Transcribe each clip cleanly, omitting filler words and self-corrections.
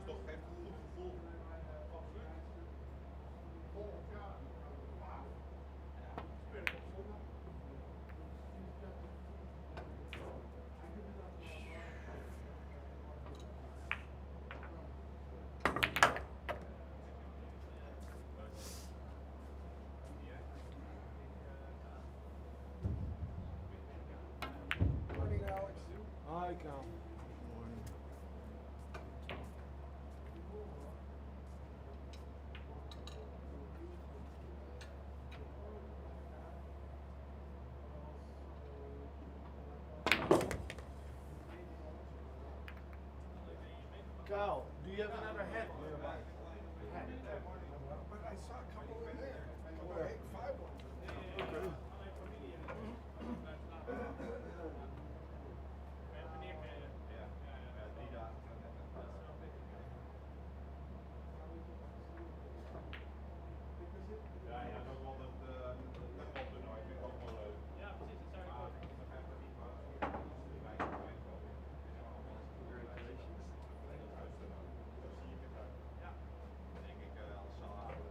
toch geen goed gevoel van geluk. Morning, Alex. Hi, Cal. Morning. Cal, do you have another hat nearby? Hat. But I saw a couple in there. A couple of 8-5 ones. Okay. Ja, ja, dat is wel dat toernooi. Vind ik ook wel leuk. Ja, precies. Dat zou ik ook. Ik begrijp dat niet, maar congratulations. Zo zie ik het uit. Ja. Denk ik als ze al houden.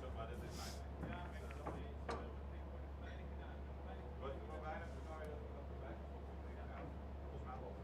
Zo, maar dit is mijn. Ja, ik ben het wel eens. Wat ik er maar weinig toernooi dat erbij gevonden. Volgens mij wel.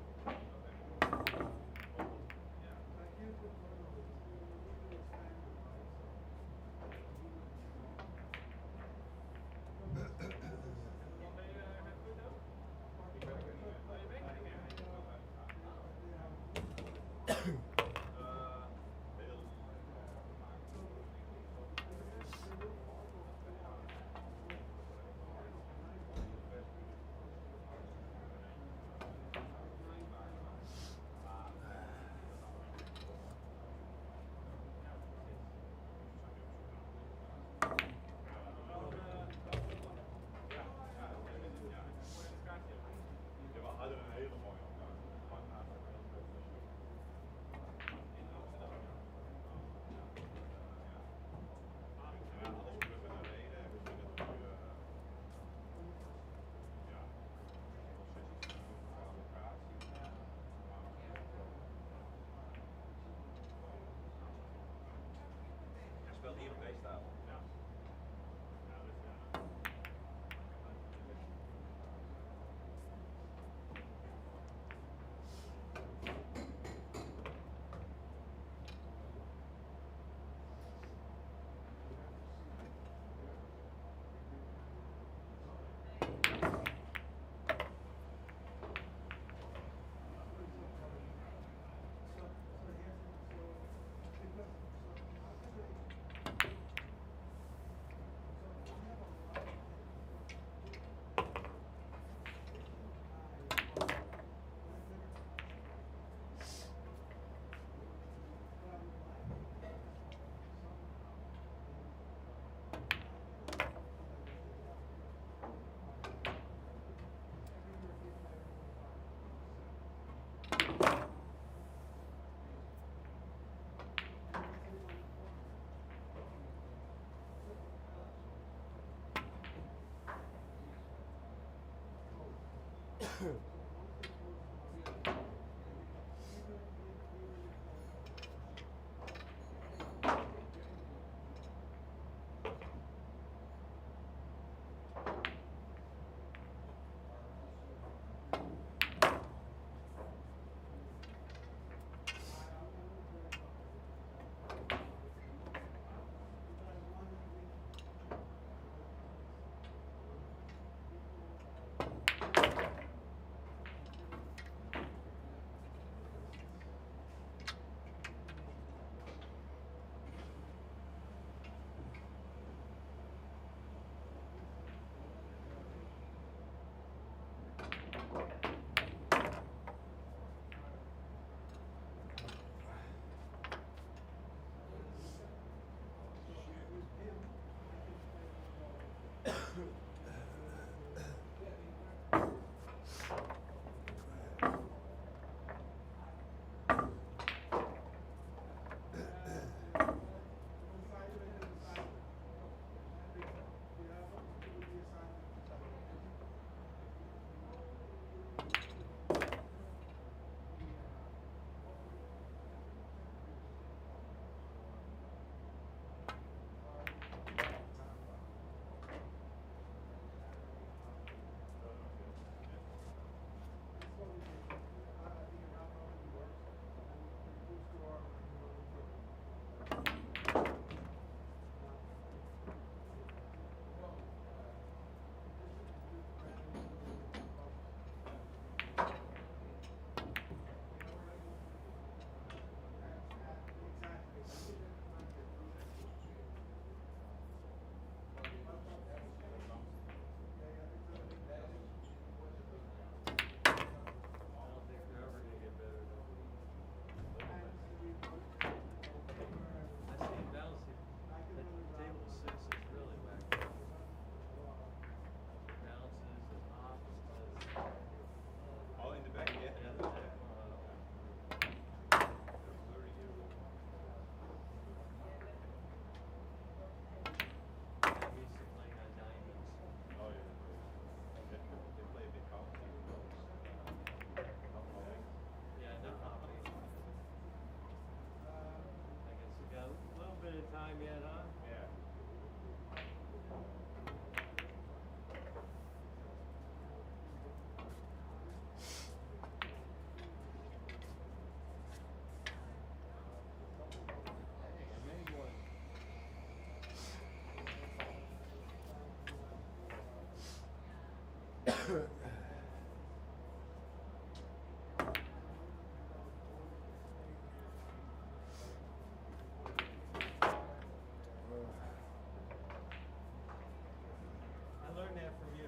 Speelt hier op deze tafel. Ja. I learned that from you.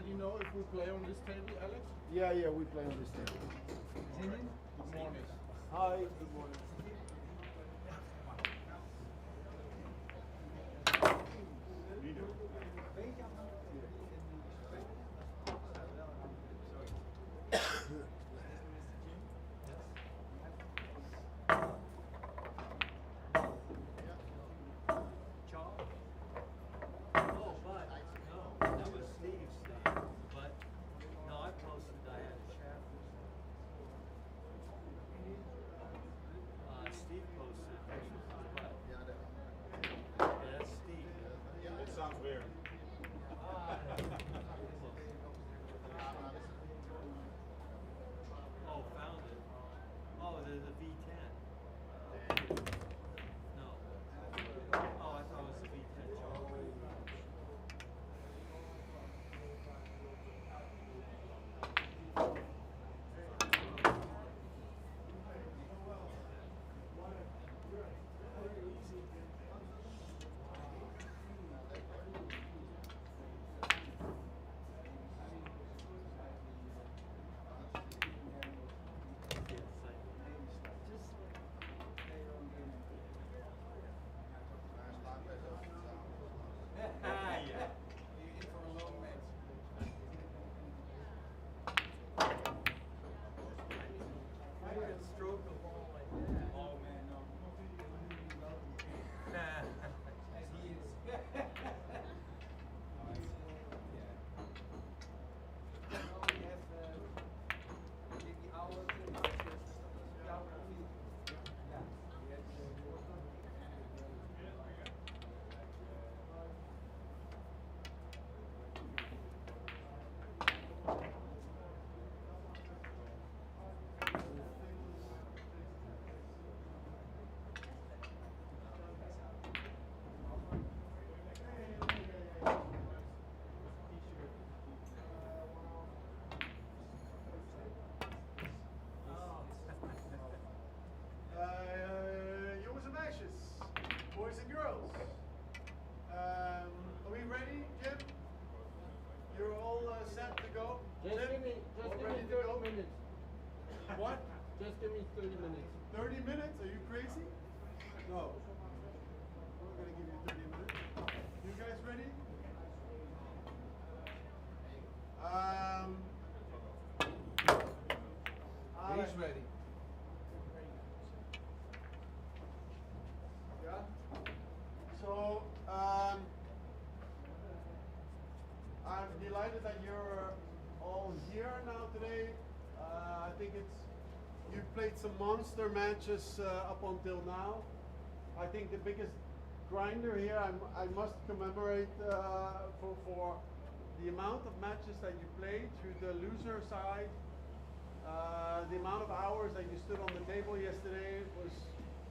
You know if we play on this table, Alex? Yeah, we play on this table. Good morning. Hi, good morning. 30 minutes. 30 minutes? Are you crazy? No. We're gonna give you 30 minutes. You guys ready? He's ready. Yeah. So, I'm delighted that you're all here now today. I think you've played some monster matches up until now. I think the biggest grinder here, I must commemorate for the amount of matches that you played through the loser side. The amount of hours that you stood on the table yesterday was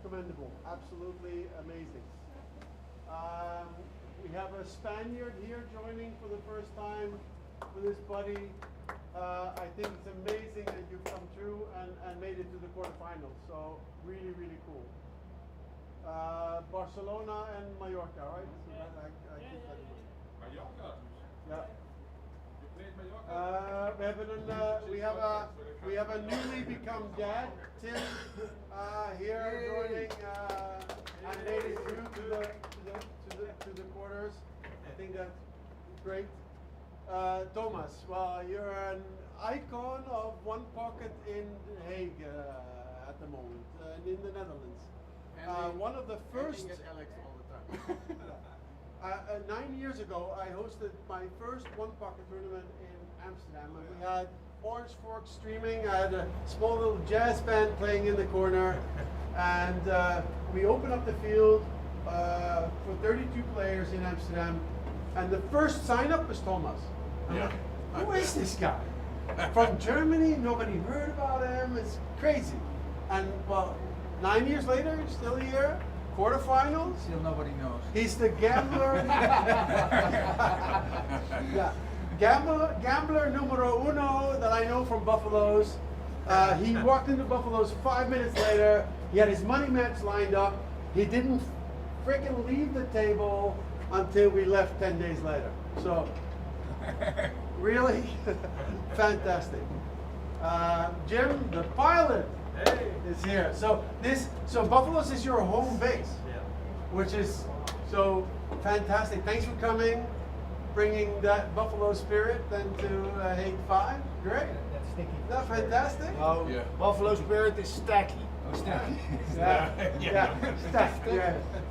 commendable, absolutely amazing. We have a Spaniard here joining for the first time with his buddy. I think it's amazing that you've come through and made it to the quarterfinals, so really, really cool. Barcelona and Mallorca, right? So I keep that in mind. Mallorca. Yeah. You played Mallorca? We have a newly become dad, Tim, here joining and made it through to the quarters. I think that's great. Thomas, well, you're an icon of one pocket in Hague at the moment, in the Netherlands. One of the first. At Alex all the time. 9 years ago, I hosted my first one pocket tournament in Amsterdam, and we had Orange Fork streaming. I had a small little jazz band playing in the corner, and we opened up the field for 32 players in Amsterdam. And the first sign up was Thomas. I'm like, who is this guy? From Germany, nobody heard about him. It's crazy. And well, 9 years later, he's still here. Quarterfinals. Still nobody knows. He's the gambler. Yeah, gambler numero uno that I know from Buffalo's. He walked into Buffalo's 5 minutes later. He had his money match lined up. He didn't freaking leave the table until we left 10 days later. So, really fantastic. Jim, the pilot, is here. So Buffalo's is your home base, which is so fantastic. Thanks for coming, bringing that Buffalo spirit then to Hague 5. Great. That's sticky. Isn't that fantastic? Oh, Yeah. Buffalo Spirit is stacky. Oh, Stacky. Yeah.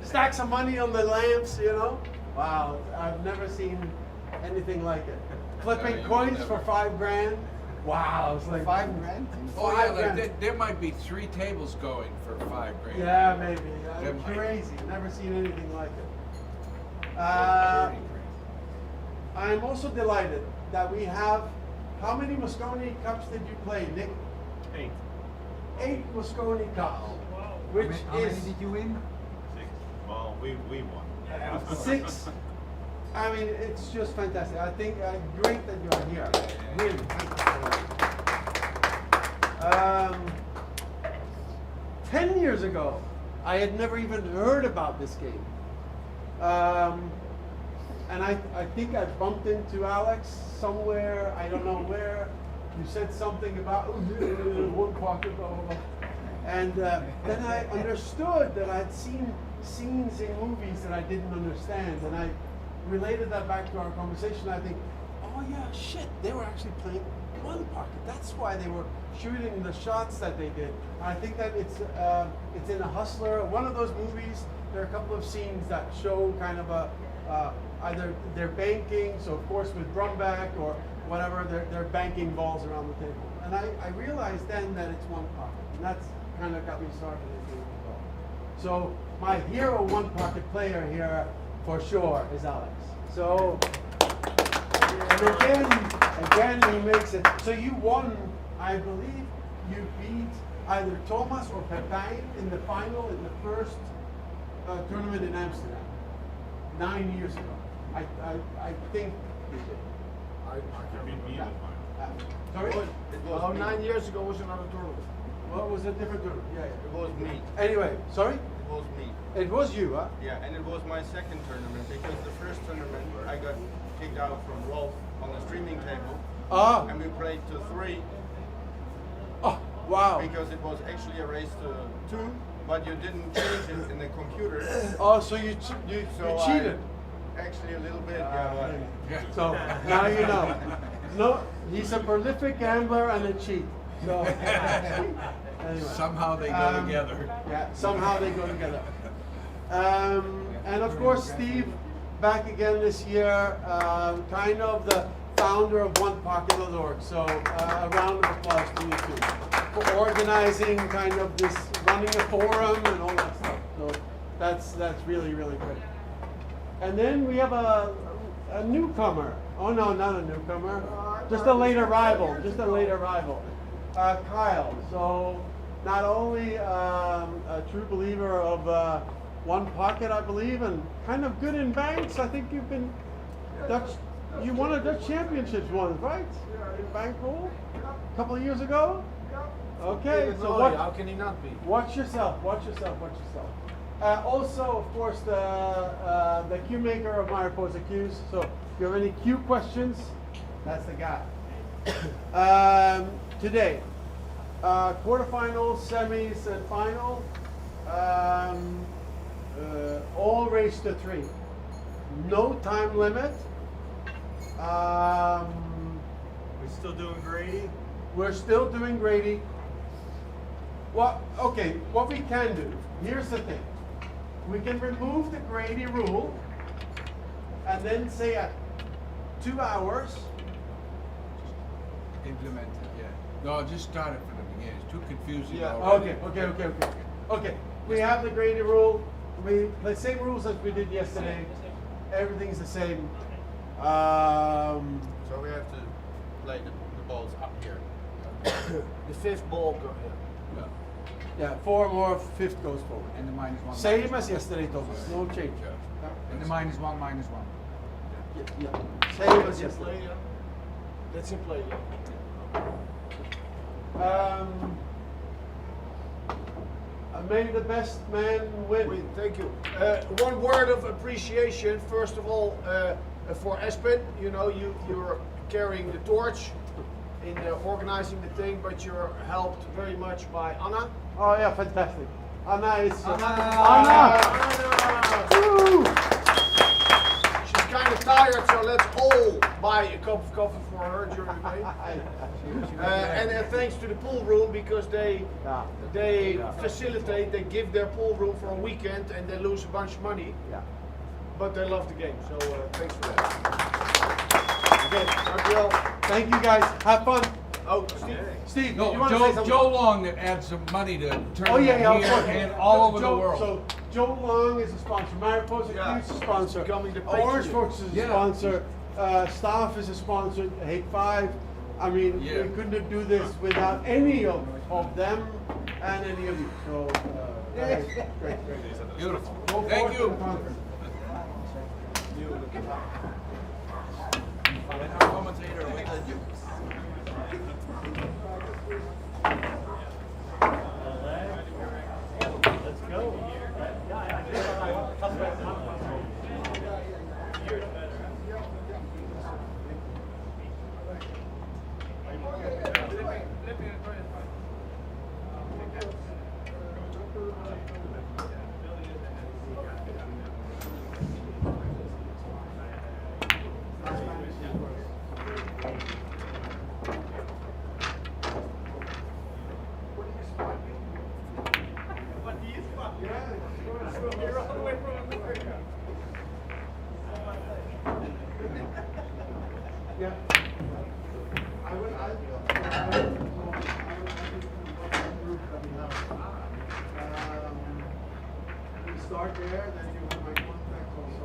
Stack some money on the lamps, you know. Wow, I've never seen anything like it. Flipping you coins never. for $5,000. Wow, it's like $5 grand? Oh yeah, $5,000. there might be 3 tables going for $5 grand. Yeah, maybe. There might be. Crazy. Never seen anything like it. 30 grand. I'm also delighted that we have. How many Mosconi Cups did you play, Nick? 8. 8 Mosconi Cups, which How many is did you win? 6. Well, we won. 6. I mean, it's just fantastic. I think great that you're here. Really. Thank you. 10 years ago, I had never even heard about this game. And I think I bumped into Alex somewhere, I don't know where. You said something about one pocket, blah, blah, blah. And then I understood that I'd seen scenes in movies that I didn't understand. And I related that back to our conversation. I think, oh yeah, shit, they were actually playing one pocket. That's why they were shooting the shots that they did. And I think that it's in A Hustler, one of those movies. There are a couple of scenes that show kind of a either they're banking, so of course with Brumback or whatever, they're banking balls around the table. And I realized then that it's one pocket, and that's kind of got me started in doing it well. So my hero one pocket player here for sure is Alex. So, and again he makes it. So you won, I believe you beat either Thomas or Pepijn in the final in the first tournament in Amsterdam 9 years ago. I think you did. You beat me in the final. Sorry? Oh, 9 years ago was another tournament. Well, it was a different tournament. Yeah, It was me. yeah. Anyway, sorry? It was me. It was you, huh? Yeah, and it was my second tournament because the first tournament I got kicked out from Rolf on the streaming table Ah. and we played to 3. Oh. Wow. Because it was actually a race to 2, but you didn't change it in the computer. Oh, so you So cheated. Actually, a little bit, yeah. So now you know. No, he's a prolific gambler and a cheat. So anyway. Somehow they go together. Yeah, somehow they go together. And of course, Steve, back again this year, kind of the founder of OnePocket.org. So a round of applause to you too for organizing kind of this, running a forum and all that stuff. So that's really, really great. And then we have a newcomer. Oh no, not a newcomer. Just a late arrival. Just a late arrival. Kyle. So not only a true believer of One Pocket, I believe, and kind of good in banks. I think you've been Dutch. You won a Dutch Championships once, right? In bank pool a couple of years ago. Okay. So what? How can he not be? Watch yourself. Watch yourself. Watch yourself. Also, of course, the cue maker of Mariposa Cues. So if you have any cue questions, that's the guy. Today, quarterfinals, semis, and final. All race to 3. No time limit. We're still doing Grady. We're still doing Grady. What we can do, here's the thing. We can remove the Grady rule and then say at 2 hours. Implement it, yeah. No, just start it from the beginning. It's too confusing Yeah. already. Okay. We have the Grady rule. We the same rules as we did yesterday. Everything's the same. So we have to play the balls up here. The 5th ball. Yeah. Yeah, 4 more, 5th goes forward. And the minus one. Same as yesterday, Thomas. No change. And the minus one, minus one. Yeah. Same as That's in yesterday. play, yeah. That's in play, yeah. May the best man win. Wait, thank you. One word of appreciation, first of all, for Espen. You know, you're carrying the torch in organizing the thing, but you're helped very much by Anna. Oh yeah, fantastic. Anna is. Anna! Woo! She's kind of tired, so let's all buy a cup of coffee for her during the day. And thanks to the pool room, because they facilitate, they give their pool room for a weekend and they lose a bunch of money. Yeah. But they love the game, so thanks for that. Okay. Dankjewel. Thank you guys. Have fun. Oh, Steve. Steve, you No, want to say something? Joe Long that adds some money to turn Oh yeah, of here course. and all over the Joe- world. So Joe Long is a sponsor. Mariposa Yeah. Cues is a sponsor. Becoming the Orange patron. Folks is a Yeah. sponsor. Staff is a sponsor. Hague 5. I mean, Yeah. we couldn't do this without any of them and any of you. So, great. Beautiful. Go Thank forth to you. the conference. Let's go. Yeah. I would we start there, then you have my contact also.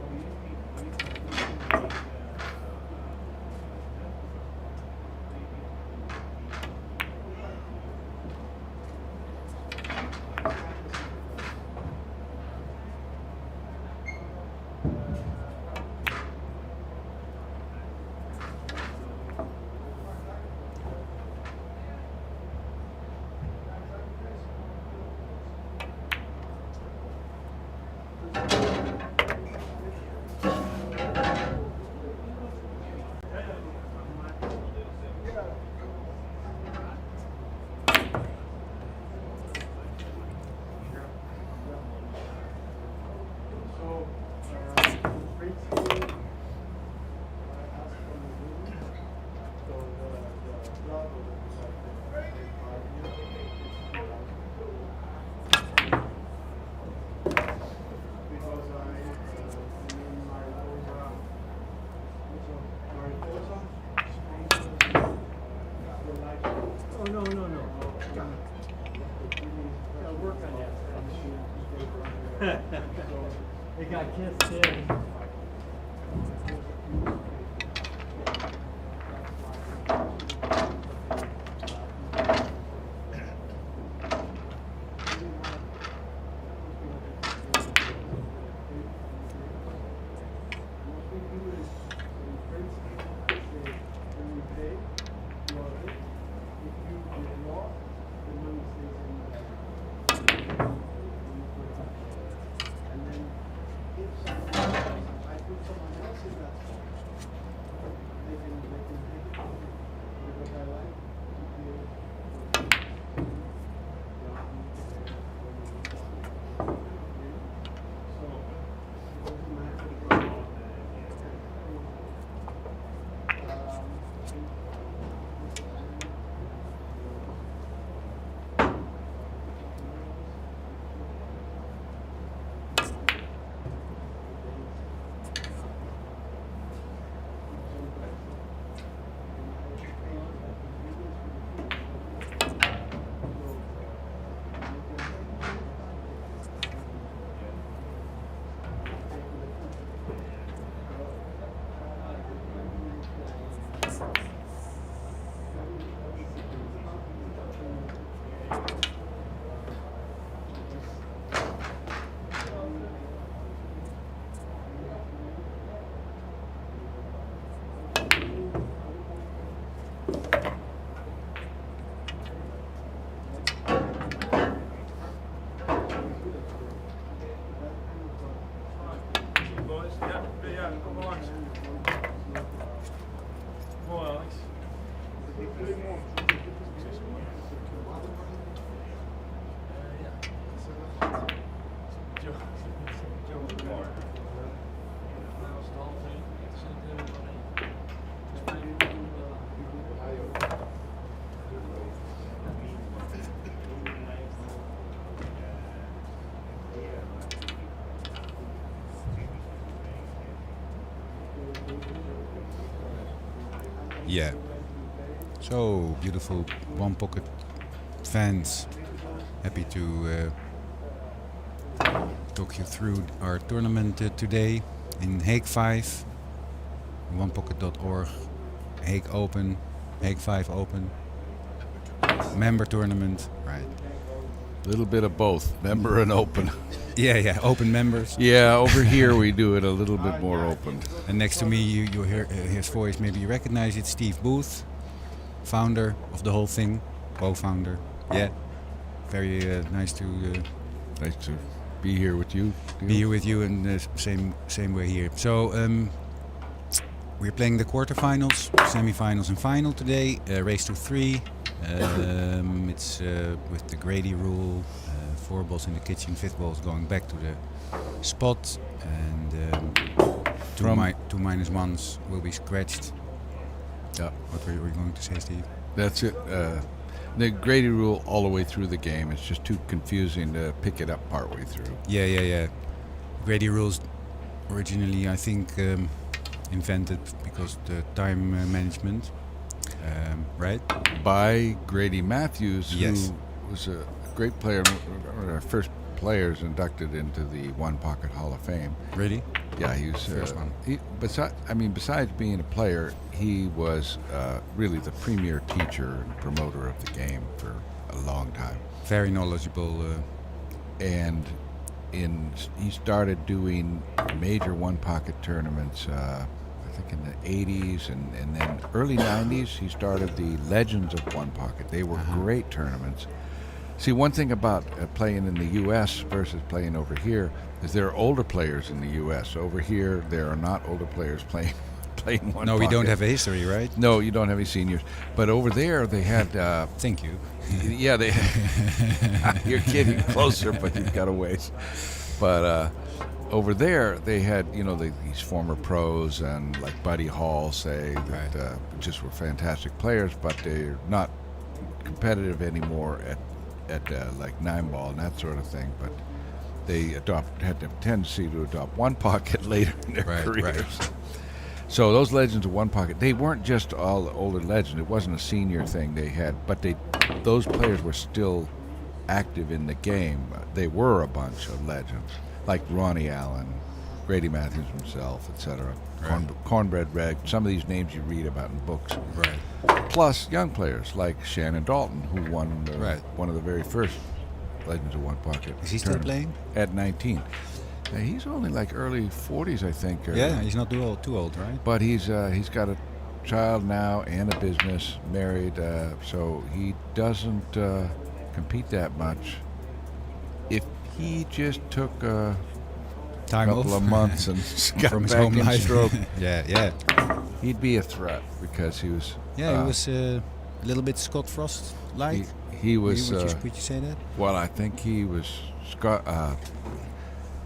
They got kissed in. Boys, ja, kom maar langs. Mooi, Alex. Yeah. So beautiful One Pocket fans. Happy to talk you through our tournament today in Hague 5. OnePocket.org. Hague Open. Hague 5 Open. Member tournament. Right. A little bit of both, member and open. Yeah, open members. Yeah, over here we do it a little bit more open. And next to me, you hear his voice. Maybe you recognize it. Steve Booth, founder of the whole thing, co-founder. Yeah, very nice to Be here with you. be here with you, and same way here. So we're playing the quarterfinals, semifinals, and final today. Race to 3. It's with the Grady rule. 4 balls in the kitchen, 5th ball is going back to the spot, and two minus ones will be scratched. Yeah. What were you going to say, Steve? That's it. The Grady rule all the way through the game. It's just too confusing to pick it up partway through. Yeah. Grady rules originally, I think, invented because the time management, right? By Grady Matthews, Yes. who was a great player, one of our first players inducted into the One Pocket Hall of Fame. Really? Yeah, he was First one. Besides being a player, he was really the premier teacher and promoter of the game for a long time. Very knowledgeable. And he started doing major One Pocket tournaments. I think in the 80s and then early 90s, he started the Legends of One Pocket. They were great tournaments. See, one thing about playing in the U.S. versus playing over here is there are older players in the U.S. Over here, there are not older players playing One No, Pocket. we don't have a history, right? No, you don't have any seniors. But over there, they had... Thank you. Yeah, they... You're getting closer, but you've got a ways. But over there, they had, these former pros and like Buddy Hall, say, that just were fantastic players, but they're not competitive anymore at like 9-ball and that sort of thing, but they had the tendency to adopt One Pocket later in their careers. Right. So those Legends of One Pocket, they weren't just all older legends. It wasn't a senior thing they had, but those players were still active in the game, they were a bunch of legends, like Ronnie Allen, Grady Matthews himself, etc. Right. Cornbread Reg, some of these names you read about in books. Right. Plus young players like Shannon Dalton, who won one of the very first Legends of One Pocket. Is he still tournament playing? At 19. He's only like early 40s, I think. Yeah, he's not too old, right? But he's got a child now and a business, married, so he doesn't compete that much. If he just took a couple of months and got from his back home in life. stroke, yeah, he'd be a threat because he was. he was a little bit Scott Frost like. He was. Would you say that? Well, I think he was Scott.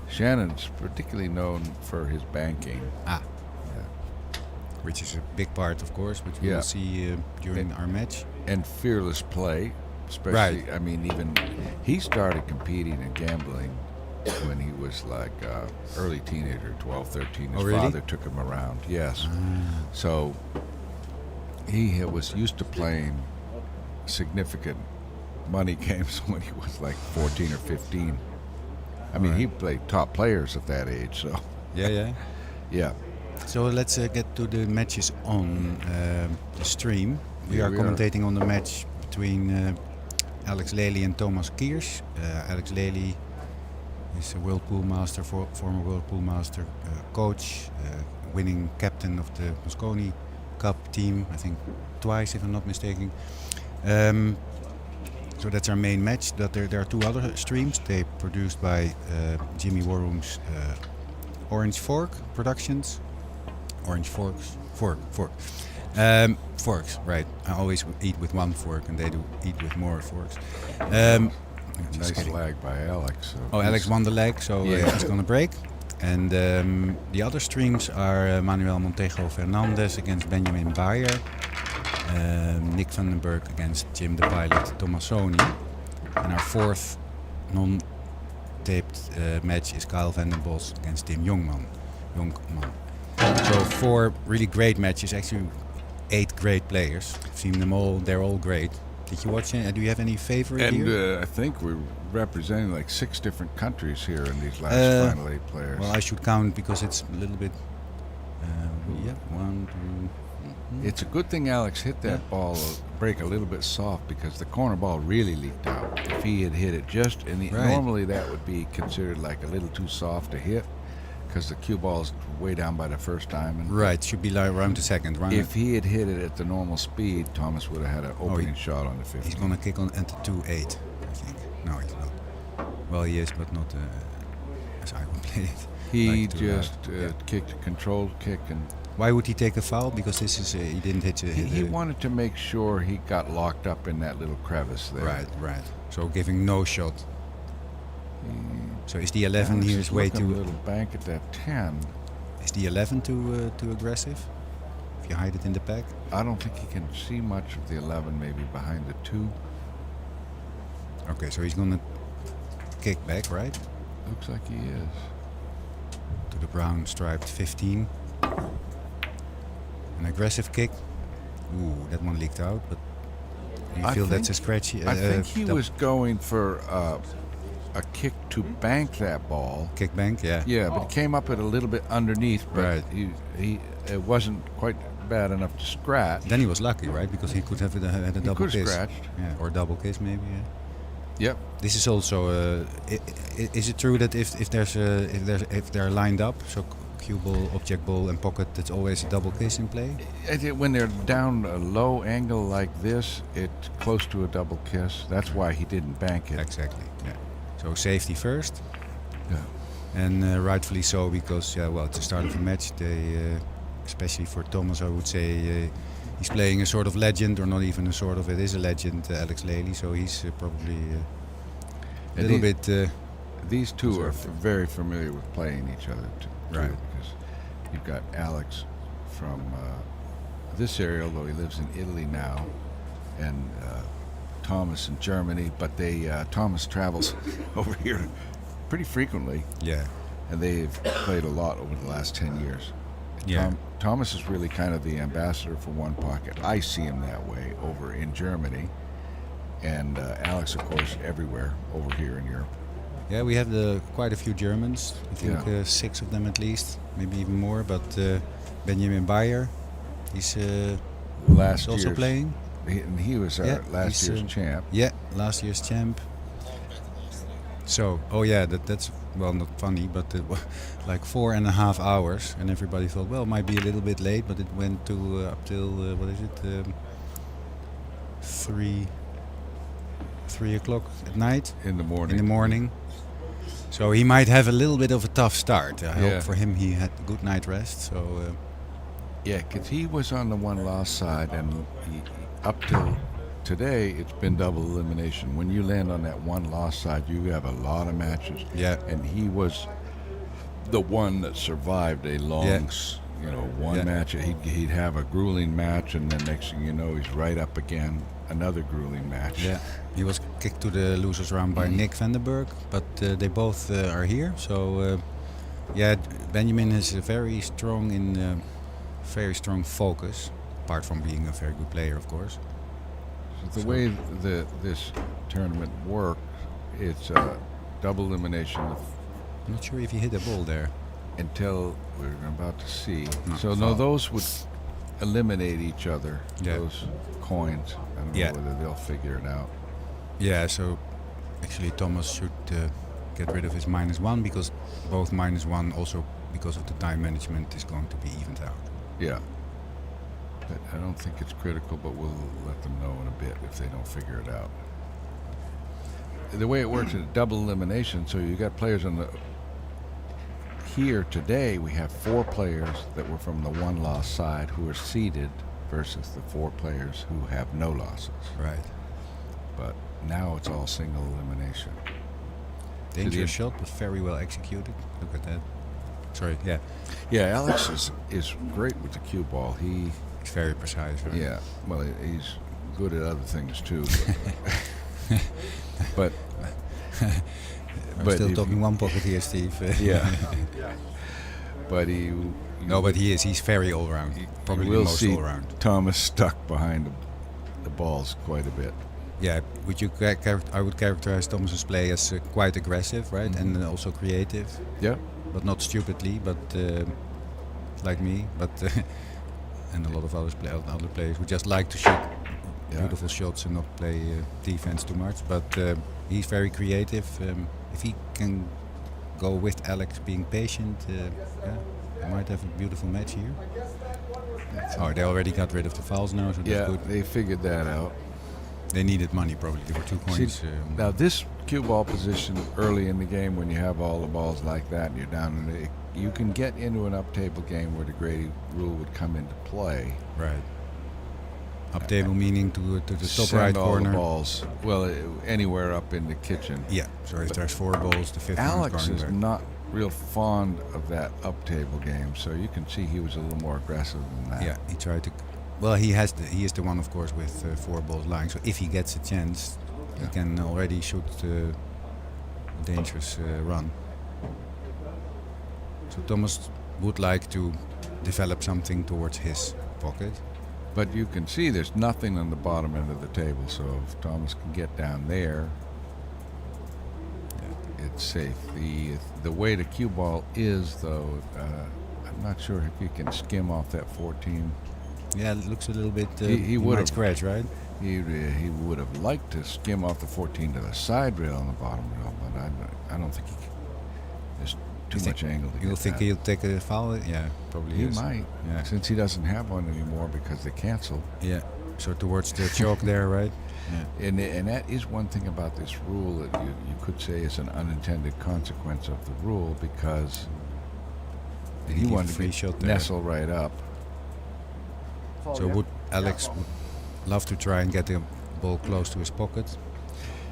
Shannon's particularly known for his banking. Which is a big part, of course, which we will see during our match. And fearless play, especially. I mean, even he started competing and gambling when he was like early teenager, 12, 13. His father took him around. Yes. So he was used to playing significant money games when he was like 14 or 15. I mean, he played top players at that age. So yeah. So let's get to the matches on the stream. We are commentating on the match between Alex Lely and Thomas Kiers. Alex Lely is a World Pool Master, former World Pool Master, coach, winning captain of the Mosconi Cup team, I think twice if I'm not mistaken. So that's our main match. There are two other streams. They're produced by Jimmy Warroom's Orange Fork Productions. Orange Forks. Forks, right. I always eat with one fork and they do eat with more forks. Nice lag by Alex. So Alex won the leg, so he's going to break. And the other streams are Manuel Montejo Fernandez against Benjamin Bayer, Nick Vandenberg against Jim the Pilot Tomasoni. And our fourth non-taped match is Kyle Vandenbos against Tim Jongman. So 4 really great matches, actually 8 great players. I've seen them all, they're all great. Did you watch it? Do you have any favorite here? I think we're representing like 6 different countries here in these last final 8 players. Well, I should count because it's a little bit... 1, 2... It's a good thing Alex hit that ball break a little bit soft because the corner ball really leaked out. If he had hit it just... normally that would be considered like a little too soft to hit because the cue ball's way down by the first diamond. Right, should be like around the second. If he had hit it at the normal speed, Thomas would have had an opening shot on the 50. He's going to kick on at the 2-8, I think. No, he's not. Well, he is, but not as I would play it. He just kicked a controlled kick. And why would he take a foul? Because this is he didn't hit. He wanted to make sure he got locked up in that little crevice there. Right. So giving no shot. So is the 11 here is way too... a little bank at that 10. Is the 11 too aggressive? If you hide it in the pack? I don't think he can see much of the 11, maybe behind the 2. Okay, so he's gonna kick back, right? Looks like he is. To the brown striped 15. An aggressive kick. Ooh, that one leaked out, but you feel that's a scratchy... I think he was going for a kick to bank that ball. Kick bank, yeah. Yeah, but he came up it a little bit underneath, but he it wasn't quite bad enough to scratch. Then he was lucky, right? Because he could have had a double kiss. Scratched. Yeah, or double kiss maybe, yeah. Yep. This is also is it true that if they're lined up, so cue ball, object ball and pocket, that's always a double kiss in play? When they're down a low angle like this, it's close to a double kiss. That's why he didn't bank it. Exactly, yeah. So safety first. Yeah. And rightfully so, because it's the start of a match. They, especially for Thomas, I would say he's playing a sort of legend, or not even a sort of. It is a legend, Alex Lely. So he's probably a little bit. These two are very familiar with playing each other too. Right. Because you've got Alex from this area, although he lives in Italy now, and Thomas in Germany. But Thomas travels over here pretty frequently. Yeah. And they've played a lot over the last 10 years. Yeah. Thomas is really kind of the ambassador for One Pocket. I see him that way over in Germany. and Alex, of course, everywhere over here in Europe. Yeah, we have quite a few Germans. I think Yeah. 6 of them at least, maybe even more. But Benjamin Bayer, he's Last also year's- playing. He was our last he's, year's champ. Yeah, last year's champ. So, oh yeah, that's well not funny, but it was like 4.5 hours, and everybody thought, well, it might be a little bit late, but it went to up till what is it, 3 o'clock at night. In the morning. In the morning. So he might have a little bit of a tough start. I Yeah. hope for him he had a good night rest. So Yeah, because he was on the one loss side, and up till today, it's been double elimination. When you land on that one loss side, you have a lot of matches. Yeah. And he was the one that survived a long, one match. He'd have a grueling match, and then next thing you know, he's right up again, another grueling match. yeah, he was kicked to the losers round by Nick Vandenberg, but they both are here. So Benjamin is very strong focus, apart from being a very good player, of course. So the way this tournament works, it's double elimination I'm not sure if he hit a ball there. until we're about to see. No, So foul. those would eliminate each other. Yeah. Those coins. I don't Yeah. know whether they'll figure it out. Yeah, so actually Thomas should get rid of his -1 because both -1 also because of the time management is going to be evened out. Yeah. But I don't think it's critical, but we'll let them know in a bit if they don't figure it out. The way it works is double elimination, so you got players on the... Here today, we have 4 players that were from the one loss side who are seeded versus the 4 players who have no losses. Right. But now it's all single elimination. Dangerous shot, but very well executed. Look at that. Sorry, yeah. Yeah, Alex is great with the cue ball. It's very precise, right? Yeah, well, he's good at other things too. But I'm but still if talking one pocket here, Steve. yeah. But No, but he is. He's very all-round. Probably the will most see all-round. Thomas stuck behind the balls quite a bit. Yeah, I would characterize Thomas's play as quite aggressive, right? And also creative, Yeah. but not stupidly, but like me. But and a lot of other players who just like to shoot beautiful shots and not play defense too much. But he's very creative. If he can go with Alex being patient, they might have a beautiful match here. They already got rid of the fouls now, so that's Yeah, good. they figured that out. They needed money probably. There were 2 coins. See, now this cue ball position early in the game, when you have all the balls like that and you're down in it, you can get into an up-table game where the Grady rule would come into play. Right. Up table meaning to the top Send right all corner. the balls, well, anywhere up in the kitchen. Yeah. So if there's 4 balls, the 5th Alex one's going is back. not real fond of that up-table game, so you can see he was a little more aggressive than that. Yeah, he tried to. Well, he is the one, of course, with 4 balls lying. So if he gets a chance, he can already shoot a dangerous run. So Thomas would like to develop something towards his pocket. But you can see there's nothing on the bottom end of the table, so if Thomas can get down there, it's safe. The way the cue ball is, though, I'm not sure if you can skim off that 14. Yeah, it looks a little bit. He would have scratch, right? He would have liked to skim off the 14 to the side rail on the bottom rail, but I don't think he can. There's too much angle to You get think that. he'll take a foul? Yeah, probably He is. might, Yeah. since he doesn't have one anymore because they canceled. Yeah. So towards the chalk there, right? Yeah. And that is one thing about this rule that you could say is an unintended consequence of the rule, because Did he give a wanted to free get shot there? nestle right up. So would Alex love to try and get the ball close to his pocket?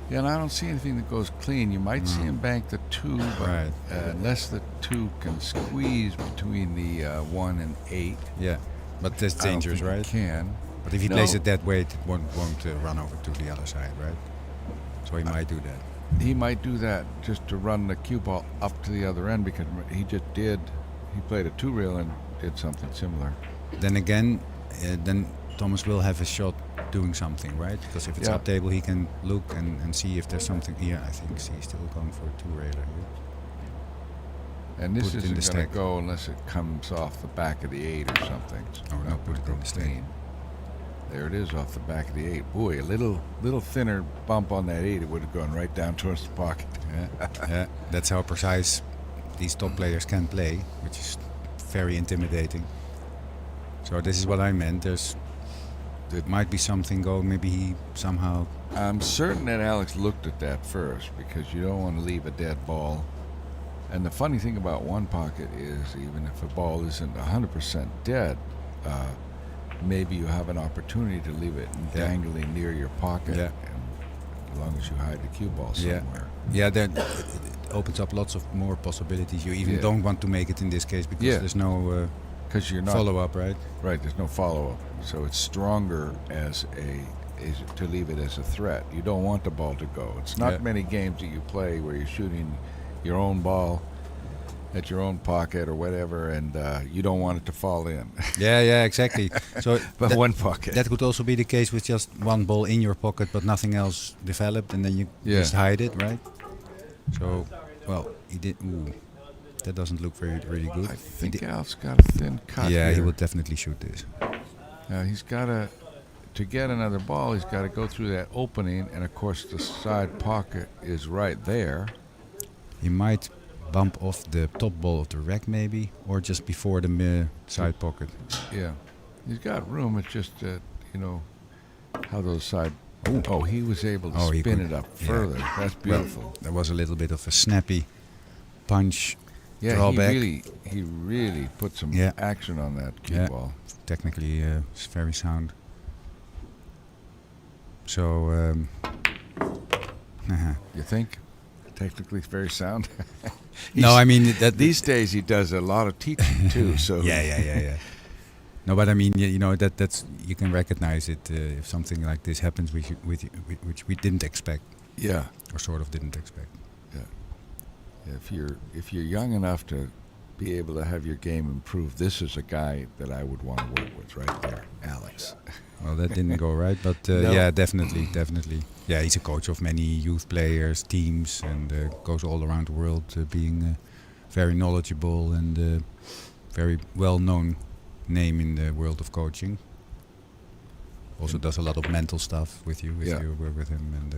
Yeah, and I don't see anything that goes clean. You might see him bank the 2, but Right. unless the 2 can squeeze between the 1 and 8. Yeah, but that's I don't dangerous, think right? he can. But if he No. plays it that way, it won't run over to the other side, right? So he might do that. He might do that just to run the cue ball up to the other end, because he played a 2 rail and did something similar. Then again, then Thomas will have a shot doing something, right? Because if it's Yeah. up table, he can look and see if there's something. Yeah, I think he's still going for a 2-railer here. And this Put it in isn't the going to stack. go unless it comes off the back of the 8 or something. Oh, no, put it go in the stack. clean. There it is off the back of the 8. Boy, a little thinner bump on that 8, it would have gone right down towards the pocket. Yeah, yeah. That's how precise these top players can play, which is very intimidating. So this is what I meant. There might be something going. Maybe he somehow. I'm certain that Alex looked at that first because you don't want to leave a dead ball. And the funny thing about one pocket is even if a ball isn't 100% dead, maybe you have an opportunity to leave it dangling near your pocket. Yeah. And as long as you hide the cue ball somewhere. Yeah, that it opens up lots of more possibilities. You even don't want to make it in this case because there's no Because you're not follow-up, right? Right, there's no follow-up. So it's stronger as to leave it as a threat. You don't want the ball to go. It's not many games that you play where you're shooting your own ball at your own pocket or whatever, and you don't want it to fall in. Yeah, exactly. So but one pocket. That could also be the case with just one ball in your pocket, but nothing else developed, and then you just hide it, right? So, well, he did. Ooh, that doesn't look really good. I think Al's got a thin cut. Yeah, here. he will definitely shoot this. Now he's got to get another ball. He's got to go through that opening, and of course the side pocket is right there. He might bump off the top ball of the rack maybe, or just before the side pocket. Yeah, he's got room. It's just how those side. Oh, he was able to spin it up further. That's beautiful. Well, there was a little bit of a snappy punch. Yeah, drawback. he really put some action on that cue ball. Technically, it's very sound. So, you think? Technically, it's very sound. No, I mean that these days he does a lot of teaching too. So yeah. No, but I mean, that's you can recognize it if something like this happens, which we didn't expect. Yeah, or sort of didn't expect. Yeah. If you're young enough to be able to have your game improve, this is a guy that I would want to work with right there, Alex. Well, that didn't go right, but No. yeah, definitely. Yeah, he's a coach of many youth players, teams, and goes all around the world, being very knowledgeable and very well-known name in the world of coaching. Also does a lot of mental stuff with you if you work with him. And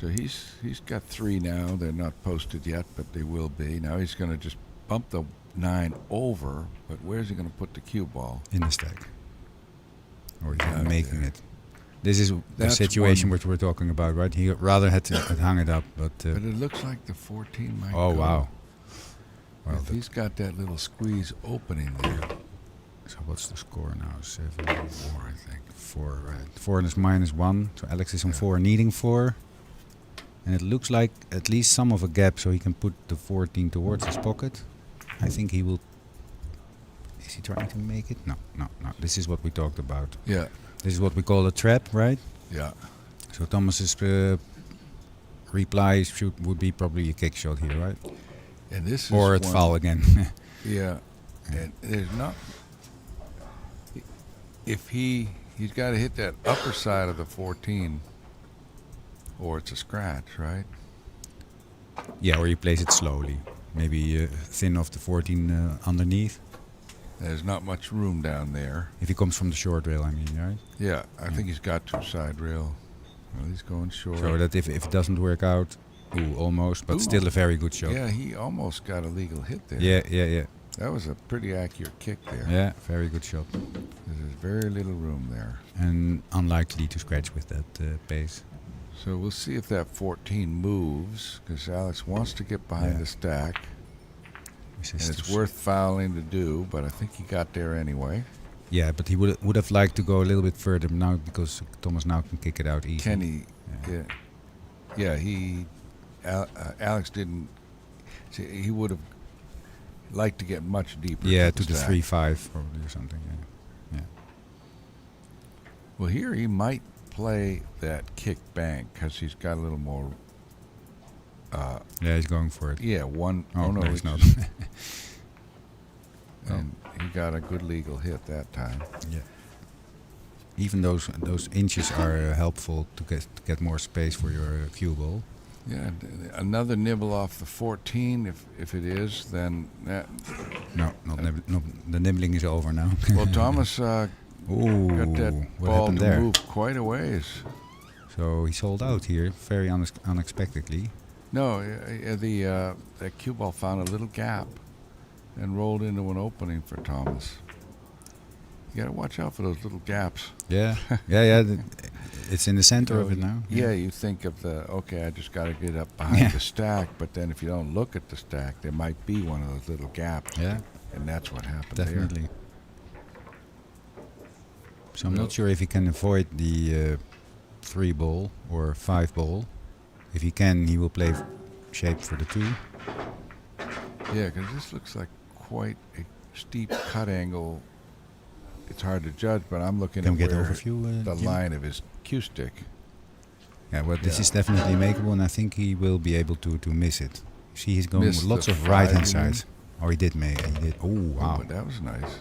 so he's got 3 now. They're not posted yet, but they will be. Now he's going to just bump the 9 over, but where's he going to put the cue ball? in the stack. Or he's not making it. This is the That's situation one- which we're talking about, right? He rather had hung it up, but But it looks like the 14 might oh go. wow. Well, If he's got that little squeeze opening there. so what's the score now? 7-4, I think. 4, right? 4 is -1. So Alex is on 4, needing 4, and it looks like at least some of a gap, so he can put the 14 towards his pocket. I think he will. Is he trying to make it? No. This is what we talked about. Yeah. This is what we call a trap, right? Yeah. So Thomas's reply would be probably a kick shot here, right? And this is Or at one- foul again. Yeah. And there's not. If he's got to hit that upper side of the 14, or it's a scratch, right? Yeah, or you place it slowly. Maybe thin off the 14 underneath. There's not much room down there. If he comes from the short rail, I mean, right? Yeah, I think he's got to side rail. Well, he's going short. So that if it doesn't work out, almost, but Ooh. still a very good shot. Yeah, he almost got a legal hit there. Yeah. That was a pretty accurate kick there. Yeah, very good shot. There's very little room there. And unlikely to scratch with that pace. So we'll see if that 14 moves, because Alex wants to get behind the stack. And it's worth fouling to do, but I think he got there anyway. Yeah, but he would have liked to go a little bit further now because Thomas now can kick it out easy. Can he? Yeah. Alex didn't. See, he would have liked to get much deeper. Yeah, to to the stack. 3-5 probably or something. Yeah. Well, here he might play that kick bank because he's got a little more. Yeah, he's going for it. Yeah, one. Oh, no, it's he's not. And he got a good legal hit that time. Yeah. even those inches are helpful to get more space for your cue ball. Yeah, another nibble off the 14. If it is, then that. No, no, the nibbling is over now. Well, Thomas got that what ball happened to there? move quite a ways. So he sold out here very unexpectedly. No, that cue ball found a little gap and rolled into an opening for Thomas. You got to watch out for those little gaps. Yeah, yeah. It's in the center of it now. Yeah, you think of I just got to get up behind the stack, but then if you don't look at the stack, there might be one of those little gaps. Yeah. And that's what happened Definitely. there. So I'm not sure if he can avoid the 3 ball or 5 ball. If he can, he will play shape for the 2. Yeah, because this looks like quite a steep cut angle. It's hard to judge, but I'm looking Can at we get where overview, the Jim? line of his cue stick. Yeah, well, this is definitely makeable, and I think he will be able to miss it. You see, he's going Miss with lots the of right-hand 5, you mean? sides. Oh, he did make. He did. Oh, wow. Oh, that was nice.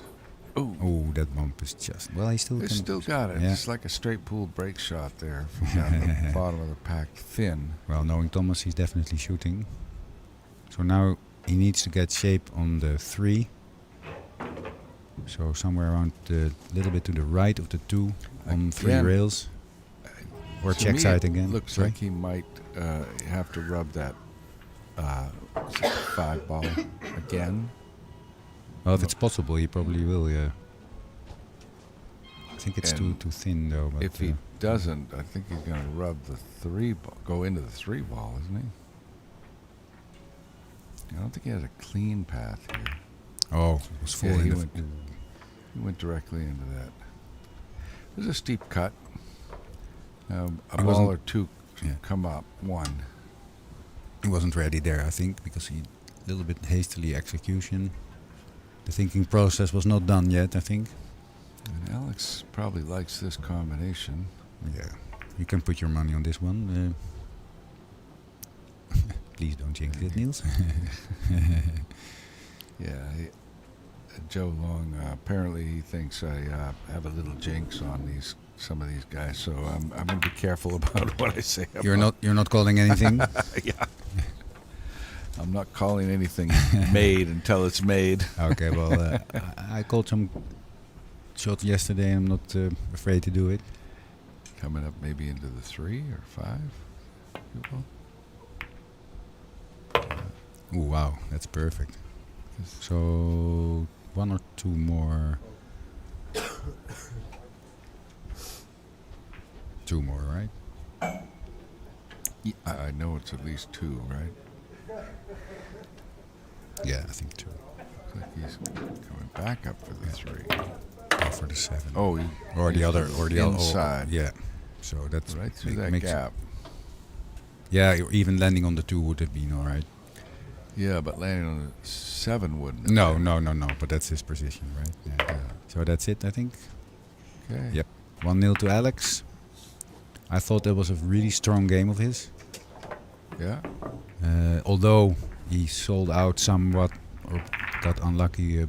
Oh, that bump is just. Well, he still They can. still got it. Yeah. It's like a straight pool break shot there from down the bottom of the pack, thin. Well, knowing Thomas, he's definitely shooting. So now he needs to get shape on the 3. So somewhere around a little bit to the right of the 2 on 3 Again, rails. Or To check me, side it again. Looks Sorry? like he might have to rub that 5 ball again. Well, if it's possible, he probably will. Yeah. I think it's too And thin though. But If he doesn't, I think he's going to rub the 3 ball, go into the 3 ball, isn't he? I don't think he has a clean path here. oh, it was full. Yeah, in he the went directly into that. There's a steep cut. A I ball wasn't- or 2 yeah. come up. 1. He wasn't ready there, I think, because he a little bit hastily execution. The thinking process was not done yet, I think. And Alex probably likes this combination. Yeah, you can put your money on this one. Please don't jinx it, Niels. Yeah, Joe Long, apparently he thinks I have a little jinx on some of these guys, so I'm going to be careful about what I say. You're not calling anything. Yeah. I'm not calling anything made until it's made. Okay, well, I called some shots yesterday, and I'm not afraid to do it. Coming up maybe into the 3 or 5. People. Oh wow, that's perfect. So 1 or 2 more. 2 more, right? Yeah, I know it's at least 2, right? Yeah, I think 2. Looks like he's coming back up for the 3. Or for the 7. Oh, or the other, or the other. inside. Yeah. So that's Right through that makes gap. Yeah, or even landing on the 2 would have been all right. Yeah, but landing on the 7 wouldn't. No. But that's his position, right? Yeah. So that's it, I think. Okay. Yep. 1-0 to Alex. I thought that was a really strong game of his. Yeah. Although he sold out somewhat, or got unlucky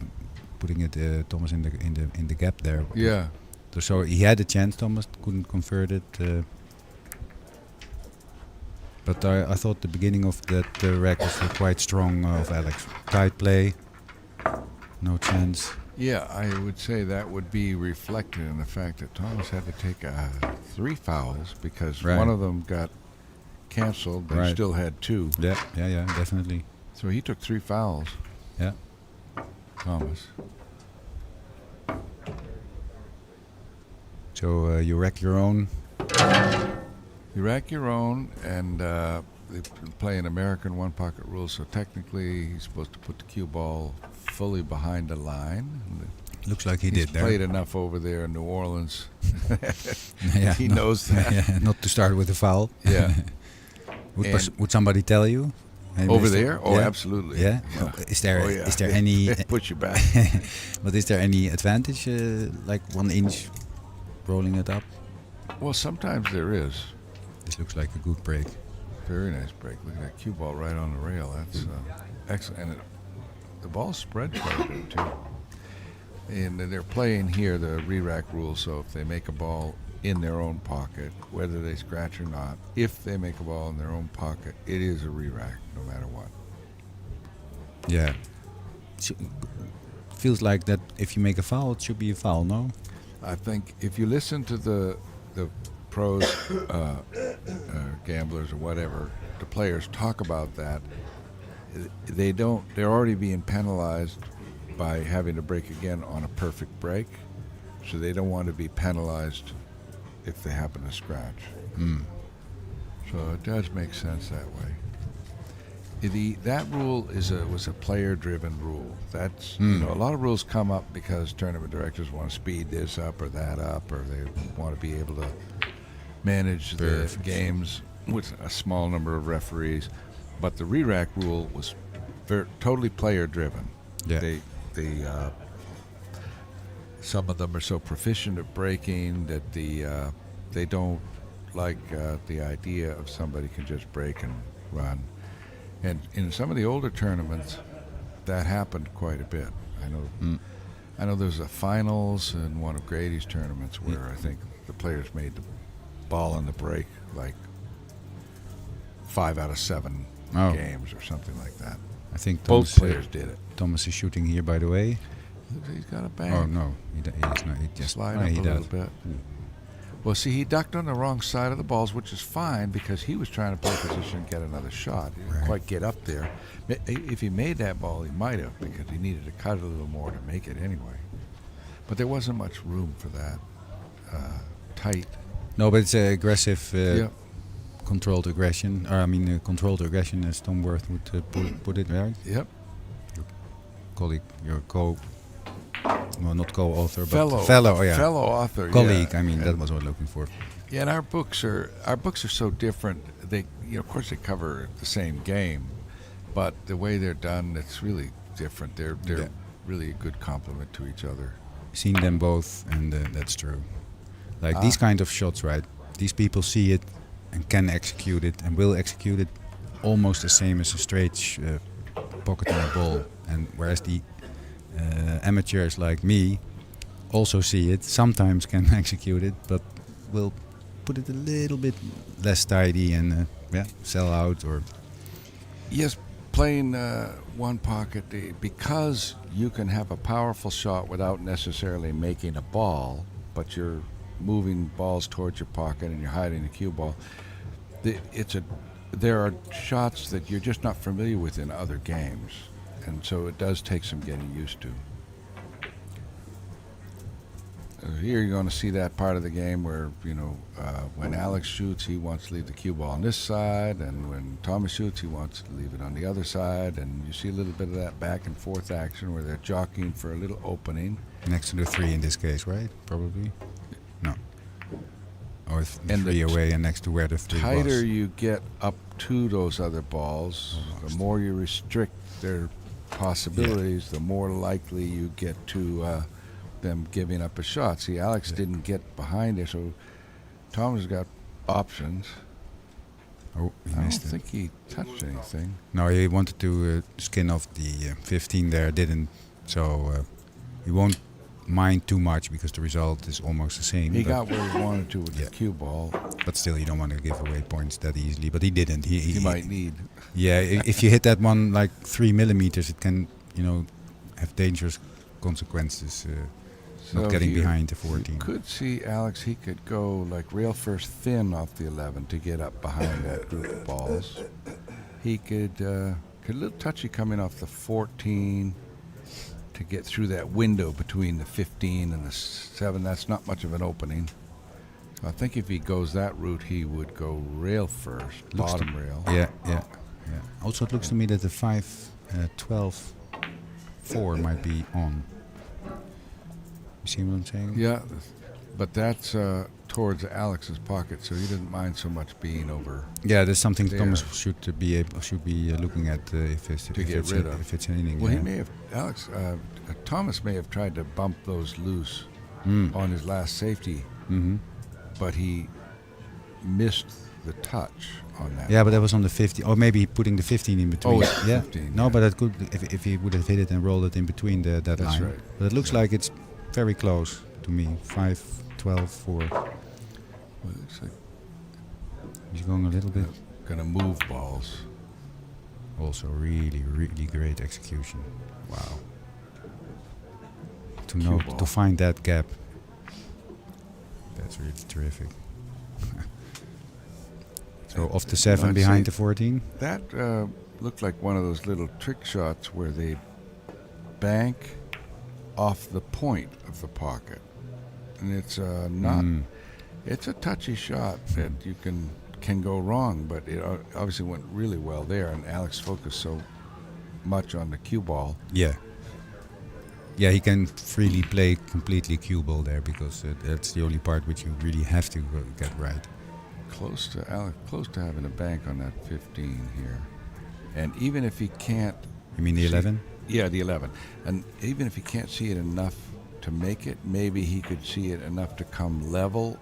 putting it Thomas in the gap there. Yeah. So he had a chance. Thomas couldn't convert it. But I thought the beginning of that rack was quite strong of Alex. Tight play, no chance. Yeah, I would say that would be reflected in the fact that Thomas had to take 3 fouls because Right. one of them got canceled, but he Right. still had 2. Yeah, definitely. So he took 3 fouls, Yeah. Thomas. So you rack your own. You rack your own, and they play an American one-pocket rule, so technically he's supposed to put the cue ball fully behind the line. Looks like he He's did there. played enough over there in New Orleans. Yeah, He no- knows that. Yeah, not to start with a foul. Yeah. Would somebody tell you? Hey, Over mister? there? Oh, Yeah? absolutely. Yeah. Oh, is there Oh, yeah. is there any? Push you back. But is there any advantage, like 1 inch, rolling it up? Well, sometimes there is. This looks like a good break. Very nice break. Look at that cue ball right on the rail. That's excellent. And the ball spread quite a bit, too. And they're playing here the re-rack rule, so if they make a ball in their own pocket, whether they scratch or not, if they make a ball in their own pocket, it is a re-rack no matter what. Yeah. Feels like that if you make a foul, it should be a foul, no? I think if you listen to the pros, gamblers or whatever, the players talk about that, they're already being penalized by having to break again on a perfect break, so they don't want to be penalized if they happen to scratch. So it does make sense that way. That rule was a player-driven rule. That's a lot of rules come up because tournament directors want to speed this up or that up, or they want to be able to manage the games with a small number of referees. But the re-rack rule was totally player-driven. Yeah. Some of them are so proficient at breaking that they don't like the idea of somebody can just break and run. And in some of the older tournaments, that happened quite a bit. I know there's a finals in one of Grady's tournaments where I think the players made the ball on the break like 5 out of 7 games or something like that. I think both players did it. Thomas is shooting here, by the way. He's got a bang. Oh no, he's not. He just slide up a little bit. Well, see, he ducked on the wrong side of the balls, which is fine because he was trying to play position and get another shot. He didn't quite get up there. If he made that ball, he might have, because he needed to cut a little more to make it anyway. But there wasn't much room for that tight. No, but it's aggressive, controlled aggression. Or controlled aggression, as Tom Worth would put it, right? Yep. Not co-author, fellow, but fellow. Yeah, fellow author, colleague. Yeah. That was what I'm looking for. Yeah, and our books are so different. They, of course, they cover the same game, but the way they're done, it's really different. They're really a good complement to each other. Seen them both, and that's true. Like these kind of shots, right? These people see it and can execute it and will execute it almost the same as a straight pocketing a ball, and whereas the amateurs like me also see it, sometimes can execute it, but will put it a little bit less tidy and sell out or... Yes, playing one pocket, because you can have a powerful shot without necessarily making a ball, but you're moving balls towards your pocket and you're hiding the cue ball. There are shots that you're just not familiar with in other games, and so it does take some getting used to. Here you're going to see that part of the game where, when Alex shoots, he wants to leave the cue ball on this side, and when Thomas shoots, he wants to leave it on the other side, and you see a little bit of that back and forth action where they're jockeying for a little opening. Next to the 3 in this case, right? Probably? No. Or and 3 away and next to where the 3 was. The tighter you get up to those other balls, the more you restrict their possibilities, the more likely you get to them giving up a shot. See, Alex didn't get behind it, so Thomas got options. Oh, he I don't missed it. think he touched anything. No, he wanted to skin off the 15 there, didn't. So he won't mind too much because the result is almost the same. He got where he wanted to with the cue ball. But still, you don't want to give away points that easily. But he didn't. He might need. Yeah, if you hit that one like 3 millimeters, it can, have dangerous consequences. Not getting behind the 14. You could see Alex, he could go like rail first thin off the 11 to get up behind that group of balls. He could a little touchy coming off the 14 to get through that window between the 15 and the 7. That's not much of an opening. So I think if he goes that route, he would go rail first, bottom rail. Yeah. Also, it looks to me that the 5, 12, 4 might be on. You see what I'm saying? Yeah, but that's towards Alex's pocket, so he didn't mind so much being over. Yeah, there's something there. Thomas should be looking at if it's an inning. Well, he may have Thomas may have tried to bump those loose on his last safety, but he missed the touch on that. Yeah, but that was on the 15, or maybe putting the 15 in between. Oh, it's yeah. 15, No, yeah. but that could, if he would have hit it and rolled it in between that That's line. right. But it looks like it's very close to me. 5, 12, 4. Well, it looks like He's going a little bit. gonna move balls. Also, really, really great execution. Wow. To Cue know, ball. to find that gap. That's really terrific. So off the 7 I'd behind say the 14. That looked like one of those little trick shots where they bank off the point of the pocket, and it's not. It's a touchy shot that you can go wrong, but it obviously went really well there. And Alex focused so much on the cue ball. Yeah. Yeah, he can freely play completely cue ball there because that's the only part which you really have to get right. Close to Alex, close to having a bank on that 15 here, and even if he can't. You mean the 11? Yeah, the 11. And even if he can't see it enough to make it, maybe he could see it enough to come level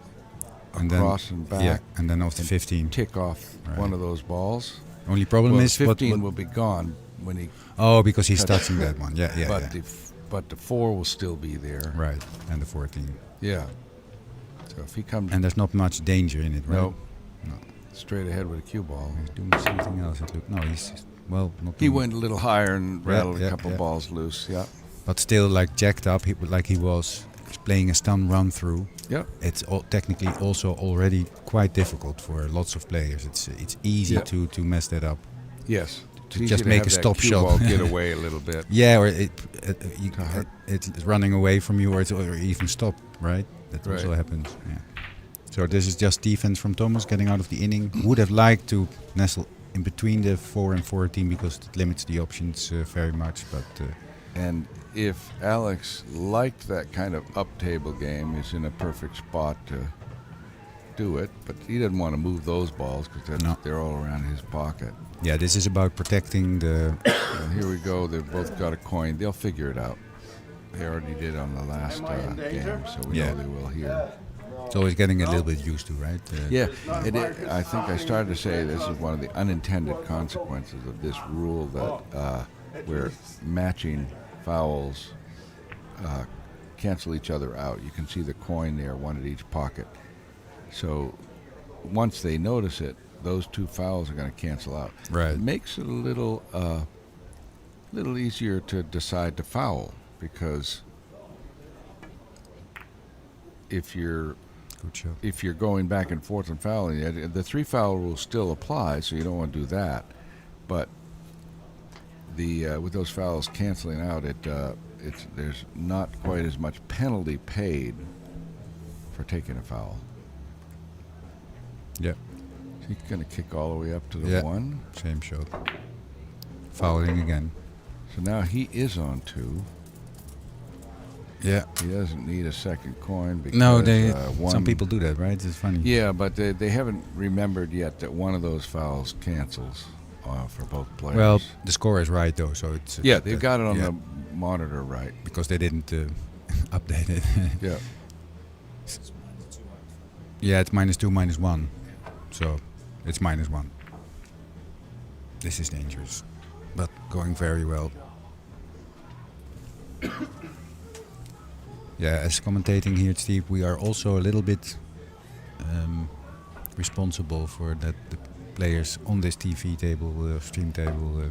And across and back. Yeah, and then off the and 15. Tick off Right. one of those balls. Only problem Well, is the what 15 will be gone when he. Oh, because he's touches touching that one. Yeah, yeah, but yeah. but the 4 will still be there. Right, and the 14. Yeah. So if he comes. And there's not much danger in it, right? No. No. Straight ahead with a cue ball. He's doing something else. It looked, no, he's well. Not He doing- went a little higher and Yeah, rattled yeah, a couple yeah. balls loose. Yeah. but still like jacked up. Like he was playing a stun run through. Yep. It's technically also already quite difficult for lots of players. It's easy Yep. to mess that up. Yes. To It's just easy to make have a that stop cue shot. ball get away a little bit. Yeah, or hurt. it's running away from you, or even stop. Right, that also Right. happens. Yeah. So this is just defense from Thomas getting out of the inning. Would have liked to nestle in between the 4 and 14 because it limits the options very much. But And if Alex liked that kind of up table game, he's in a perfect spot to do it. But he doesn't want to move those balls because No. they're all around his pocket. yeah, this is about protecting the. Well, here we go. They've both got a coin. They'll figure it out. They already did on the last Am I in danger? game, so we Yeah. know they will here. It's always getting a little bit used to, right? Yeah, I think I started to say this is one of the unintended consequences of this rule that where matching fouls cancel each other out. You can see the coin there, one at each pocket. So once they notice it, those two fouls are going to cancel out. Right. It makes it a little easier to decide to foul because if you're Good shot. if you're going back and forth and fouling, the 3 foul rule still applies, so you don't want to do that. But the with those fouls canceling out, there's not quite as much penalty paid for taking a foul. Yeah, So he's going to kick all the way up to the Yeah. 1. same shot. Fouling again. So now he is on 2. Yeah. He doesn't need a second coin because No, one, some people do that, right? It's funny. Yeah, but they haven't remembered yet that one of those fouls cancels for both players. Well, the score is right though, so it's. yeah, they've got it on yeah, the monitor right. because they didn't update it. Yeah. Yeah, it's -2, -1, so it's -1. This is dangerous, but going very well. Yeah, as commentating here, Steve, we are also a little bit responsible for that the players on this TV table, stream table,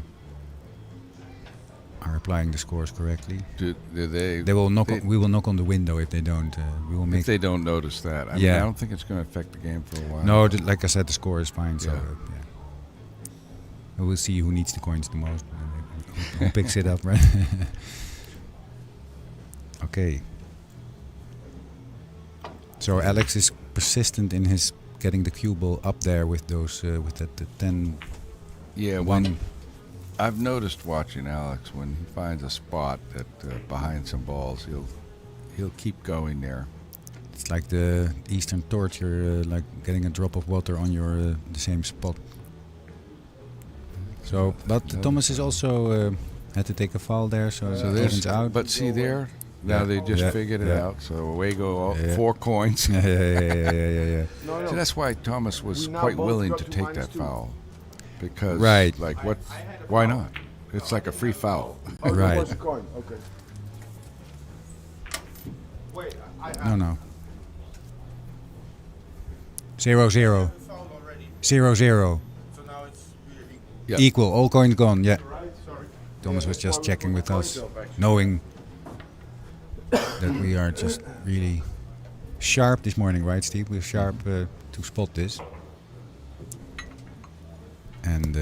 are applying the scores correctly. Do they? They will knock. They- We will knock on the window if they don't. We will If make. they don't notice that, I mean, Yeah. I don't think it's going to affect the game for a while. No, like I said, the score is fine. So Yeah. yeah. And we'll see who needs the coins the most. Who picks it up, right? Okay. So Alex is persistent in his getting the cue ball up there with those with that the 10. Yeah, One. when I've noticed watching Alex when he finds a spot that behind some balls, he'll keep going there. It's like the Eastern torture, like getting a drop of water on your the same spot. So, but Thomas is also had to take a foul there, so, So it there's evens out. But see there, Now they just Yeah, figured it yeah. out. So away go all Yeah. 4 coins. Yeah. No, So that's why Thomas was We now quite both willing got to to take minus that 2. foul. Because, Right. like, what? Why not? It's like a free foul. Oh, Right. that was a coin. Okay. Wait, No. 0-0. Foul already. 0-0. So now it's really Yeah. Equal. All coins gone. Yeah. right, sorry. Thomas was just Well, checking we with put the us, coins up, actually. knowing that we are just really sharp this morning, right, Steve? We're sharp to spot this. And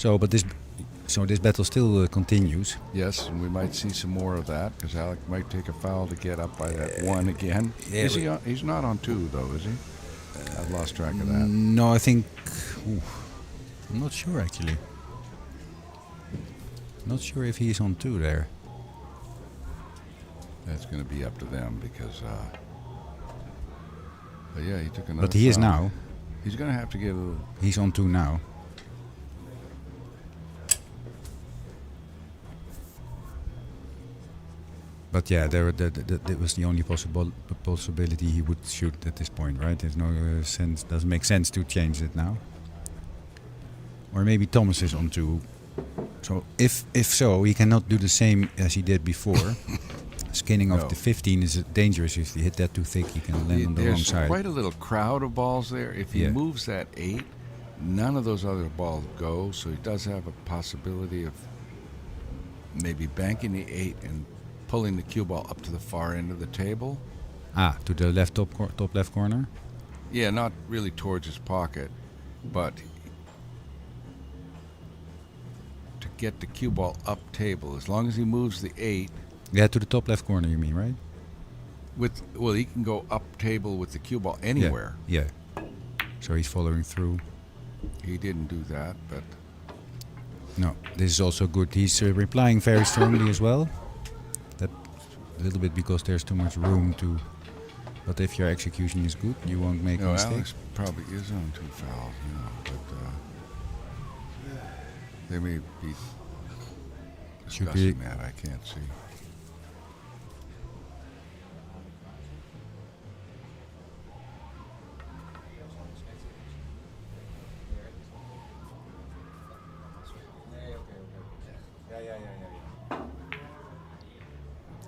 but this battle still continues. Yes, and we might see some more of that because Alec might take a foul to get up by that 1 again. yeah, Is he on, he's not on 2, though, is he? I've lost track of that. No, I think. I'm not sure actually. Not sure if he's on 2 there. That's going to be up to them because. But yeah, he took another. But he is foul. now. He's going to have to give. He's on 2 now. But yeah, that was the only possibility he would shoot at this point, right? There's no sense. Doesn't make sense to change it now. Or maybe Thomas is on 2. So if so, he cannot do the same as he did before. Skinning No. off the 15 is dangerous. If you hit that too thick, you can land on the wrong There's side. quite a little crowd of balls there. If he Yeah. moves that 8, none of those other balls go. So he does have a possibility of maybe banking the 8 and pulling the cue ball up to the far end of the table. To the left top left corner. Yeah, not really towards his pocket, but to get the cue ball up table. As long as he moves the 8, Yeah, to the top left corner. You mean, right? he can go up table with the cue ball anywhere. Yeah. So he's following through. He didn't do that, but No, this is also good. He's replying very strongly as well. That a little bit because there's too much room to. But if your execution is good, you won't make no, mistakes. Alex probably is on 2 fouls, but they may be Should discussing be- that. I can't see.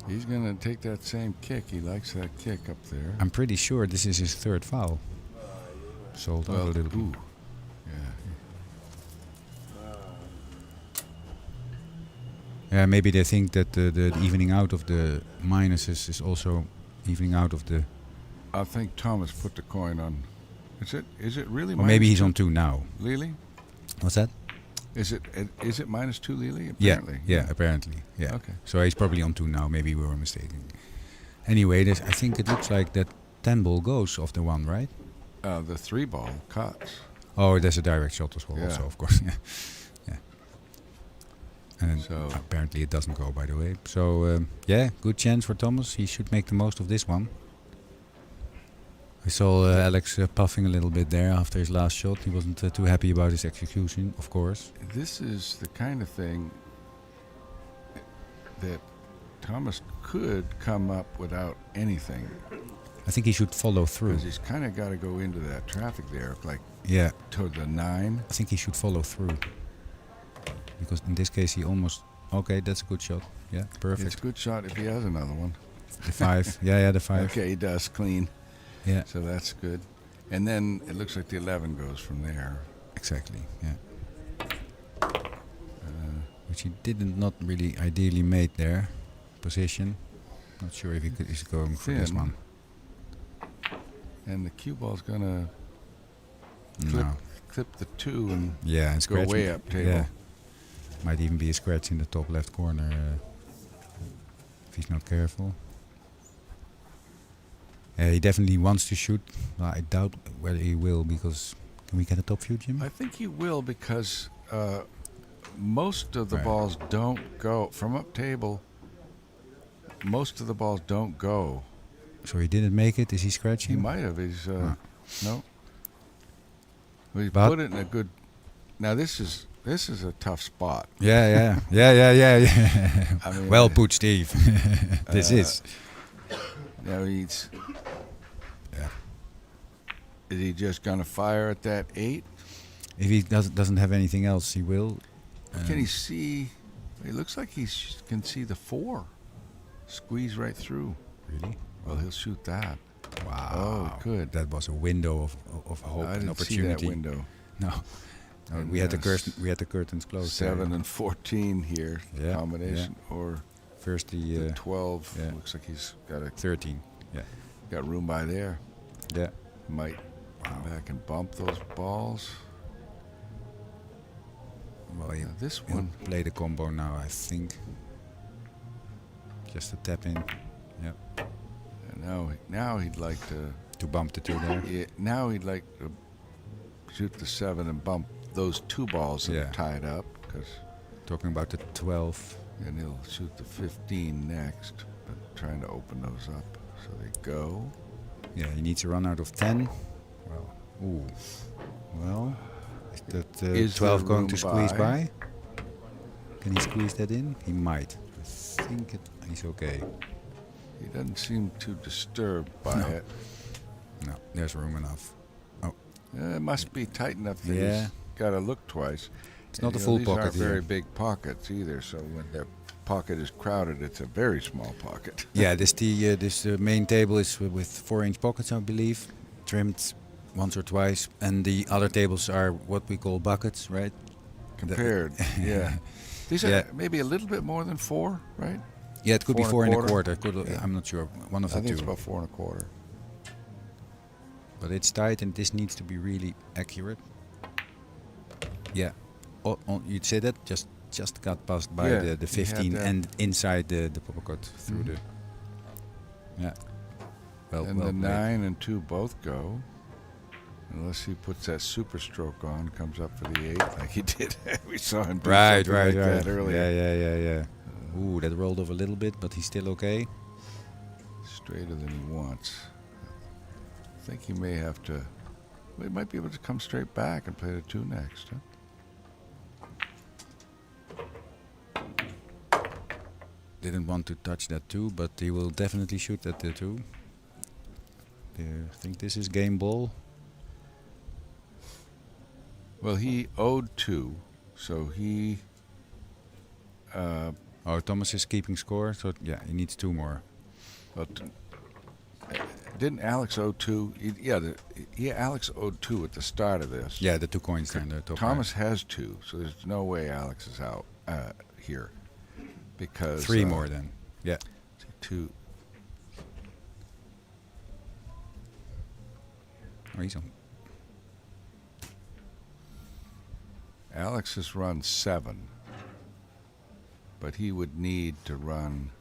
He's going to take that same kick. He likes that kick up there. I'm pretty sure this is his 3rd foul. Sold out a little bit. ooh, yeah. Yeah, maybe they think that the evening out of the minuses is also evening out of the. I think Thomas put the coin on. Is it really? Or maybe he's -2? on 2 now. Lily? What's that? Is it -2, Lily? Yeah, Apparently. yeah, apparently, yeah. Okay. So he's probably on 2 now. Maybe we were mistaken. Anyway, I think it looks like that 10 ball goes off the 1, right? The 3 ball cuts. Oh, there's a direct shot as well. Yeah. Also, of course, yeah. And So- apparently it doesn't go, by the way. So yeah, good chance for Thomas. He should make the most of this one. I saw Alex puffing a little bit there after his last shot. He wasn't too happy about his execution, of course. This is the kind of thing that Thomas could come up without anything. I think he should follow through. Because he's kind of got to go into that traffic there, like Yeah, toward the 9. I think he should follow through. Because in this case he almost... Okay, that's a good shot. Yeah, perfect. It's a good shot if he has another one. The 5. Yeah, the 5. Okay, he does clean. Yeah, So that's good. And then it looks like the 11 goes from there. exactly. Yeah. Which he not really ideally made there. Position. Not sure if he is going for this Thin. one. And the cue ball's going to No. clip the 2 and Yeah, and go scratch. way up table. Yeah. Might even be a scratch in the top left corner if he's not careful. He definitely wants to shoot. I doubt whether he will because... Can we get a top view, Jim? I think he will because most of the Right. balls don't go from up table. Most of the balls don't go. So he didn't make it. Is he He scratching? might have. No. Well, he But- put it in a good. Now this is This is a tough spot. Yeah. I mean, Well put, Steve. This is. Now he's. Yeah. Is he just gonna fire at that 8? If he doesn't have anything else, he will. Can he see? It looks like he can see the 4. Squeeze right through. Really? Well, he'll shoot that. Wow. Oh, good. That was a window of hope I and didn't see opportunity. that window. No. And, We had the curtains closed. 7 and 14 here Yeah, combination, or First the the 12. yeah. Looks like he's got 13. Yeah. got room by there. Yeah. Might come back and bump those balls. Well, he, This he'll one. play the combo now, I think. Just a tap in. Yeah. And now he'd like To bump the 2 there. now he'd like to shoot the 7 and bump those 2 balls that Yeah. are tied up, Talking about the 12. and he'll shoot the 15 next, but trying to open those up. So they go. Yeah, he needs a run out of 10. Well, ooh. Well, is that Is 12 there going room to squeeze by? by? Can he squeeze that in? He might. I think he's okay. He doesn't seem too disturbed by No. it. No, there's room enough. It must be tight enough that Yeah. he's got to look twice. It's not a You know, full these pocket aren't here. very big pockets either, so when their pocket is crowded, it's a very small pocket. Yeah, this main table is with 4-inch pockets, I believe, trimmed once or twice, and the other tables are what we call buckets, right? Compared, yeah. These are Yeah. maybe a little bit more than 4, right? Yeah, it could be 4 4 and and a a quarter. Yeah. I'm not sure. One of I the think it's two. about 4 and a quarter. But it's tight, and this needs to be really accurate. Yeah. You'd say that just got passed by Yeah, the he had 15 that. and inside the pocket through Mhm. the. Yeah. Well, And well the played. 9 and 2 both go. Unless he puts that super stroke on, comes up for the 8 like he did. We saw him do Right, something right, like right. that earlier. Yeah. Ooh, that rolled off a little bit, but he's still okay. Straighter than he wants. I think he may have to. Well, he might be able to come straight back and play the 2 next. Huh? Didn't want to touch that 2, but he will definitely shoot at the 2. I think this is game ball. Well, he owed 2, so he. Oh, Thomas is keeping score, so yeah, he needs 2 more. But didn't Alex owe 2? Alex owed 2 at the start of this. Yeah, the 2 coins there in the top Thomas has 2, so there's no way Alex is out here. Because 3 more then. Yeah. 2. Oh, he's on. Alex has run 7, but he would need to run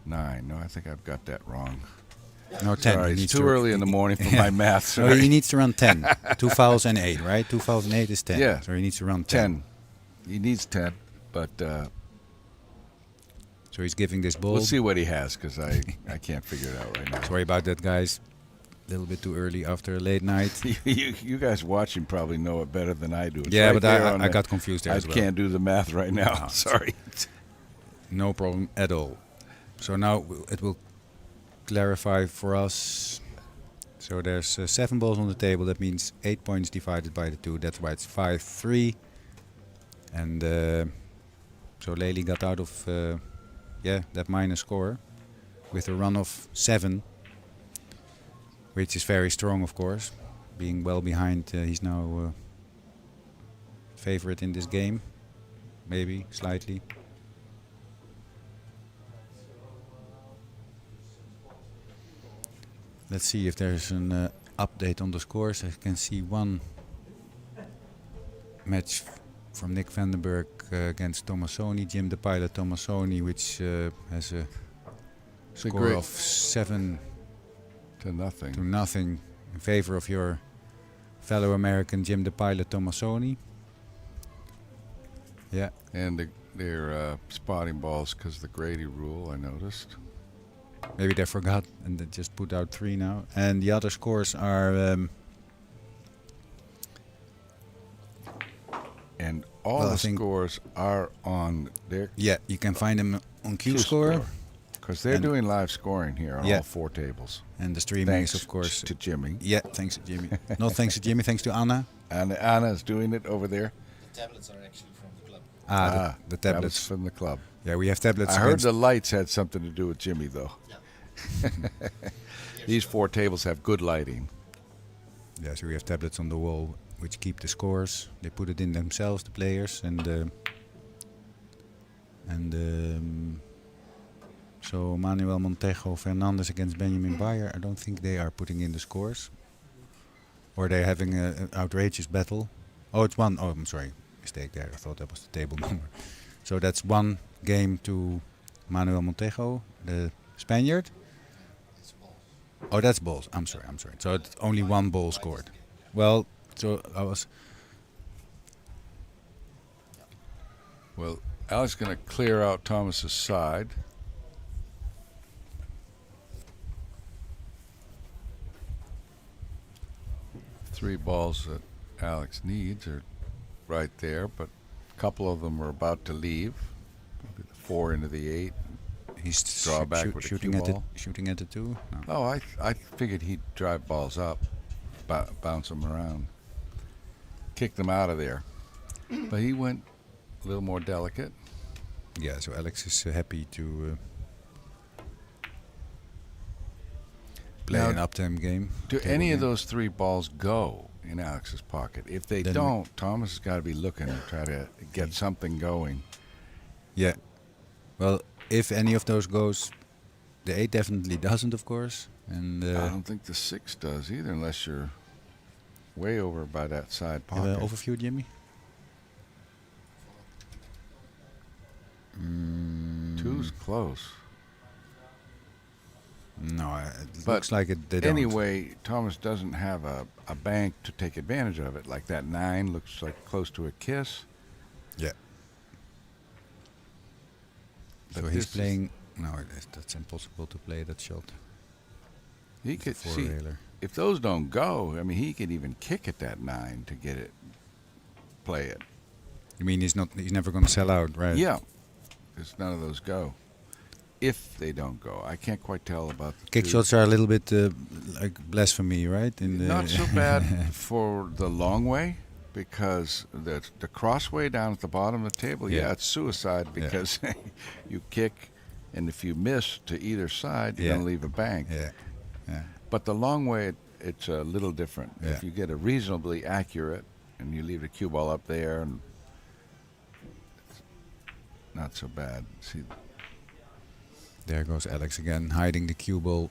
9. No, I think I've got that wrong. No, 10. Sorry, He it's needs too to- early in the morning for my math. No, Sorry. he needs to run 10. 2 fouls and 8, right? 2 fouls and 8 is 10. Yeah. So he needs to run 10. 10. He needs 10, but So he's giving this ball. we'll see what he has because I can't figure it out right now. Sorry about that, guys. A little bit too early after a late night. you guys watching probably know it better than I do. It's Yeah, right but there I on I the- got confused there I as well. can't do the math right now. No, Sorry. No problem at all. So now it will clarify for us. So there's 7 balls on the table. That means 8 points divided by the 2. That's why it's 5-3. And so Lely got out of that minus score with a run of 7, which is very strong, of course. Being well behind, he's now favorite in this game, maybe slightly. Let's see if there's an update on the scores. I can see one match from Nick Vandenberg against Tomasoni, Jim the Pilot Tomasoni, which has a score great- of 7 To nothing. to nothing in favor of your fellow American Jim the Pilot Tomasoni. Yeah, And they're spotting balls because of the Grady rule, I noticed. maybe they forgot and they just put out 3 now. And the other scores are all Well, I the think- scores are on their Yeah, you can find them on Q-Score, because they're And- doing live scoring here on Yeah. all 4 tables. and the streaming Thanks is of course. to Jimmy. Yeah, thanks to Jimmy. Not thanks to Jimmy, thanks to Anna. And Anna's doing it over there. The tablets are actually from the club. The That was tablets. from the club. Yeah, we have tablets. I heard against- the lights had something to do with Jimmy, though. Yeah. These 4 tables have good lighting. Yeah, so we have tablets on the wall which keep the scores. They put it in themselves, the players, so Manuel Montejo Fernandez against Benjamin Bayer. I don't think they are putting in the scores, or they're having an outrageous battle. Oh, it's one. Oh, I'm sorry, mistake there. I thought that was the table number. So that's 1 game to Manuel Montejo, the Spaniard. It's balls. Oh, that's balls. I'm sorry. So it's only 1 ball scored. Well, so I was. Well, Alex going to clear out Thomas's side. Three balls that Alex needs are right there, but a couple of them are about to leave. 4 into the 8. He's Draw back with a shooting cue at the ball. shooting at the 2. No. Oh, I figured he'd drive balls up, bounce them around, kick them out of there. But he went a little more delicate. Yeah, so Alex is happy to play Now, an up-tempo game. Do table any of game. those 3 balls go in Alex's pocket? If they Then- don't, Thomas has got to be looking to try to get something going. Yeah. Well, if any of those goes, the 8 definitely doesn't, of course. And I don't think the 6 does either, unless you're way over by that side have pocket. an overview, Jimmy. 2's close. No, it But looks like they don't. Anyway, Thomas doesn't have a bank to take advantage of it. Like that 9 looks like close to a kiss. Yeah. But So he's this is- playing. No, that's impossible to play that shot. He It's a could see four-railer. if those don't go. I mean, he could even kick at that 9 to get it, play it. You mean he's never going to sell out, right? Yeah, because none of those go. If they don't go, I can't quite tell about the Kick 2. shots are a little bit like blasphemy, right? In the Not so bad for the long way, because the crossway down at the bottom of the table, yeah, Yeah. it's suicide because you kick, and if you miss to either side, you're Yeah. going to leave a bank. Yeah. Yeah. But the long way, it's a little different. Yeah. If you get a reasonably accurate, and you leave the cue ball up there, and it's not so bad. See, There goes Alex again, hiding the cue ball.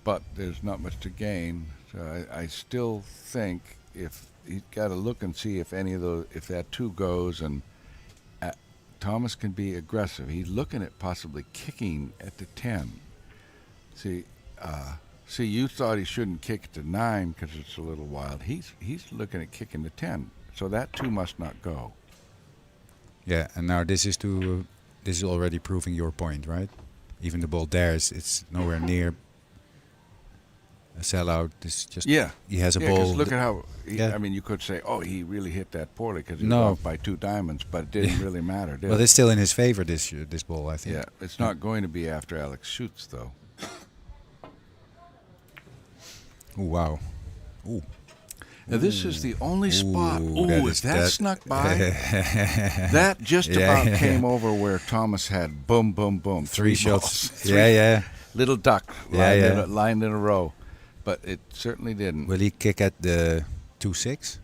but there's not much to gain. So I still think if he's got to look and see if any of those, if that 2 goes, and Thomas can be aggressive. He's looking at possibly kicking at the 10. See, you thought he shouldn't kick at the 9 because it's a little wild. He's looking at kicking the 10. So that 2 must not go. Yeah, and now this is already proving your point, right? Even the ball there it's nowhere near a sellout. This just Yeah. he has a Yeah, 'cause ball. look at how. Yeah. I mean, you could say, "Oh, he really hit that poorly because he No. was off by 2 diamonds," but it didn't really matter. Did Well, it? it's still in his favor. This ball, I think. Yeah, it's not going to be after Alex shoots, though. Ooh, wow. Ooh. Now, this is the only spot. Ooh, Ooh, that if is- that that- snuck by, that just Yeah, about yeah. came over where Thomas had boom, boom, boom. 3 balls. shots. Yeah. Little duck Yeah, yeah. lined in a row. But it certainly didn't. Will he kick at the 2-6?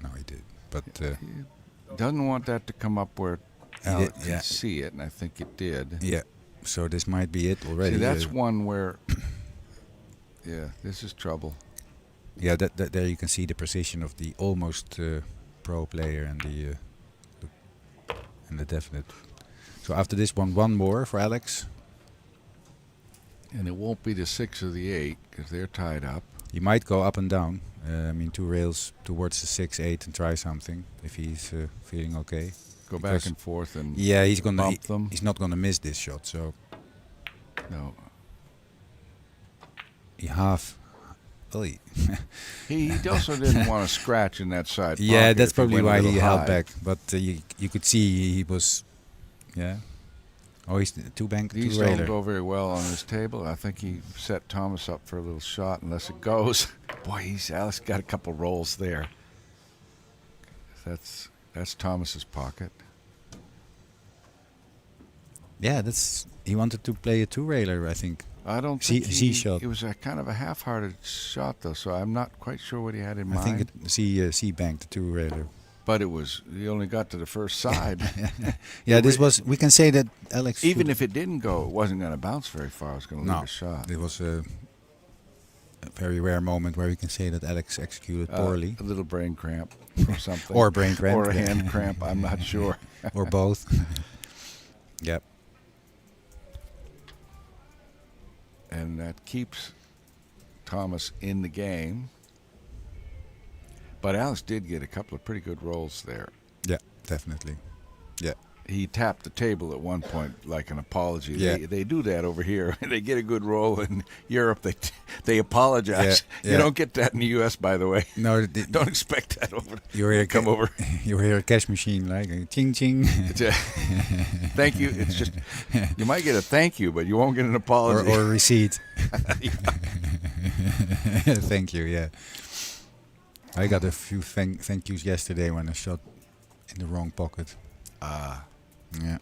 No, he did. But He doesn't want that to come up where Alex yeah. can see it, and I think it did. yeah. So this might be it already. See, that's one where, yeah, this is trouble. Yeah, that there you can see the precision of the almost pro player and the definite. So after this one more for Alex. And it won't be the 6 or the 8 because they're tied up. He might go up and down. I mean, 2 rails towards the 6-8 and try something if he's feeling okay. Go Because- back and forth and Yeah, he's gonna. bump them. He's not gonna miss this shot. So No. he half Oy. He also didn't want to scratch in that side pocket. Yeah, that's if he probably went a why he little held high. back. But you could see he was, yeah. Oh, he's two bank, These two don't railer. go very well on this table. I think he set Thomas up for a little shot unless it goes. Boy, Alex got a couple rolls there. That's Thomas's pocket. Yeah, he wanted to play a two railer, I think. I don't Z- think Z shot. It was a kind of a half-hearted shot though, so I'm not quite sure what he had in mind. I think C banked the two railer. But he only got to the first side. Yeah, we can say that Alex. Even if it didn't go, it wasn't going to bounce very far. It was going to leave no, a shot. it was a very rare moment where we can say that Alex executed poorly. A little brain cramp or something. Or brain cramp. Or a hand cramp, I'm not sure. Or both. Yep. And that keeps Thomas in the game. But Alex did get a couple of pretty good rolls there. Yeah, definitely. Yeah. He tapped the table at one point like an apology. Yeah. They do that over here. They get a good roll in Europe. They apologize. Yeah. You don't get that in the U.S., by the way. No, Don't expect that over. you hear come over. You hear a cash machine like ching ching. Thank you. It's just you might get a thank you, but you won't get an apology. or a receipt. Thank you. Yeah. I got a few thank yous yesterday when I shot in the wrong pocket. Yeah.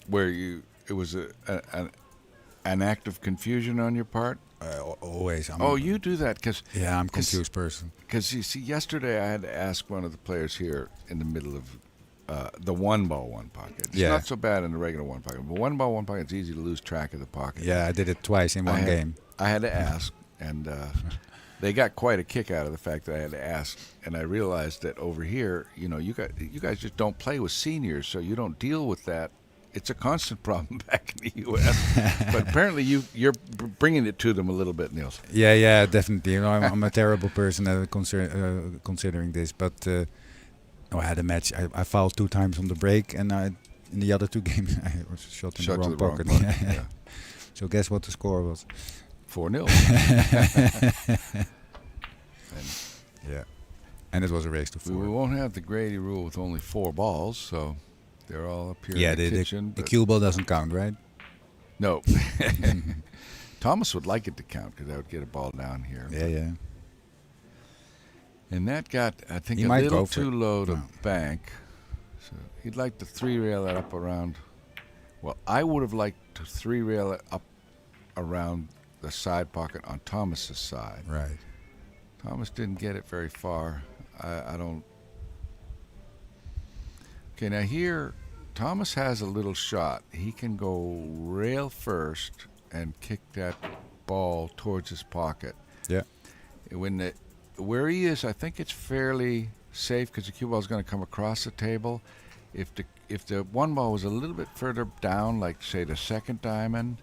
Where it was an act of confusion on your part. Always. You do that because I'm a confused person. Because you see, yesterday I had to ask one of the players here in the middle of the one ball one pocket. It's not so bad in the regular one pocket, but one ball one pocket, it's easy to lose track of the pocket. Yeah, I did it twice in one game. I had to ask, and they got quite a kick out of the fact that I had to ask. And I realized that over here, you guys just don't play with seniors, so you don't deal with that. It's a constant problem back in the U.S. But apparently you're bringing it to them a little bit, Niels. Yeah, definitely. I'm a terrible person considering this, but I had a match. I fouled 2 times on the break, and in the other 2 games I was shot in the wrong pocket. Yeah. So guess what the score was? 4-0. Yeah, and it was a race to 4. We won't have the Grady rule with only 4 balls, so they're all up here Yeah, in the kitchen. the cue ball doesn't count, right? No. Thomas would like it to count because I would get a ball down here. Yeah. And that got, I think, He a might little go for too it. low to No. bank. So he'd like to 3-rail it up around. Well, I would have liked to 3-rail it up around the side pocket on Thomas's side. Right. Thomas didn't get it very far. I don't. Okay, now here, Thomas has a little shot. He can go rail first and kick that ball towards his pocket. Yeah. Where he is, I think it's fairly safe because the cue ball is going to come across the table. If the one ball was a little bit further down, like say the second diamond,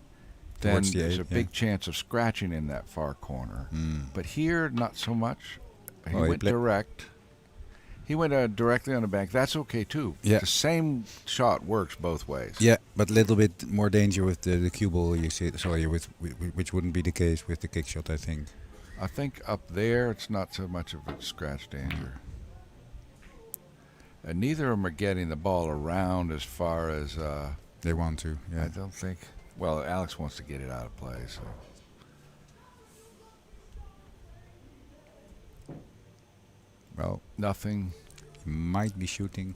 then Towards the there's 8, a big chance of scratching in that far corner. But here, not so much. He went direct. He went directly on the bank. That's okay too. Yeah. The same shot works both ways. Yeah, but a little bit more danger with the cue ball. You see, which wouldn't be the case with the kick shot, I think. I think up there it's not so much of a scratch danger. And neither of them are getting the ball around as far as They want to. Yeah. I don't think. Well, Alex wants to get it out of play, so. Well, Nothing. he might be shooting.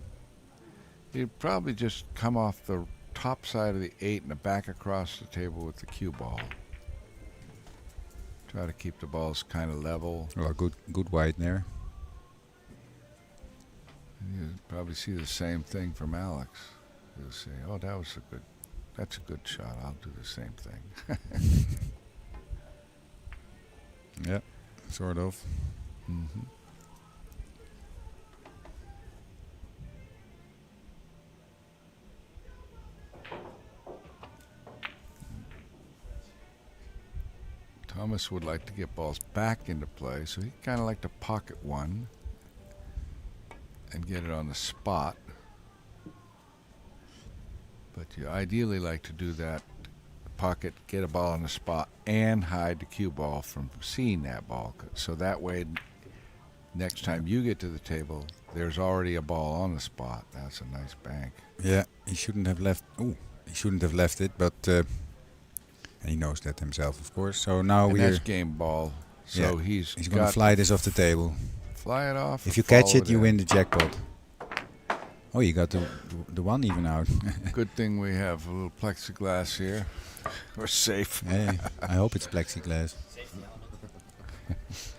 He'd probably just come off the top side of the 8 and back across the table with the cue ball. Try to keep the balls kind of level. Well, good wide there. And you'll probably see the same thing from Alex. He'll say, "Oh, that's a good shot. I'll do the same thing." Yeah, sort of. Mm-hmm. Thomas would like to get balls back into play, so he'd kind of like to pocket one and get it on the spot. But you ideally like to do that pocket, get a ball on the spot, and hide the cue ball from seeing that ball. So that way, next time you get to the table, there's already a ball on the spot. That's a nice bank. Yeah, he shouldn't have left. Oh, he shouldn't have left it, but he knows that himself, of course. So now And we're that's game ball. So he's going to fly this off the table. Fly it off. If you catch it, you win the jackpot. Oh, you got the one even out. Good thing we have a little plexiglass here. We're safe. Hey, I hope it's plexiglass.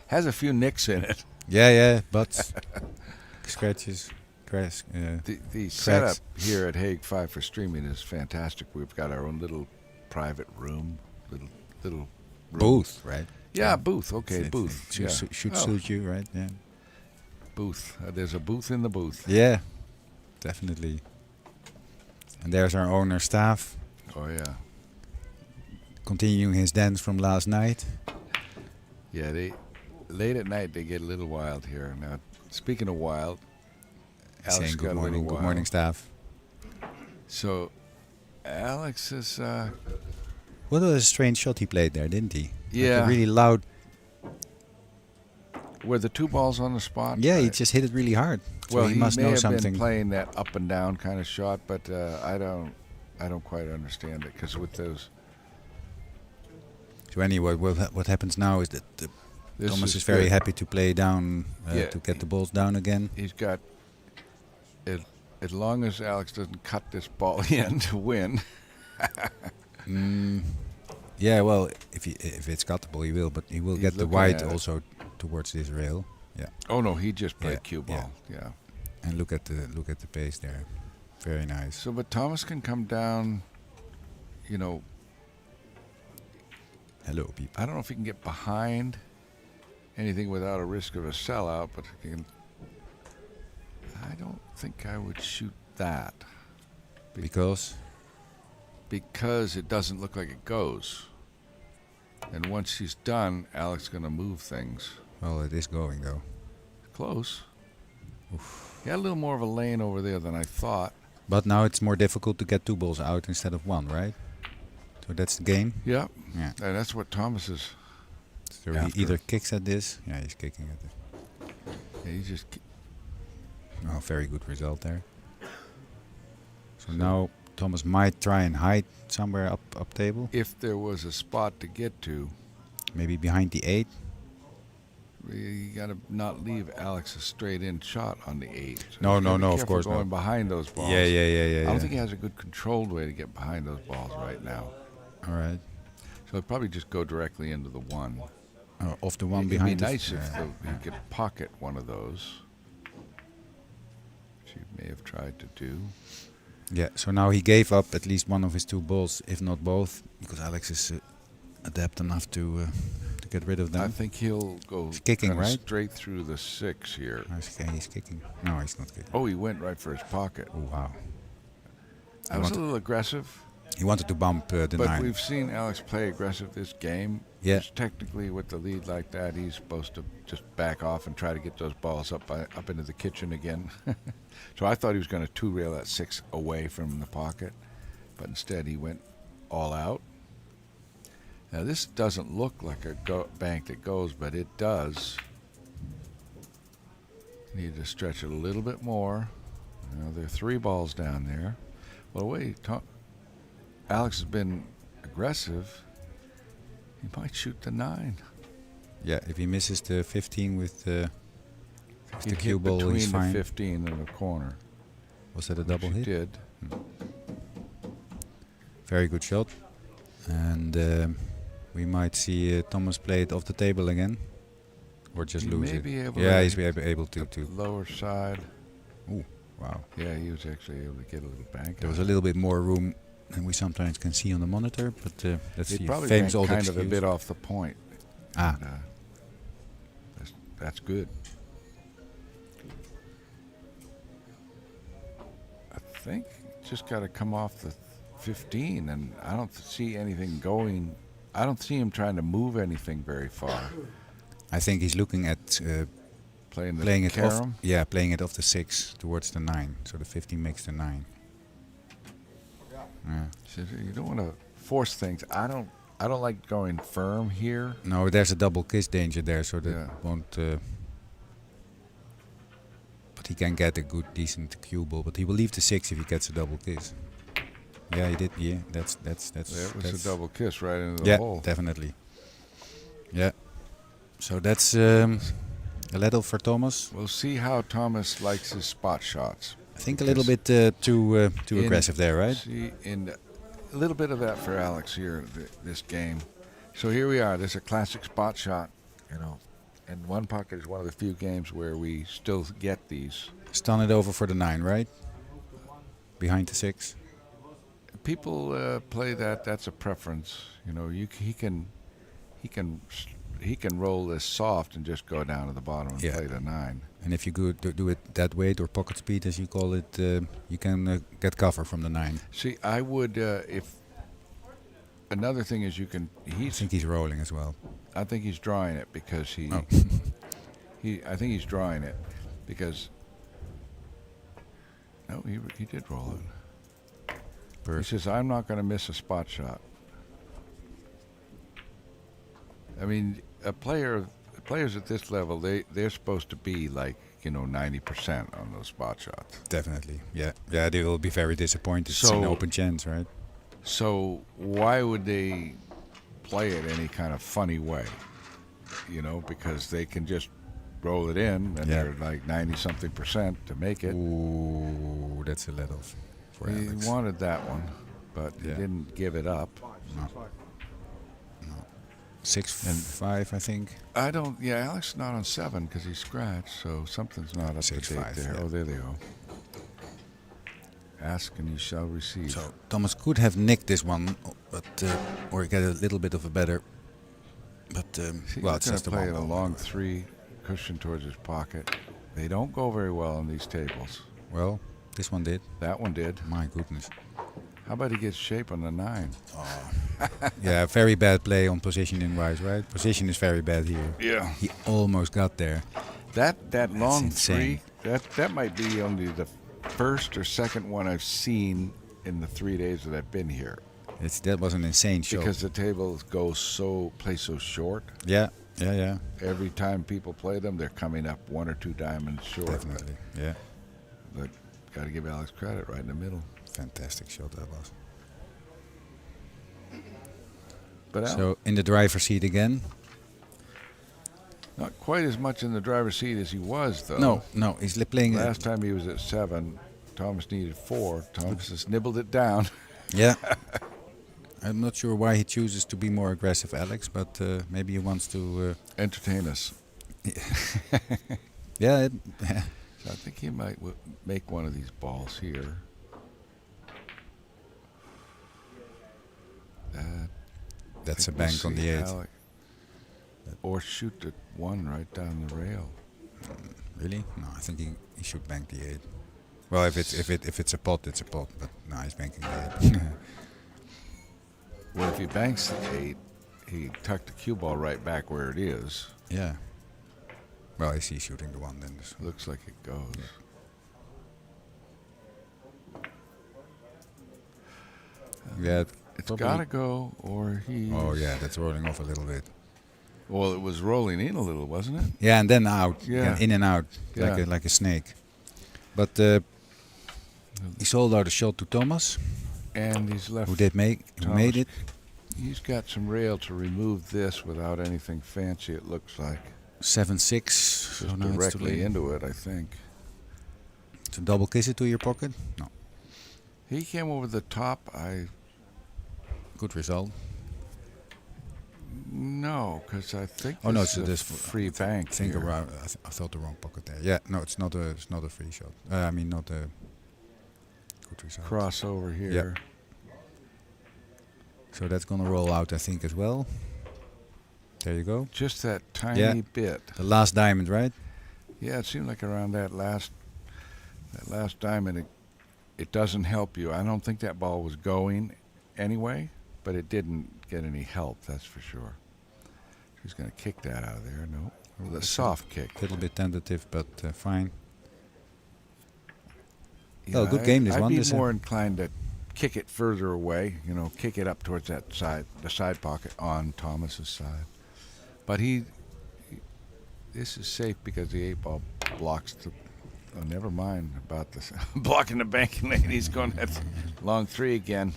Has a few nicks in it. Yeah, butts, scratches, cracks. The setup here at Hague 5 for streaming is fantastic. We've got our own little private room, little room. Booth, right? Yeah, booth. Okay, booth. Should suit you, right? Yeah. Booth. There's a booth in the booth. Yeah, definitely. And there's our owner, Staff. Oh yeah. Continuing his dance from last night. Yeah, late at night they get a little wild here. Now, speaking of wild, Alex saying got a little wild. good morning, Staff. So, Alex is. What a strange shot he played there, didn't he? Yeah. Like a really loud. Were the two balls on the spot? Yeah, he just hit it really hard. So Well, he must may know have something. been playing that up and down kind of shot, but I don't quite understand it because with those. So anyway, what happens now is that Thomas is very good. happy to play down Yeah. to get the balls down again. He's got. As long as Alex doesn't cut this ball in to win. Yeah, well, if it's cuttable, he will, but he will He's get the looking white at it. also towards this rail. Yeah, Oh no, he just played Yeah, cue ball. Yeah. and look at the pace there, very nice. So, but Thomas can come down. You know, Hello, people. I don't know if he can get behind anything without a risk of a sellout, but he can. I don't think I would shoot that Because it doesn't look like it goes. And once he's done, Alex is going to move things. well, it is going though. Close. He had a little more of a lane over there than I thought. But now it's more difficult to get two balls out instead of one, right? So that's the game. Yeah. Yeah. And that's what Thomas is. So After. he either kicks at this. Yeah, he's kicking at it. Yeah, he's just. Oh, very good result there. So now Thomas might try and hide somewhere up table, If there was a spot to get to, maybe behind the 8. you got to not leave Alex a straight in shot on the 8. So No, he's gotta be of careful course going not. behind those balls. Yeah. I don't think he has a good controlled way to get behind those balls right now. All right. So he'll probably just go directly into the 1. Oh, off the one It'd behind. be the- nice if he could pocket one of those, which he may have tried to do. Yeah. So now he gave up at least one of his two balls, if not both, because Alex is adept enough to get rid of I them. think he'll go He's kicking, kinda right? straight through the 6 here. He's kicking. No, he's not kicking. Oh, he went right for his pocket. Oh wow. That was a little aggressive, He wanted to bump the but 9. we've seen Alex play aggressive this game. Yeah. Just technically, with the lead like that, he's supposed to just back off and try to get those balls up into the kitchen again. So I thought he was going to 2-rail that 6 away from the pocket, but instead he went all out. Now this doesn't look like a bank that goes, but it does. Need to stretch it a little bit more. Now there are 3 balls down there. Well, wait, Alex has been aggressive. He might shoot the 9. Yeah, if he misses the 15 with the He cue hit ball, between he's the fine. 15 and the corner. Was that a double He hit? did. Very good shot. And we might see Thomas play it off the table again. Or just He lose may it. be able Yeah, to he's able to. Lower side. Ooh, wow. Yeah, he was actually able to get a little bank. There was out. a little bit more room than we sometimes can see on the monitor, but that's He the probably famous banked old kind of a excuse. bit off the point. Ah, And, that's good. I think just got to come off the 15, and I don't see anything going. I don't see him trying to move anything very far. I think he's looking at Playing it off. carom. Yeah, playing it off the 6 towards the 9. So the 15 makes the 9. Yeah. So you don't want to force things. I don't like going firm here. No, there's a double kiss danger there, so that Yeah. won't. But he can get a good, decent cue ball. But he will leave the 6 if he gets a double kiss. Yeah, he did. Yeah, that's. That was that's a double kiss right into the yeah, hole. definitely. Yeah. So that's a little for Thomas. We'll see how Thomas likes his spot shots. I think a little bit too aggressive there, right? See, a little bit of that for Alex here, this game. So here we are. There's a classic spot shot, you know. And One Pocket is one of the few games where we still get these. Stun it over for the 9, right? Behind the 6. People play that. That's a preference. You know, he can roll this soft and just go down to the bottom and Yeah. play the 9. And if you do it that weight or pocket speed, as you call it, you can get cover from the 9. See, I would if. Another thing is you can. I think he's rolling as well. I think he's drawing it because he. Oh. I think he's drawing it because. No, he did roll it. He says, "I'm not going to miss a spot shot." I mean, players at this level, they're supposed to be like 90% on those spot shots. Definitely, yeah. They will be very disappointed. It's an open chance, right? So why would they play it any kind of funny way? Because they can just roll it in and they're like 90-something% to make it. Ooh, that's a little for He Alex. wanted that one, but he didn't give it up. No. 6-5, I think. I don't. Yeah, Alex is not on 7 because he scratched, so something's not up to date 6-5, there. yeah. Oh, there they go. Ask and you shall receive. So Thomas could have nicked this one, but or get a little bit of a better. But well, it's just to a play one a ball. long 3 cushion towards his pocket. They don't go very well on these tables. Well, this one did. That one did. My goodness. How about he gets shape on the 9? Yeah, very bad play on positioning wise, right? Position is very bad here. Yeah. He almost got there. That long insane. 3. That might be only the first or second one I've seen in the 3 days that I've been here. That was an insane shot. Because the tables play so short. Yeah. Every time people play them, they're coming up 1 or 2 diamonds short. Definitely. Yeah. But got to give Alex credit right in the middle. Fantastic shot that was. But So in the driver's seat again. not quite as much in the driver's seat as he was, though. No, he's playing. Last time he was at 7, Thomas needed 4. Thomas has nibbled it down. Yeah. I'm not sure why he chooses to be more aggressive, Alex, but maybe he wants to Entertain us. Yeah. So I think he might make one of these balls here. That's a We'll bank on see the 8. Alec. Or shoot the 1 right down the rail. Really? No, I think he should bank the 8. Well, if it's a pot, it's a pot. But no, he's banking the 8. Well, if he banks the 8, he tucked the cue ball right back where it is. Yeah. Well, is he shooting the 1 then? So. Looks like it goes. Yeah. It's probably- got to go, or he. Oh yeah, that's rolling off a little bit. Well, it was rolling in a little, wasn't it? Yeah, and then out. Yeah. In and out, Yeah. like a snake. But he sold out a shot to Thomas, And he's left. who made it. He's got some rail to remove this without anything fancy. It looks like 7-6. So just now it's too directly late. into it, I think. To double kiss it to your pocket? No. He came over the top. Good result. No, because I think Oh no, this so is a this free bank. I think here. around. I thought the wrong pocket there. Yeah, no, it's not a free shot. I mean, not a good result. Crossover here. So that's gonna roll out, I think, as well. There you go. Just that tiny bit. The last diamond, right? Yeah, it seemed like around that last diamond, it doesn't help you. I don't think that ball was going anyway, but it didn't get any help, that's for sure. He's going to kick that out of there. No, with a soft kick. A little bit tentative, but fine. Yeah, Oh, good game, this I'd one. be This, more inclined to kick it further away, kick it up towards that side, the side pocket on Thomas's side. But this is safe because the 8-ball blocks the. Oh, never mind about this. Blocking the banking lane. He's going at long 3 again.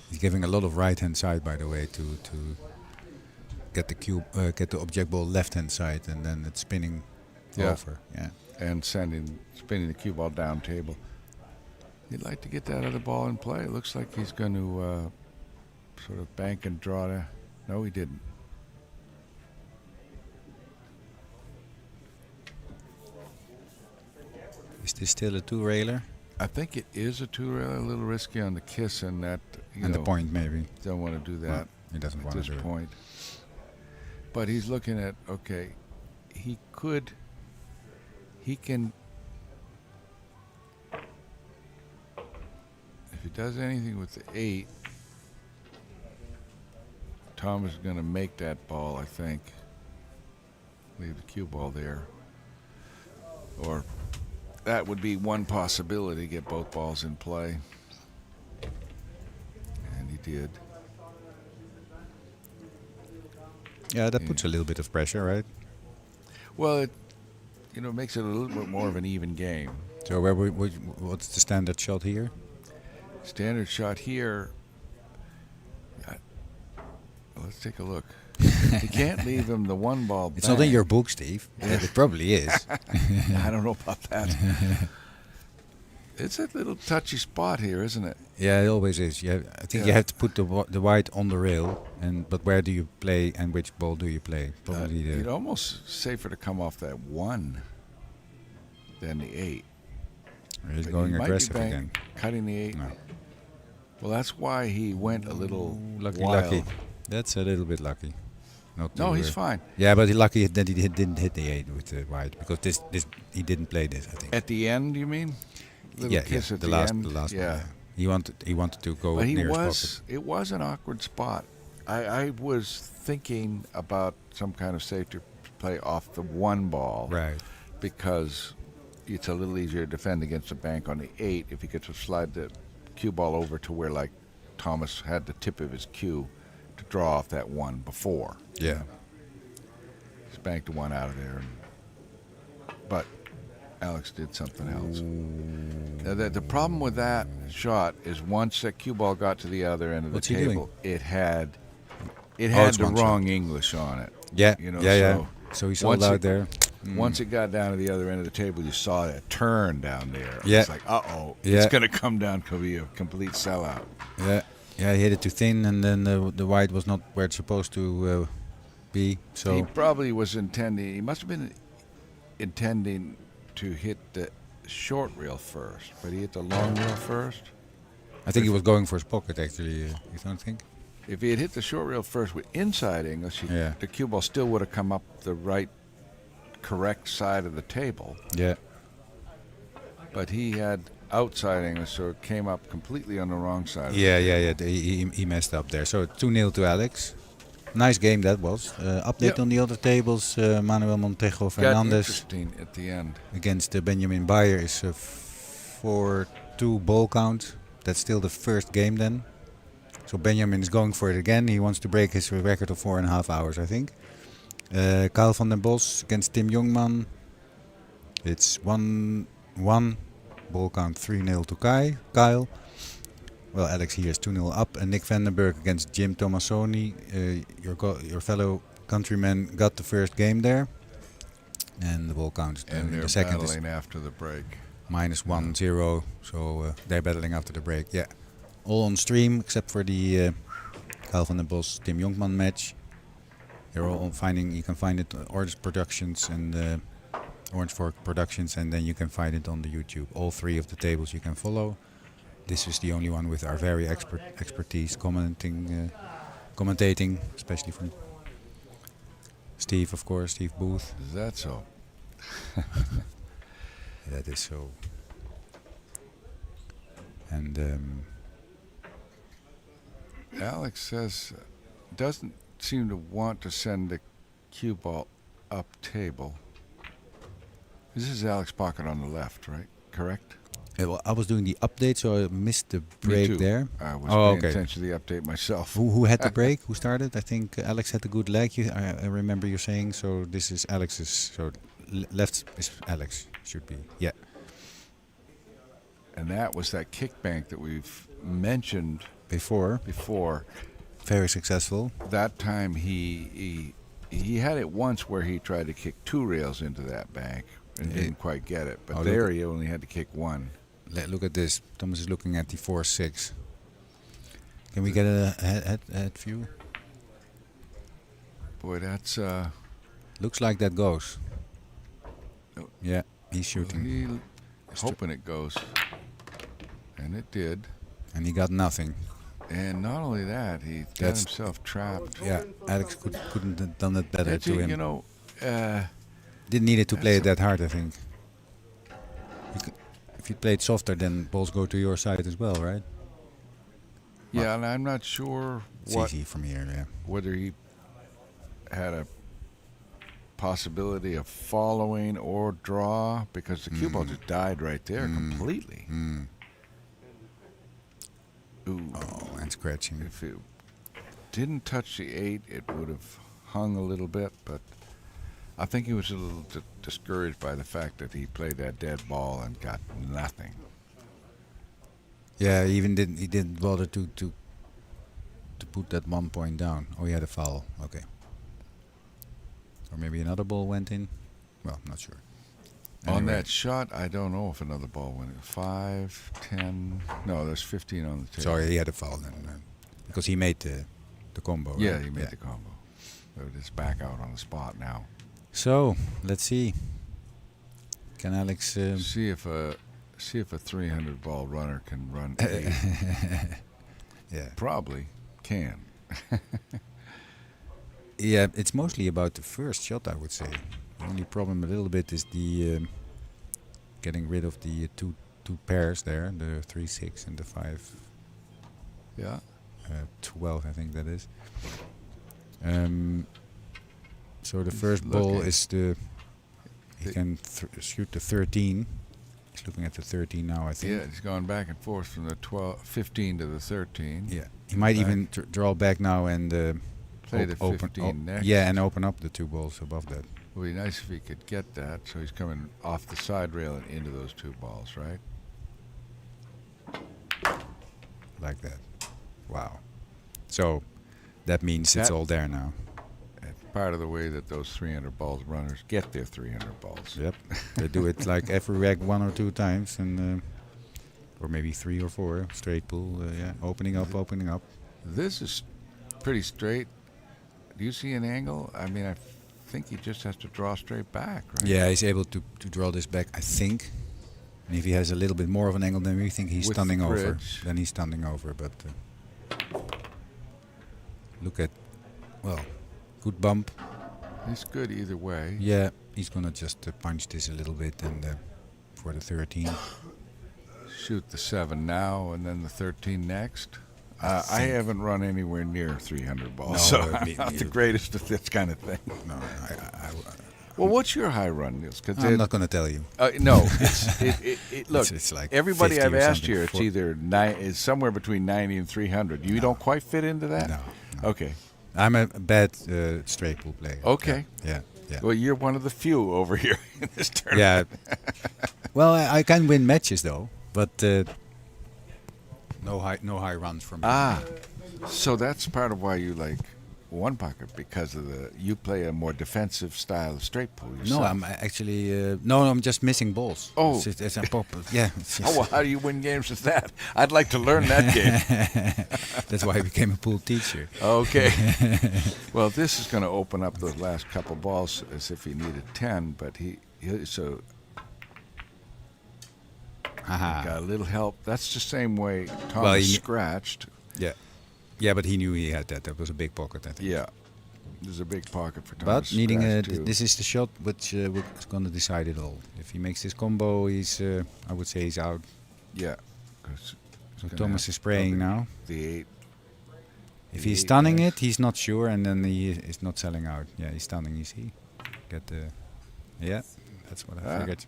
He's giving a lot of right hand side, by the way, to get the get the object ball left hand side, and then it's spinning over. Yeah. And spinning the cue ball down table. He'd like to get that other ball in play. It looks like he's going to sort of bank and draw there. No, he didn't. Is this still a 2-railer? I think it is a 2-railer, a little risky on the kiss and that. And the point, maybe. Don't want to do that. He doesn't at want this to do point. But he's looking at, okay, he can, if he does anything with the 8, Thomas is going to make that ball, I think. Leave the cue ball there. Or that would be one possibility, get both balls in play. And he did. Yeah, that puts a little bit of pressure, right? Well, it makes it a little bit more of an even game. So what's the standard shot here? Standard shot here. Let's take a look. You can't leave him the 1 ball back. It's not in your book, Steve. It probably is. I don't know about that. It's a little touchy spot here, isn't it? Yeah, it always is. I think you have to put the white on the rail, but where do you play and which ball do you play? Probably it's almost safer to come off that 1 than the 8. He's going aggressive again. Cutting the 8. No. Well, that's why he went a little lucky. wild. That's a little bit lucky. No, he's fine. Yeah, but he's lucky that he didn't hit the 8 with the white, because this he didn't play this, I think. At the end, you mean? Kiss at the last end. The last yeah. one. Yeah. He wanted to go But near his pocket. It was an awkward spot. I was thinking about some kind of safety play off the 1 ball. Right. Because it's a little easier to defend against the bank on the 8 if he gets to slide the cue ball over to where, like, Thomas had the tip of his cue to draw off that 1 before. Yeah. Just banked the 1 out of there. But Alex did something else. Now, the problem with that shot is once that cue ball got to the other end of the table, it had the wrong English on it. Yeah. Yeah. So he sold out there. Once it got down to the other end of the table, you saw that turn down there. Yeah. It's like, it's going to come down to be a complete sellout. Yeah. Yeah, he hit it too thin, and then the white was not where it's supposed to be. So he probably was intending. He must have been intending to hit the short reel first, but he hit the long reel first. I think he was going for his pocket, actually. You don't think? If he had hit the short reel first with inside English, the cue ball still would have come up the right, correct side of the table. Yeah. But he had outside English, so it came up completely on the wrong side. He messed up there. So 2-0 to Alex. Nice game that was. Update on the other tables. Manuel Montejo Fernandez interesting at the end against Benjamin Bayer is a 4-2 ball count. That's still the first game then. So Benjamin is going for it again. He wants to break his record of 4.5 hours, I think. Kyle van den Bos against Tim Jongman. It's 1-1. Ball count 3-0 to Kyle. Well, Alex here is 2-0 up. And Nick Vandenberg against Jim Tomasoni. Your fellow countryman got the first game there. And the ball count and the second battling after the break. -1-0. So they're battling after the break. Yeah. All on stream except for the Kyle van den Bos Tim Jongman match. They're all you can find it on Orange Productions and Orange Fork Productions, and then you can find it on the YouTube. All 3 of the tables you can follow. This is the only one with our very expertise commentating, especially from Steve, of course, Steve Booth. Is that so? That is so. And Alex says doesn't seem to want to send the cue ball up table. This is Alex's pocket on the left, right? Correct? Well, I was doing the update, so I missed the break Me too. there. I was Oh, paying okay. attention to the update myself. Who had the break? Who started? I think Alex had a good leg. I remember you saying. So this is Alex's. So left is Alex. Should be. Yeah. And that was that kick bank that we've mentioned Before. Very successful. That time he had it once where he tried to kick 2 rails into that bank and didn't quite get it. But there he only had to kick 1. Look at this. Thomas is looking at the 4-6. Can we get a head view? Boy, that's Looks like that goes. Oh. Yeah, he's shooting. He's hoping it goes. And it did. And he got nothing. And not only that, he got himself trapped. Yeah, Alex couldn't have done it better to him. You know, didn't need it to play it that hard, I think. If you play it softer, then balls go to your side as well, right? Yeah, and I'm not sure It's easy from here, yeah. whether he had a possibility of following or draw, because the cue ball just died right there completely. Ooh. Oh, and scratching. If it didn't touch the 8, it would have hung a little bit, but I think he was a little discouraged by the fact that he played that dead ball and got nothing. Yeah, he didn't bother to put that 1 point down. Oh, he had a foul. Okay. Or maybe another ball went in. Well, not sure. On Anyway. that shot, I don't know if another ball went in. 5, 10. No, there's 15 on the table. Sorry, he had a foul then. Because he made the combo. Yeah, right? he made the combo. So it's back out on the spot now. So, let's see. Can Alex... See if a 300 ball runner can run 8. yeah. Probably can. Yeah, it's mostly about the first shot, I would say. The only problem a little bit is the getting rid of the two pairs there, the 3-6 and the 5. Yeah. 12, I think that is. So the first ball is he can shoot the 13. He's looking at the 13 now, I think. Yeah, he's gone back and forth from the 15 to the 13. Yeah, he might even draw back now and play the 15 next. Yeah, and open up the 2 balls above that. It would be nice if he could get that. So he's coming off the side rail and into those 2 balls, right? Like that. Wow. So that means it's all there now. It's part of the way that those 300 balls runners get their 300 balls. Yep. They do it like every rack 1 or 2 times, and or maybe 3 or 4 straight pull. Yeah, opening up. This is pretty straight. Do you see an angle? I mean, I think he just has to draw straight back, right? Yeah, he's able to draw this back, I think. And if he has a little bit more of an angle, then we think he's With standing the over. bridge. Then he's standing over, but look at, well, good bump. It's good either way. Yeah, he's gonna just punch this a little bit and for the 13. Shoot the 7 now and then the 13 next. I haven't run anywhere near 300 balls, so I'm not the greatest at this kind of thing. No, Well, what's your high run, Niels? I'm not gonna tell you. No, look, it's like everybody 50 I've or asked something. here, it's either it's somewhere between 90 and 300. You don't quite fit into that? No. Okay. I'm a bad straight pull player. Okay. Yeah. Well, you're one of the few over here in this tournament. Yeah. Well, I can win matches though, but no high runs from me. So that's part of why you like one pocket, because of you play a more defensive style of straight pull yourself. No, I'm actually I'm just missing balls. Oh. It's a pop. Yeah. Well, how do you win games with that? I'd like to learn that game. That's why I became a pool teacher. Okay. Well, this is going to open up those last couple balls as if he needed 10, but he got a little help. That's the same way Thomas scratched. Yeah. Yeah, but he knew he had that. That was a big pocket, I think. Yeah. There's a big pocket for Thomas. But needing too. this is the shot which is going to decide it all. If he makes this combo, he's I would say he's out. Yeah. So Thomas is praying now. The 8. If he's stunning it, he's not sure, and then he is not selling out. Yeah, he's stunning. You see, get the. Yeah, that's what I figured.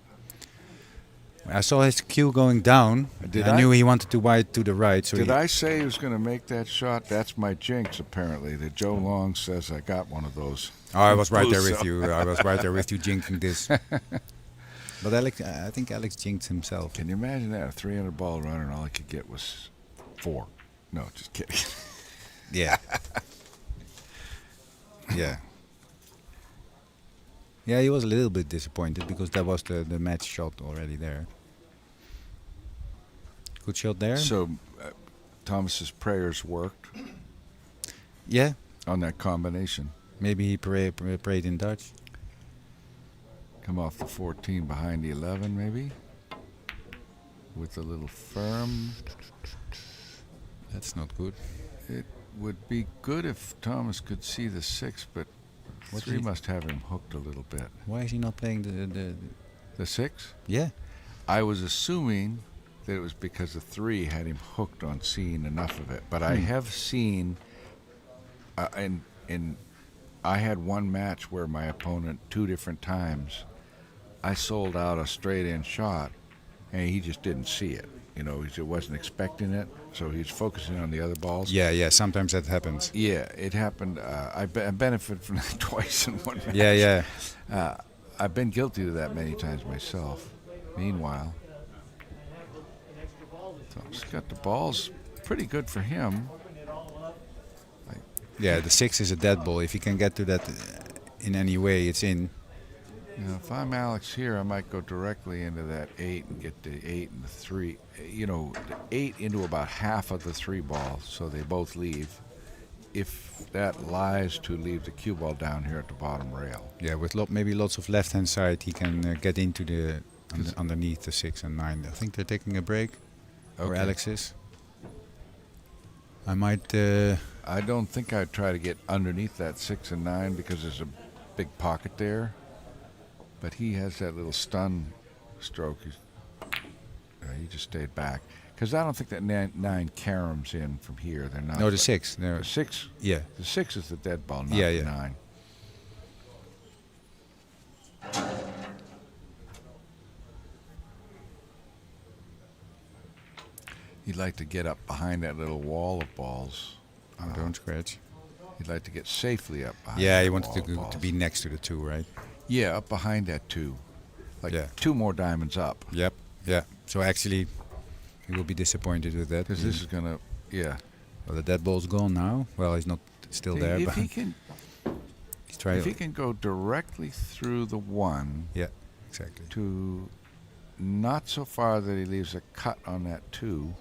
I saw his cue going down. I knew he wanted to wide to the right. So Did I say he was going to make that shot? That's my jinx, apparently. That Joe Long says I got one of those. Oh, I was right there with you. I was right there with you jinxing this. But Alex, I think Alex jinxed himself. Can you imagine that? A 300 ball runner and all I could get was 4. No, just kidding. Yeah. Yeah. Yeah, he was a little bit disappointed because that was the match shot already there. Good shot there. So Thomas's prayers worked Yeah, on that combination. maybe he prayed in Dutch. Come off the 14 behind the 11, maybe. With a little firm. That's not good. It would be good if Thomas could see the 6, but What's 3 he- must have him hooked a little bit. Why is he not playing The 6? Yeah. I was assuming that it was because the 3 had him hooked on seeing enough of it. But I have seen, I had one match where my opponent 2 different times, I sold out a straight-in shot, and he just didn't see it. You know, he wasn't expecting it, so he's focusing on the other balls. Yeah, sometimes that happens. Yeah, it happened. I benefited from that twice in one match. Yeah. I've been guilty of that many times myself. Meanwhile, Tom's got the balls pretty good for him. Yeah, the 6 is a dead ball. If he can get to that in any way, it's in. You know, if I'm Alex here, I might go directly into that 8 and get the 8 and the 3. You know, the 8 into about half of the 3 ball, so they both leave. If that lies to leave the cue ball down here at the bottom rail. Yeah, with maybe lots of left-hand side, he can get into the underneath the 6 and 9. I think they're taking a break. Or Okay. Alex is. I might. I don't think I'd try to get underneath that 6 and 9 because there's a big pocket there. But he has that little stun stroke. He just stayed back. Because I don't think that 9 caroms in from here. They're not. No, the 6. The 6? Yeah. The 6 is the dead ball, not Yeah, the yeah. 9. He'd like to get up behind that little wall of balls. Oh, don't scratch. He'd like to get safely up behind Yeah, that he wanted wall of to balls. be next to the 2, right? Yeah, up behind that 2. Like Yeah. 2 more diamonds up. Yep. Yeah. So actually, he will be disappointed with that. Because this is going to, yeah. Well, the dead ball's gone now. Well, he's not still there, If but he can, he's trying. if he can go directly through the 1 Yeah, exactly. to not so far that he leaves a cut on that 2,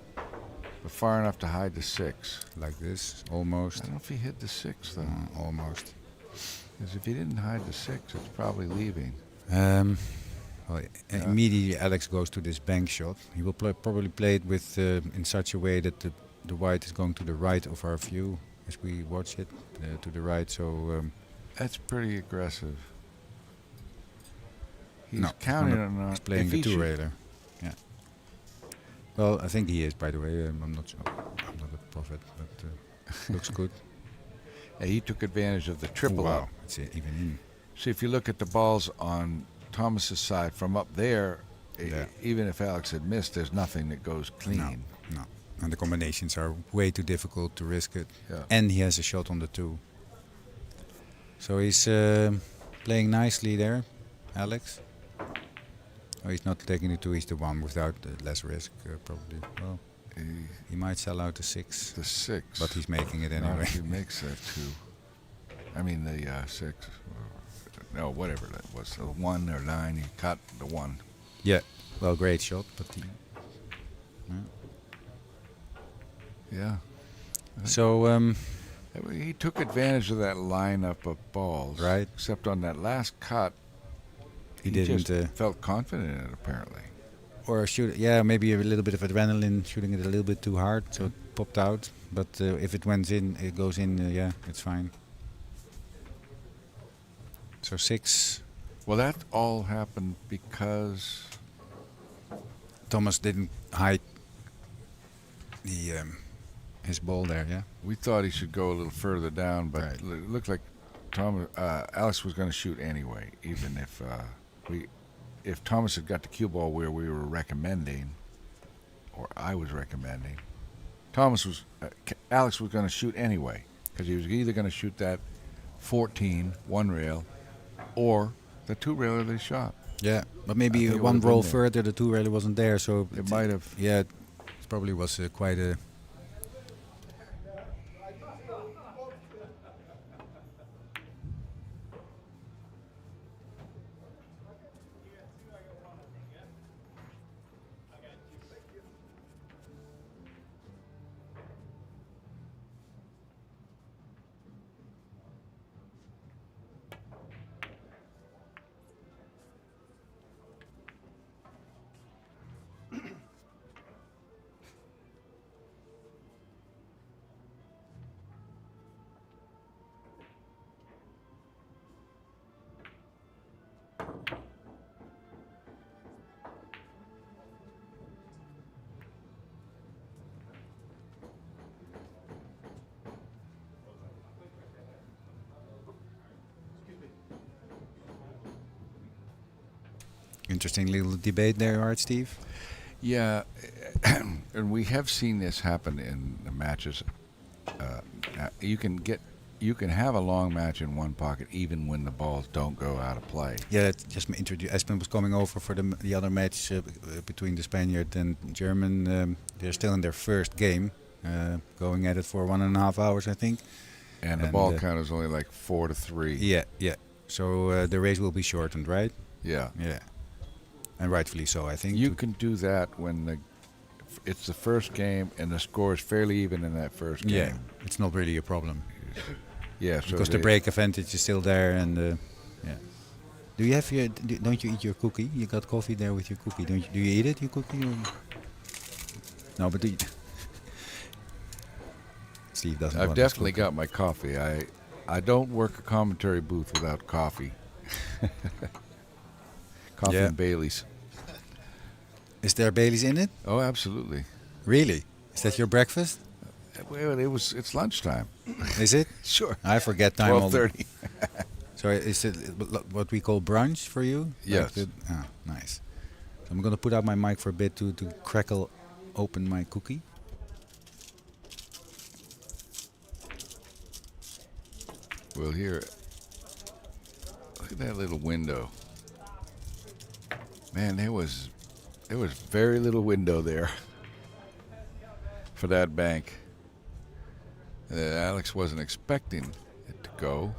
but far enough to hide the 6. Like this, almost. I don't know if he hit the 6 though. Almost. Because if he didn't hide the 6, it's probably leaving. Well, immediately Alex goes to this bank shot. He will probably play it with in such a way that the white is going to the right of our view as we watch it, to the right. So That's pretty aggressive. He's no, counting not- on he's playing if the he 2 should- railer. Yeah. Well, I think he is, by the way. I'm not sure. I'm not a prophet, but looks good. Yeah, he took advantage of the triple wow, up. it's even in. See, if you look at the balls on Thomas's side from up there, Yeah. even if Alex had missed, there's nothing that goes clean. No. And the combinations are way too difficult to risk it. Yeah. And he has a shot on the 2. So he's playing nicely there, Alex. Oh, he's not taking the 2, he's the 1 without less risk, probably. Well, he might sell out the 6, The 6. but he's making it Not anyway. if he makes that 2. I mean, the 6. No, whatever that was. The 1 or 9, he cut the 1. Yeah, well, great shot, but he, Yeah. so He took advantage of that lineup of balls. Right. Except on that last cut, he just didn't. felt confident in it, apparently. Or maybe a little bit of adrenaline, shooting it a little bit too hard, so it popped out. But if it went in, it goes in. Yeah, it's fine. So 6. Well, that all happened because Thomas didn't hide the his ball there. Yeah. we thought he should go a little further down, but Right. it looked like Alex was going to shoot anyway, even if if Thomas had got the cue ball where we were recommending, or I was recommending, Alex was going to shoot anyway, because he was either going to shoot that 14 one rail, or the two railer they shot. Yeah, but I maybe think it one would've roll been there. further, the two railer wasn't there, so It might have. Yeah, it probably was quite a. Interesting little debate there, Art Steve. Yeah, and we have seen this happen in the matches. You can have a long match in one pocket even when the balls don't go out of play. Yeah, that's just Espen was coming over for the other match between the Spaniard and German. They're still in their first game, going at it for 1.5 hours, I think. And the ball count is only like 4-3. Yeah, yeah. So the race will be shortened, right? Yeah. Yeah. And rightfully so, I think. You can do that when it's the first game and the score is fairly even in that first game. Yeah, it's not really a problem. Yeah, so because the break advantage is still there, and yeah. Do you have your? Don't you eat your cookie? You got coffee there with your cookie, don't you? Do you eat it, your cookie? Or? No, but do you? Steve doesn't. I've definitely got my coffee. I don't work a commentary booth without coffee. Coffee and Baileys. Is there Baileys in it? Oh, absolutely. Really? Is that your breakfast? Well, it's lunchtime. Is it? Sure. I forget time. 12:30. So is it what we call brunch for you? Yes. Like nice. So I'm gonna put out my mic for a bit to crackle open my cookie. Well, here, look at that little window. Man, there was very little window there for that bank. Alex wasn't expecting it to go.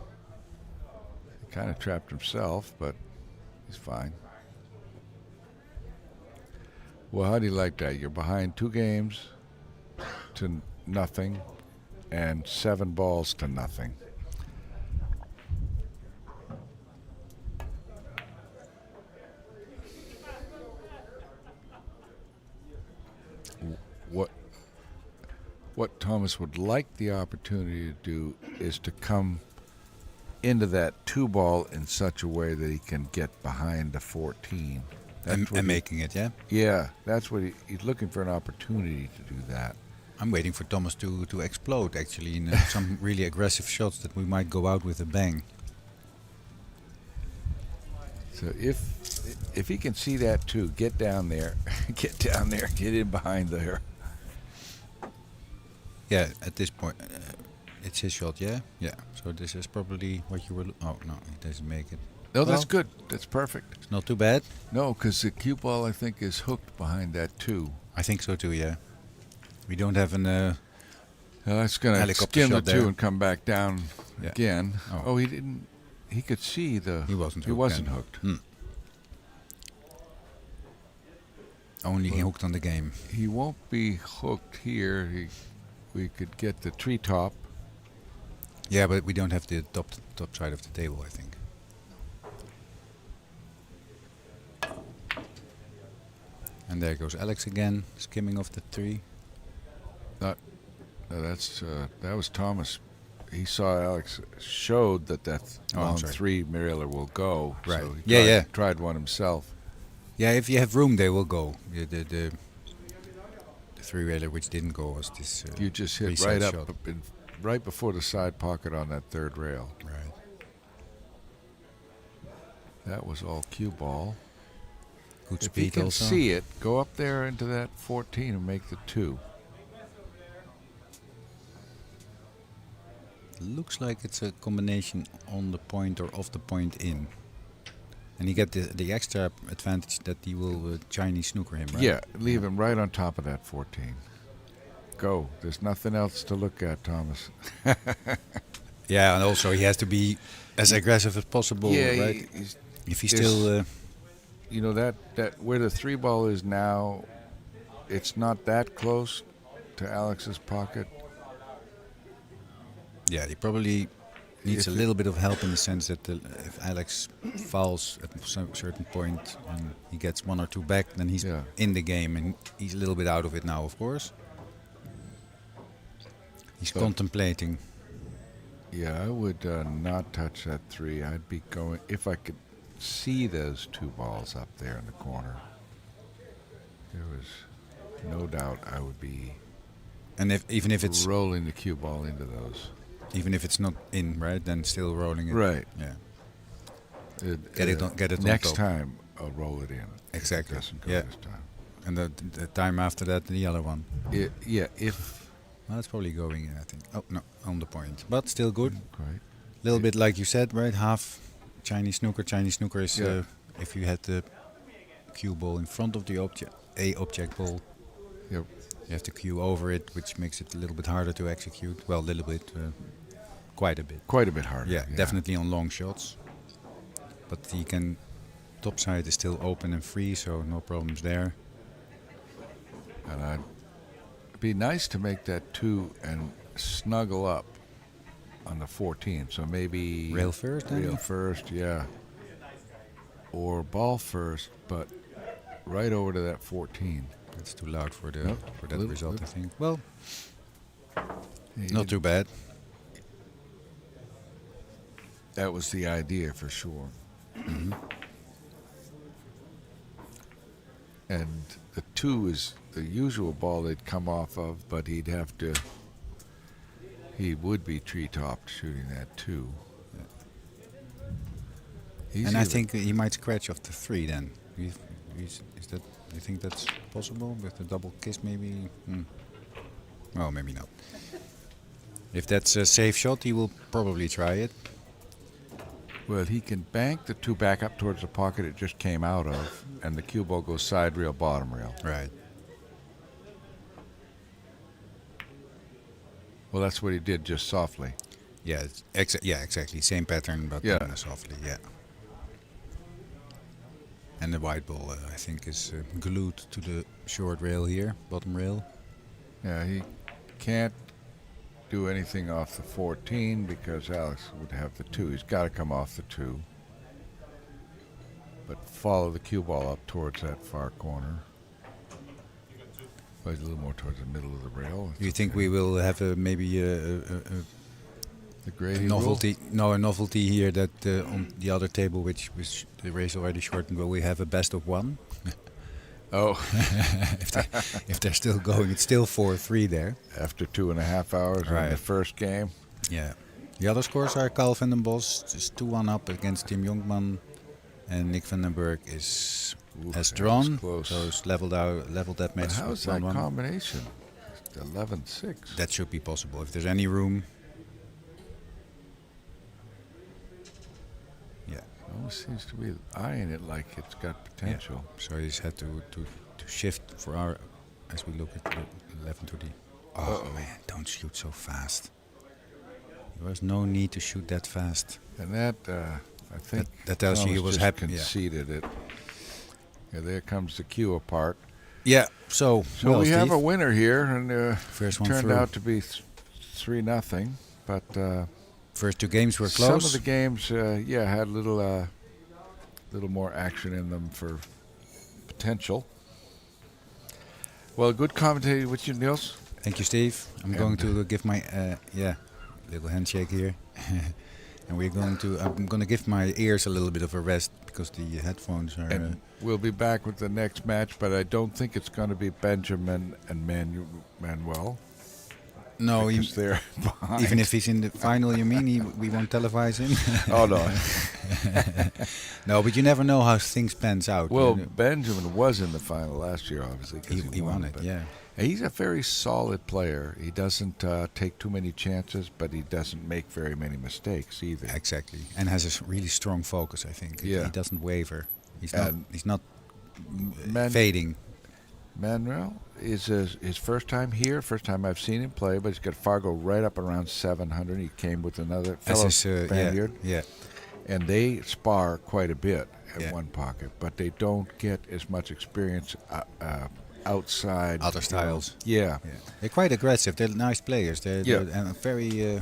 He kind of trapped himself, but he's fine. Well, how do you like that? You're behind 2 games to nothing and 7 balls to nothing. What Thomas would like the opportunity to do is to come into that 2 ball in such a way that he can get behind the 14. And making it, yeah? Yeah, that's what he's looking for, an opportunity to do that. I'm waiting for Thomas to explode, actually, in some really aggressive shots that we might go out with a bang. So if he can see that too, get down there, get in behind there. Yeah, at this point, it's his shot, yeah? Yeah, so this is probably what you were... Oh, no, he doesn't make it. No, that's good. That's perfect. It's not too bad? No, because the cue ball, I think, is hooked behind that too. I think so too, yeah. We don't have an... That's going to skim the 2 and come back down again. Oh, he didn't... He could see the... He wasn't hooked. He wasn't hooked. Only hooked on the game. He won't be hooked here. We could get the treetop. Yeah, but we don't have the top side of the table, I think. And there goes Alex again, skimming off the 3. That was Thomas. He saw Alex showed that long 3 Mirror will go. Right. So he tried, tried one himself. Yeah, if you have room, they will go. The 3-railer which didn't go was this. You just hit right up, right before the side pocket on that 3rd rail. Right. That was all cue ball. Good If speed he can also. see it, go up there into that 14 and make the 2. Looks like it's a combination on the point or off the point in. And you get the extra advantage that he will Chinese snooker him, right? Yeah, leave him right on top of that 14. Go. There's nothing else to look at, Thomas. Yeah, and also he has to be as aggressive as possible, right? If he's still... you know, that where the 3 ball is now, it's not that close to Alex's pocket. Yeah, he probably needs If a little bit of help in the sense that if Alex falls at some certain point and he gets 1 or 2 back, then he's in the game, and he's a little bit out of it now, of course. He's contemplating. Yeah, I would not touch that 3. I'd be going, if I could see those 2 balls up there in the corner, there was no doubt I would be even if it's rolling the cue ball into those. Even if it's not in, right? Then still rolling it. Right. Yeah. Get it next on top. time I'll roll it in. Exactly. It doesn't go Yeah. this time. And the time after that, the other one. If well, that's probably going in, I think. Oh no, on the point, but still good. Right. Little bit like you said, right? Half Chinese snooker. Chinese snooker is Yeah. if you had the cue ball in front of the object ball. Yep. You have to cue over it, which makes it a little bit harder to execute. Well, a little bit, quite a bit. Quite a bit harder. Yeah, definitely on long shots. But he can, top side is still open and free, so no problems there. And it'd be nice to make that 2 and snuggle up on the 14. So maybe Rail first, then? Rail first, yeah. Or ball first, but right over to that 14. It's too loud for the Nope. for that Little- result, I think. Well, Yeah, not too bad. That was the idea for sure. Mm-hmm. And the 2 is the usual ball they'd come off of, but he would be treetopped shooting that 2. And I think he might scratch off the 3 then. Is that? Do you think that's possible with the double kiss? Maybe. Well, maybe not. If that's a safe shot, he will probably try it. Well, he can bank the 2 back up towards the pocket it just came out of, and the cue ball goes side rail, bottom rail. Right. Well, that's what he did, just softly. Yeah. Exactly. Same pattern, but softly. Yeah. And the white ball, I think, is glued to the short rail here, bottom rail. Yeah, he can't do anything off the 14 because Alex would have the 2. He's got to come off the 2. But follow the cue ball up towards that far corner. Well, he's a little more towards the middle of the rail. Do you think we will have maybe a Grady novelty? No, a novelty here that on the other table, which was the race already shortened, will we have a best of 1? Oh. if they're still going, it's still 4-3 there. After 2.5 hours in the first game. Yeah. The other scores are Carl van den Bos is 2-1 up against Tim Jonkman, and Nick van den Berg has drawn. Close. So it's leveled that match. But how's that combination? 11-6. That should be possible if there's any room. Yeah. Always seems to be eyeing it like it's got potential. Yeah. So he's had to shift for our, as we look at the 11 to the. Oh man! Don't shoot so fast. There was no need to shoot that fast. And that I think that tells you he was happy. Conceded it. Yeah, there comes the cue apart. Yeah. So well, we have Steve, a winner here, and first one turned through. out to be 3-0. But first 2 games were close. Some of the games, had a little more action in them for potential. Well, good commentating with you, Niels. Thank you, Steve. I'm going to give my little handshake here, and I'm going to give my ears a little bit of a rest because the headphones are. And we'll be back with the next match, but I don't think it's going to be Benjamin and Manuel. No, because they're behind. even if he's in the final, you mean we won't televise him? Oh no. No, but you never know how things pans out. Well, You know. Benjamin was in the final last year, obviously. 'Cause he won it, but yeah. He's a very solid player. He doesn't take too many chances, but he doesn't make very many mistakes either. Exactly, and has a really strong focus. I think. Yeah. He doesn't waver. He's And not Man- fading. Manuel is his first time here, first time I've seen him play, but he's got Fargo right up around 700. He came with another fellow Spaniard, yeah. and they spar quite a bit at Yeah. one pocket, but they don't get as much experience outside. Other styles. Yeah. Yeah. They're quite aggressive. They're nice players. They're and very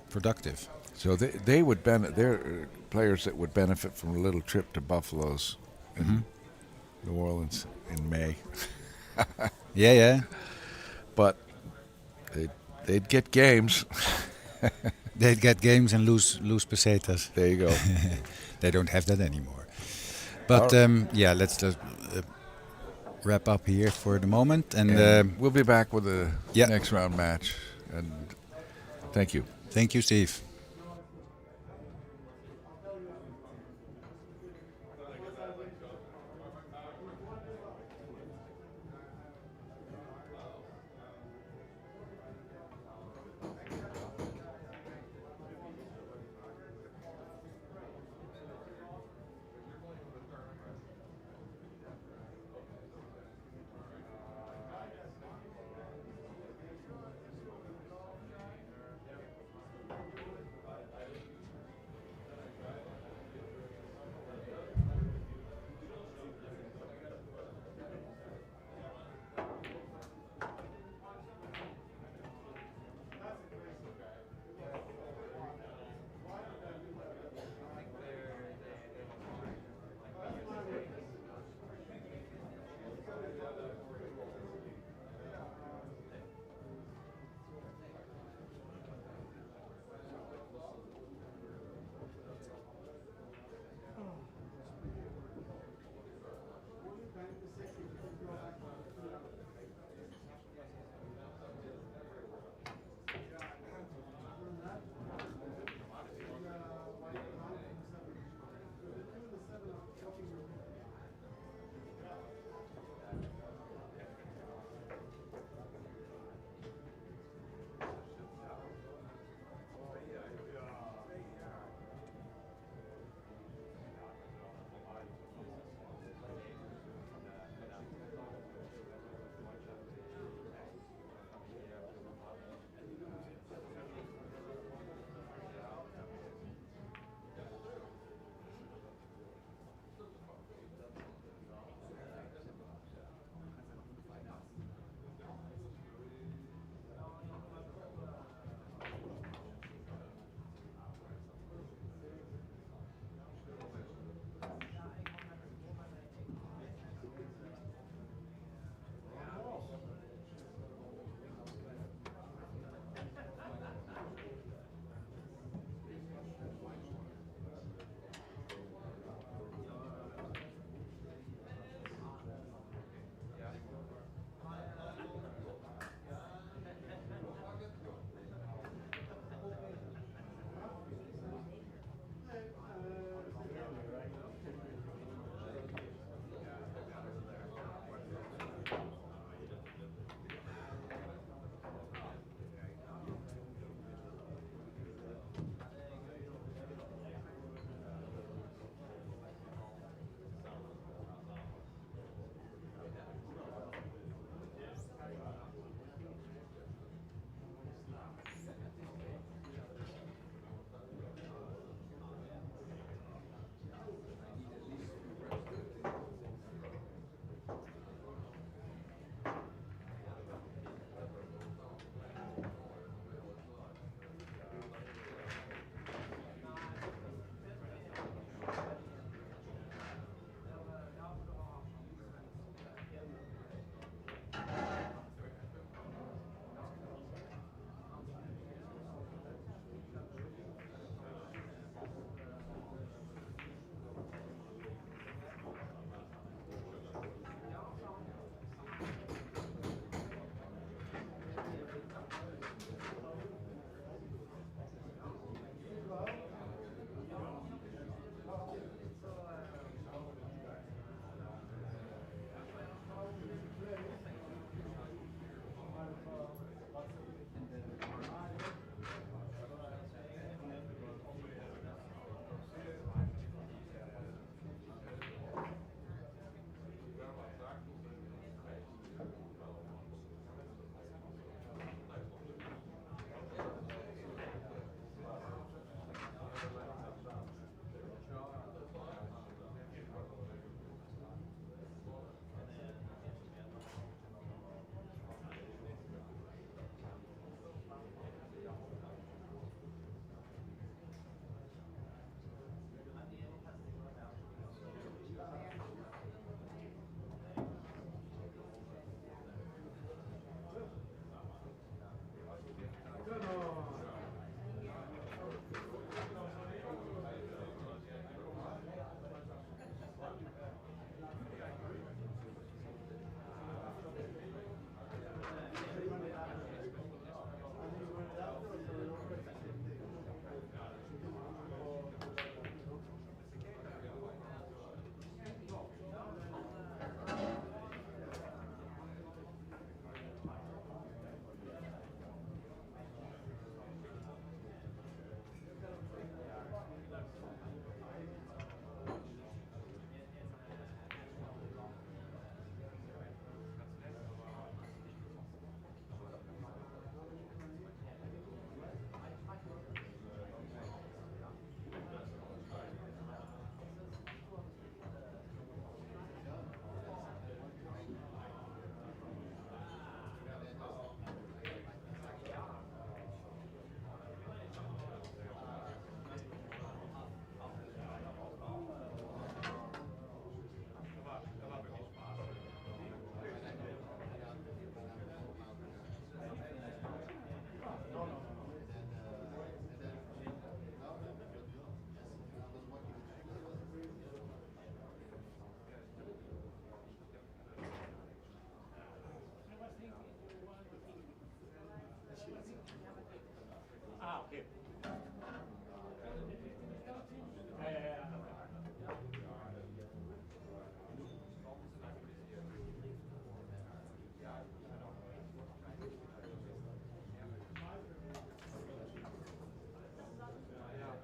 productive. So they would they're players that would benefit from a little trip to Buffalo's in New Orleans in May. Yeah. But they'd get games. They'd get games and lose pesetas. There you go. They don't have that anymore. But let's just wrap up here for the moment, and we'll be back with the Yeah. next round match. And thank you. thank you, Steve. Ah, okay. Ja.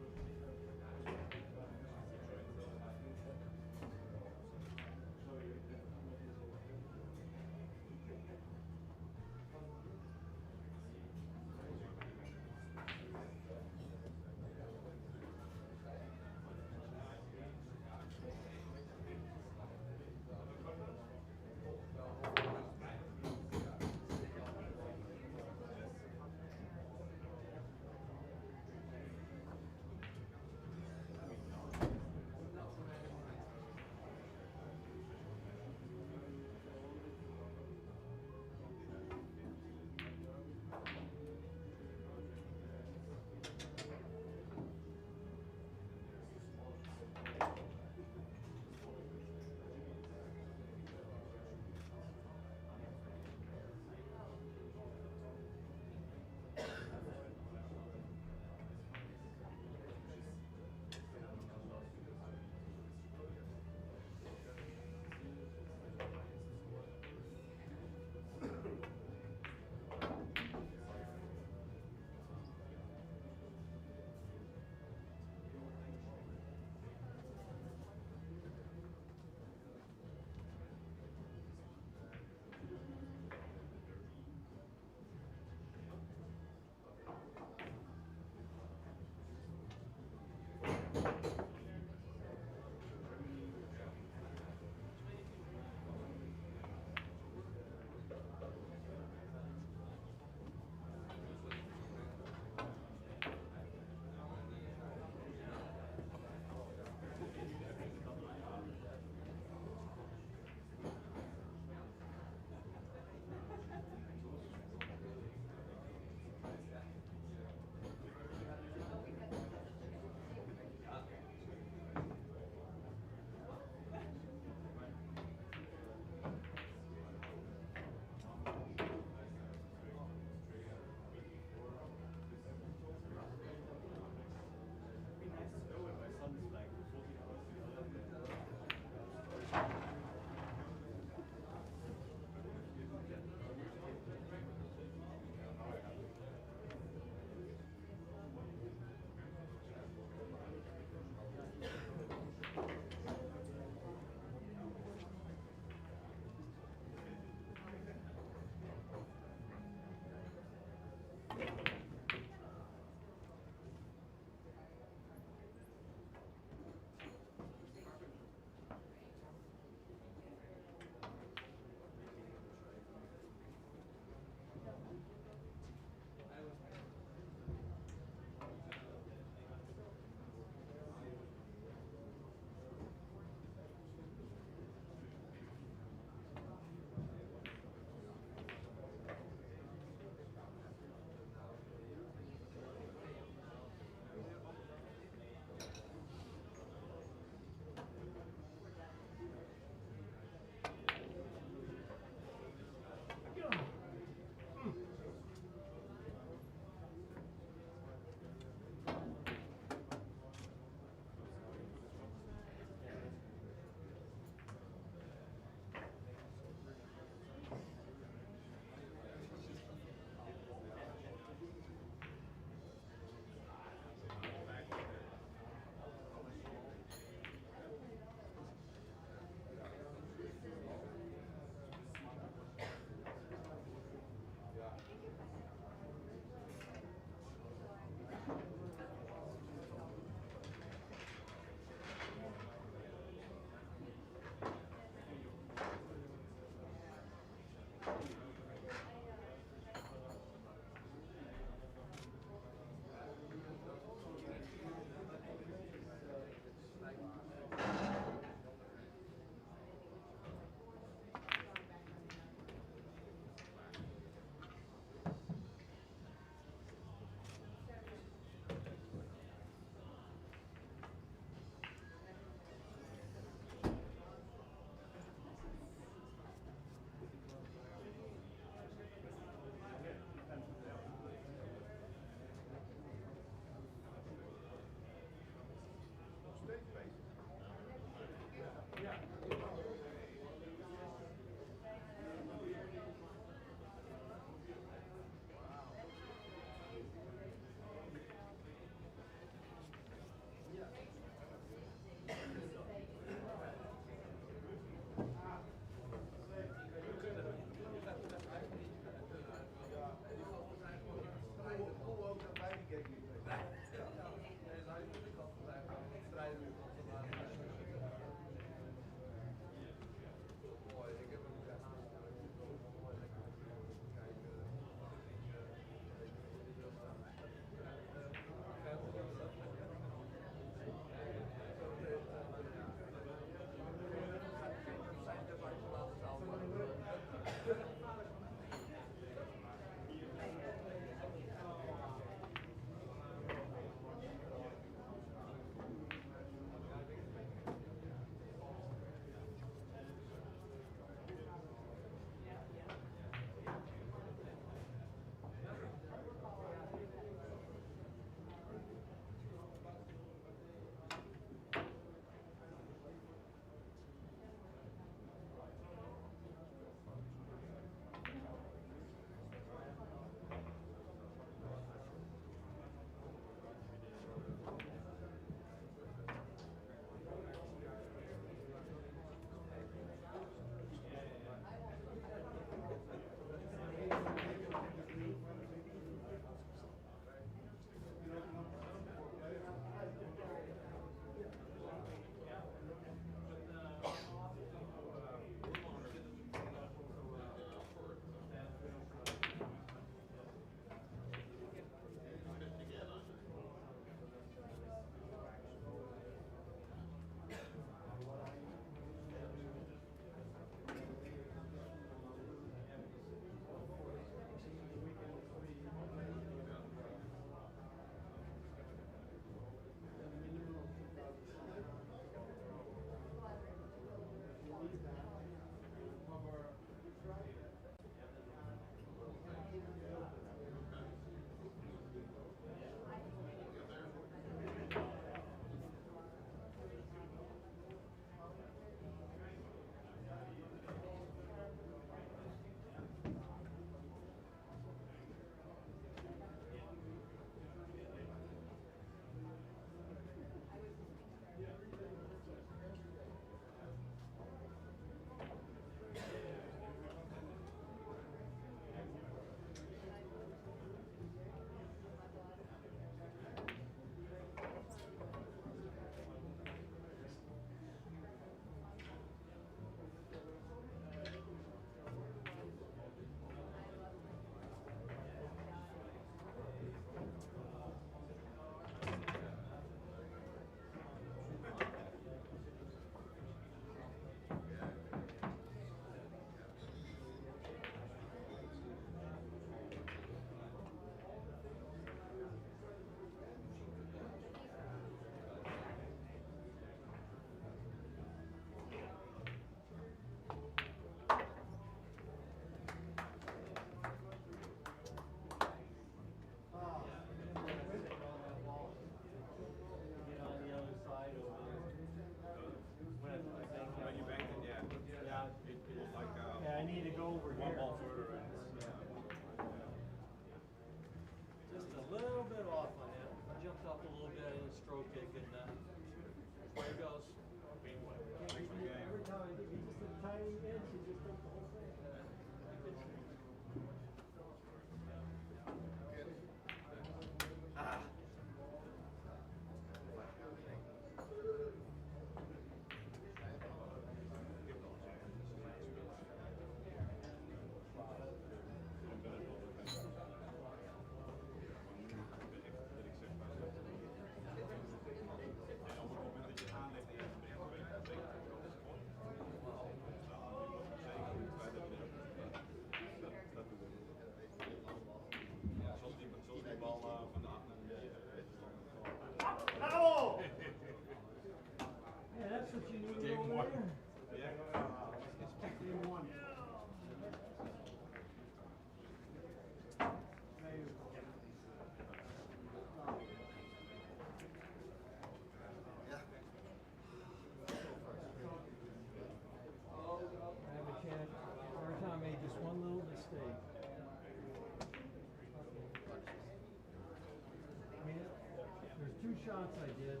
shots I did.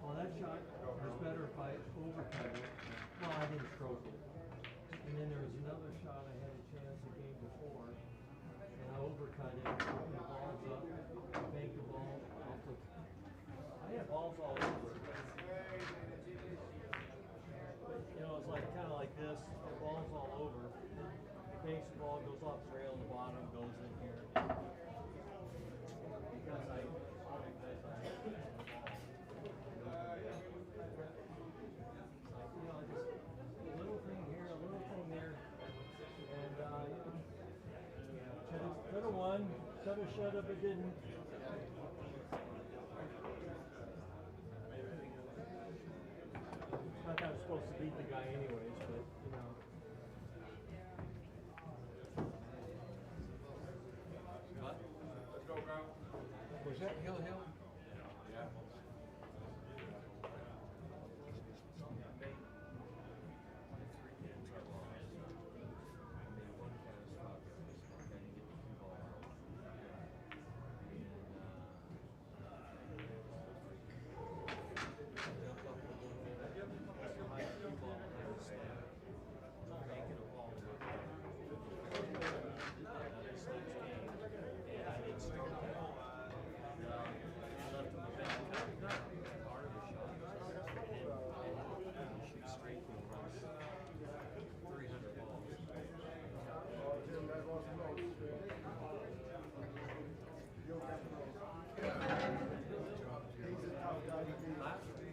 Well, that shot was better if I overcut it. Well, I didn't stroke it. And then there was another shot I had a chance the game before, and I overcut it, opened the balls up, banked the ball off the. I had balls all over. But, you know, it's like kind of like this. The ball's all over. Banks the ball, goes off the rail, the bottom goes in here. Because I you know, just a little thing here, a little thing there, and you know, could have won, could have, should have, but didn't. Not that I was supposed to beat the guy anyways, but you know. Let's go, bro. Was that Hill? Yeah.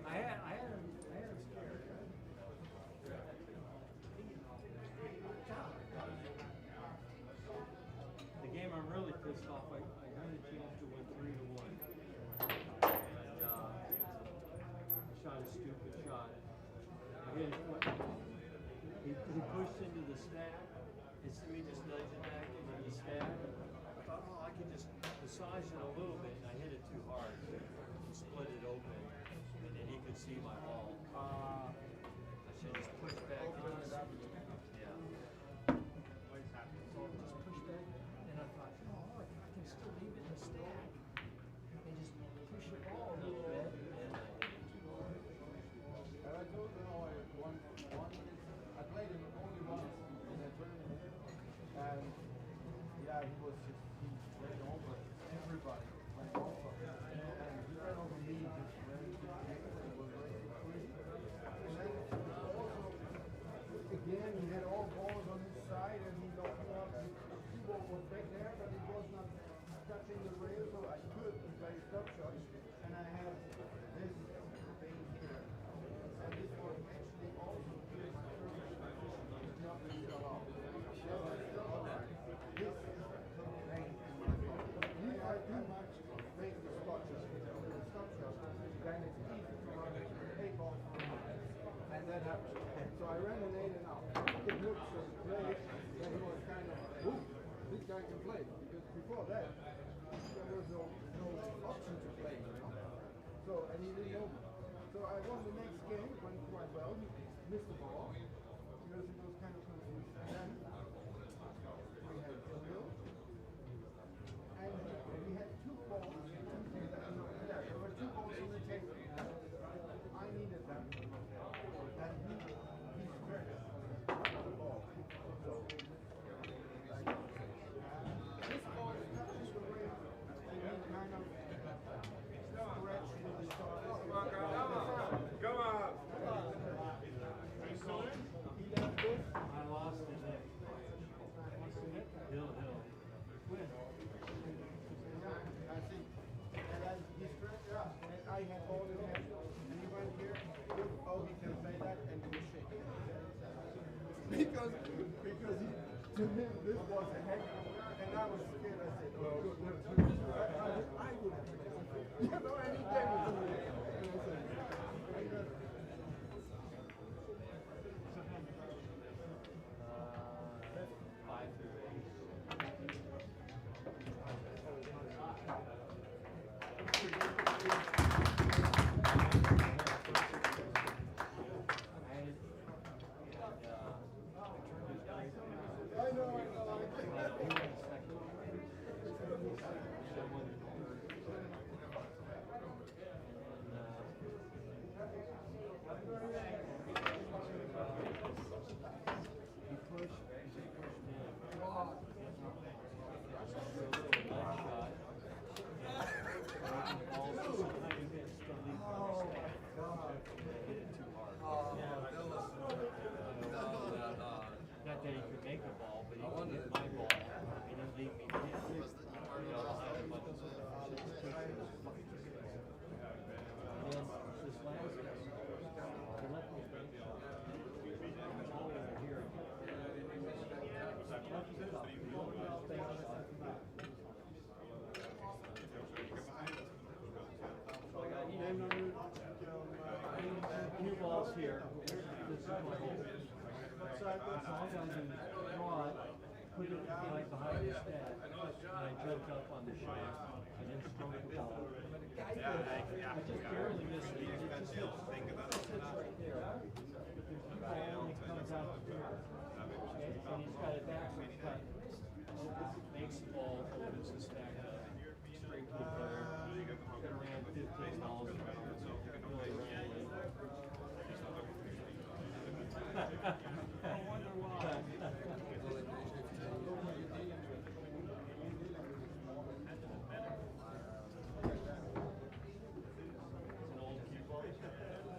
I had him scared. The game I'm really pissed off. I had a chance to win 3-1. And I shot a stupid shot. I hit it. He pushed into the stack. Instead of me just nudging back into the stack, I thought, oh, I could just massage it a little bit, and I hit it too hard. Split it open, and then he could see my ball. I should just push back. Yeah. So I just pushed back, and I thought, oh, I can still leave it in the stack, and just push the ball a little bit. And I told you, I played him only once in a tournament, and yeah, he ran over everybody, ran over, and he ran over me, just ran to the next, and was free. And then also, again, he had all balls on his side, and he knocked me out. The ball was back there, but it was not touching the rail, so I could play stop shots, and I had this thing here. And this was actually also good. Not really allowed. This thing, if I too much make the stop shot, then it's easy to run a ball and that happened. So I ran an 8 and out. It looked so great that he was kind of, ooh, this guy can play. Because before that, there was no option to play, you know. So, and he didn't know. So I won the next game, it went quite well. He missed the ball because it was kind of confused. And then we had a mill. And we had 2 balls. There were 2 balls on the table. I needed them. And he spread the ball. So, this ball touches the rail. And he kind of stretch with the start. Come on. are you still there? I lost it there. Hill. When? I think. And then he stretched it up. And I had all in hand. And he went here. Oh, he can play that. And he was shaking. Because to him, this was a heck. And I was scared. I said, oh, I would have played it. You know, and he gave it to me. And I said, 5 through 8. I know. put it like behind the stack, and I jumped up on the shot, and then stroked the ball. I just barely missed it. It just sits right there. But there's the ball only comes out the door. And he's got it backwards cut. Makes the ball opens the stack up straight to the player. It ran 15 balls around. Really ran it.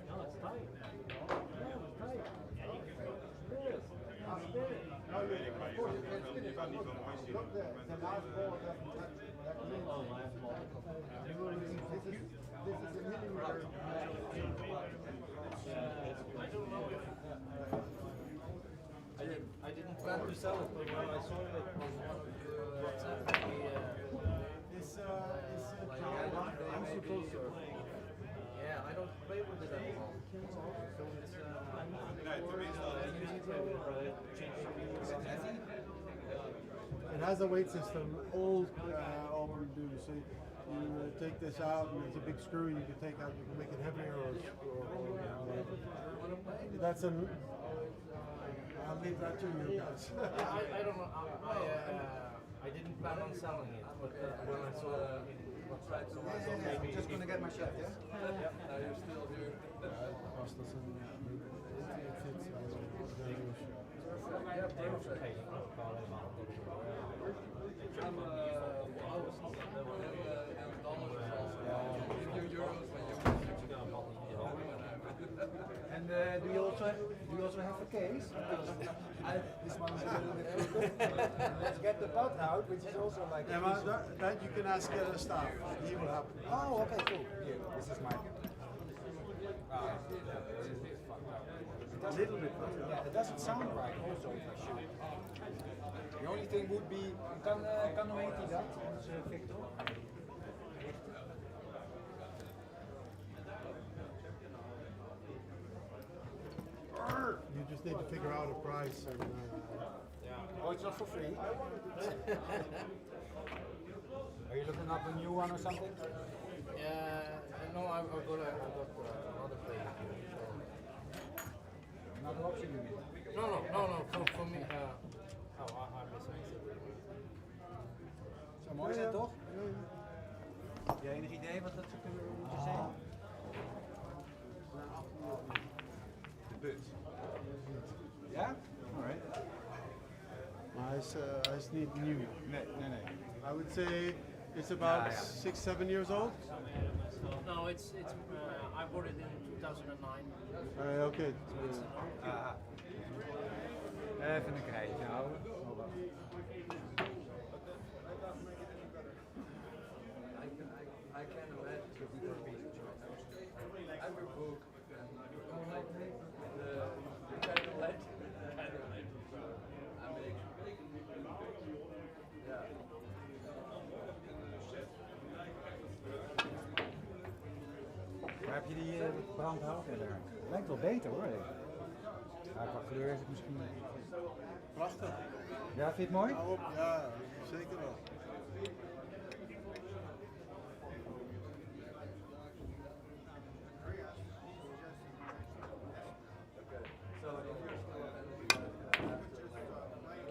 No, it's tight. Yeah, it's tight. Spin it. I'll spin it. Look, the last ball doesn't touch it. Oh, last ball. This is a millimeter. I didn't plan to sell it, but when I saw it on one of the WhatsApp, I'm supposed to. Yeah, I don't play with it anymore. So it's It has a weight system, old Auburn do. So you take this out, and there's a big screw you can take out. You can make it heavier, or that's an. I'll leave that to you guys. I don't know. I didn't plan on selling it, but when I saw the website, so I thought maybe. Just gonna get my shot, yeah? Yep, now you're still here. And do you also have a case? This one is a little bit quicker. Let's get the butt out, which is also like. Yeah, that you can ask staff. He will help. Oh, okay, cool. Here, this is mine. A little bit. Yeah, it doesn't sound right also if I shoot. The only thing would be, kan hoe heet hij dat, onze Victor? You just need to figure out a price. And, Oh, it's not for free. Are you looking up a new one or something? No, I've got another player. Another option you mean? No. For me, I'm missing. Zou mooi zijn toch? Heb jij enig idee wat dat moet zijn? De but. Ja? Alright. I just need new. Nee. I would say it's about 6-7 years old. No, it's I bought it in 2009. Okay. Even een krijtje houden. I can imagine the bigger piece. Every book, the kind of light. Waar heb je die brandhout? Lijkt wel beter hoor. Ja, qua kleur is het misschien. Prachtig. Ja, vind je het mooi? Ja, zeker wel.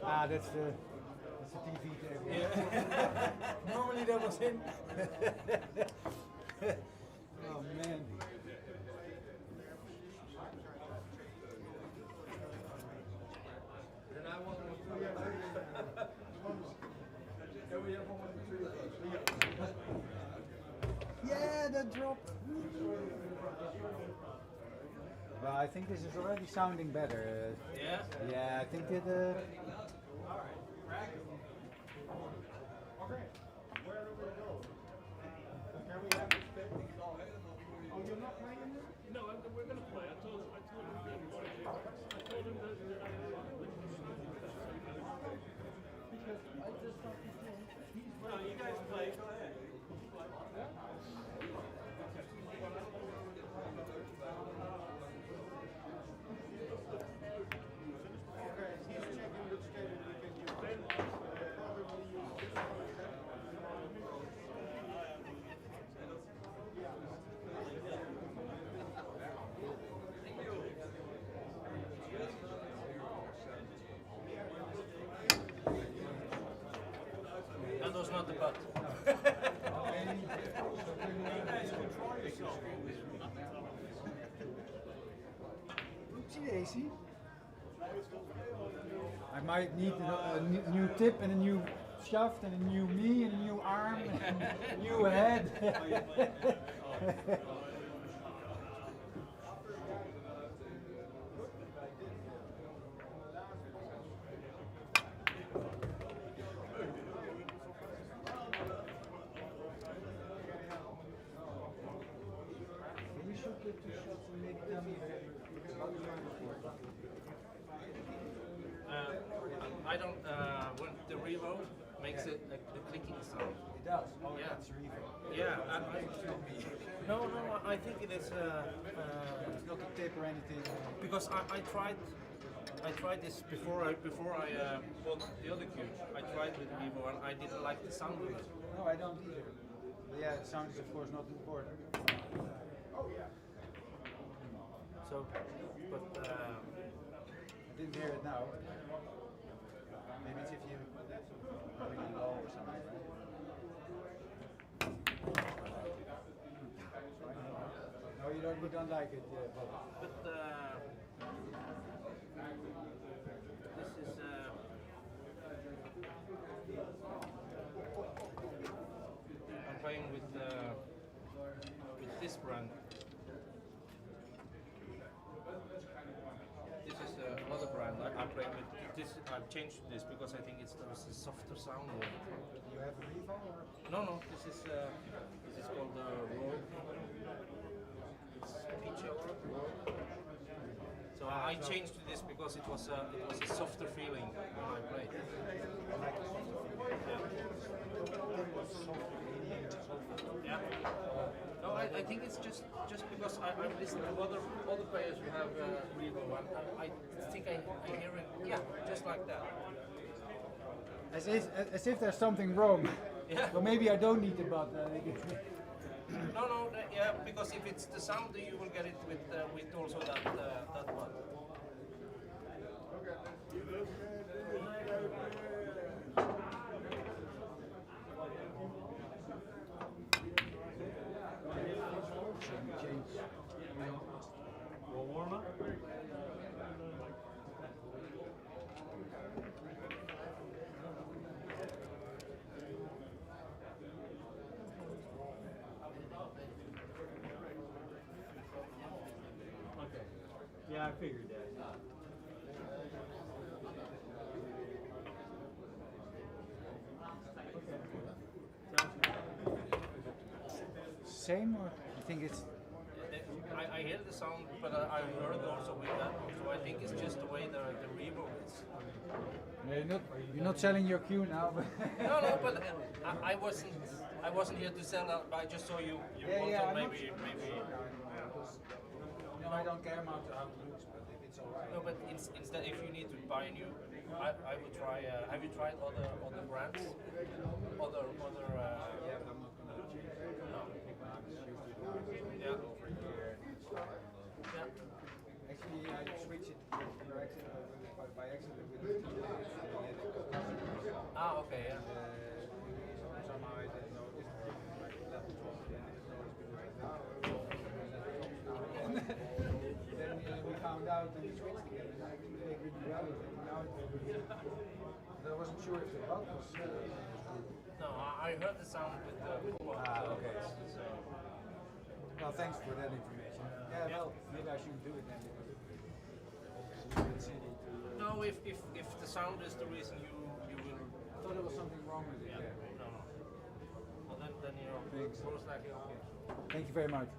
Ah, that's the TV table. Yeah. Normally that was in. Oh man. Yeah, that dropped. Well, I think this is already sounding better. Yeah? Yeah, I think that. No, we're going to play. I told him no, you guys play. Go ahead. He's checking which table we can use. was not the butt. Oopsie daisy. I might need a new tip and a new shaft and a new knee and a new arm and a new head. We should get 2 shots and make them. I don't. When the reverb makes it a clicking sound. It does. Oh, Yeah. that's reverb. Yeah. No, I think it is. It's not a tip or anything. Because I tried this before I bought the other cube. I tried with Evo and I didn't like the sound of it. No, I don't either. But yeah, the sound is of course not important. So, but I didn't hear it now. Maybe it's if you are really low or something, right? No, you don't like it, Bob. but this is. I'm playing with this brand. This is another brand I play with. This I've changed this because I think it's a softer sound. You have a revo or? No, this is called Roll. It's peach Roll. So I changed to this because it was a softer feeling when I played. Yeah. No, I think it's just because I've listened to other players who have reverb, and I think I hear it, yeah, just like that. As if there's something wrong. Yeah. Well, maybe I don't need the butt. No, yeah, because if it's the sound, you will get it with also that one. We'll warm up. Okay. Yeah, I figured that. Same or you think it's? I hear the sound, but I heard also with that one, so I think it's just the way the reverb is. You're not selling your cue now. But No, but I wasn't here to sell that, but I just saw you want yeah, to I'm maybe. no, I don't care about how it looks, but if it's alright. No, but instead, if you need to buy a new, I would try. Have you tried other brands? Other. Yeah, but I'm not gonna change it. No. Yeah. Over a year. Yeah. Actually, I switched it by accident with the Ah, okay, yeah. somehow I didn't notice my level dropped and it noticed then we found out and we switched again and I didn't take really well with it. Now I wasn't sure if the bug was No, I heard the sound with the. okay. So. Well, thanks for that information. Yeah, well, maybe I shouldn't do it then because it's a good city. No, if the sound is the reason you will. I thought there was something wrong with it. Yeah. No. Well, then you know. Thanks. Most likely okay. Thank you very much.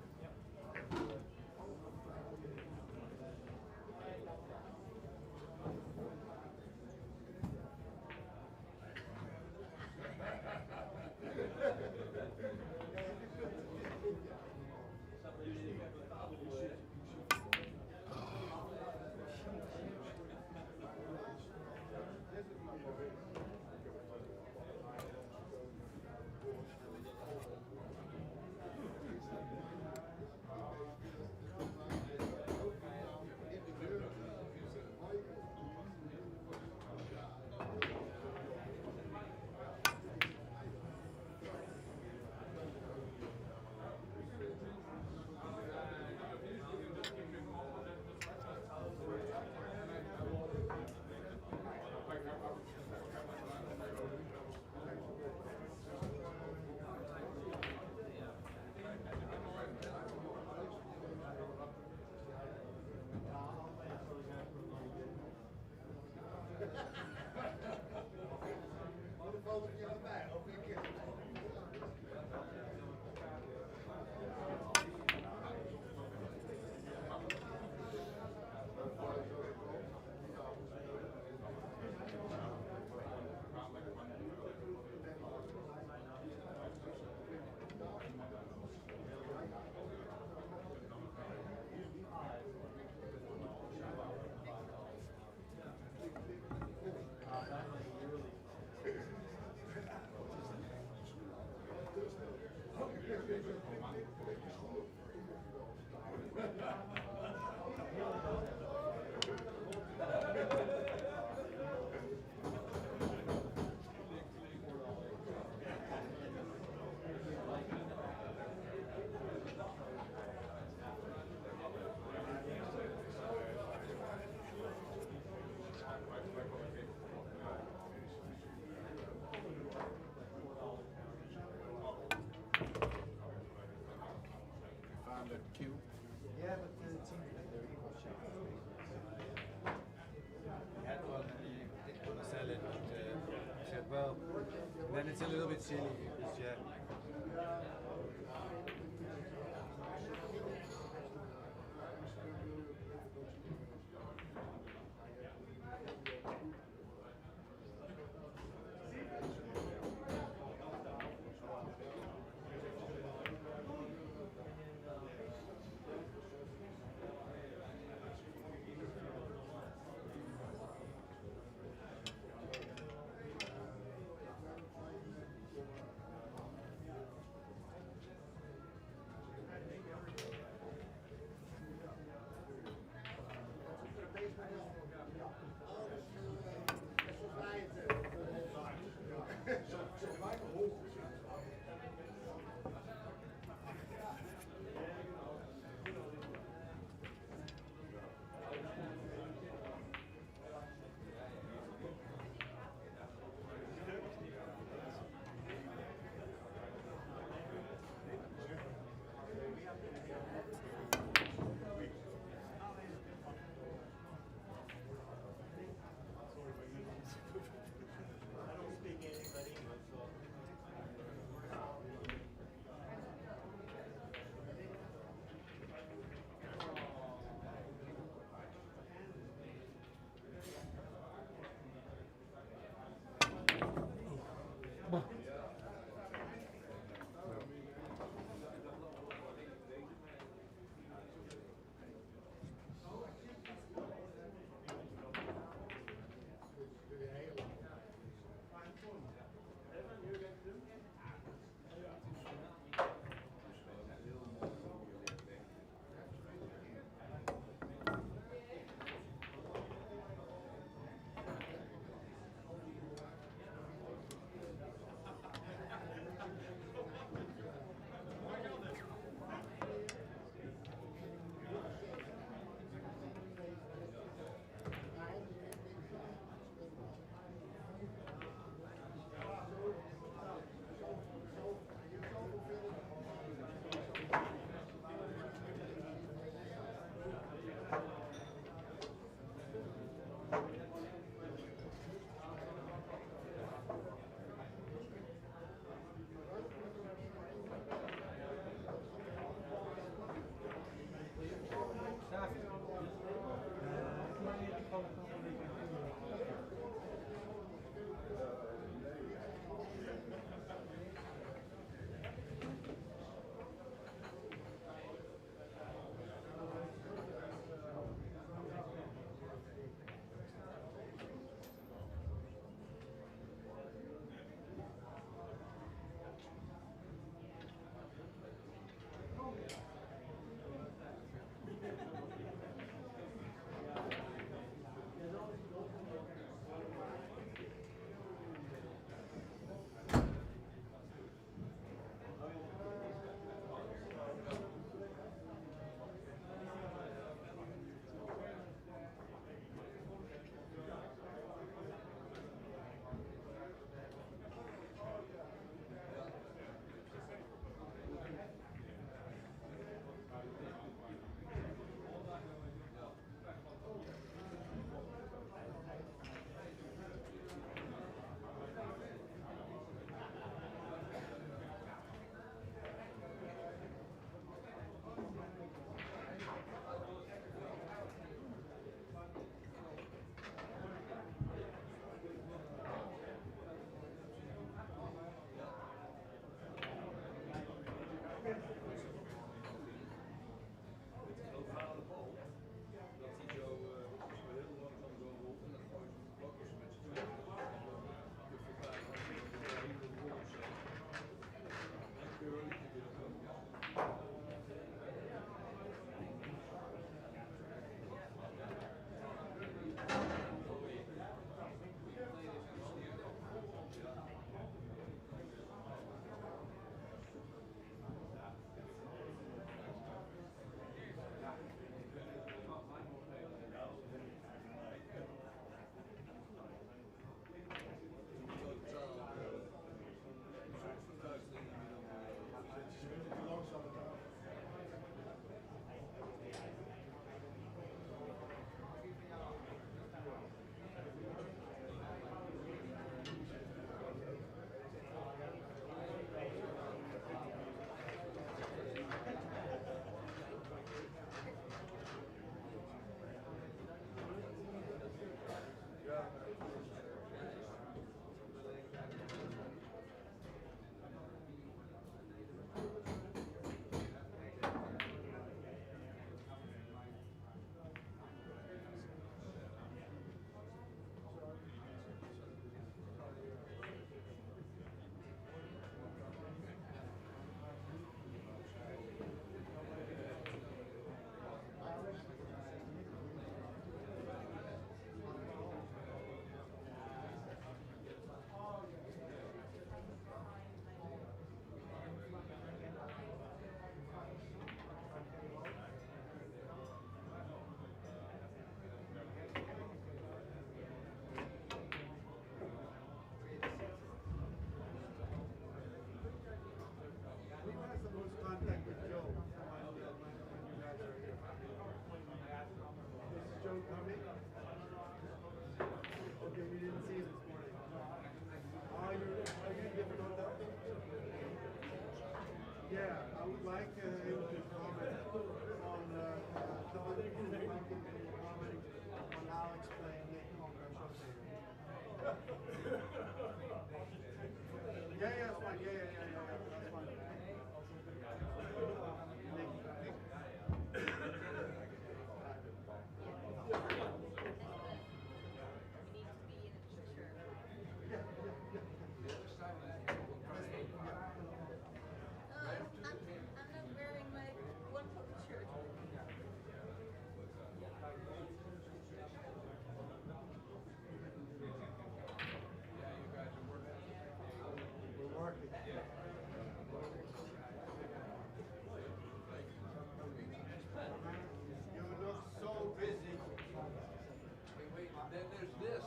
Found a cue. Yeah, but it seems that they're equal shot. Had one and he didn't want to sell it, but he said, well, then it's a little bit silly because Yeah, I would like him to comment on on Alex playing Nick on the show. Yeah, that's fine. Yeah, that's fine. I'm not wearing my one pocket shirt. We're working. You look so busy. Wait, then there's this.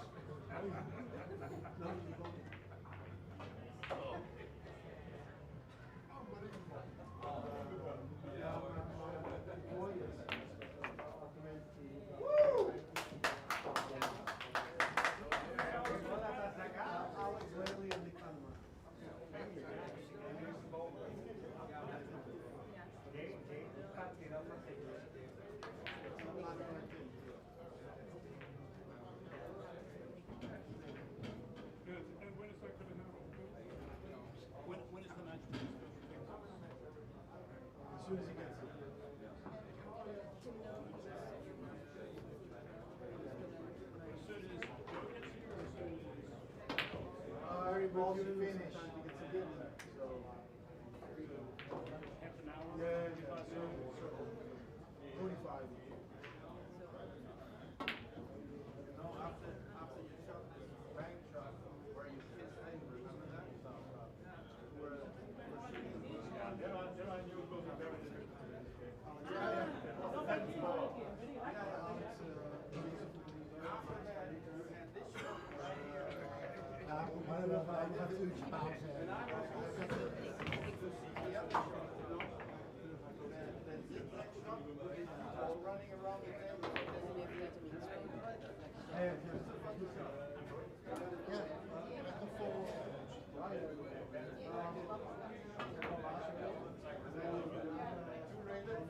Alex Laley and the camera. When is the match? As soon as he gets it. Everybody's gonna finish. Time to get some good luck. So, Half an hour? yeah, 45. After you shot this bank shot where you kiss Hague, remember that? Where shooting. Running around the table. Maar dan ik even tijd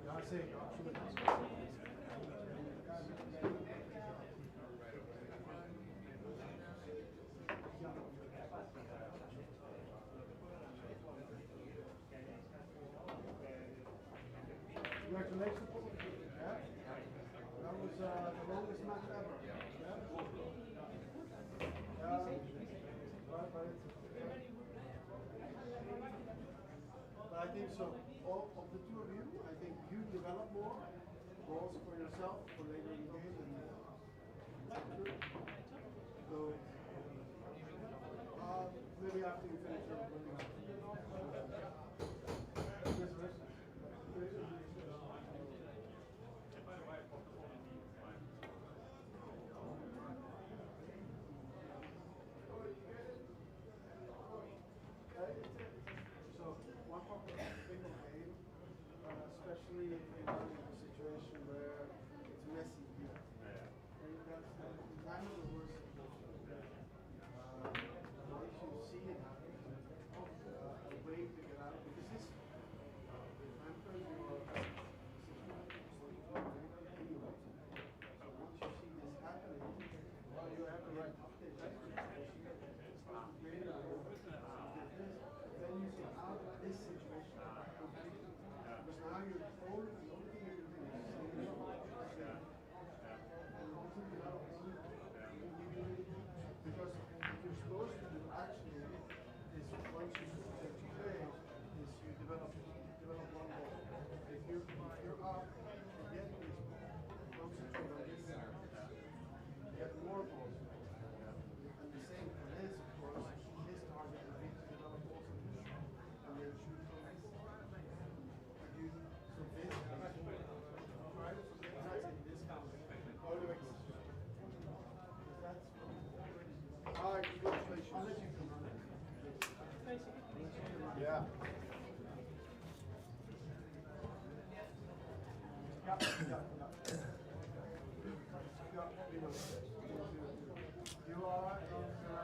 Ja, zeker, absoluut. Congratulations. the longest match ever. Yeah. But I think so. All of the two of you, I think you develop more goals for yourself for later in the game. So maybe after you finish your especially if you're in a situation where it's messy here. And that's the worst situation. Once you see it happen, a way to get out, because this hampers your situation anyway. So once you see this happening, well, you have the right update. Then you get out of this situation completely. Because now you're the only thing you're doing is because what you're supposed to do actually is once you set your play is you develop one ball. If you're up, you get this ball, concentrate on this side, you get more balls. And the same for this, of course, his target would be to develop balls and then shoot from this. So this right? So that's this counts. All the way close. All right, congratulations. I'll let you come on. Yeah. You are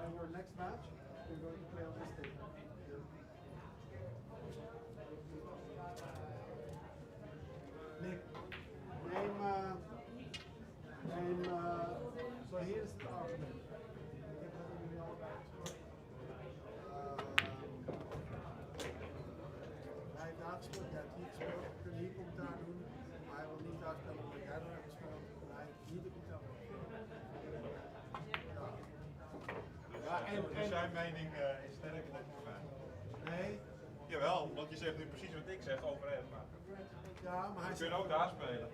in your next match. You're going to play on this table. Nick, name, so here's the argument. Hij heeft uitgespeeld, jij hebt niet gespeeld, je kunt niet commentaar doen, maar hij wil niet uitspelen omdat jij er hebt gespeeld, en hij heeft niet de commentaar. Ja, en zijn mening is sterker dan mijn. Nee. Jawel, want je zegt nu precies wat ik zeg over hem. Ja, maar hij kun ook daar spelen.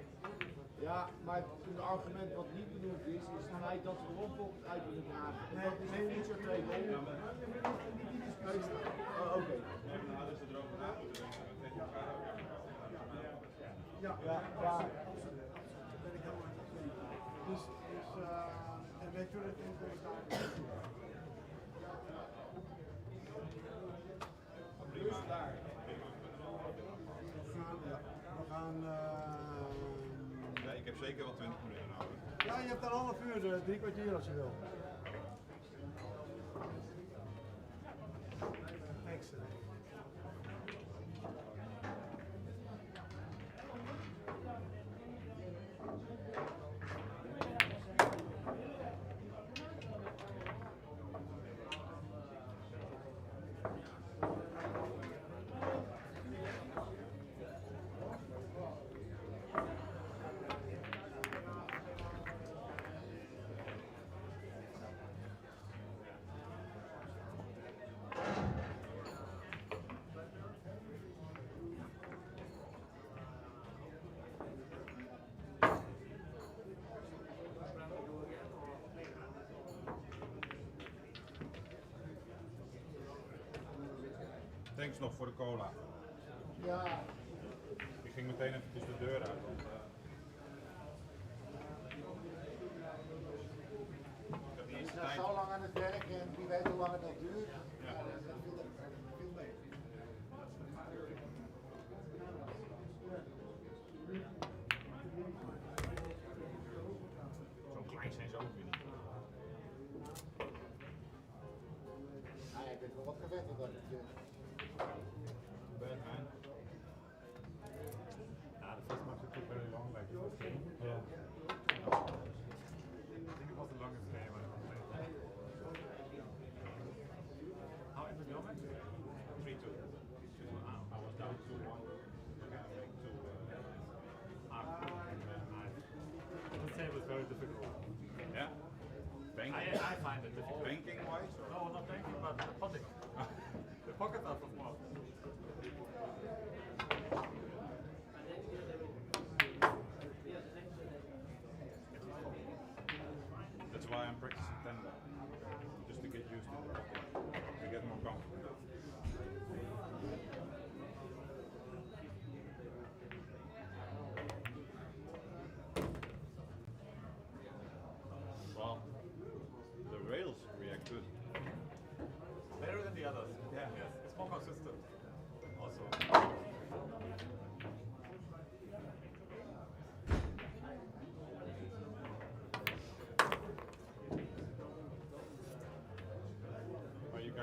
Ja, maar het argument wat niet benoemd is het feit dat we rondpop uit willen dragen. Nee, dat is niet zo twee goals. Oh, oké. Nou, dus erover na moeten denken. Ja, absoluut. Dat ben ik helemaal met je. Dus en weet je wat het in Prima. daar. We gaan ja, ik heb zeker wel 20 minuten nodig. ja, je hebt een half uur, 3 kwartier als je wil. Excellent. Thanks nog voor de cola. Ja. Ik ging meteen even tussen de deur uit. Want, je is nou zo lang aan het werk en wie weet hoe lang het nog duurt. Ja. Dat viel mee. Zo klein zijn ze ook weer niet. Nou ja, ik ben wel wat gewend dat het. Batman. The first match it took very long, like the first game. Yeah. I think it was the longest game I ever played.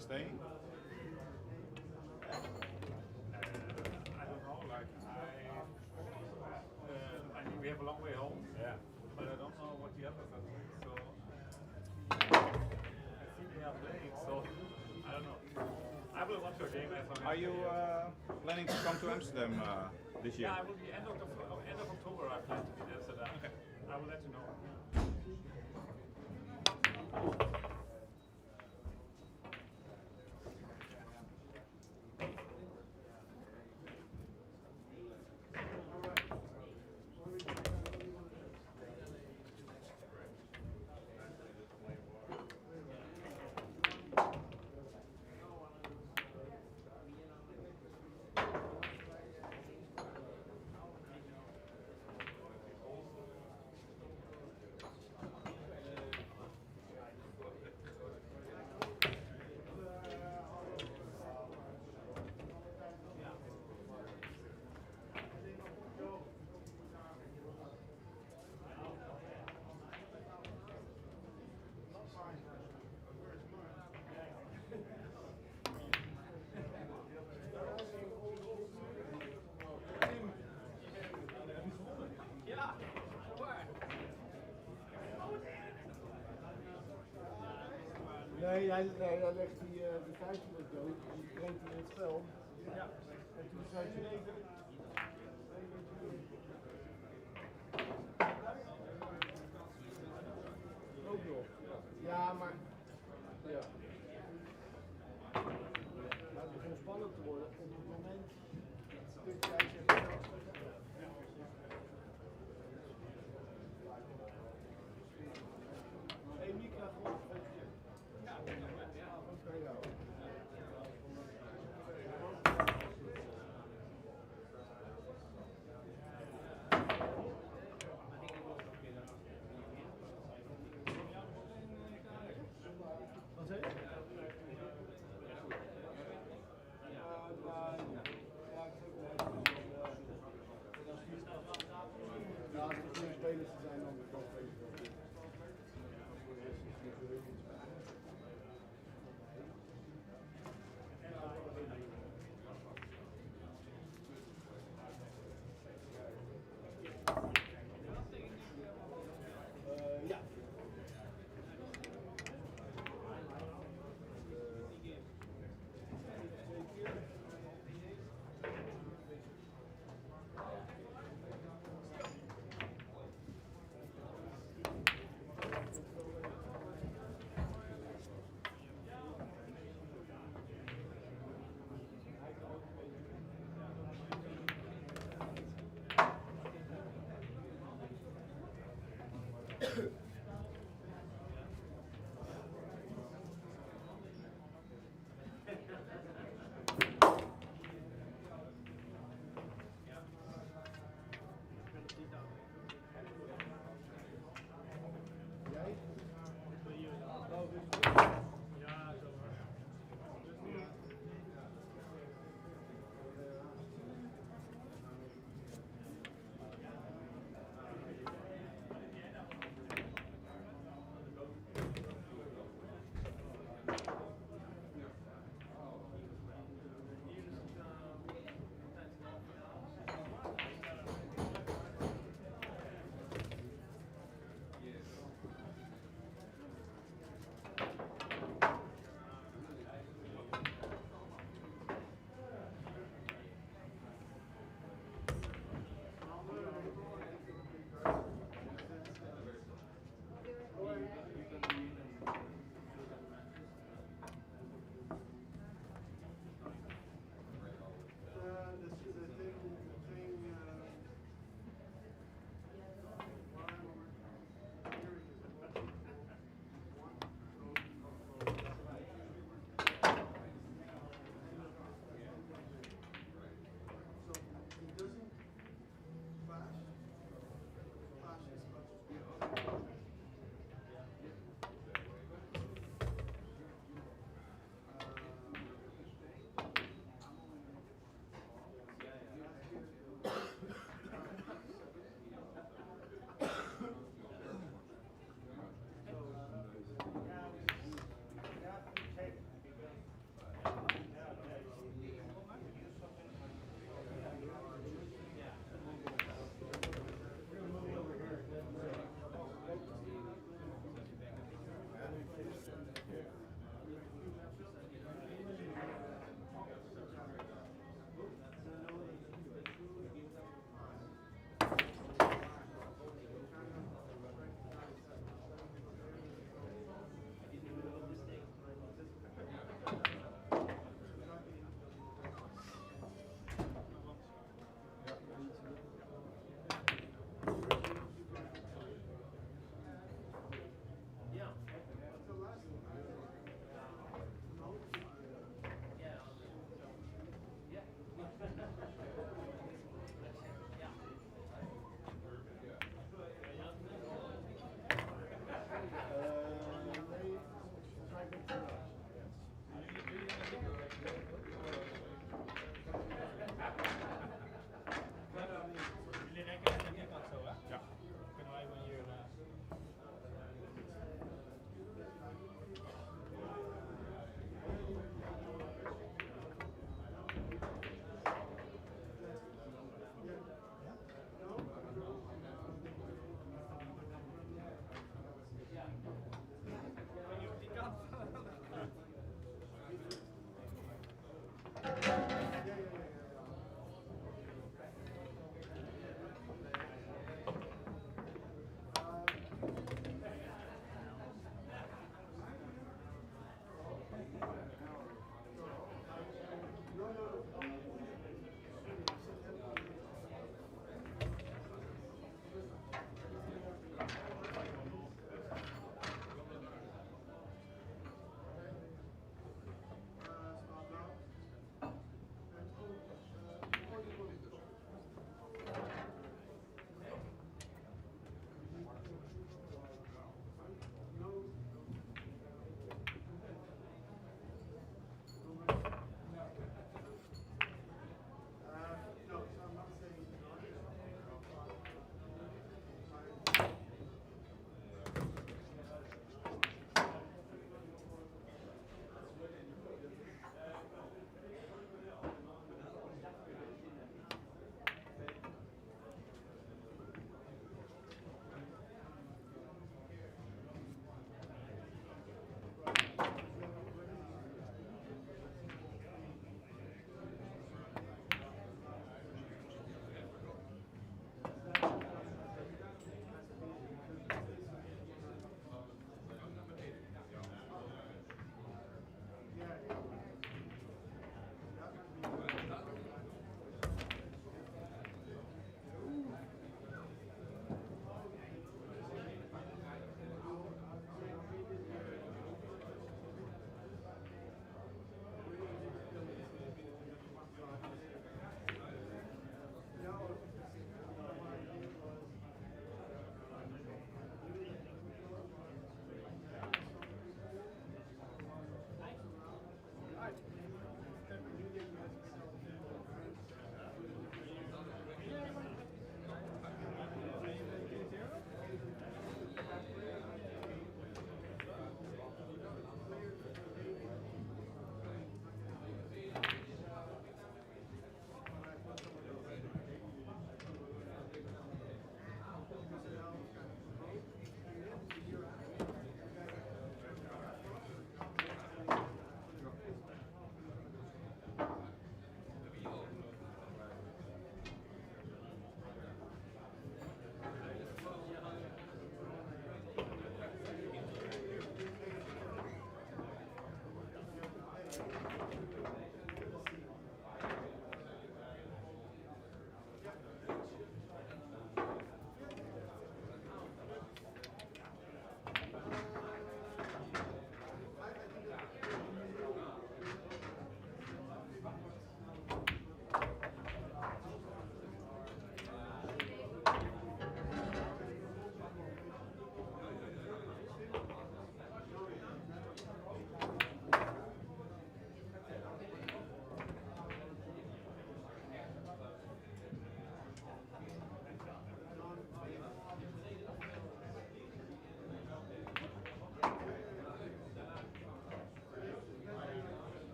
staying? I don't know, like I mean, we have a long way home. Yeah. But I don't know what the others are doing, so I see they are playing, so I don't know. I will watch your game as long as Are you planning to come to Amsterdam this year? Yeah, I will be end of October. I plan to be in Amsterdam. Okay. I will let you know. Nee, hij legt die 15 dood en die brengt hij in het spel. Ja. En toen zei hij nee. Ook nog. Ja, maar. Ja. Maar het begon spannend te worden op het moment dat jij zegt. Hey, Mika, gewoon.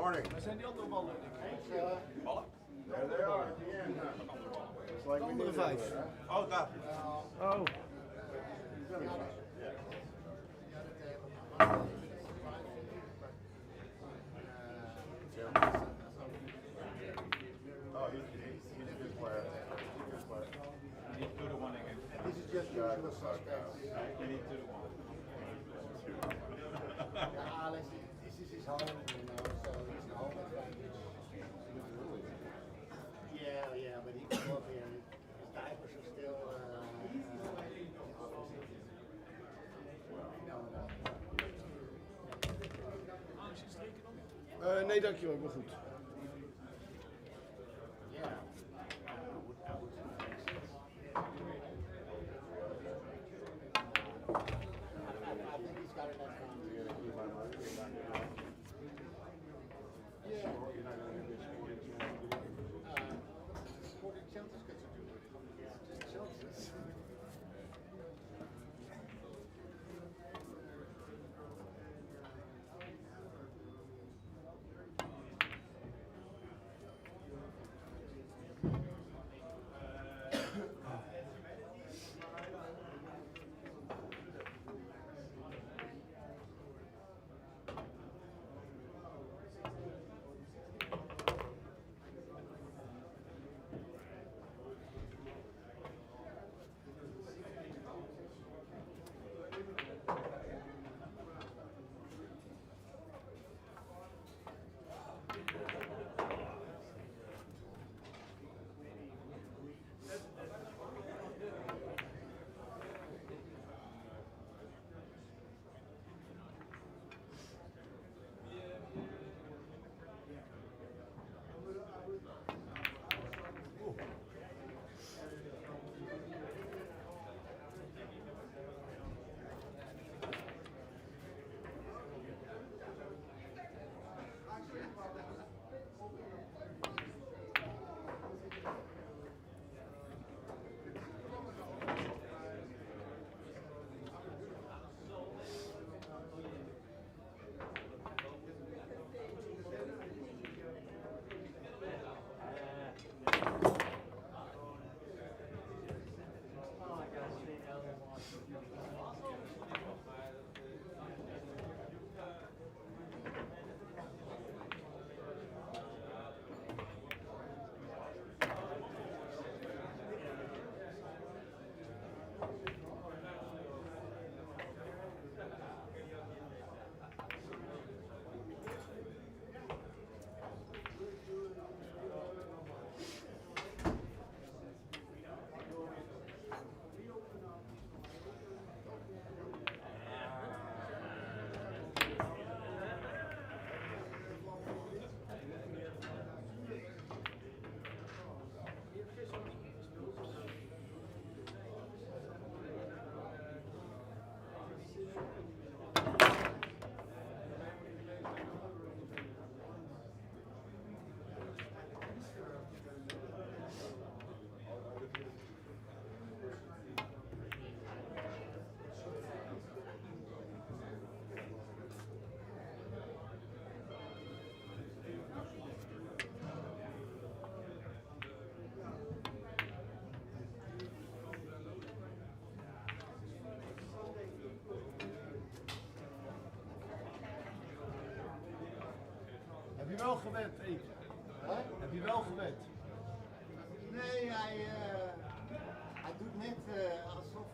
Morning. Waar zijn die andere ballen? Ballen. There they are at the end. It's like we Andere did 5. it, huh? Oh, daar. Oh. Oh, he's a good player. He's a good player. You need to do the one again. This is just usual suspects. You need to do the one. Alex, this is his home, you know, so it's a home advantage. Yeah, but he can go up here. His diapers are still. Nee, dankjewel, ik ben goed. Yeah. I think he's got enough time. Yeah. What did Chelsea's got to do with it? It's just Chelsea's. Heb je wel gewend, Eet? Heb je wel gewend? Nee, hij doet net alsof.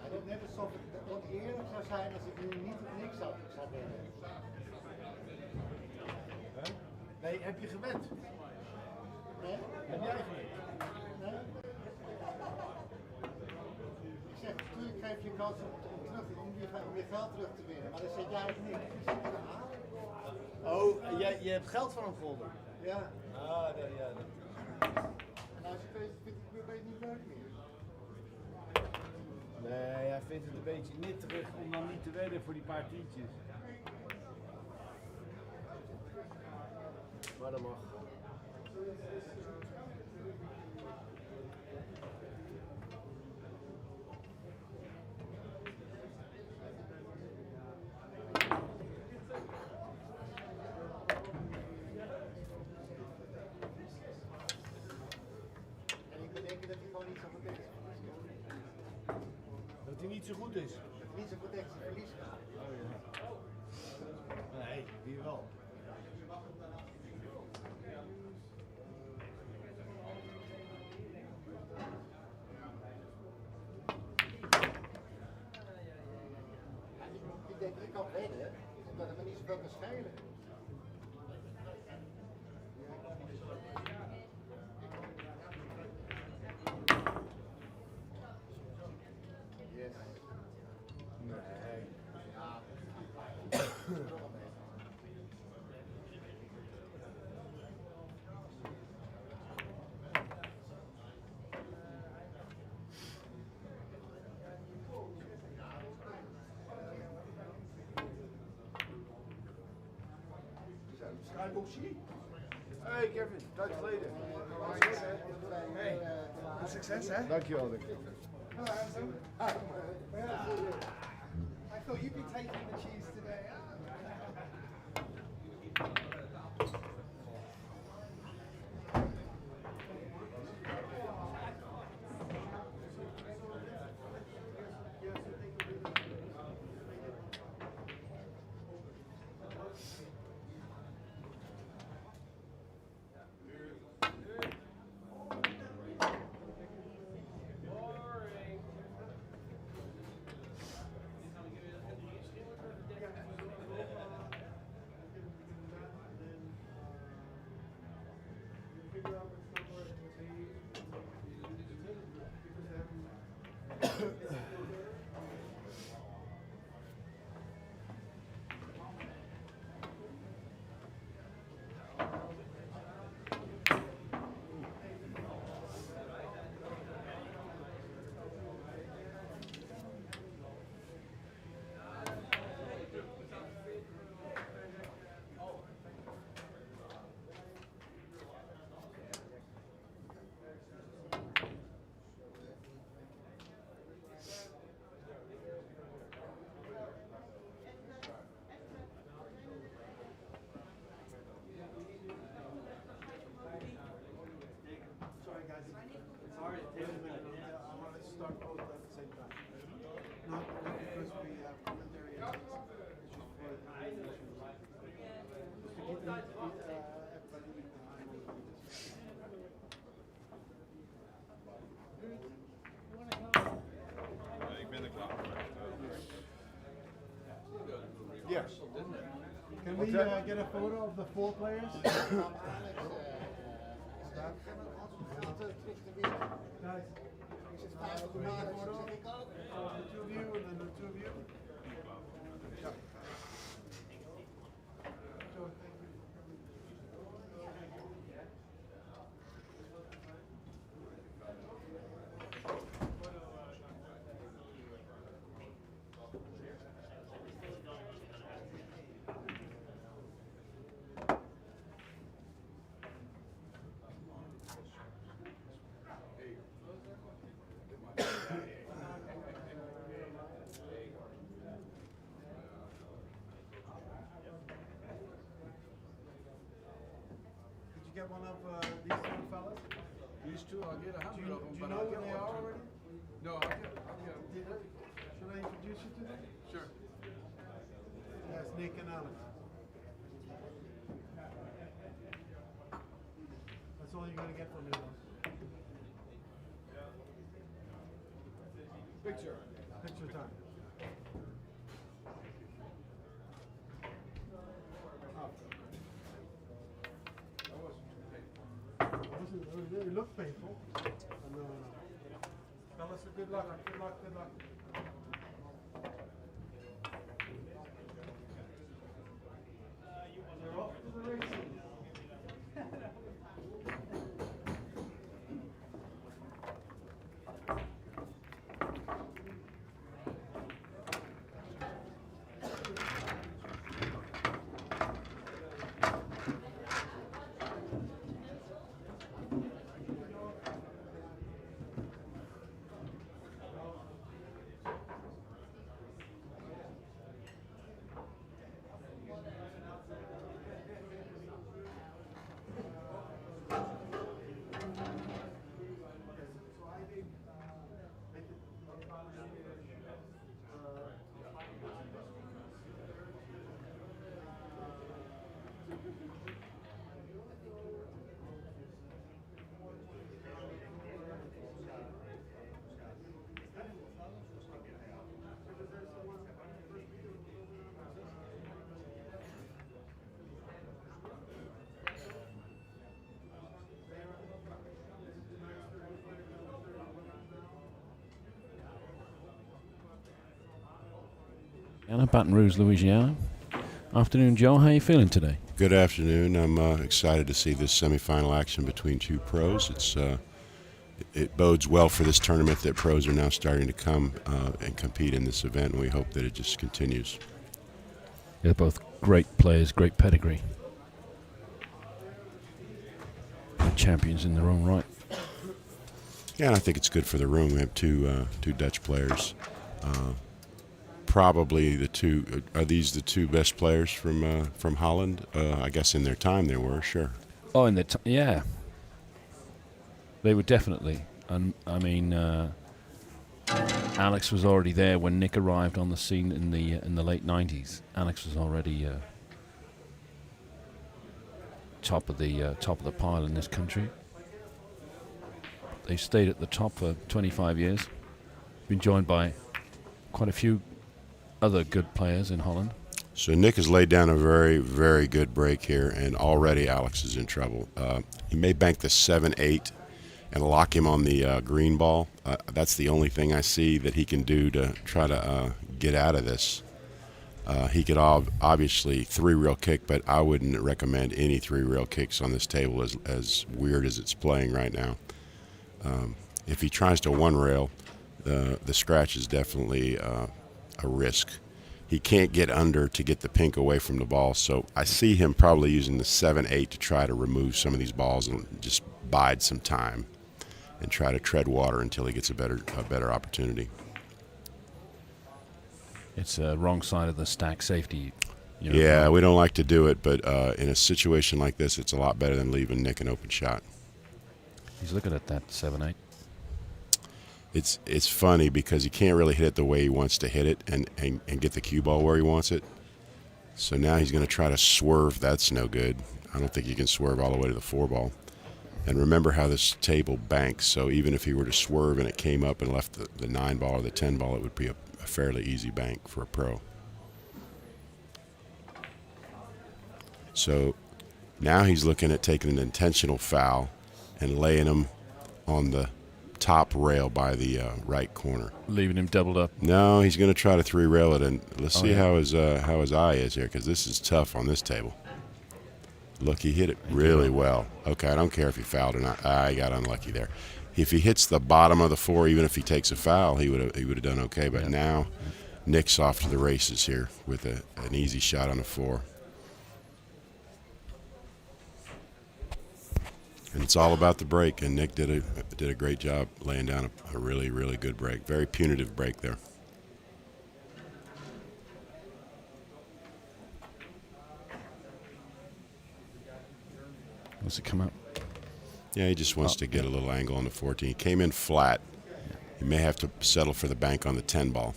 Hij doet net alsof het oneerlijk zou zijn als ik nu niet of niks zou winnen. Nee, heb je gewend? Nee? Heb jij gewend? Nee? Ik zeg, natuurlijk geef je kans om je geld terug te winnen, maar dan zeg jij het niet. Oh, je hebt geld van hem gewonnen? Ja. Ah, ja. En als je weet, vind ik het niet leuk meer. Nee, hij vindt het een beetje nitterig om dan niet te wedden voor die paar tientjes. Maar dat mag. hij niet zo goed is. Niet zo goed echt verliezen. Nee, wie wel. Ik denk, ik kan winnen, omdat het me niet zoveel kan schelen. Yes. Nee. Ja. Skyboxie. Hey Kevin, tijd geleden. Hey, Succes hè? Dankjewel Dick. I thought you'd be taking the cheese today. Ik ben er klaar voor. Yeah. Can we get a photo of the 4 players? Guys. The 2 of you and then the 2 of you. Yeah. Joe, thank you. Get one of these 2 fellas? These two, I'll get 100 of them. Do you but know I'll where get they one. are already? No, I'll get them. Should I introduce you to them? Sure. That's Nick and Alex. That's all you're gonna get from me though. Picture. Picture time. It looked painful. No. Fellas, good luck. Good luck. Good luck. You're off to the races. Baton Rouge, Louisiana. Afternoon, Joe. How are you feeling today? Good afternoon. I'm excited to see this semifinal action between two pros. It bodes well for this tournament that pros are now starting to come and compete in this event, and we hope that it just continues. They're both great players, great pedigree. Champions in their own right. Yeah, and I think it's good for the room. We have two Dutch players. Probably the two. Are these the two best players from Holland? I guess in their time they were, sure. Oh, in their yeah. They were definitely. And I mean, Alex was already there when Nick arrived on the scene in the late '90s. Alex was already top of the pile in this country. They stayed at the top for 25 years. Been joined by quite a few other good players in Holland. So Nick has laid down a very, very good break here, and already Alex is in trouble. He may bank the 7-8 and lock him on the green ball. That's the only thing I see that he can do to try to get out of this. He could obviously three-rail kick, but I wouldn't recommend any three-rail kicks on this table as weird as it's playing right now. If he tries to one-rail, the scratch is definitely a risk. He can't get under to get the pink away from the ball, so I see him probably using the 7-8 to try to remove some of these balls and just bide some time and try to tread water until he gets a better opportunity. It's wrong side of the stack safety. Yeah, we don't like to do it, but in a situation like this, it's a lot better than leaving Nick an open shot. He's looking at that 7-8. It's funny because he can't really hit it the way he wants to hit it and get the cue ball where he wants it. So now he's going to try to swerve. That's no good. I don't think you can swerve all the way to the 4-ball. And remember how this table banks, so even if he were to swerve and it came up and left the 9-ball or the 10-ball, it would be a fairly easy bank for a pro. So now he's looking at taking an intentional foul and laying him on the top rail by the right corner. Leaving him doubled up. No, he's going to try to three-rail it, and let's see how his eye is here, because this is tough on this table. Look, he hit it really well. Okay, I don't care if he fouled or not. I got unlucky there. If he hits the bottom of the 4, even if he takes a foul, he would have done okay. But now, Nick's off to the races here with an easy shot on the 4. And it's all about the break, and Nick did a great job laying down a really, really good break. Very punitive break there. What's it come up? Yeah, he just wants to get a little angle on the 14. He came in flat. He may have to settle for the bank on the 10-ball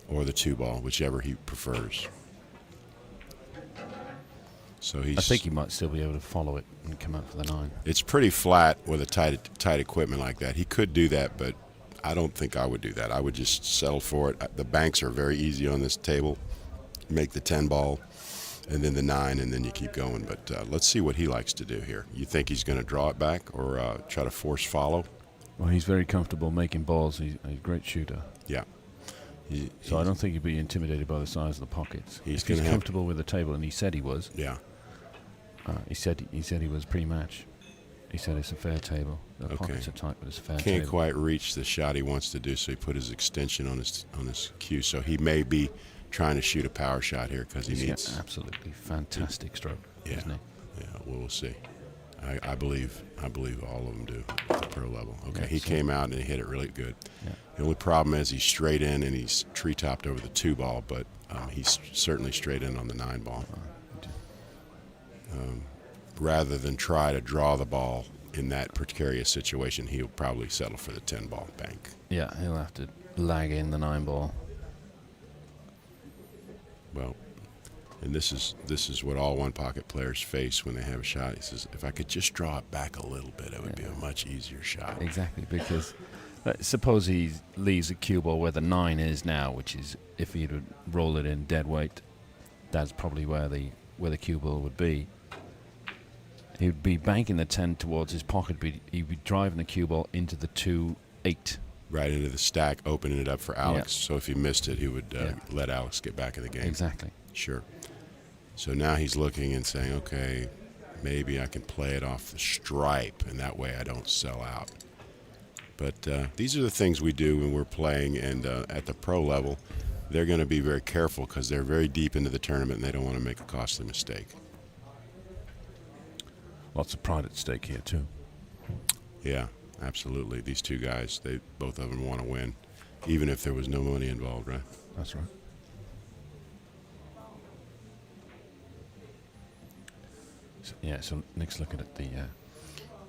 or the 2-ball, whichever he prefers. So I think he might still be able to follow it and come up for the 9. It's pretty flat with a tight equipment like that. He could do that, but I don't think I would do that. I would just settle for it. The banks are very easy on this table. Make the 10-ball. And then the 9, and then you keep going. But let's see what he likes to do here. You think he's going to draw it back or try to force follow? Well, he's very comfortable making balls. He's a great shooter. Yeah. So I don't think he'd be intimidated by the size of the pockets. He's comfortable with the table, and he said he was. Yeah. He said he was pre-match. He said it's a fair table. The pockets are tight, but it's a fair table. Can't quite reach the shot he wants to do, so he put his extension on his cue. So he may be trying to shoot a power shot here because he needs absolutely fantastic stroke, isn't he? Yeah, well, we'll see. I believe all of them do at the pro level. Okay, yeah, he came out and he hit it really good. Yeah. The only problem is he's straight in and he's tree-topped over the 2-ball, but he's certainly straight in on the 9-ball. Rather than try to draw the ball in that precarious situation, he'll probably settle for the 10-ball bank. Yeah, he'll have to lag in the 9-ball. Well, and this is what all one-pocket players face when they have a shot. He says, if I could just draw it back a little bit, it would be a much easier shot. Exactly, because suppose he leaves a cue ball where the 9 is now, which is, if he would roll it in dead weight, that's probably where the cue ball would be. He would be banking the 10 towards his pocket, but he'd be driving the cue ball into the 2-8 right into the stack, opening it up for Alex. So if he missed it, he would let Alex get back in the game. Exactly. Sure. So now he's looking and saying, okay, maybe I can play it off the stripe, and that way I don't sell out. But these are the things we do when we're playing, and at the pro level, they're going to be very careful because they're very deep into the tournament and they don't want to make a costly mistake. Lots of pride at stake here too. Yeah, absolutely. These two guys, both of them want to win, even if there was no money involved, right? That's right. So Nick's looking at the.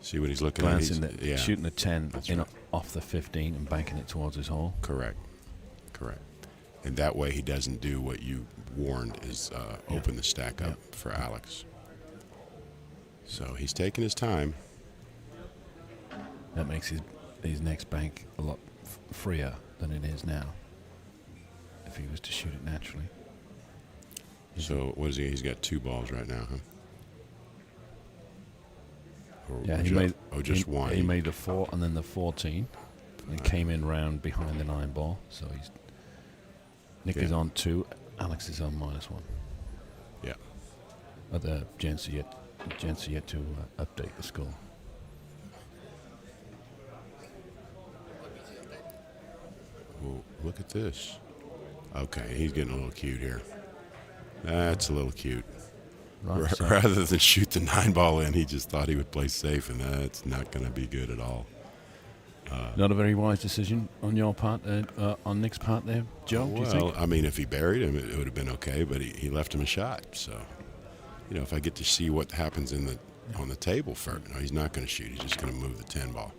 See what he's looking glancing at? He's shooting a 10 off the 15 and banking it towards his hole. Correct. And that way he doesn't do what you warned is open the stack up for Alex. So he's taking his time. That makes his next bank a lot freer than it is now. If he was to shoot it naturally. So what is he? He's got 2 balls right now, huh? Just one. He made the 4 and then the 14, and came in round behind the 9 ball. So Nick is on 2, Alex is on -1. Yeah. Other gents are yet to update the score. Well, look at this. Okay, he's getting a little cute here. That's a little cute. Right, Rather than shoot the 9 ball in, he just thought he would play safe, and that's not going to be good at all. Not a very wise decision on your part, on Nick's part there, Joe, do you think? Well, I mean, if he buried him, it would have been okay, but he left him a shot. So, if I get to see what happens on the table first, he's not going to shoot. He's just going to move the 10 ball.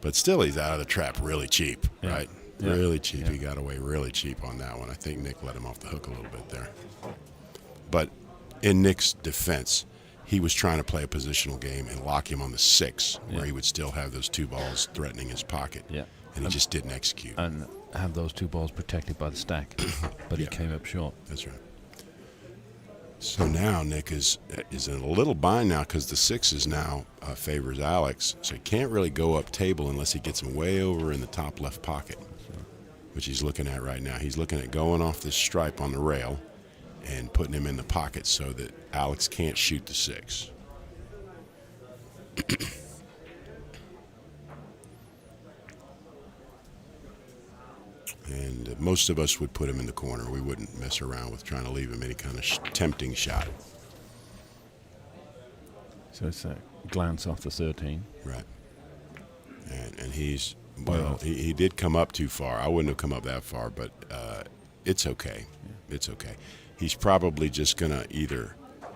But still, he's out of the trap really cheap, right? Yeah. Really cheap. He got away really cheap on that one. I think Nick let him off the hook a little bit there. But in Nick's defense, he was trying to play a positional game and lock him on the 6, where he would still have those 2 balls threatening his pocket. Yeah. And he just didn't execute. And have those 2 balls protected by the stack, but he came up short. That's right. So now Nick is in a little bind now because the 6 now favors Alex. So he can't really go up table unless he gets him way over in the top left pocket, which he's looking at right now. He's looking at going off this stripe on the rail and putting him in the pocket so that Alex can't shoot the 6. And most of us would put him in the corner. We wouldn't mess around with trying to leave him any kind of tempting shot. So it's a glance off the 13. Right. And he's, well, he did come up too far. I wouldn't have come up that far, but it's okay. Yeah. It's okay. He's probably just going to either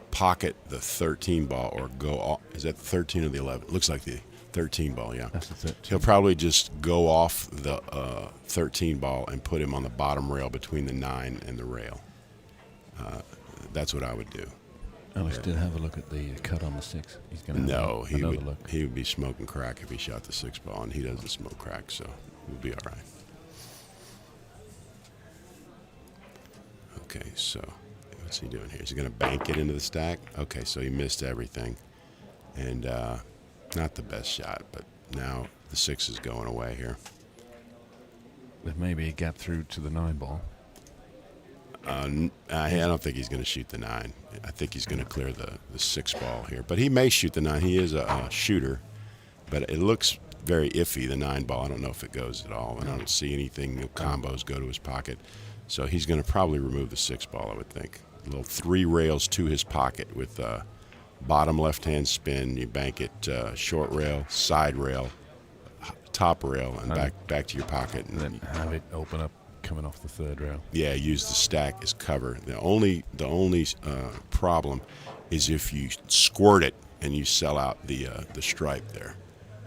pocket the 13 ball or go off. Is that the 13 or the 11? Looks like the 13 ball, yeah. That's the 13. He'll probably just go off the 13 ball and put him on the bottom rail between the 9 and the rail. That's what I would do. Alex did have a look at the cut on the 6. He's going to No, have another look. He would be smoking crack if he shot the 6 ball, and he doesn't smoke crack, so we'll be all right. Okay, so what's he doing here? Is he going to bank it into the stack? Okay, so he missed everything, and not the best shot, but now the 6 is going away here. With maybe a gap through to the 9 ball. I don't think he's going to shoot the 9. I think he's going to clear the 6 ball here. But he may shoot the 9. He is a shooter, but it looks very iffy, the 9 ball. I don't know if it goes at all, and I don't see anything, no combos go to his pocket. So he's going to probably remove the 6 ball, I would think. A little 3 rails to his pocket with bottom left-hand spin. You bank it short rail, side rail, top rail, and back to your pocket. And then have it open up coming off the 3rd rail. Yeah, use the stack as cover. The only problem is if you squirt it and you sell out the stripe there.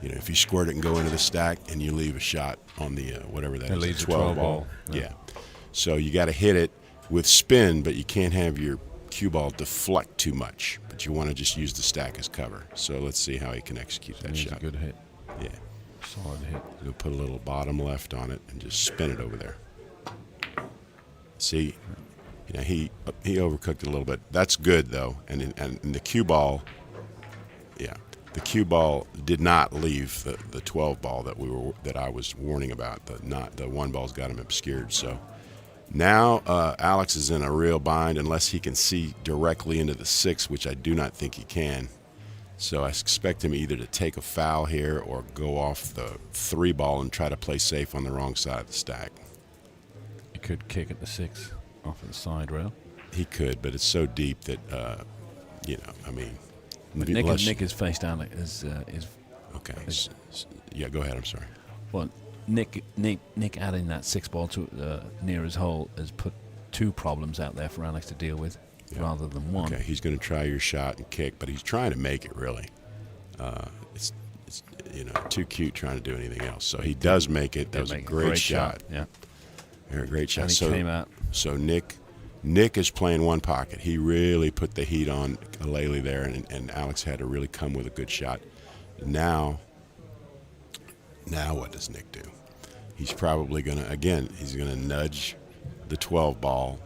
You know, if you squirt it and go into the stack and you leave a shot on the whatever that is, leaves a 12 ball. Yeah. So you got to hit it with spin, but you can't have your cue ball deflect too much. But you want to just use the stack as cover. So let's see how he can execute that shot. A good hit. Yeah. Solid hit. We'll put a little bottom left on it and just spin it over there. See, you know, he overcooked it a little bit. That's good though, and the cue ball, yeah, the cue ball did not leave the 12 ball that I was warning about. The 1 ball's got him obscured. So now Alex is in a real bind unless he can see directly into the 6, which I do not think he can. So I expect him either to take a foul here or go off the 3 ball and try to play safe on the wrong side of the stack. He could kick at the 6 off of the side rail. He could, but it's so deep that, I mean. But Nick is face down. Okay. Yeah, go ahead. I'm sorry. Well, Nick adding that 6 ball to near his hole has put 2 problems out there for Alex to deal with, rather than 1. Okay, he's going to try your shot and kick, but he's trying to make it really. It's too cute trying to do anything else. So he does make it. That was a great shot. Yeah, a great shot. And he came out. So Nick is playing 1 pocket. He really put the heat on Aleli there, and Alex had to really come with a good shot. Now what does Nick do? He's probably going to nudge the 12 ball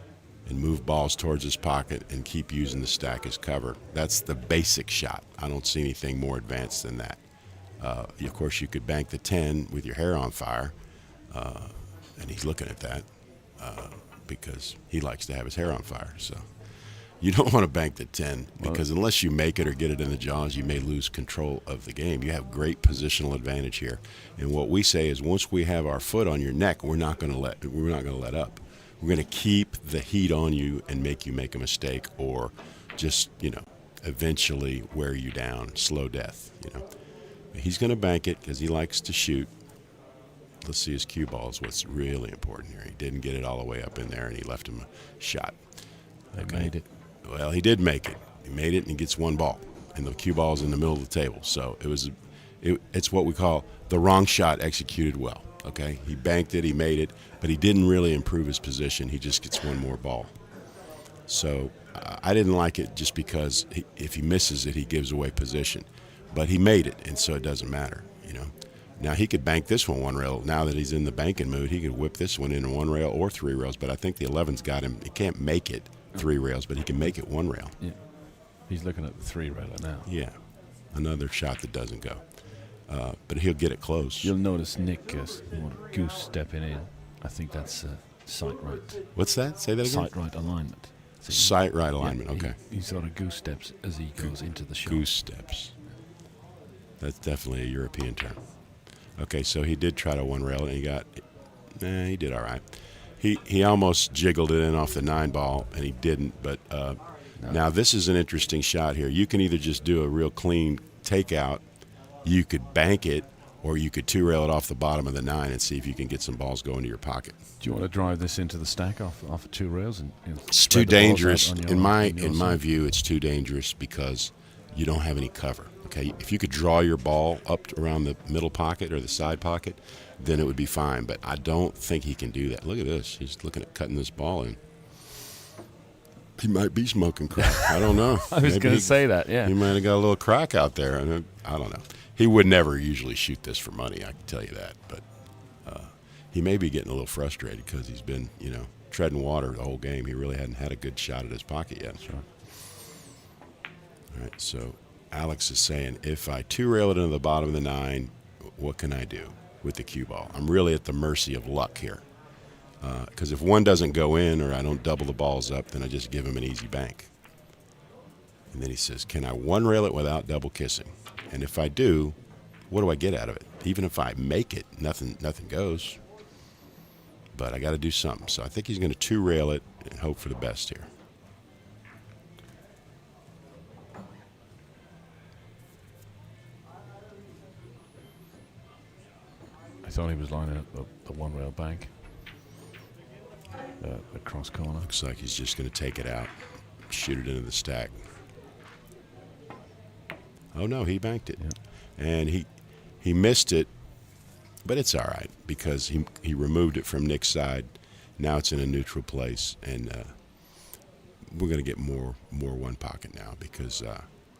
and move balls towards his pocket and keep using the stack as cover. That's the basic shot. I don't see anything more advanced than that. Of course, you could bank the 10 with your hair on fire, and he's looking at that because he likes to have his hair on fire. So you don't want to bank the 10 because unless you make it or get it in the jaws, you may lose control of the game. You have great positional advantage here, and what we say is once we have our foot on your neck, we're not going to let up. We're going to keep the heat on you and make you make a mistake or just, eventually wear you down, slow death, He's going to bank it because he likes to shoot. Let's see his cue ball is what's really important here. He didn't get it all the way up in there, and he left him a shot. He made it. Well, he did make it. He made it, and he gets 1 ball, and the cue ball's in the middle of the table. So it's what we call the wrong shot executed well. Okay, he banked it, he made it, but he didn't really improve his position. He just gets 1 more ball. So I didn't like it just because if he misses it, he gives away position. But he made it, and so it doesn't matter, Now he could bank this one rail. Now that he's in the banking mood, he could whip this one in 1 rail or 3 rails. But I think the 11's got him. He can't make it 3 rails, but he can make it 1 rail. Yeah, he's looking at the 3 railer now. Yeah, another shot that doesn't go. But he'll get it close. You'll notice Nick goose stepping in. I think that's sight right. What's that? Say that again. Sight right alignment. Sight right alignment. Okay. He sort of goose steps as he goes into the shot. Goose steps. That's definitely a European term. Okay, so he did try to 1 rail, and he did all right. He almost jiggled it in off the 9 ball, and he didn't. But now this is an interesting shot here. You can either just do a real clean takeout, you could bank it, or you could 2 rail it off the bottom of the 9 and see if you can get some balls going to your pocket. Do you want to drive this into the stack off of 2 rails? It's too dangerous. In my view, it's too dangerous because you don't have any cover. Okay, if you could draw your ball up around the middle pocket or the side pocket, then it would be fine. But I don't think he can do that. Look at this. He's looking at cutting this ball in. He might be smoking crack. I don't know. I was going to say that, yeah. He might have got a little crack out there. I don't know. He would never usually shoot this for money, I can tell you that. But he may be getting a little frustrated because he's been, treading water the whole game. He really hadn't had a good shot at his pocket yet. That's right. All right, so Alex is saying, if I 2 rail it into the bottom of the 9, what can I do with the cue ball? I'm really at the mercy of luck here. Because if 1 doesn't go in or I don't double the balls up, then I just give him an easy bank. And then he says, can I 1 rail it without double kissing? And if I do, what do I get out of it? Even if I make it, nothing goes. But I got to do something. So I think he's going to 2 rail it and hope for the best here. I thought he was lining up the 1 rail bank. The cross corner. Looks like he's just going to take it out, shoot it into the stack. Oh no, he banked it, and he missed it, but it's all right because he removed it from Nick's side. Now it's in a neutral place, and we're going to get more 1 pocket now because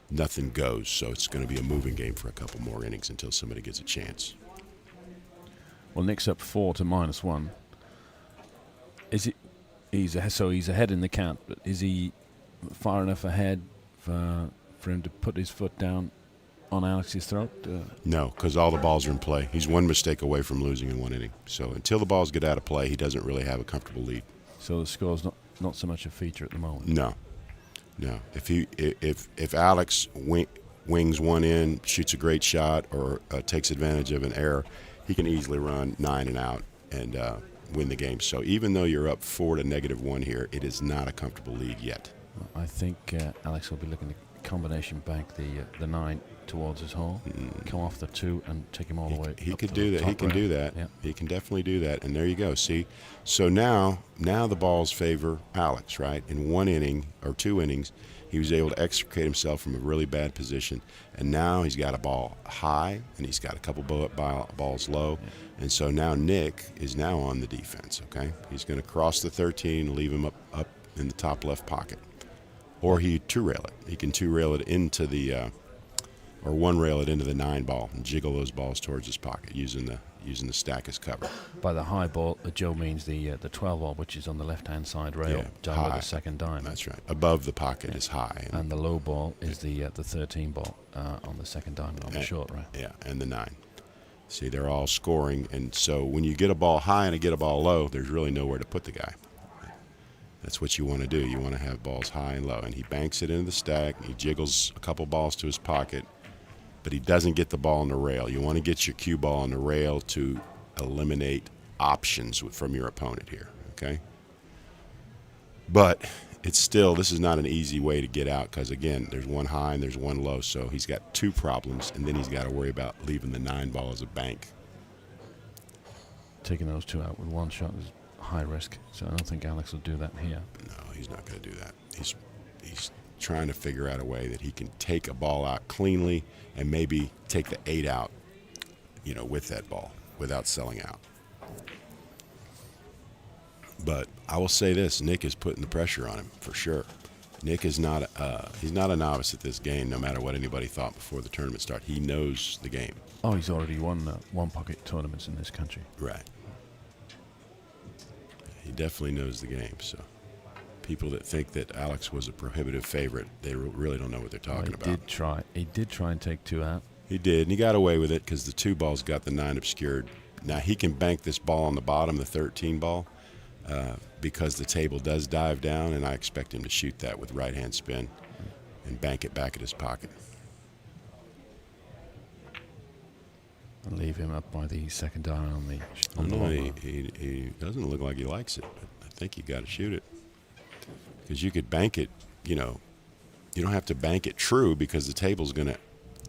nothing goes. So it's going to be a moving game for a couple more innings until somebody gets a chance. Well, Nick's up 4 to -1. He's ahead in the count, but is he far enough ahead for him to put his foot down on Alex's throat? No, because all the balls are in play. He's one mistake away from losing in one inning. So until the balls get out of play, he doesn't really have a comfortable lead. So the score's not so much a feature at the moment. No. If Alex wings one in, shoots a great shot, or takes advantage of an error, he can easily run 9 and out and win the game. So even though you're up 4 to -1 here, it is not a comfortable lead yet. I think Alex will be looking to combination bank the 9 towards his hole, come off the 2 and take him all the way. He up could to do the that. He top can rail. do that. Yeah. He can definitely do that. And there you go. See, so now the balls favor Alex, right? In 1 inning or 2 innings, he was able to extricate himself from a really bad position, and now he's got a ball high and he's got a couple balls low, and so now Nick is now on the defense. Okay, he's going to cross the 13 and leave him up in the top left pocket, or he 2-rail it. He can 2-rail it into the or 1-rail it into the 9 ball and jiggle those balls towards his pocket using the stack as cover. By the high ball, Joe means the 12 ball, which is on the left-hand side rail, down high. by the second dime. That's right. Above the pocket is high. And the low ball is the 13 ball on the second diamond on the short rail. Yeah, and the 9. See, they're all scoring, and so when you get a ball high and you get a ball low, there's really nowhere to put the guy. That's what you want to do. You want to have balls high and low, and he banks it into the stack. He jiggles a couple balls to his pocket, but he doesn't get the ball on the rail. You want to get your cue ball on the rail to eliminate options from your opponent here, okay? But it's still, this is not an easy way to get out because, again, there's one high and there's one low, so he's got 2 problems, and then he's got to worry about leaving the 9 ball as a bank. Taking those 2 out with 1 shot is high risk, so I don't think Alex will do that here. No, he's not going to do that. He's trying to figure out a way that he can take a ball out cleanly and maybe take the 8 out, with that ball without selling out. But I will say this: Nick is putting the pressure on him for sure. Nick is not he's not a novice at this game, no matter what anybody thought before the tournament started. He knows the game. Oh, he's already won 1 pocket tournaments in this country. Right. He definitely knows the game. So people that think that Alex was a prohibitive favorite, they really don't know what they're talking about. He did try and take 2 out. He did, and he got away with it because the 2 balls got the 9 obscured. Now he can bank this ball on the bottom, the 13 ball, because the table does dive down, and I expect him to shoot that with right-hand spin and bank it back at his pocket. And leave him up by the second diamond on the He doesn't look like he likes it, but I think you got to shoot it because you could bank it. You don't have to bank it true because the table's going to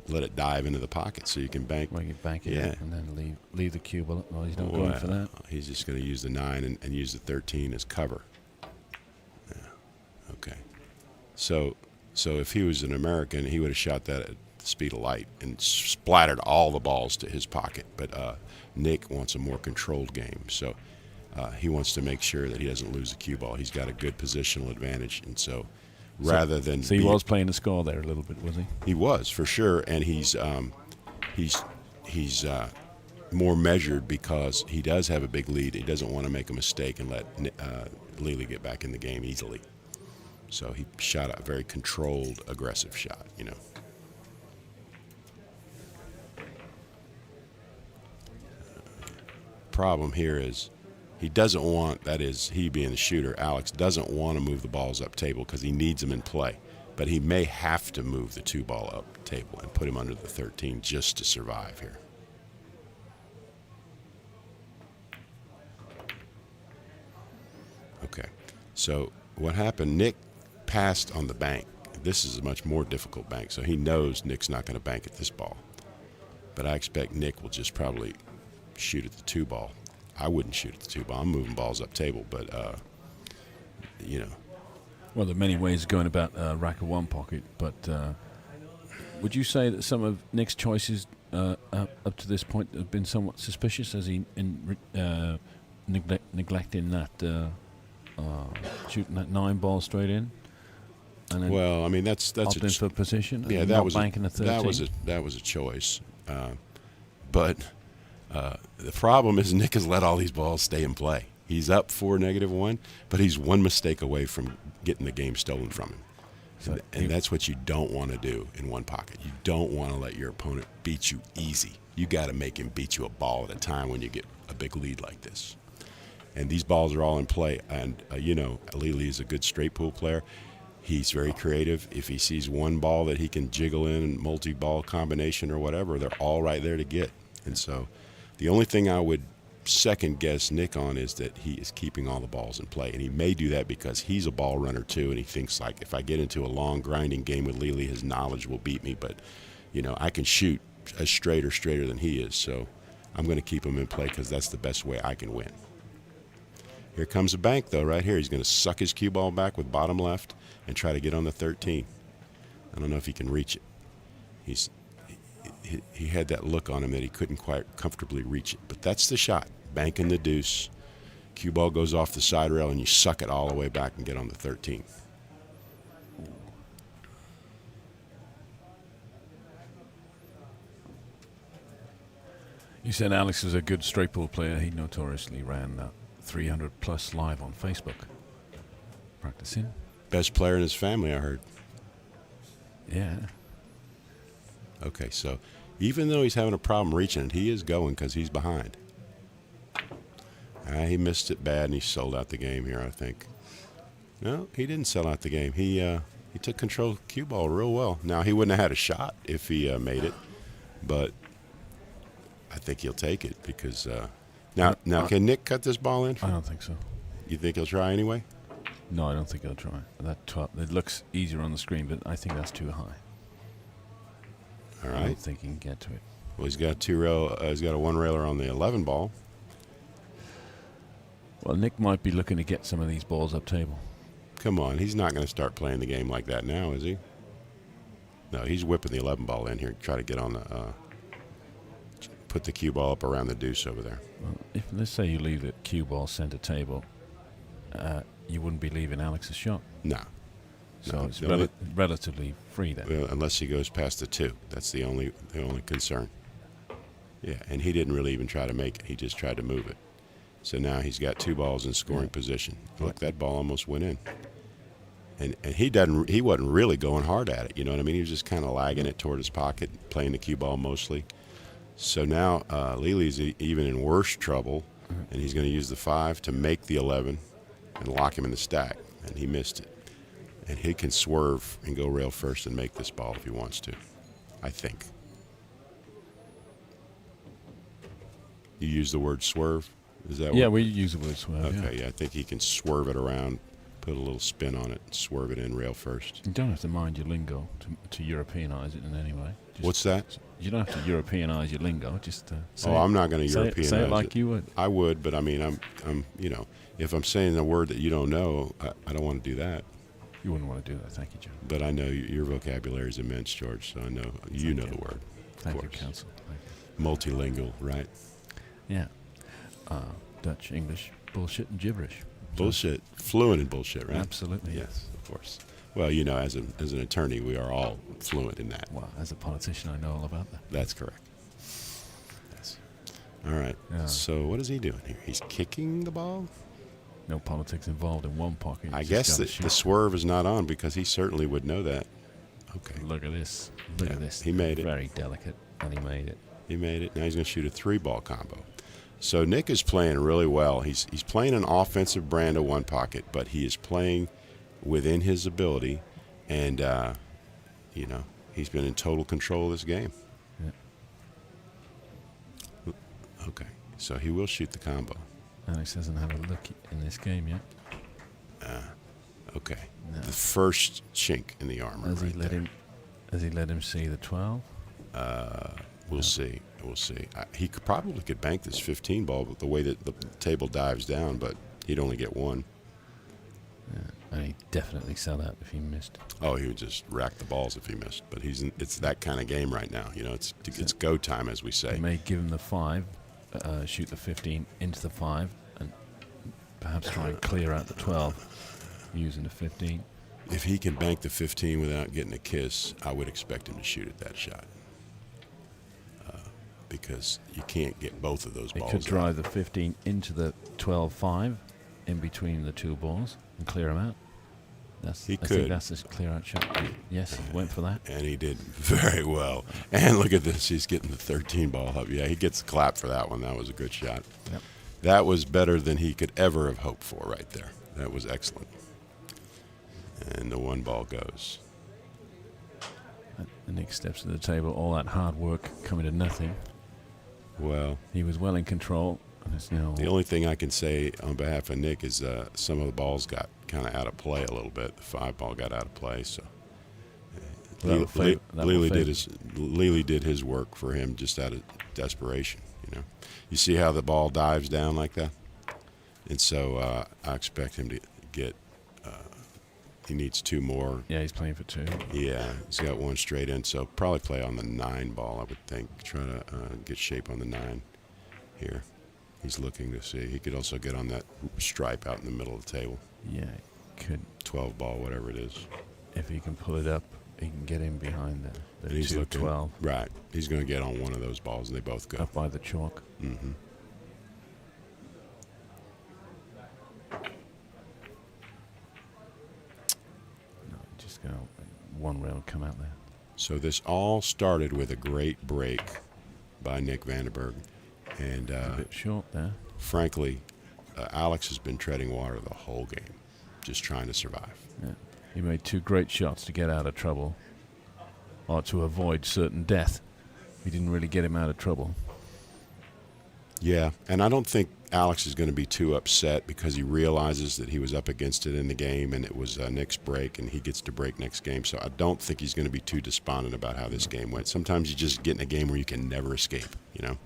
let it dive into the pocket, so you can bank. Well, you bank it and then leave the cue bullet. Well, he's not going for that. He's just going to use the 9 and use the 13 as cover. Yeah. Okay. So if he was an American, he would have shot that at the speed of light and splattered all the balls to his pocket. But Nick wants a more controlled game, so he wants to make sure that he doesn't lose the cue ball. He's got a good positional advantage, and so. Rather than he was playing the score there a little bit, was he? He was, for sure, and he's more measured because he does have a big lead. He doesn't want to make a mistake and let Lely get back in the game easily. So he shot a very controlled, aggressive shot. Problem here is. He doesn't want, that is, he being the shooter, Alex doesn't want to move the balls up table because he needs them in play. But he may have to move the 2 ball up table and put him under the 13 just to survive here. Okay, so what happened, Nick passed on the bank. This is a much more difficult bank, so he knows Nick's not going to bank at this ball. But I expect Nick will just probably shoot at the 2 ball. I wouldn't shoot at the 2 ball. I'm moving balls up table, but Well, there are many ways of going about rack of 1 pocket, but would you say that some of Nick's choices up to this point have been somewhat suspicious? As he neglecting that shooting that 9 ball straight in? And then well, I mean that's opting for position. Yeah, that was banking a 13. That was a choice, but. The problem is Nick has let all these balls stay in play. He's up 4 -1, but he's 1 mistake away from getting the game stolen from him. So and that's what you don't want to do in one pocket. You don't want to let your opponent beat you easy. You got to make him beat you a ball at a time when you get a big lead like this. And these balls are all in play. And, you know, Lili is a good straight pool player. He's very creative. If he sees one ball that he can jiggle in, multi-ball combination or whatever, they're all right there to get. And so the only thing I would second guess Nick on is that he is keeping all the balls in play. And he may do that because he's a ball runner too, and he thinks, like, if I get into a long grinding game with Lili, his knowledge will beat me. But, you know, I can shoot as straight or straighter than he is. So I'm going to keep him in play because that's the best way I can win. Here comes a bank, though, right here. He's going to suck his cue ball back with bottom left and try to get on the 13. I don't know if he can reach it. He had that look on him that he couldn't quite comfortably reach it. But that's the shot. Banking the deuce. Cue ball goes off the side rail, and you suck it all the way back and get on the 13. You said Alex was a good straight pool player. He notoriously ran 300 plus live on Facebook. Practicing. Best player in his family, I heard. Yeah. Okay, so even though he's having a problem reaching it, he is going because he's behind. He missed it bad, and he sold out the game here, I think. No, he didn't sell out the game. He took control of the cue ball real well. Now, he wouldn't have had a shot if he made it, but I think he'll take it because now can Nick cut this ball in? I don't think so. You think he'll try anyway? No, I don't think he'll try. It looks easier on the screen, but I think that's too high. All I right. don't think he can get to it. Well, he's got he's got a one railer on the 11 ball. Well, Nick might be looking to get some of these balls up table. Come on, he's not going to start playing the game like that now, is he? No, he's whipping the 11 ball in here to try to get on the put the cue ball up around the deuce over there. Well, if let's say you leave the cue ball center table, you wouldn't be leaving Alex's shot. No. So No, it's no, relatively free then. Well, unless he goes past the 2. That's the only concern. Yeah, and he didn't really even try to make it. He just tried to move it. So now he's got 2 balls in scoring position. Look, that ball almost went in. And he wasn't really going hard at it. You know what I mean? He was just kind of lagging it toward his pocket, playing the cue ball mostly. So now Lili's even in worse trouble, and he's going to use the 5 to make the 11 and lock him in the stack. And he missed it. And he can swerve and go rail first and make this ball if he wants to, I think. You use the word swerve? Is that Yeah, we use the word swerve. Okay, yeah, I think he can swerve it around, put a little spin on it, and swerve it in rail first. You don't have to mind your lingo to Europeanize it in any way. What's that? You don't have to Europeanize your lingo. Just say I'm not going to Europeanize say it like you would. I would, but I mean, I'm you know, if I'm saying a word that you don't know, I don't want to do that. You wouldn't want to do that. Thank you, John. But I know your vocabulary is immense, George, so I know you know the word. Thank you, Counsel. Multilingual, right? Yeah. Dutch, English, bullshit, and gibberish. Bullshit. Fluent in bullshit, right? Absolutely. Yes, of course. Well, you know, as an attorney, we are all fluent in that. Well, as a politician, I know all about that. That's correct. Yes. All right. Yeah. So what is he doing here? He's kicking the ball? No politics involved in one pocket. I guess the swerve is not on because he certainly would know that. Okay. Look at this. Look at this. He made it. Very delicate, and he made it. He made it. Now he's going to shoot a 3-ball combo. So Nick is playing really well. He's playing an offensive brand of one pocket, but he is playing within his ability, and you know, he's been in total control of this game. Yeah. Okay, so he will shoot the combo. Alex hasn't had a look in this game yet. Okay. No. The first chink in the armor. Has he let him see the 12? We'll see. We'll see. He probably could bank this 15 ball with the way that the table dives down, but he'd only get 1. Yeah, and he'd definitely sell out if he missed. Oh, he would just rack the balls if he missed. But it's that kind of game right now. You know, it's go time, as we say. He may give him the 5, shoot the 15 into the 5, and perhaps try and clear out the 12 using the 15. If he can bank the 15 without getting a kiss, I would expect him to shoot at that shot. Because you can't get both of those balls. He could drive the 15 into the 12-5 in between the 2 balls and clear them out. I could. think that's his clear-out shot. Yes, he went for that. And he did very well. And look at this. He's getting the 13 ball up. Yeah, he gets a clap for that one. That was a good shot. Yep. That was better than he could ever have hoped for right there. That was excellent. And the 1 ball goes. And Nick steps to the table. All that hard work coming to nothing. Well, he was well in control. And it's now the only thing I can say on behalf of Nick is some of the balls got kind of out of play a little bit. The 5 ball got out of play, so Lely did his work for him just out of desperation. You know, you see how the ball dives down like that, and so I expect him to get. He needs 2 more. Yeah, he's playing for 2. Yeah, he's got 1 straight in, so probably play on the 9 ball. I would think. Try to get shape on the 9 here. He's looking to see. He could also get on that stripe out in the middle of the table. Yeah, could. 12 ball, whatever it is. If he can pull it up, he can get in behind the 2-12. Right. He's going to get on one of those balls, and they both go. Up by the chalk. Mm-hmm. No, just going to 1 rail come out there. So this all started with a great break by Nick Vandenberg. And a bit short there. Frankly, Alex has been treading water the whole game, just trying to survive. Yeah. He made 2 great shots to get out of trouble, or to avoid certain death. He didn't really get him out of trouble. Yeah, and I don't think Alex is going to be too upset because he realizes that he was up against it in the game, and it was Nick's break, and he gets to break next game. So I don't think he's going to be too despondent about how this game went. Sometimes you just get in a game where you can never escape, you know.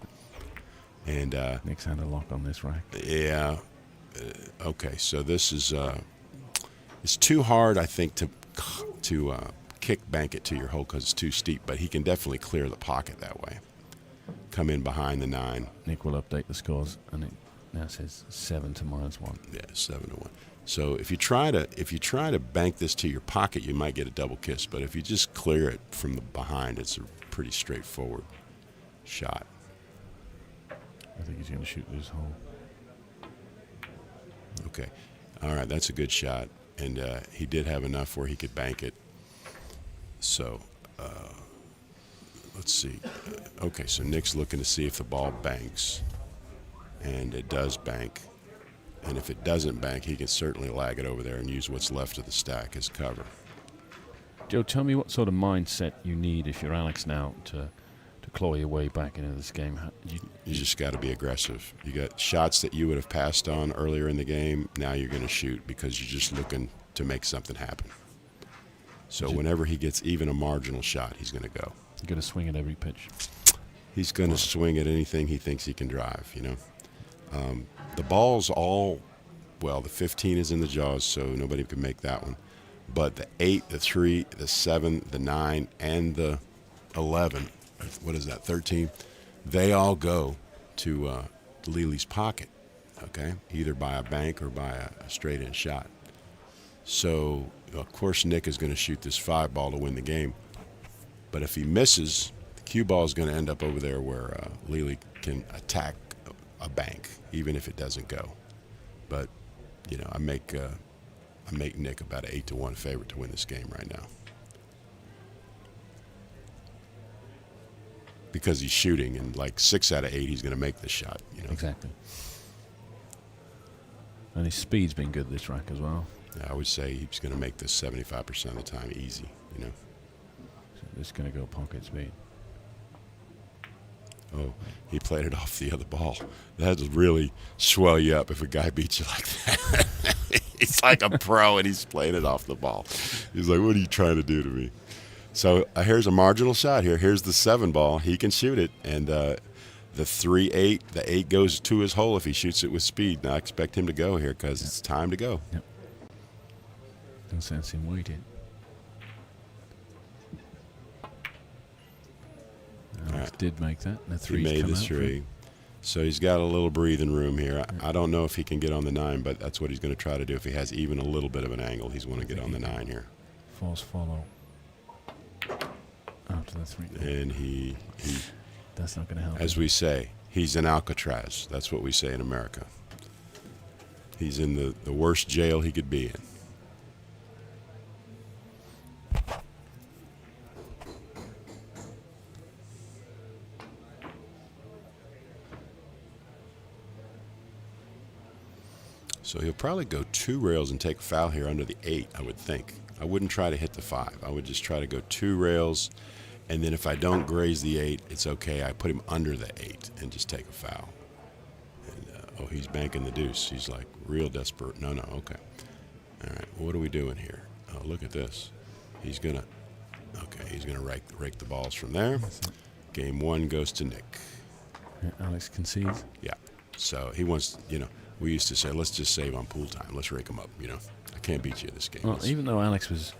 And Nick's had a lock on this rack. Yeah. Okay, so this is it's too hard, I think, to kick bank it to your hole because it's too steep. But he can definitely clear the pocket that way. Come in behind the 9. Nick will update the scores, and it now says 7 to -1. Yeah, 7 to 1. So if you try to bank this to your pocket, you might get a double kiss. But if you just clear it from the behind, it's a pretty straightforward shot. I think he's going to shoot this hole. Okay. All right, that's a good shot. And he did have enough where he could bank it. So let's see. Okay, so Nick's looking to see if the ball banks. And it does bank. And if it doesn't bank, he can certainly lag it over there and use what's left of the stack as cover. Joe, tell me what sort of mindset you need if you're Alex now to claw your way back into this game. You just got to be aggressive. You got shots that you would have passed on earlier in the game. Now you're going to shoot because you're just looking to make something happen. So whenever he gets even a marginal shot, he's going to go. He's going to swing at every pitch. He's going to swing at anything he thinks he can drive, you know. The ball's all, well, the 15 is in the jaws, so nobody can make that one. But the 8, the 3, the 7, the 9, and the 11, what is that, 13? They all go to Lely's pocket, okay, either by a bank or by a straight-in shot. So, of course, Nick is going to shoot this 5 ball to win the game. But if he misses, the cue ball is going to end up over there where Lely can attack a bank, even if it doesn't go. But, you know, I make Nick about an 8-1 favorite to win this game right now. Because he's shooting, and like 6 out of 8, he's going to make this shot. You know? Exactly. And his speed's been good this rack as well. Yeah, I would say he's going to make this 75% of the time easy, you know. So this is going to go pocket speed. Oh, he played it off the other ball. That'll really swell you up if a guy beats you like that. He's like a pro, and he's playing it off the ball. He's like, what are you trying to do to me? So here's a marginal shot here. Here's the 7 ball. He can shoot it. And the 3-8, the 8 goes to his hole if he shoots it with speed. Now I expect him to go here because it's time to go. Yep. No sense in waiting. Alex did make that. The 3's he made come the out 3. So he's got a little breathing room here. I don't know if he can get on the 9, but that's what he's going to try to do. If he has even a little bit of an angle, he's going to get on the 9 here. False follow. After the 3. And he that's not going to help. As we say, he's in Alcatraz. That's what we say in America. He's in the worst jail he could be in. So he'll probably go 2 rails and take a foul here under the 8, I would think. I wouldn't try to hit the 5. I would just try to go 2 rails, and then if I don't graze the 8, it's okay. I put him under the 8 and just take a foul. And, oh, he's banking the deuce. He's like real desperate. No, okay. All right, what are we doing here? Oh, look at this. He's gonna rake the balls from there. Game 1 goes to Nick. Yeah, Alex concedes. Yeah. So he wants, we used to say, let's just save on pool time. Let's rake them up, I can't beat you this game. Well, even though Alex was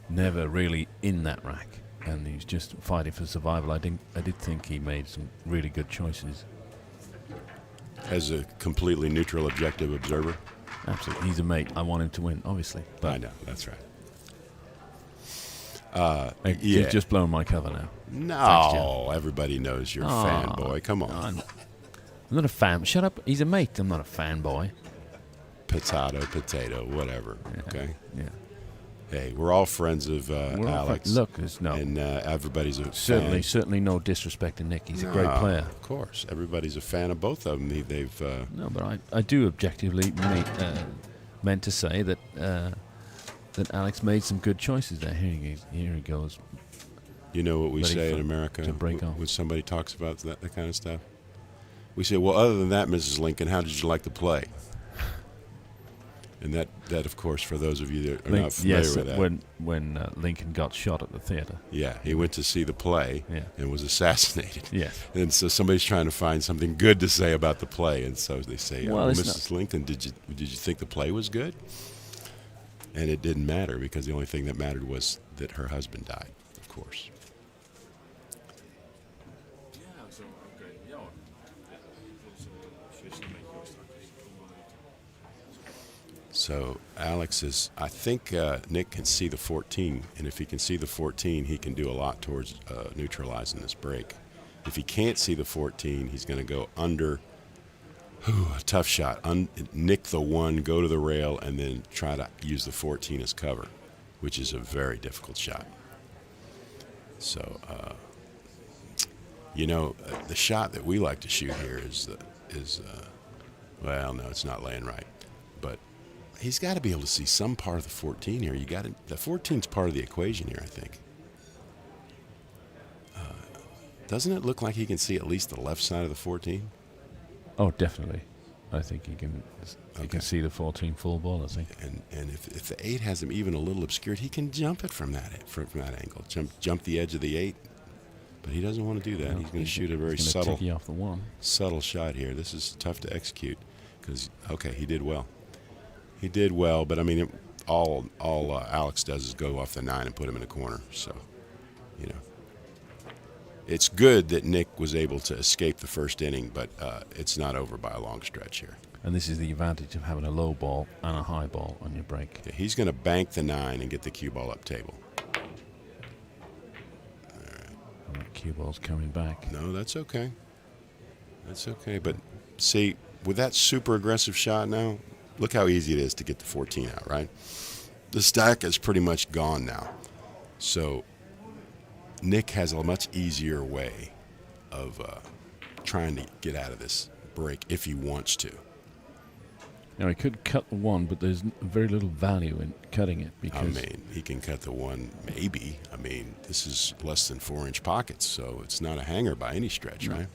never really in that rack and he's just fighting for survival, I did think he made some really good choices. As a completely neutral, objective observer? Absolutely. He's a mate. I want him to win, obviously. But I know, that's right. You've just blown my cover now. No, everybody knows you're a fanboy. Come on. I'm not a fan. Shut up. He's a mate. I'm not a fanboy. Potato, whatever. Yeah. Okay? Yeah. Hey, we're all friends of Alex. Look, there's no. And everybody's a certainly no disrespect to Nick. He's a great player. Of course. Everybody's a fan of both of them. They've. No, but I do objectively meant to say that that Alex made some good choices there. Here he goes. You know what we say in America when somebody talks about that kind of stuff? We say, well, other than that, Mrs. Lincoln, how did you like to play? And that of course, for those of you that are not familiar with that. When Lincoln got shot at the theater. Yeah, he went to see the play and was assassinated. Yes. And so somebody's trying to find something good to say about the play, and so they say, well, Mrs. Lincoln, did you think the play was good? And it didn't matter because the only thing that mattered was that her husband died, of course. So Alex is, I think Nick can see the 14, and if he can see the 14, he can do a lot towards neutralizing this break. If he can't see the 14, he's going to go under, a tough shot, nick the 1, go to the rail, and then try to use the 14 as cover, which is a very difficult shot. So, the shot that we like to shoot here is well, no, it's not laying right, but he's got to be able to see some part of the 14 here. The 14's part of the equation here, I think. Doesn't it look like he can see at least the left side of the 14? Oh, definitely. I think he can see the 14 full ball, I think. And if the 8 has him even a little obscured, he can jump it from that angle. Jump the edge of the 8. But he doesn't want to do that. No, he's going to shoot a very subtle off the 1. Subtle shot here. This is tough to execute because he did well. He did well, but I mean, all Alex does is go off the 9 and put him in a corner. So, it's good that Nick was able to escape the first inning, but it's not over by a long stretch here. And this is the advantage of having a low ball and a high ball on your break. Yeah, he's going to bank the 9 and get the cue ball up table. All right. Cue ball's coming back. No, that's okay. That's okay. But see, with that super aggressive shot now, look how easy it is to get the 14 out, right? The stack is pretty much gone now. So Nick has a much easier way of trying to get out of this break if he wants to. Now, he could cut the 1, but there's very little value in cutting it because... I mean, he can cut the 1, maybe. I mean, this is less than 4-inch pockets, so it's not a hanger by any stretch, right?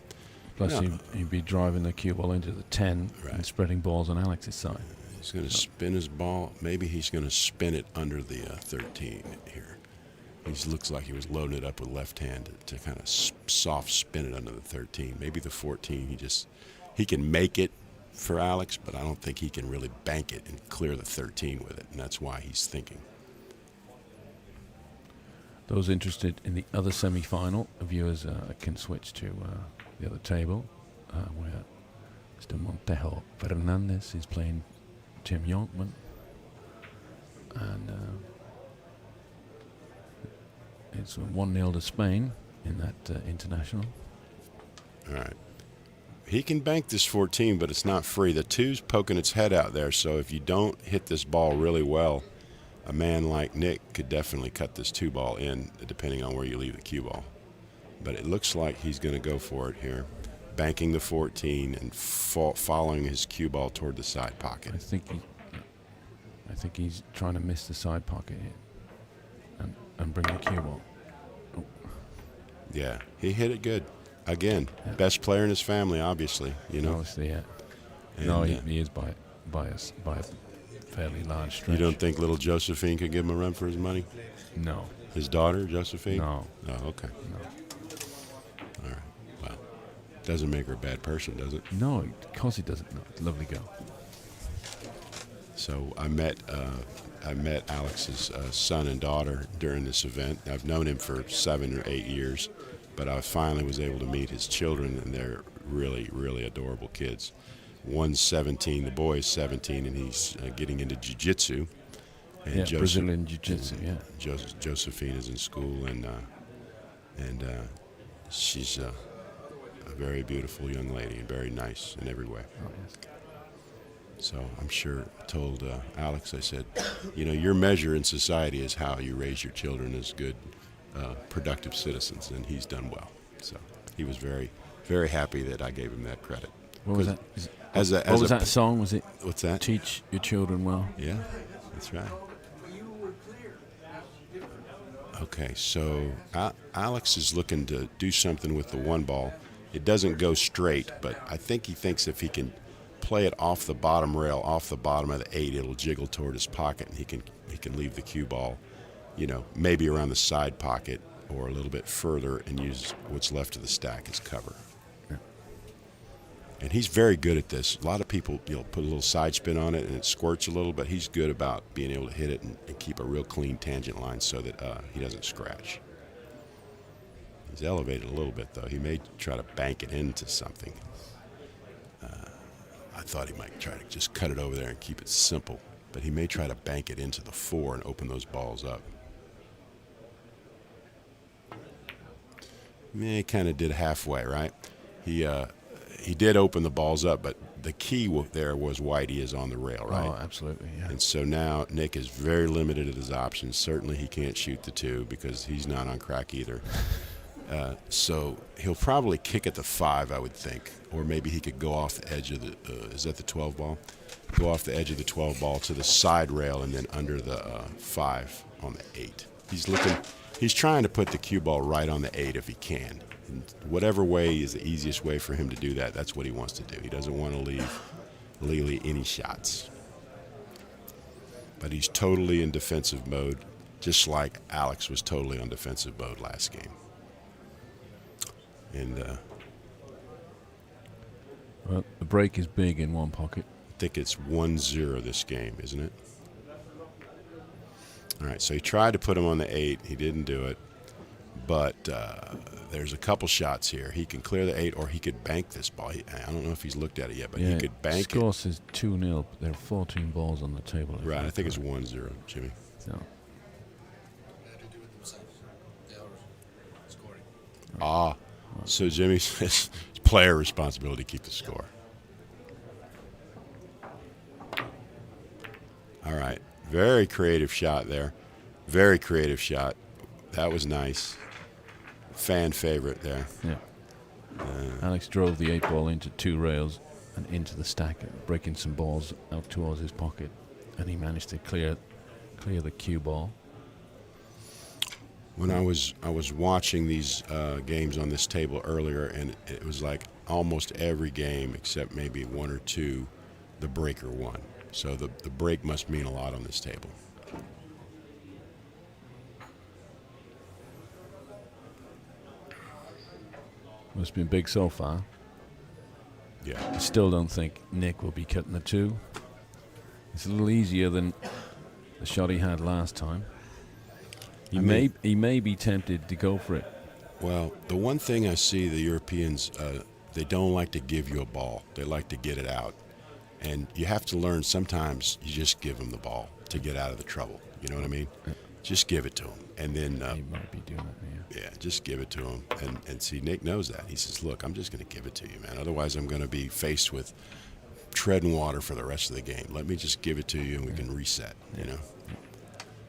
Plus, he'd be driving the cue ball into the 10 and spreading balls on Alex's side. He's going to spin his ball. Maybe he's going to spin it under the 13 here. He looks like he was loading it up with left hand to kind of soft spin it under the 13. Maybe the 14, he can make it for Alex, but I don't think he can really bank it and clear the 13 with it, and that's why he's thinking. Those interested in the other semi-final, viewers can switch to the other table, where Mr. Montejo Fernandez is playing Tim Yonkman, and it's 1-0 to Spain in that international. All right. He can bank this 14, but it's not free. The 2's poking its head out there, so if you don't hit this ball really well, a man like Nick could definitely cut this 2 ball in, depending on where you leave the cue ball. But it looks like he's going to go for it here. banking the 14 and following his cue ball toward the side pocket. I think he's trying to miss the side pocket here and bring the cue ball. Oh. Yeah, he hit it good. Again, best player in his family, obviously. You know. Obviously, yeah. And, no, he is by a fairly large stretch. You don't think little Josephine could give him a run for his money? No. His daughter, Josephine? No. Oh, okay. No. All right. Well, doesn't make her a bad person, does it? No, of course it doesn't. No, lovely girl. So I met Alex's son and daughter during this event. I've known him for 7 or 8 years, but I finally was able to meet his children, and they're really, really adorable kids. One's 17, the boy is 17, and he's getting into jiu-jitsu. And Brazilian jiu-jitsu, yeah. Josephine is in school, and she's a very beautiful young lady and very nice in every way. Oh, yes. So I'm sure I told Alex, I said, you know, your measure in society is how you raise your children as good, productive citizens, and he's done well. So he was very, very happy that I gave him that credit. What was that? What was that song? Was it? What's that? Teach your children well. Yeah, that's right. Okay, so Alex is looking to do something with the one ball. It doesn't go straight, but I think he thinks if he can play it off the bottom rail, off the bottom of the 8, it'll jiggle toward his pocket, and he can leave the cue ball, you know, maybe around the side pocket or a little bit further, and use what's left of the stack as cover. Yeah. And he's very good at this. A lot of people, you know, put a little side spin on it and it squirts a little, but he's good about being able to hit it and keep a real clean tangent line so that he doesn't scratch. He's elevated a little bit, though. He may try to bank it into something. I thought he might try to just cut it over there and keep it simple, but he may try to bank it into the 4 and open those balls up. He kind of did halfway, right? He did open the balls up, but the key there was Whitey is on the rail, right? Oh, absolutely, yeah. And so now Nick is very limited at his options. Certainly he can't shoot the 2 because he's not on crack either. So he'll probably kick at the 5, I would think, or maybe he could go off the edge of the. Is that the 12 ball? Go off the edge of the 12 ball to the side rail and then under the 5 on the 8. He's trying to put the cue ball right on the 8 if he can. And whatever way is the easiest way for him to do that, that's what he wants to do. He doesn't want to leave Lily any shots. But he's totally in defensive mode, just like Alex was totally on defensive mode last game. And well, the break is big in one pocket. I think it's 1-0 this game, isn't it? All right, so he tried to put him on the 8. He didn't do it. But there's a couple shots here. He can clear the 8, or he could bank this ball. I don't know if he's looked at it yet, but he could bank it. The score says 2-0, but there are 14 balls on the table. Right, I think it's 1-0, Jimmy. No. Ah, so Jimmy says it's player responsibility to keep the score. All right, very creative shot there. Very creative shot. That was nice. Fan favorite there. Yeah. Alex drove the 8 ball into 2 rails and into the stack, breaking some balls out towards his pocket, and he managed to clear the cue ball. When I was watching these games on this table earlier, and it was like almost every game except maybe 1 or 2, the breaker won. So the break must mean a lot on this table. Well, it's been big so far. Yeah. I still don't think Nick will be cutting the 2. It's a little easier than the shot he had last time. He may be tempted to go for it. Well, the one thing I see the Europeans, they don't like to give you a ball. They like to get it out. And you have to learn sometimes you just give them the ball to get out of the trouble. You know what I mean? Yeah. Just give it to them. And then he might be doing it, yeah, just give it to him. And see, Nick knows that. He says, look, I'm just going to give it to you, man. Otherwise, I'm going to be faced with treading water for the rest of the game. Let me just give it to you, and we can reset, you know?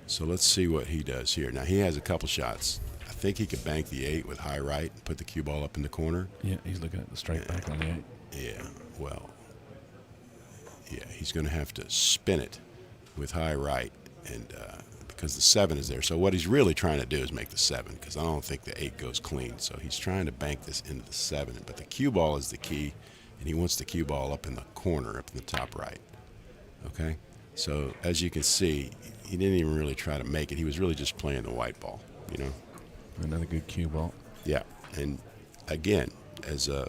So let's see what he does here. Now, he has a couple shots. I think he could bank the 8 with high right and put the cue ball up in the corner. Yeah, he's looking at the straight back on the 8. Yeah, well, yeah, he's going to have to spin it with high right, and because the 7 is there. So what he's really trying to do is make the 7, because I don't think the 8 goes clean. So he's trying to bank this into the 7, but the cue ball is the key, and he wants the cue ball up in the corner, up in the top right. Okay, so as you can see, he didn't even really try to make it. He was really just playing the white ball, you know. Another good cue ball. Yeah, and again, as an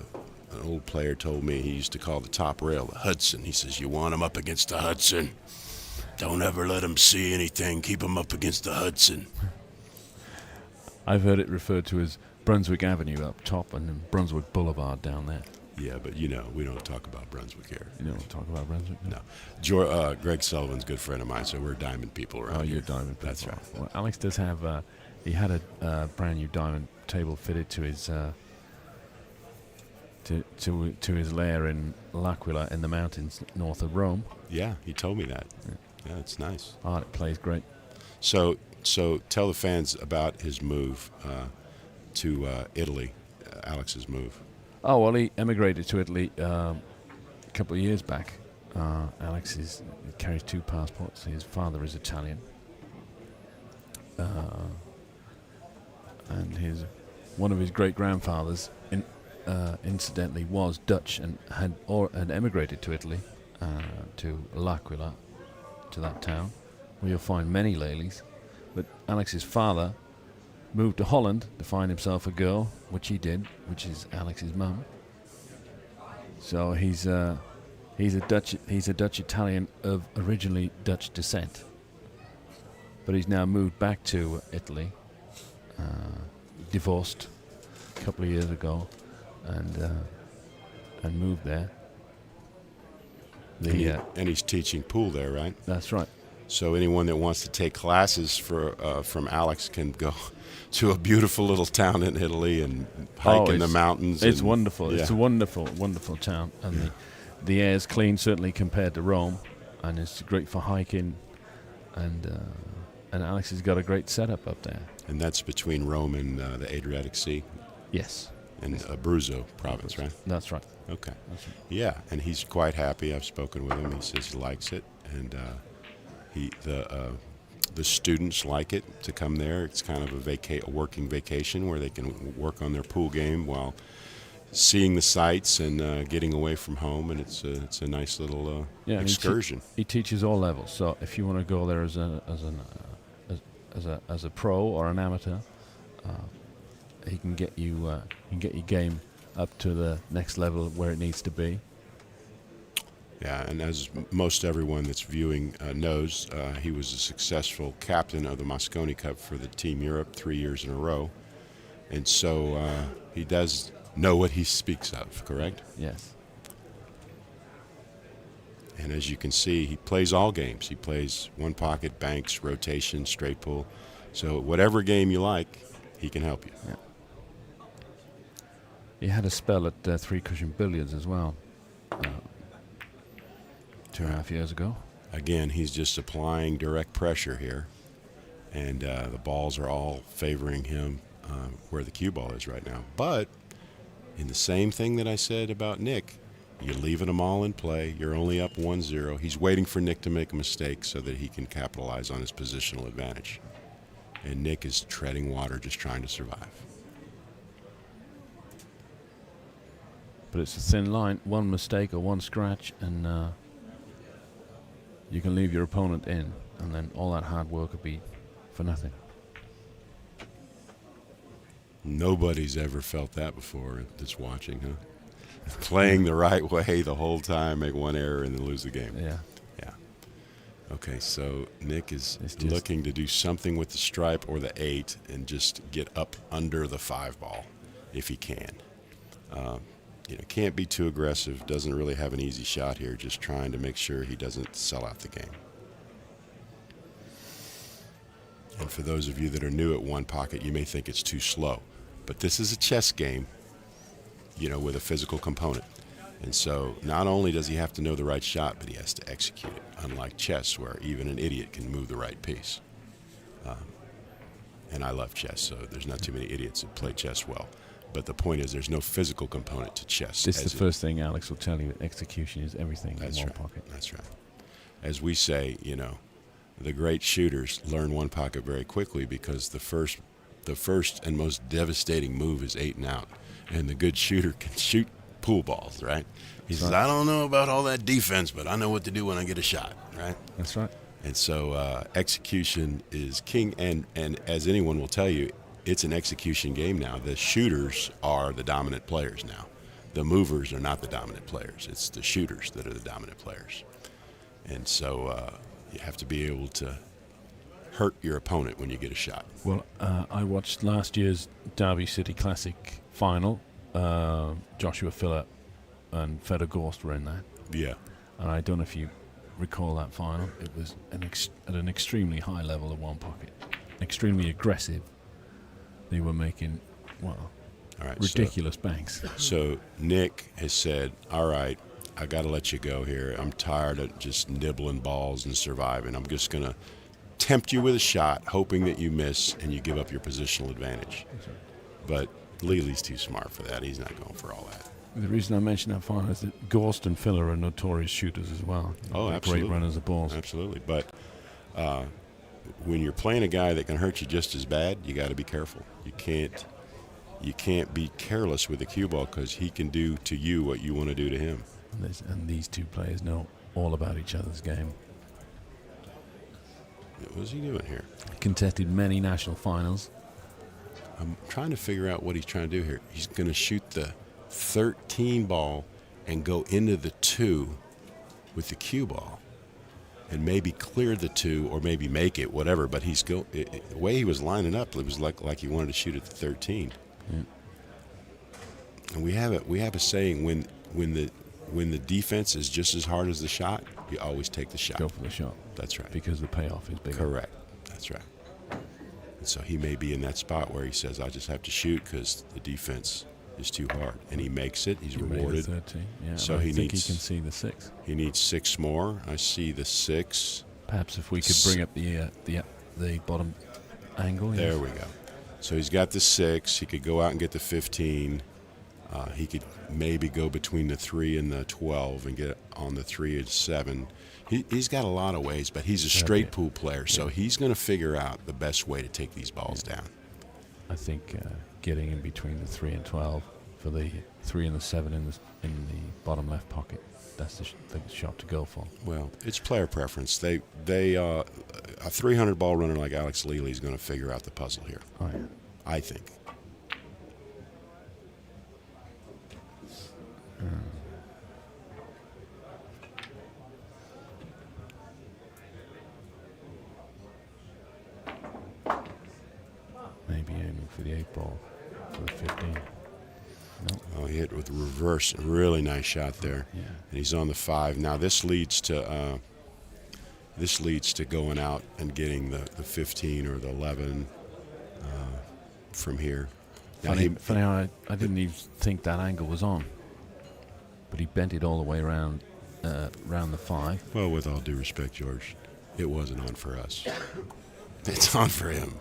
old player told me, he used to call the top rail the Hudson. He says, you want him up against the Hudson. Don't ever let him see anything. Keep him up against the Hudson. I've heard it referred to as Brunswick Avenue up top and then Brunswick Boulevard down there. Yeah, but you know, we don't talk about Brunswick here. You don't talk about Brunswick? No. Greg Sullivan's a good friend of mine, so we're diamond people around here. You're diamond people. That's right. Well, Alex does have, he had a brand new diamond table fitted to his to his lair in L'Aquila in the mountains north of Rome. Yeah, he told me that. Yeah, it's nice. Oh, it plays great. So tell the fans about his move to Italy, Alex's move. Oh, well, he emigrated to Italy a couple of years back. Alex carries 2 passports. His father is Italian. And one of his great-grandfathers, incidentally, was Dutch and had emigrated to Italy, to L'Aquila, to that town, where you'll find many ladies. But Alex's father moved to Holland to find himself a girl, which he did, which is Alex's mum. So he's a Dutch Italian of originally Dutch descent, but he's now moved back to Italy, divorced a couple of years ago, and moved there. And he's teaching pool there, right? That's right. So anyone that wants to take classes from Alex can go to a beautiful little town in Italy and hike in the mountains. It's wonderful. Yeah. It's a wonderful, wonderful town, and the air's clean, certainly compared to Rome, and it's great for hiking. And Alex has got a great setup up there. And that's between Rome and the Adriatic Sea. Yes. In Abruzzo province, right? That's right. Okay. That's right. Yeah, and he's quite happy. I've spoken with him. He says he likes it, and the students like it to come there. It's kind of a working vacation where they can work on their pool game while seeing the sights and getting away from home, and it's a nice little excursion. He teaches all levels. So if you want to go there as a pro or an amateur, he can get you your game up to the next level where it needs to be. Yeah, and as most everyone that's viewing knows, he was a successful captain of the Mosconi Cup for the Team Europe 3 years in a row. And so he does know what he speaks of, correct? Yes. And as you can see, he plays all games. He plays one pocket, banks, rotation, straight pull. So whatever game you like, he can help you. Yeah. He had a spell at 3-cushion billiards as well. 2.5 years ago. Again, he's just applying direct pressure here, and the balls are all favoring him where the cue ball is right now. But in the same thing that I said about Nick, you're leaving them all in play. You're only up 1-0. He's waiting for Nick to make a mistake so that he can capitalize on his positional advantage. And Nick is treading water, just trying to survive. But it's a thin line. One mistake or one scratch, and you can leave your opponent in, and then all that hard work will be for nothing. Nobody's ever felt that before that's watching, huh? Playing the right way the whole time, make one error, and then lose the game. Yeah. Yeah. Okay, so Nick is looking to do something with the stripe or the 8 and just get up under the 5 ball if he can. Can't be too aggressive, doesn't really have an easy shot here, just trying to make sure he doesn't sell out the game. And for those of you that are new at one pocket, you may think it's too slow. But this is a chess game, with a physical component. And so not only does he have to know the right shot, but he has to execute it, unlike chess where even an idiot can move the right piece. and I love chess, so there's not too many idiots that play chess well. But the point is, there's no physical component to chess. This is the first thing Alex will tell you. Execution is everything in one pocket. That's right. As we say, you know, the great shooters learn one pocket very quickly because the first and most devastating move is 8 and out. And the good shooter can shoot pool balls, right? He says, I don't know about all that defense, but I know what to do when I get a shot, right? That's right. And so execution is king. And as anyone will tell you, it's an execution game now. The shooters are the dominant players now. The movers are not the dominant players. It's the shooters that are the dominant players. And so you have to be able to hurt your opponent when you get a shot. Well, I watched last year's Derby City Classic final. Joshua Phillip and Fedor Gorst were in that. Yeah. And I don't know if you recall that final. It was at an extremely high level of one pocket. Extremely aggressive. They were making, ridiculous banks. So Nick has said, all right, I got to let you go here. I'm tired of just nibbling balls and surviving. I'm just going to tempt you with a shot, hoping that you miss and you give up your positional advantage. But Lely's too smart for that. He's not going for all that. The reason I mention that final is that Gorst and Filler are notorious shooters as well. Oh, absolutely. Great runners of balls. Absolutely. But when you're playing a guy that can hurt you just as bad, you got to be careful. You can't be careless with the cue ball because he can do to you what you want to do to him. And these two players know all about each other's game. What's he doing here? Contested many national finals. I'm trying to figure out what he's trying to do here. He's going to shoot the 13 ball and go into the 2 with the cue ball and maybe clear the 2 or maybe make it, whatever. But the way he was lining up, it was like he wanted to shoot at the 13. Yeah. And we have a saying, when the defense is just as hard as the shot, you always take the shot. Go for the shot. That's right. Because the payoff is bigger. Correct. That's right. And so he may be in that spot where he says, I just have to shoot because the defense is too hard. And he makes it. He's rewarded. 13. Yeah, so I think he can see the 6. He needs 6 more. I see the 6. Perhaps if we could bring up the bottom angle. There we go. So he's got the 6. He could go out and get the 15. He could maybe go between the 3 and the 12 and get on the 3 and 7. He's got a lot of ways, but he's a straight pool player, so he's going to figure out the best way to take these balls down. I think getting in between the 3 and 12 for the 3 and the 7 in the bottom left pocket, that's the shot to go for. Well, it's player preference. A 300 ball runner like Alex Lely is going to figure out the puzzle here. Oh, yeah. I think. Maybe aiming for the 8 ball for the 15. No. Oh, he hit with the reverse. Really nice shot there. Yeah. And he's on the 5. Now this leads to going out and getting the 15 or the 11 from here. Now Funny how I didn't even think that angle was on. But he bent it all the way around the 5. Well, with all due respect, George, it wasn't on for us. It's on for him.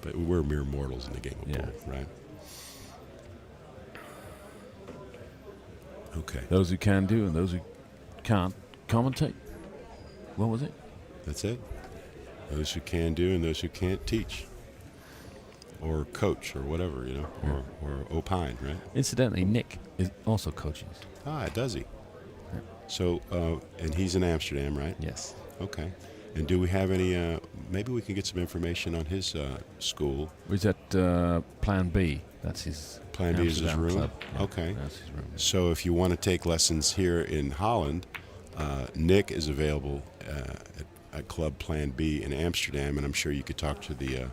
But we're mere mortals in the game of pool, right? Okay. Those who can do and those who can't commentate. What was it? That's it. Those who can do and those who can't teach. Or coach or whatever, or opine, right? Incidentally, Nick also coaches. Ah, does he? Yeah. So, and he's in Amsterdam, right? Yes. Okay. And do we have any, maybe we can get some information on his school. Was that Plan B? That's his Plan B is his room? Club. Yeah, okay. That's his room. So if you want to take lessons here in Holland, Nick is available at Club Plan B in Amsterdam, and I'm sure you could talk to the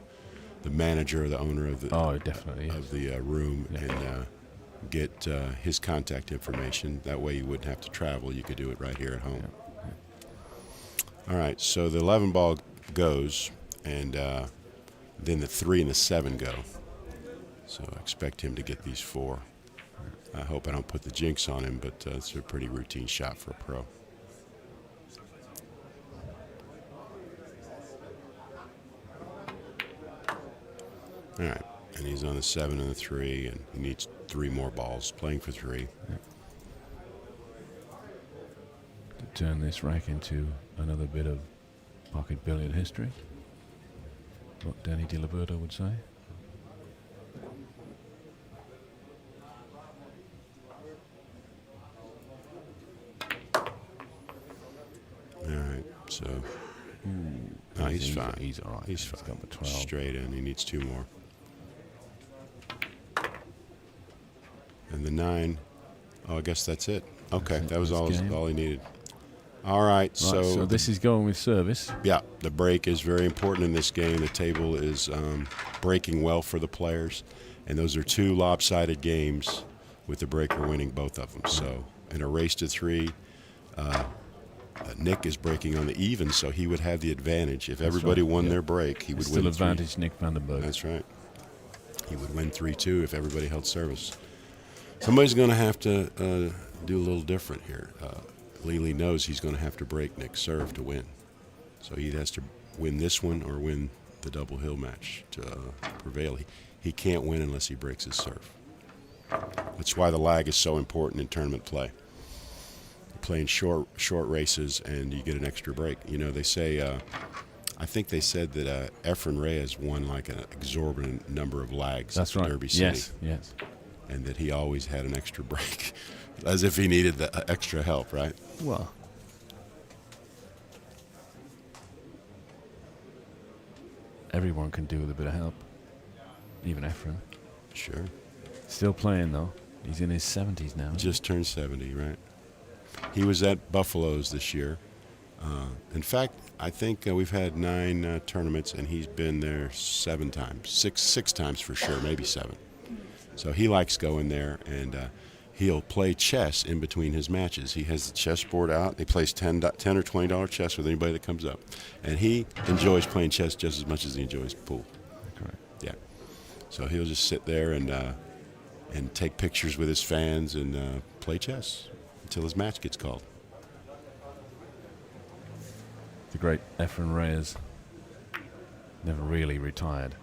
manager or the owner of the room and get his contact information. That way you wouldn't have to travel. You could do it right here at home. Yeah. All right, so the 11 ball goes, and then the 3 and the 7 go. So I expect him to get these 4. I hope I don't put the jinx on him, but it's a pretty routine shot for a pro. All right, and he's on the 7 and the 3, and he needs 3 more balls, playing for 3. Yeah. To turn this rack into another bit of pocket billiard history, what Danny DiLiberto would say. All right, so no, he's fine. He's all right. He's fine. Got the 12. Straight in. He needs 2 more. And the 9. Oh, I guess that's it. Okay, that was all he needed. All right, so this is going with service. Yeah, the break is very important in this game. The table is breaking well for the players, and those are 2 lopsided games with the breaker winning both of them. So in a race to 3, Nick is breaking on the even, so he would have the advantage. If everybody won their break, he would win. Still advantage Nick van den Berg. That's right. He would win 3-2 if everybody held service. Somebody's going to have to do a little different here. Lely knows he's going to have to break Nick's serve to win. So he has to win this one or win the double hill match to prevail. He can't win unless he breaks his serve. That's why the lag is so important in tournament play. You're playing short races and you get an extra break. You know, they say, I think they said that Efren Reyes won like an exorbitant number of lags That's at right. Derby City. Yes. And that he always had an extra break, as if he needed the extra help, right? Well, everyone can do with a bit of help, even Efren. Sure. Still playing, though. He's in his 70s now. Just turned 70, right? He was at Buffalo's this year. In fact, I think we've had 9 tournaments, and he's been there 7 times. Six times for sure, maybe 7. So he likes going there, and he'll play chess in between his matches. He has the chessboard out. He plays $10 or $20 chess with anybody that comes up. And he enjoys playing chess just as much as he enjoys pool. Correct. Yeah. So he'll just sit there and take pictures with his fans and play chess until his match gets called. The great Efren Reyes never really retired.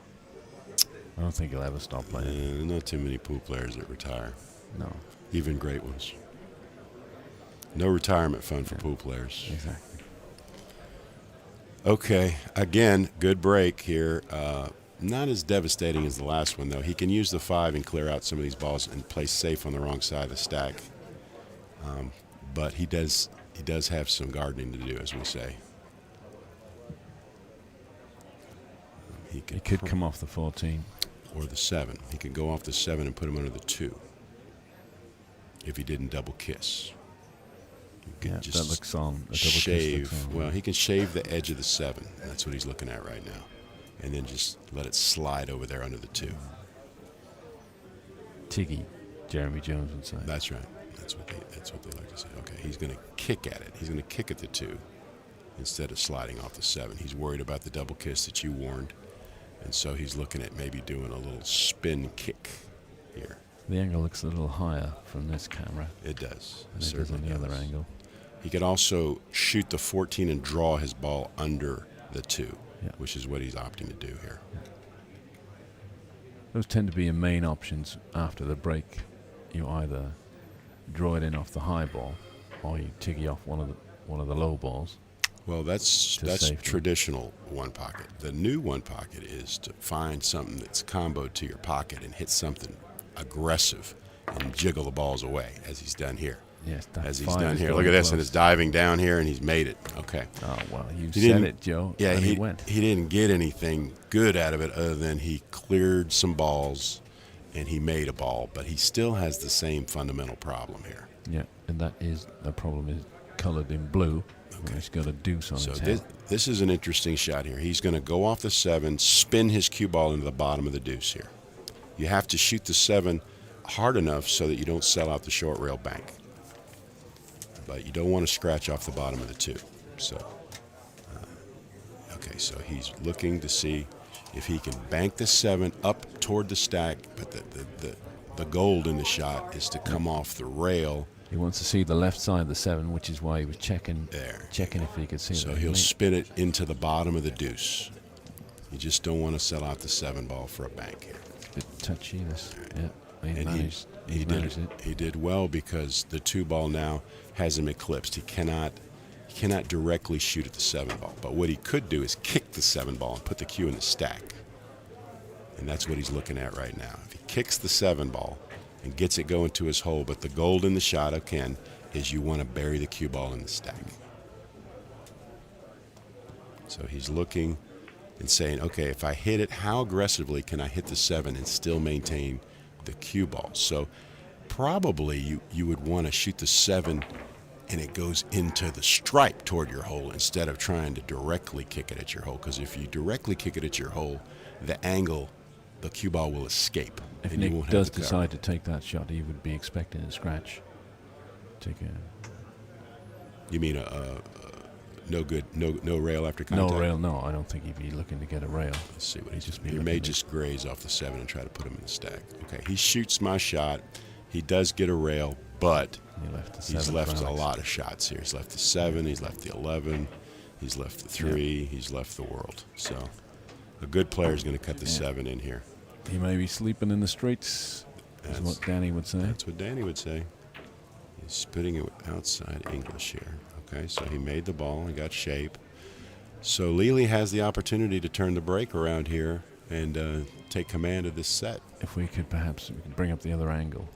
I don't think he'll ever stop playing. Not too many pool players that retire. No. Even great ones. No retirement fund for pool players. Exactly. Okay, again, good break here. Not as devastating as the last one, though. He can use the 5 and clear out some of these balls and play safe on the wrong side of the stack. But he does have some gardening to do, as we say. He could come off the 14. Or the 7. He could go off the 7 and put him under the 2 if he didn't double kiss. Yeah, that looks on. A double shave. kiss looks on. Well, he can shave the edge of the 7. That's what he's looking at right now. And then just let it slide over there under the 2. Tiggy, Jeremy Jones would say. That's right. That's what they like to say. Okay, he's going to kick at it. He's going to kick at the 2 instead of sliding off the 7. He's worried about the double kiss that you warned. And so he's looking at maybe doing a little spin kick here. The angle looks a little higher from this camera. It does. Than it does on the other angle. He could also shoot the 14 and draw his ball under the 2, which is what he's opting to do here. Yeah. Those tend to be your main options after the break. You either draw it in off the high ball, or you tiggy off one of the low balls. Well, that's traditional one pocket. The new one pocket is to find something that's comboed to your pocket and hit something aggressive and jiggle the balls away, as he's done here. Yes, as he's done here. Look at this, and it's diving down here, and he's made it. Okay. Oh, well, you said it, Joe. Yeah, he went. He didn't get anything good out of it other than he cleared some balls, and he made a ball, but he still has the same fundamental problem here. Yeah, and that is the problem is colored in blue. Okay. He's got a deuce on his head. This is an interesting shot here. He's going to go off the 7, spin his cue ball into the bottom of the deuce here. You have to shoot the 7 hard enough so that you don't sell out the short rail bank. But you don't want to scratch off the bottom of the 2. So, okay, so he's looking to see if he can bank the 7 up toward the stack, but the gold in the shot is to come off the rail. He wants to see the left side of the 7, which is why he was checking if he could see it. So he'll spin it into the bottom of the deuce. You just don't want to sell out the 7 ball for a bank here. Bit touchy, this. Yeah. He did well because the 2 ball now has him eclipsed. He cannot directly shoot at the 7 ball. But what he could do is kick the 7 ball and put the cue in the stack. And that's what he's looking at right now. If he kicks the 7 ball and gets it going to his hole, but the gold in the shot of Ken is you want to bury the cue ball in the stack. So he's looking and saying, okay, if I hit it, how aggressively can I hit the 7 and still maintain the cue ball? So probably you would want to shoot the 7 and it goes into the stripe toward your hole instead of trying to directly kick it at your hole. Because if you directly kick it at your hole, the angle, the cue ball will escape. If and Nick you won't does have to decide to take that shot, he would be expecting a scratch. You mean no rail after contact? No rail, no. I don't think he'd be looking to get a rail. Let's see what he may just graze off the 7 and try to put him in the stack. Okay, he shoots my shot. He does get a rail, but he's left a lot of shots here. He's left the 7, he's left the 11, he's left the 3, he's left the world. So a good player is going to cut the 7 in here. He may be sleeping in the streets, is what Danny would say. That's what Danny would say. He's spitting it outside English here. Okay, so he made the ball, he got shape. So Lely has the opportunity to turn the break around here and take command of this set. If we could perhaps bring up the other angle.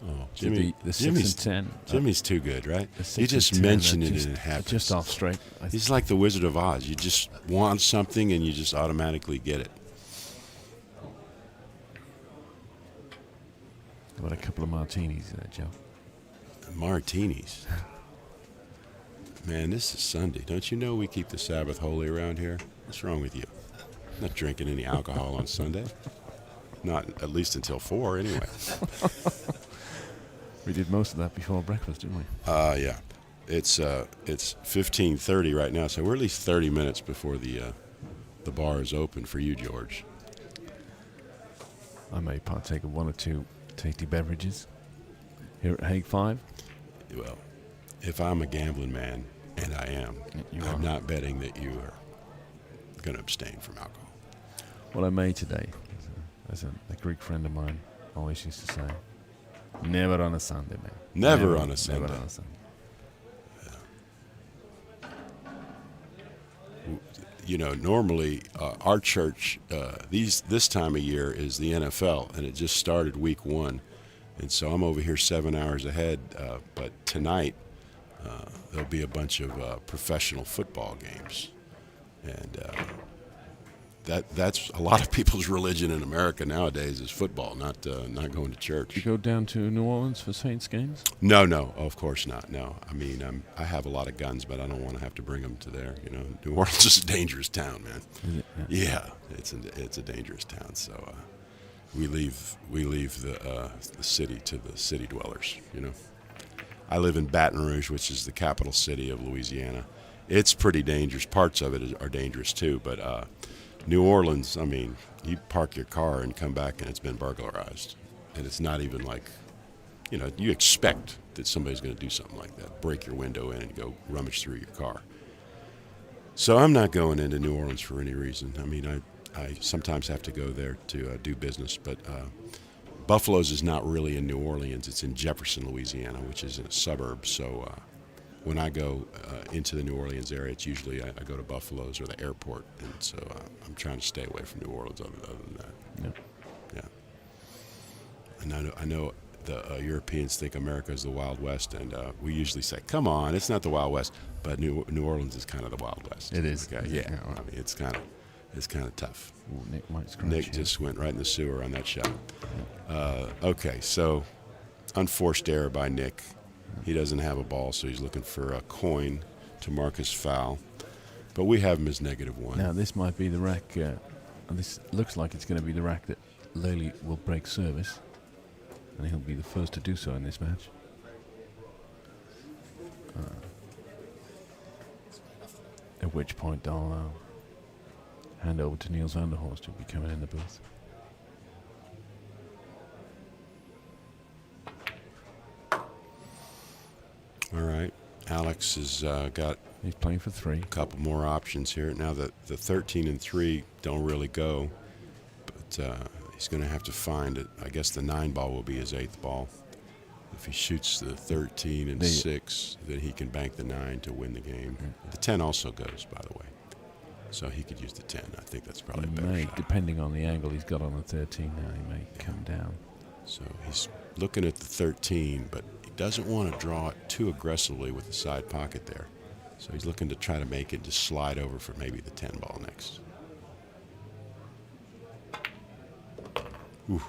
Oh, The 6 and 10. Jimmy's too good, right? You just mention it and it happens. Just off straight. He's like the Wizard of Oz. You just want something and you just automatically get it. Got a couple of martinis there, Joe. Martinis? Man, this is Sunday. Don't you know we keep the Sabbath holy around here? What's wrong with you? Not drinking any alcohol on Sunday. Not at least until 4 anyway. We did most of that before breakfast, didn't we? Yeah. It's 15:30 right now, so we're at least 30 minutes before the bar is open for you, George. I may partake of 1 or 2 tasty beverages here at Hague 5. Well, if I'm a gambling man, and I am, I'm not betting that you are going to abstain from alcohol. What I made today, as a Greek friend of mine always used to say, never on a Sunday, man. Never on a Sunday. Never on a Sunday. You know, normally our church, this time of year is the NFL, and it just started week 1. And so I'm over here 7 hours ahead, but tonight there'll be a bunch of professional football games. And that's a lot of people's religion in America nowadays is football, not going to church. You go down to New Orleans for Saints games? No, of course not. No, I mean I have a lot of guns, but I don't want to have to bring them to there. You know, New Orleans is a dangerous town, man. Is it? Yeah, it's a dangerous town. So we leave the city to the city dwellers. You know, I live in Baton Rouge, which is the capital city of Louisiana. It's pretty dangerous. Parts of it are dangerous too, but New Orleans, I mean, you park your car and come back and it's been burglarized. And it's not even like, you know, you expect that somebody's going to do something like that, break your window in and go rummage through your car. So I'm not going into New Orleans for any reason. I mean, I sometimes have to go there to do business, but Buffalo's is not really in New Orleans. It's in Jefferson, Louisiana, which is in a suburb. So when I go into the New Orleans area, it's usually I go to Buffalo's or the airport, and so I'm trying to stay away from New Orleans other than that. Yeah. And I know the Europeans think America is the Wild West, and we usually say, "Come on, it's not the Wild West," but New Orleans is kind of the Wild West. It is. Okay? Yeah. I mean, it's kind of tough. Ooh, Nick might scratch. Nick just went right in the sewer on that shot. Okay, so unforced error by Nick. He doesn't have a ball, so he's looking for a coin to mark his foul. But we have him as -1. Now, this might be the rack, and this looks like it's going to be the rack that Lely will break service. And he'll be the first to do so in this match. At which point I'll hand over to Niels van der Horst, who'll be coming in the booth. All right. Alex has got. He's playing for 3. A couple more options here. Now the 13 and 3 don't really go, but he's going to have to find it. I guess the 9 ball will be his 8th ball. If he shoots the 13 and 6, then he can bank the 9 to win the game. The 10 also goes, by the way. So he could use the 10. I think that's probably a better shot. Depending on the angle he's got on the 13 now, he may come down. So he's looking at the 13, but he doesn't want to draw it too aggressively with the side pocket there. So he's looking to try to make it just slide over for maybe the 10 ball next. Ooh.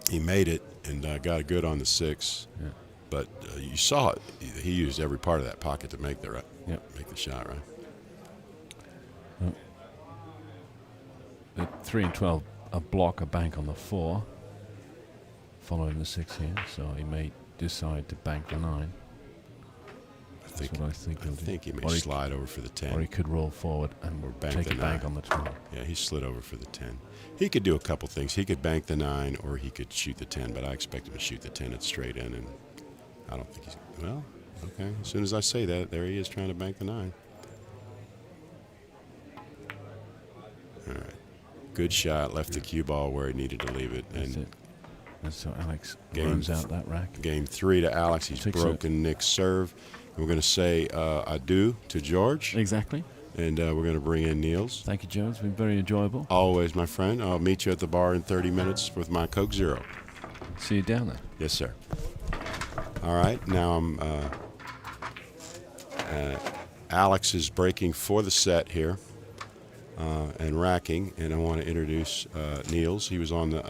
He made it and got a good on the 6. Yeah. But you saw it. He used every part of that pocket to make the make the shot, right? Well, the 3 and 12 a block, a bank on the 4, following the 6 here. So he may decide to bank the 9. That's what I think he may slide over for the 10. Or he could roll forward and take a bank on the 12. Yeah, he slid over for the 10. He could do a couple things. He could bank the 9 or he could shoot the 10, but I expect him to shoot the 10 and straight in, and I don't think he's... Well, okay. As soon as I say that, there he is trying to bank the 9. All right. Good shot. Left the cue ball where he needed to leave it. And so Alex runs out that rack. Game 3 to Alex. He's broken Nick's serve. We're going to say adieu to George. Exactly. And we're going to bring in Niels. Thank you, Joe. It's been very enjoyable. Always, my friend. I'll meet you at the bar in 30 minutes with my Coke Zero. See you down there. Yes, sir. All right. Now I'm... Alex is breaking for the set here and racking, and I want to introduce Niels. He was on the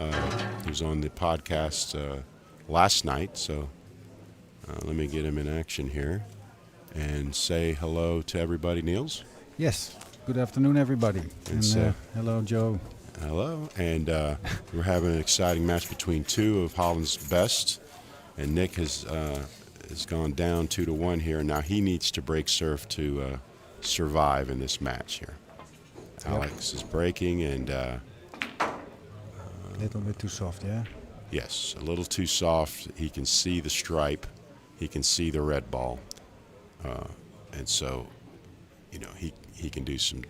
podcast last night, so... let me get him in action here and say hello to everybody, Niels. Yes. Good afternoon, everybody. And hello, Joe. Hello. And we're having an exciting match between 2 of Holland's best. And Nick has gone down 2-1 here. Now he needs to break serve to survive in this match here. Yep. Alex is breaking and... a little bit too soft, yeah? Yes, a little too soft. He can see the stripe. He can see the red ball, and so, you know, he can do some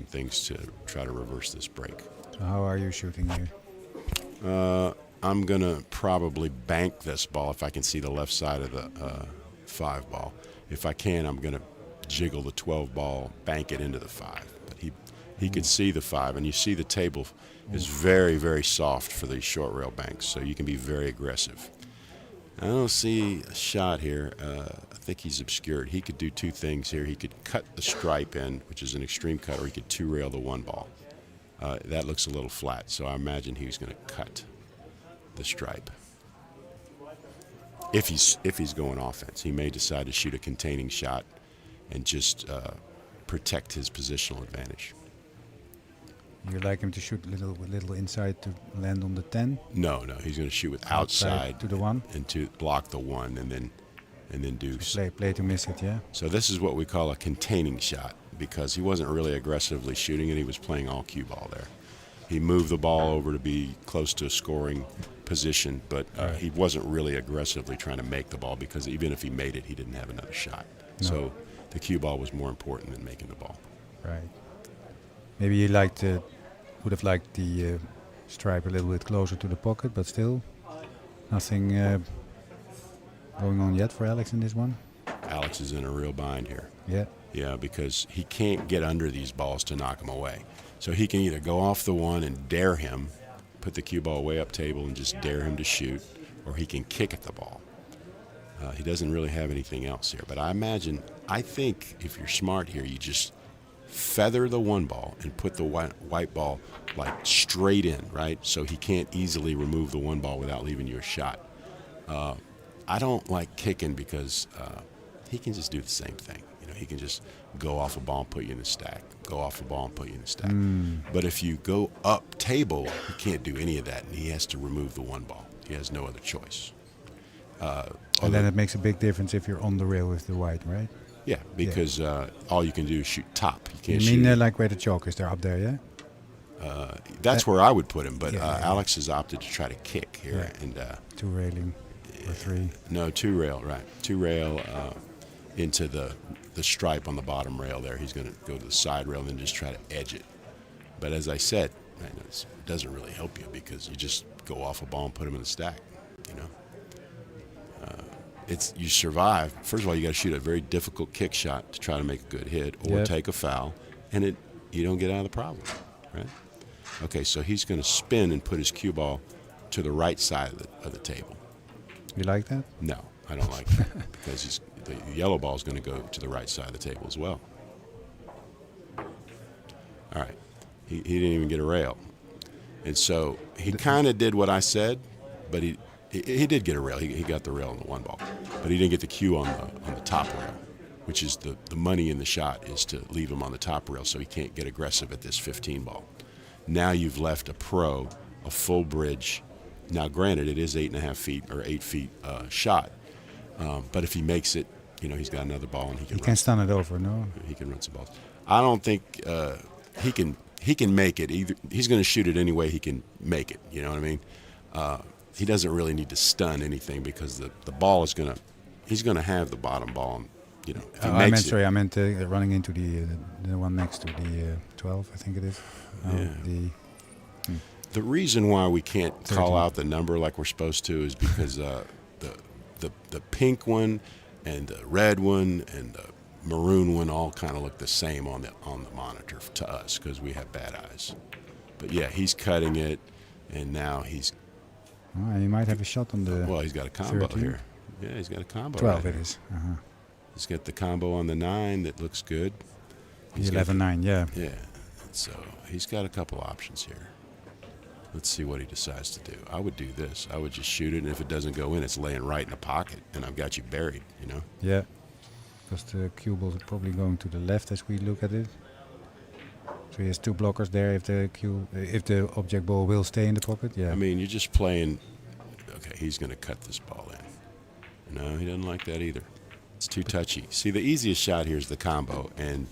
things to try to reverse this break. So how are you shooting here? I'm gonna probably bank this ball if I can see the left side of the 5 ball. If I can, I'm gonna jiggle the 12 ball, bank it into the 5. But he can see the 5, and you see the table is very, very soft for these short rail banks, so you can be very aggressive. I don't see a shot here. I think he's obscured. He could do 2 things here. He could cut the stripe in, which is an extreme cut, or he could 2-rail the 1 ball. That looks a little flat, so I imagine he was going to cut the stripe. If he's going offense, he may decide to shoot a containing shot and just protect his positional advantage. You like him to shoot a little inside to land on the 10? No, he's going to shoot with outside to the 1 and to block the 1, and then do play to miss it, yeah. So this is what we call a containing shot, because he wasn't really aggressively shooting it. He was playing all cue ball there. He moved the ball over to be close to a scoring position, but he wasn't really aggressively trying to make the ball, because even if he made it, he didn't have another shot. No. So the cue ball was more important than making the ball. Right. Maybe he would have liked the stripe a little bit closer to the pocket, but still nothing going on yet for Alex in this one. Alex is in a real bind here. Yeah. Yeah, because he can't get under these balls to knock them away. So he can either go off the 1 and dare him, put the cue ball way up table and just dare him to shoot, or he can kick at the ball. He doesn't really have anything else here. But I think if you're smart here, you just feather the 1 ball and put the white ball like straight in, right? So he can't easily remove the 1 ball without leaving you a shot. I don't like kicking because he can just do the same thing. You know, he can just go off a ball and put you in the stack, go off a ball and put you in the stack. But if you go up table, he can't do any of that, and he has to remove the 1 ball. He has no other choice. And then it makes a big difference if you're on the rail with the white, right? Yeah, because all you can do is shoot top. You can't you mean shoot like where the chalk is? They're up there, yeah? That's where I would put him, but Alex has opted to try to kick here. Yeah. And two railing. or 3. No, 2 rail, right. 2 rail into the stripe on the bottom rail there. He's going to go to the side rail and then just try to edge it. But as I said, it doesn't really help you because you just go off a ball and put him in the stack, you know. You survive. First of all, you got to shoot a very difficult kick shot to try to make a good hit or take a foul, and you don't get out of the problem, right? Okay, so he's going to spin and put his cue ball to the right side of the table. You like that? No, I don't like that because the yellow ball is going to go to the right side of the table as well. All right, he didn't even get a rail, and so he kind of did what I said, but he did get a rail. He got the rail on the 1 ball, but he didn't get the cue on the top rail, which is the money in the shot is to leave him on the top rail so he can't get aggressive at this 15 ball. Now you've left a pro a full bridge. Now, granted, it is 8.5 feet or 8 feet shot, but if he makes it, you know, he's got another ball and he can. He can stun it over, no? He can run some balls. I don't think he can make it either. He's going to shoot it any way he can make it. You know what I mean? He doesn't really need to stun anything because the ball is he's going to have the bottom ball. And, you know, if he makes I meant running into the one next to the 12, I think it is. Yeah. The reason why we can't 13. call out the number like we're supposed to is because the pink one and the red one and the maroon one all kind of look the same on the monitor to us because we have bad eyes. But yeah, he's cutting it, and now he's. Oh, he might have a shot on the. Well, he's got a combo 13. here. Yeah, he's got a combo. 12 right it is. He's got the combo on the 9 that looks good. The 11-9, yeah. Yeah, so he's got a couple options here. Let's see what he decides to do. I would do this. I would just shoot it, and if it doesn't go in, it's laying right in the pocket, and I've got you buried, you know? Yeah, because the cue balls are probably going to the left as we look at it. So he has 2 blockers there if the object ball will stay in the pocket, yeah. I mean, you're just playing, okay, he's going to cut this ball in. No, he doesn't like that either. It's too touchy. See, the easiest shot here is the combo, and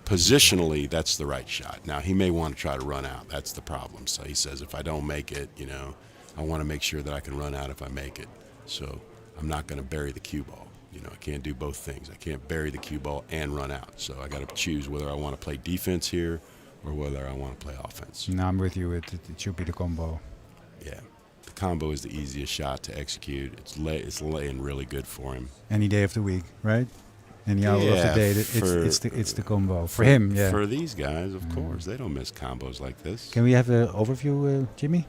positionally, that's the right shot. Now, he may want to try to run out. That's the problem. So he says, if I don't make it, you know, I want to make sure that I can run out if I make it. So I'm not going to bury the cue ball. You know, I can't do both things. I can't bury the cue ball and run out. So I got to choose whether I want to play defense here or whether I want to play offense. No, I'm with you. It should be the combo. Yeah. The combo is the easiest shot to execute. It's laying really good for him. Any day of the week, right? Any hour of the day, it's the combo. For him, yeah. For these guys, of course. They don't miss combos like this. Can we have an overview, Jimmy?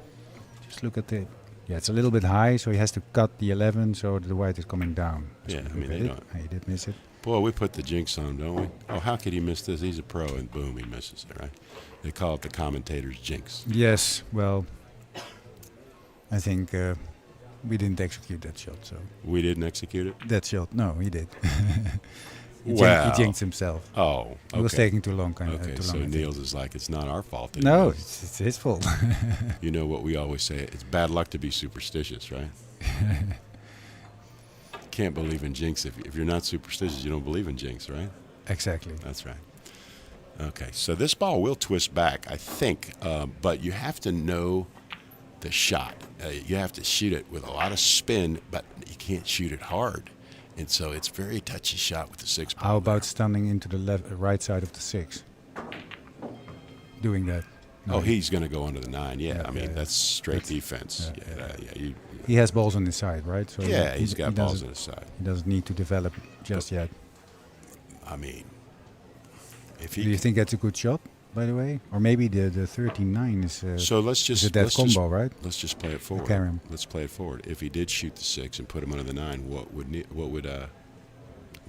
Just look at the... Yeah, it's a little bit high, so he has to cut the 11 so the white is coming down. Yeah, I mean, they don't. He did miss it. Boy, we put the jinx on him, don't we? Oh, how could he miss this? He's a pro, and boom, he misses it, right? They call it the commentator's jinx. Yes, well, I think we didn't execute that shot, so... We didn't execute it? That shot, no, he did. He jinxed himself. Oh, okay. He was taking too long. So Niels is like, it's not our fault. No, it's his fault. You know what we always say, it's bad luck to be superstitious, right? Can't believe in jinx. If you're not superstitious, you don't believe in jinx, right? Exactly. That's right. Okay, so this ball will twist back, I think, but you have to know the shot. You have to shoot it with a lot of spin, but you can't shoot it hard. And so it's very touchy shot with the 6 ball. How about stunning into the right side of the 6? Doing that. Oh, he's going to go under the 9. Yeah, I mean, that's straight defense. He has balls on his side, right? So yeah, he's got balls on his side. He doesn't need to develop just yet. I mean, if he... Do you think that's a good shot, by the way? Or maybe the 13-9 is so let's just combo, right? Let's just play it forward. Let's play it forward. If he did shoot the 6 and put him under the 9, what would you're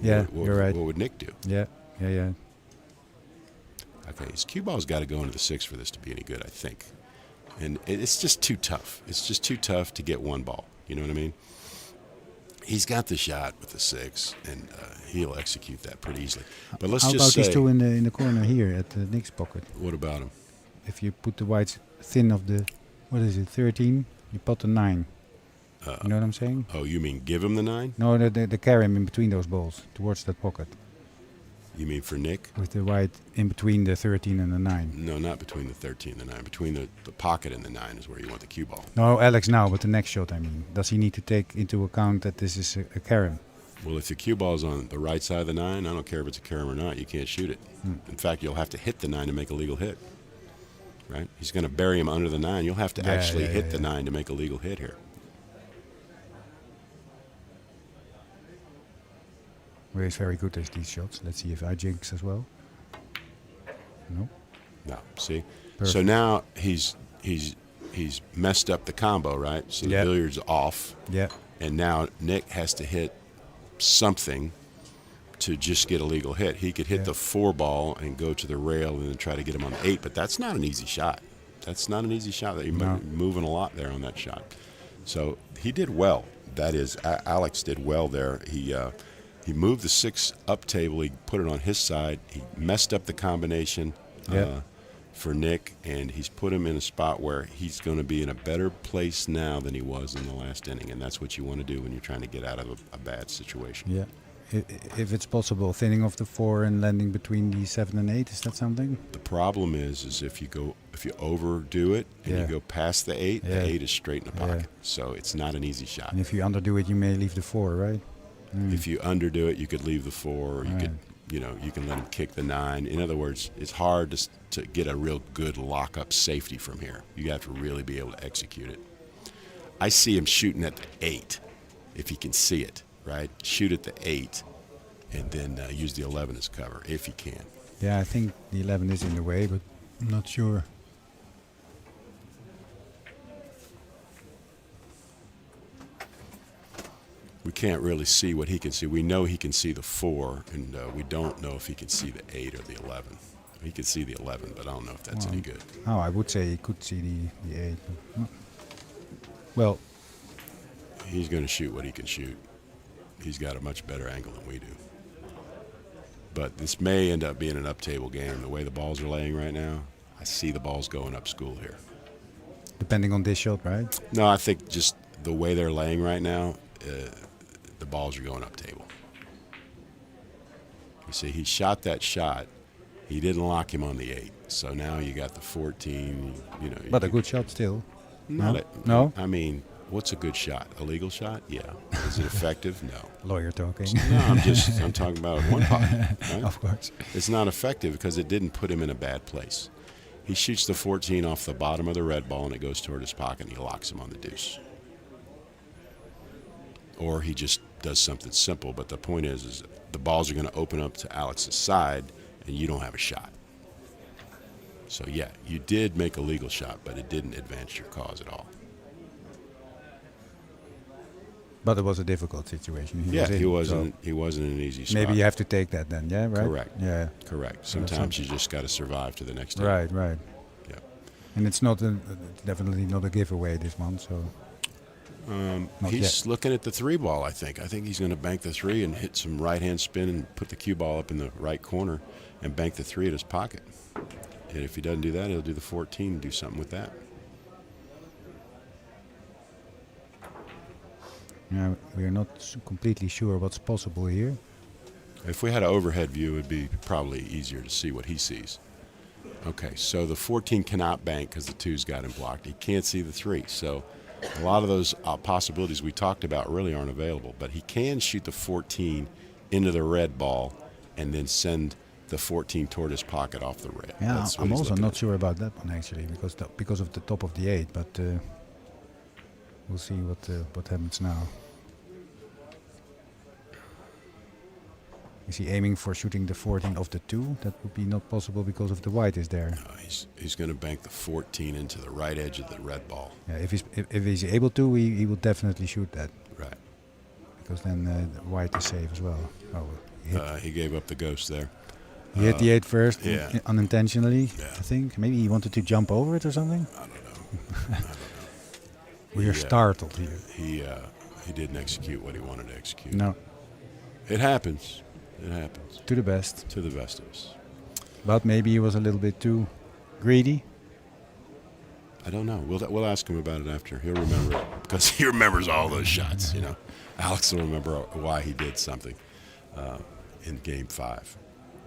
right. What would Nick do? Yeah. Okay, his cue ball's got to go into the 6 for this to be any good, I think. And it's just too tough. It's just too tough to get 1 ball. You know what I mean? He's got the shot with the 6, and he'll execute that pretty easily. But let's How just about say, these 2 in the corner here at the Nick's pocket? What about him? If you put the whites thin of the, 13, you put the 9. You know what I'm saying? Oh, you mean give him the 9? No, the carry him in between those balls towards that pocket. You mean for Nick? With the white in between the 13 and the 9. No, not between the 13 and the 9. Between the pocket and the 9 is where you want the cue ball. No, Alex now, but the next shot, I mean. Does he need to take into account that this is a carom? Well, if the cue ball's on the right side of the 9, I don't care if it's a carom or not, you can't shoot it. In fact, you'll have to hit the 9 to make a legal hit. Right? He's going to bury him under the 9. You'll have to actually hit the 9 to make a legal hit here. Well, he's very good at these shots. Let's see if I jinx as well. No. No. See? Perfect. So now he's messed up the combo, right? So the billiard's off. Yeah. And now Nick has to hit something to just get a legal hit. He could hit the 4 ball and go to the rail and then try to get him on the 8, but that's not an easy shot. That's not an easy shot. You're moving a lot there on that shot. So he did well. That is, Alex did well there. He moved the 6 up table. He put it on his side. He messed up the combination for Nick, and he's put him in a spot where he's going to be in a better place now than he was in the last inning, and that's what you want to do when you're trying to get out of a bad situation. Yeah. If it's possible, thinning off the 4 and landing between the 7 and 8, is that something? The problem is if you overdo it and you go past the 8, the 8 is straight in the pocket. So it's not an easy shot. And if you underdo it, you may leave the 4, right? If you underdo it, you could leave the 4, or you could, you can let him kick the 9. In other words, it's hard to get a real good lock-up safety from here. You have to really be able to execute it. I see him shooting at the 8, if he can see it, right? Shoot at the 8, and then use the 11 as cover, if he can. Yeah, I think the 11 is in the way, but I'm not sure. We can't really see what he can see. We know he can see the 4, and we don't know if he can see the 8 or the 11. He can see the 11, but I don't know if that's any good. Oh, I would say he could see the 8. Well, he's going to shoot what he can shoot. He's got a much better angle than we do. But this may end up being an up-table game. The way the balls are laying right now, I see the balls going up school here. Depending on this shot, right? No, I think just the way they're laying right now, the balls are going up table. You see, he shot that shot. He didn't lock him on the 8. So now you got the 14, But a good shot still. No? I mean, what's a good shot? A legal shot? Yeah. Is it effective? No. Lawyer talking. No, I'm talking about one pocket. Right? Of course. It's not effective because it didn't put him in a bad place. He shoots the 14 off the bottom of the red ball and it goes toward his pocket and he locks him on the deuce. Or he just does something simple, but the point is the balls are going to open up to Alex's side and you don't have a shot. So yeah, you did make a legal shot, but it didn't advance your cause at all. But it was a difficult situation. He wasn't in an easy spot. Maybe you have to take that then, yeah, right? Correct. Yeah. Correct. Sometimes you just got to survive to the next day. Right, right. Yeah. And it's not definitely not a giveaway, this one, so. He's looking at the 3 ball, I think. I think he's going to bank the 3 and hit some right-hand spin and put the cue ball up in the right corner and bank the 3 at his pocket. And if he doesn't do that, he'll do the 14 and do something with that. Yeah, we're not completely sure what's possible here. If we had an overhead view, it would be probably easier to see what he sees. Okay, so the 14 cannot bank because the 2's got him blocked. He can't see the 3. So a lot of those possibilities we talked about really aren't available. But he can shoot the 14 into the red ball and then send the 14 toward his pocket off the red. Yeah, I'm also not sure about that one actually because of the top of the 8. But we'll see what happens now. Is he aiming for shooting the 14 off the 2? That would be not possible because of the white is there. No, he's going to bank the 14 into the right edge of the red ball. Yeah, if he's able to, he will definitely shoot that. Right. Because then the white is safe as well. Oh, he gave up the ghost there. He hit the 8 first, yeah. Unintentionally, yeah. I think. Maybe he wanted to jump over it or something. I don't know. We are startled here. He didn't execute what he wanted to execute. No. It happens. It happens. To the best. To the best of us. But maybe he was a little bit too greedy. I don't know. We'll ask him about it after. He'll remember it because he remembers all those shots. Alex will remember why he did something in Game 5.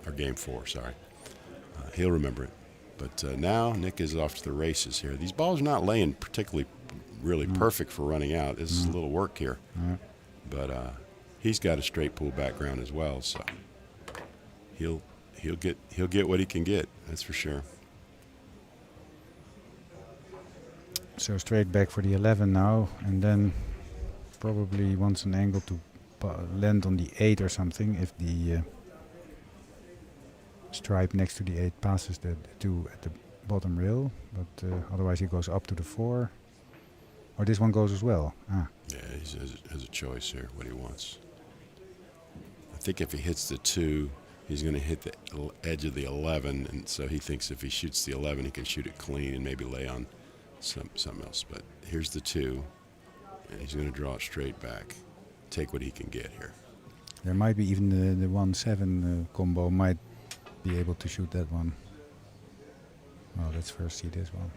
or game 4, sorry. He'll remember it. But now Nick is off to the races here. These balls are not laying particularly really perfect for running out. This is a little work here. But he's got a straight pool background as well, so he'll get what he can get. That's for sure. So straight back for the 11 now, and then probably wants an angle to land on the 8 or something if the stripe next to the 8 passes the 2 at the bottom rail, but otherwise he goes up to the 4. Or this one goes as well. Ah. Yeah, he has a choice here, what he wants. I think if he hits the 2, he's going to hit the edge of the 11, and so he thinks if he shoots the 11, he can shoot it clean and maybe lay on something else. But here's the 2, and he's going to draw it straight back. Take what he can get here. There might be even the 1-7 combo might be able to shoot that one. Well, let's first see this one.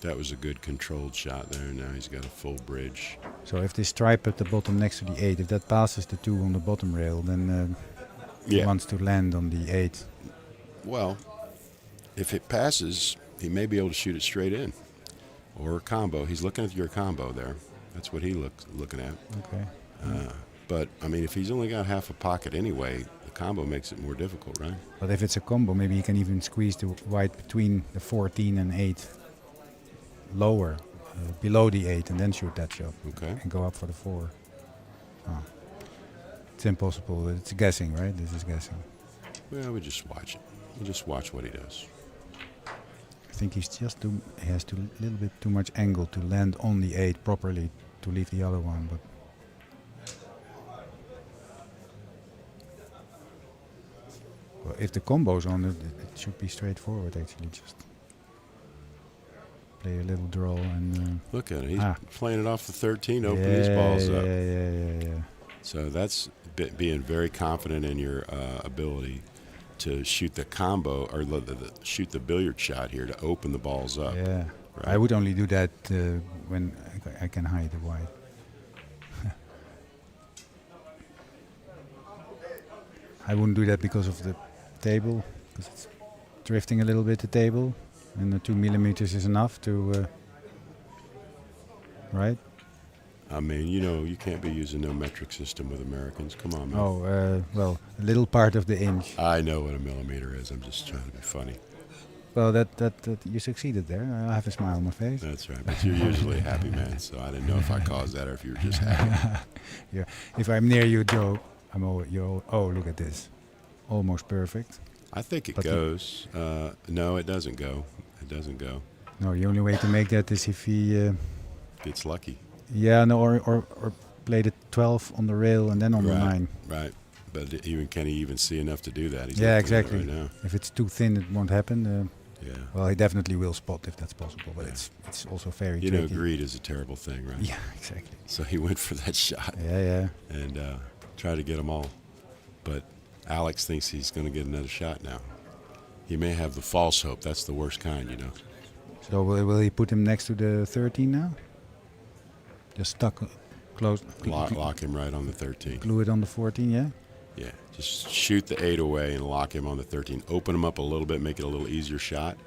That was a good controlled shot there. Now he's got a full bridge. So if this stripe at the bottom next to the 8, if that passes the 2 on the bottom rail, then he wants to land on the 8. Well, if it passes, he may be able to shoot it straight in. Or a combo. He's looking at your combo there. That's what he looking at. Okay. But, I mean, if he's only got half a pocket anyway, the combo makes it more difficult, right? But if it's a combo, maybe he can even squeeze the white between the 14 and 8 lower, below the 8, and then shoot that shot. Okay. And go up for the 4. Oh. It's impossible. It's guessing, right? This is guessing. Well, we just watch it. We'll just watch what he does. I think he has a little bit too much angle to land on the 8 properly to leave the other one. But well, if the combo's on it should be straightforward actually. Just play a little draw and look at it. He's playing it off the 13, open these balls up. Yeah. So that's being very confident in your ability to shoot the combo or shoot the billiard shot here to open the balls up. Yeah, right? I would only do that when I can hide the white. I wouldn't do that because of the table, because it's drifting a little bit the table, and the 2 millimeters is enough to, right? I mean, you know, you can't be using no metric system with Americans. Come on, man. Oh, well, a little part of the inch. I know what a millimeter is. I'm just trying to be funny. Well, that you succeeded there. I have a smile on my face. That's right, but you're usually a happy man, so I didn't know if I caused that or if you were just happy. Yeah, if I'm near you, Joe, oh, look at this. Almost perfect. I think it goes. No, it doesn't go. It doesn't go. No, the only way to make that is if he gets lucky. Yeah, no, or play the 12 on the rail and then on the 9. Right, but can he even see enough to do that? He's yeah, exactly. Right now. If it's too thin, it won't happen. Yeah. Well, he definitely will spot if that's possible, but it's also very tricky. You know, greed is a terrible thing, right? Yeah, exactly. So he went for that shot. Yeah. And tried to get them all, but Alex thinks he's going to get another shot now. He may have the false hope. That's the worst kind, you know. So will he put him next to the 13 now? Just stuck close. Lock him right on the 13. Glue it on the 14, yeah? Yeah, just shoot the 8 away and lock him on the 13. Open him up a little bit, make it a little easier shot.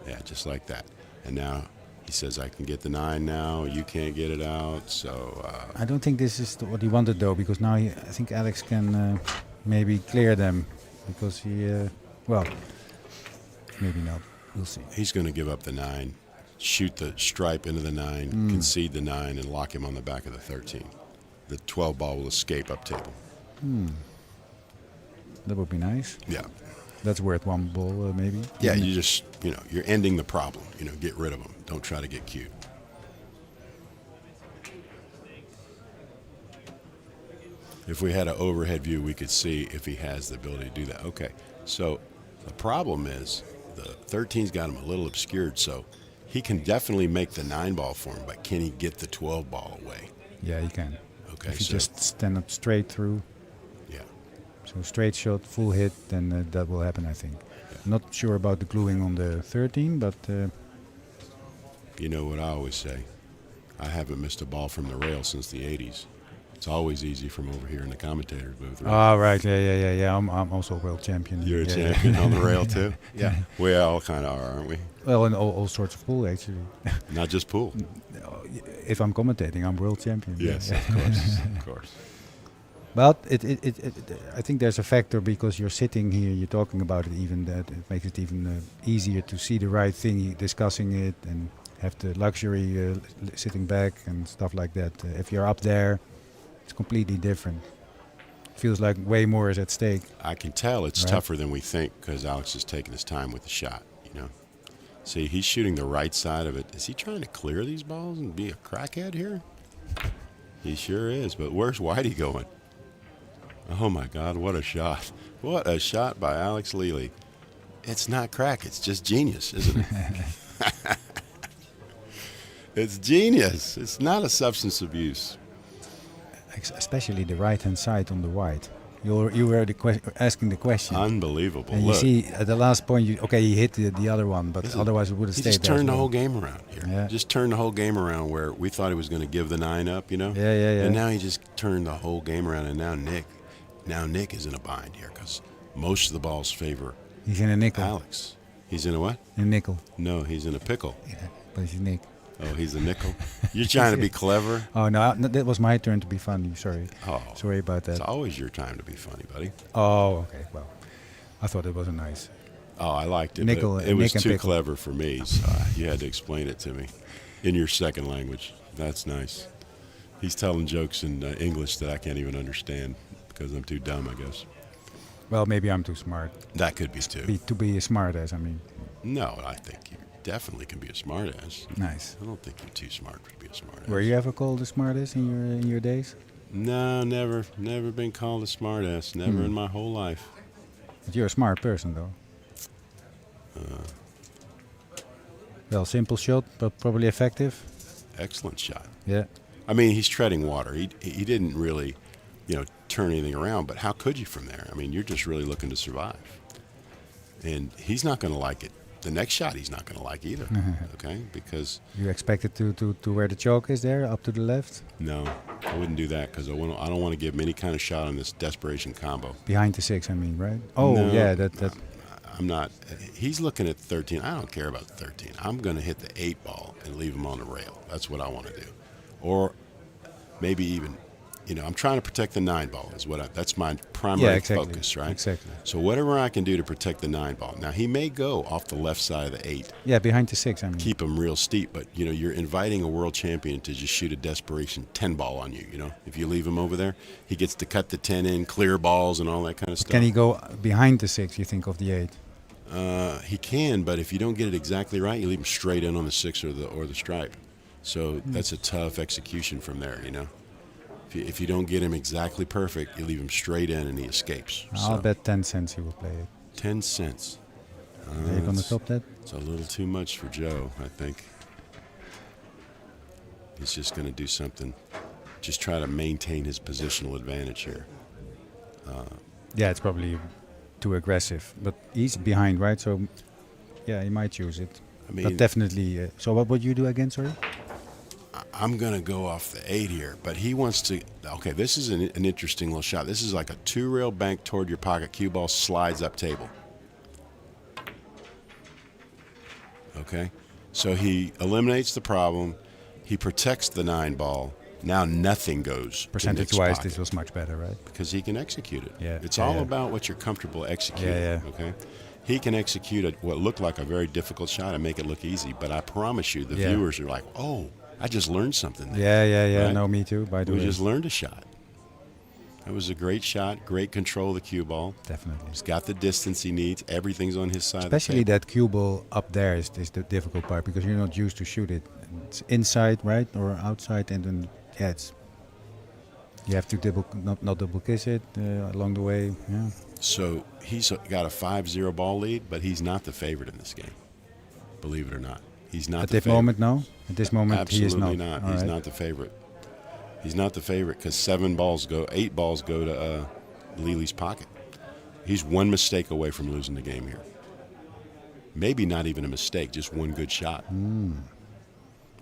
Yeah, just like that. And now he says, I can get the 9 now. You can't get it out, so... I don't think this is what he wanted, though, because now I think Alex can maybe clear them. Because he... well, maybe not. We'll see. He's going to give up the 9. Shoot the stripe into the 9, concede the 9, and lock him on the back of the 13. The 12 ball will escape up table. That would be nice. Yeah. That's worth 1 ball, maybe. Yeah, you just, you're ending the problem. Get rid of them. Don't try to get cute. If we had an overhead view, we could see if he has the ability to do that. Okay, so the problem is the 13's got him a little obscured, so he can definitely make the 9 ball for him, but can he get the 12 ball away? Yeah, he can. Okay, if you just stand up straight through. Yeah. So straight shot, full hit, then that will happen, I think. Yeah. Not sure about the gluing on the 13, but... you know what I always say? I haven't missed a ball from the rail since the 80s. It's always easy from over here in the commentator's booth. Right? Oh, right. Yeah. I'm also a world champion. You're a Yeah. champion on the rail too. Yeah, we all kind of are, aren't we? Well, in all sorts of pool, actually. Not just pool. If I'm commentating, I'm world champion. Yes, Yeah. of course, of course. But I think there's a factor because you're sitting here, you're talking about it. Even that it makes it even easier to see the right thing, discussing it, and have the luxury sitting back and stuff like that. If you're up there, it's completely different. Feels like way more is at stake. I can tell it's Right. tougher than we think because Alex is taking his time with the shot. You know, see, he's shooting the right side of it. Is he trying to clear these balls and be a crackhead here? He sure is. But where's Whitey going? Oh my God! What a shot! What a shot by Alex Lely. It's not crack. It's just genius, isn't it? It's genius. It's not a substance abuse. Especially the right-hand side on the white. You were asking the question. Unbelievable. And you Look. see, at the last point, he hit the other one, but Listen, otherwise it would have he stayed just there. turned the as well. whole game around here. Yeah. Just turned the whole game around where we thought he was going to give the 9 up, you know? Yeah. And now he just turned the whole game around, and now Nick is in a bind here because most of the balls favor He's in a nickel. Alex. He's in a what? A nickel. No, he's in a pickle. Yeah, but he's Nick. Oh, he's a nickel? You're trying to be clever? Oh, no, that was my turn to be funny. Sorry. Oh. Sorry about that. It's always your time to be funny, buddy. Oh, okay. Well, I thought it was a nice. Oh, I liked it. Nickel, But it was Nick and too pickle. clever for me, so you had to explain it to me in your second language. That's nice. He's telling jokes in English that I can't even understand because I'm too dumb, I guess. Well, maybe I'm too smart. That could be too. To be a smart ass, I mean. No, I think you definitely can be a smart ass. Nice. I don't think you're too smart to be a smart ass. Were you ever called a smart ass in your days? No, never been called a smart ass. Never in my whole life. But you're a smart person, though. Well, simple shot, but probably effective. Excellent shot. Yeah. I mean, he's treading water. He didn't really, turn anything around. But how could you from there? I mean, you're just really looking to survive. And he's not going to like it. The next shot, he's not going to like either. Okay, because You expect it to where the choke is there, up to the left, no, I wouldn't do that because I don't want to give him any kind of shot on this desperation combo. behind the 6. I mean, right? Oh, No, yeah, that. I'm not. He's looking at 13. I don't care about 13. I'm going to hit the 8 ball and leave him on the rail. That's what I want to do. Or maybe even, I'm trying to protect the 9 ball. That's my primary focus, right? Exactly. So whatever I can do to protect the 9 ball. Now he may go off the left side of the 8. Yeah, behind the 6. I mean. Keep him real steep, but you're inviting a world champion to just shoot a desperation 10 ball on you. If you leave him over there, he gets to cut the 10 in, clear balls, and all that kind of stuff. Can he go behind the 6? You think of the 8? He can, but if you don't get it exactly right, you leave him straight in on the 6 or the stripe. So that's a tough execution from there. If you don't get him exactly perfect, you leave him straight in and he escapes. I'll bet 10 cents he will play it. 10 cents. Are you going to top that? It's a little too much for Joe, I think. He's just going to do something. Just try to maintain his positional advantage here. Yeah, it's probably too aggressive. But he's behind, right? So, yeah, he might choose it. I mean, but definitely. So what would you do again, sorry? I'm going to go off the 8 here, but he wants to. Okay, this is an interesting little shot. This is like a 2-rail bank toward your pocket. Cue ball slides up table. Okay, so he eliminates the problem. He protects the 9 ball. Now nothing goes. Percentage-wise, this was much better, right? Because he can execute it. Yeah. It's all about what you're comfortable executing. Yeah. Okay. He can execute what looked like a very difficult shot and make it look easy. But I promise you, the viewers are like, "Oh, I just learned something there." Yeah. Right? No, me too. By the way, we just learned a shot. It was a great shot, great control of the cue ball. Definitely. He's got the distance he needs. Everything's on his side. Especially of the that cue ball up there is the difficult part because you're not used to shoot it. It's inside, right, or outside, and then you have to not double kiss it along the way. Yeah. So he's got a 5-0 ball lead, but he's not the favorite in this game. Believe it or not, he's not. At the this favorite. moment, no. At this moment, Absolutely he is not. He's right. not the favorite. He's not the favorite because 8 balls go to Lely's pocket. He's one mistake away from losing the game here. Maybe not even a mistake, just one good shot.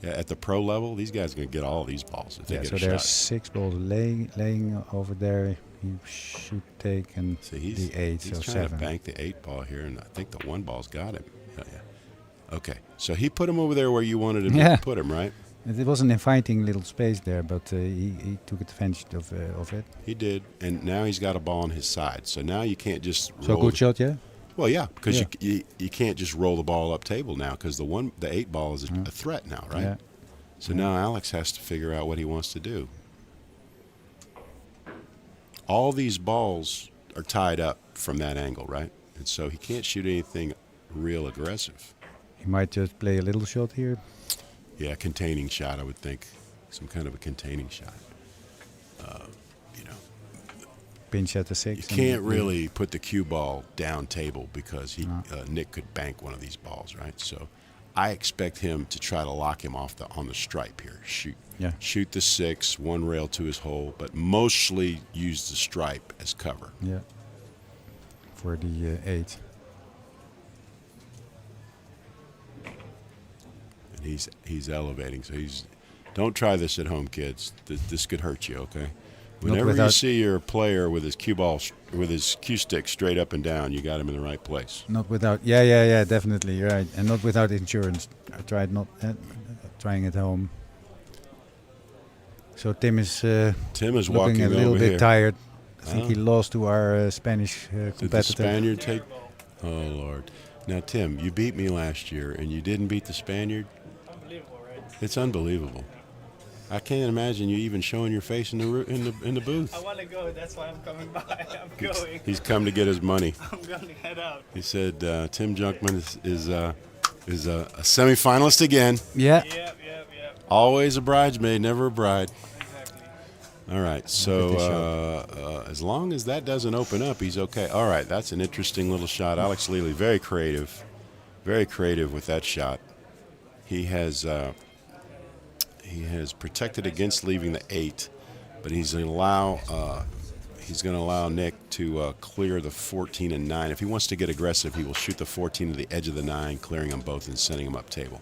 Yeah, at the pro level, these guys are going to get all these balls if they get so a there's shot. 6 balls laying over there. He should take and See, the 8, he's so trying 7. to bank the 8 ball here, and I think the 1 ball's got him. Yeah. Okay, so he put him over there where you wanted him to put him, right? It was an inviting little space there, but he took advantage of it. He did, and now he's got a ball on his side. So now you can't just So good shot, yeah? Well, yeah, because you can't just roll the ball up table now because the 8 ball is a threat now, right? Yeah. So now Alex has to figure out what he wants to do. All these balls are tied up from that angle, right? And so he can't shoot anything real aggressive. He might just play a little shot here. Yeah, containing shot, I would think. Some kind of a containing shot. Pinch at the 6. You can't really put the cue ball down table because Nick could bank one of these balls, right? So I expect him to try to lock him off on the stripe here. Shoot the 6, 1 rail to his hole, but mostly use the stripe as cover. Yeah. For the 8. And he's elevating, so don't try this at home, kids. This could hurt you, okay? Whenever you see your player with his cue stick straight up and down, you got him in the right place. Not without, yeah, definitely, you're right, and not without insurance. I tried trying at home. So Tim is walking looking a little over bit here. tired. I think he lost to our Spanish competitor. Did the Spaniard take? Oh Lord! Now Tim, you beat me last year, and you didn't beat the Spaniard. Unbelievable, right? It's unbelievable. I can't imagine you even showing your face in the booth. I want to go. That's why I'm coming by. I'm going. He's come to get his money. I'm going to head out. He said Tim Junkman is a semifinalist again. Yeah. Yep. Always a bridesmaid, never a bride. All right, so as long as that doesn't open up, he's okay. All right, that's an interesting little shot. Alex Lely, very creative with that shot. He has protected against leaving the 8, but he's going to allow Nick to clear the 14 and 9. If he wants to get aggressive, he will shoot the 14 to the edge of the 9, clearing them both and sending them up table.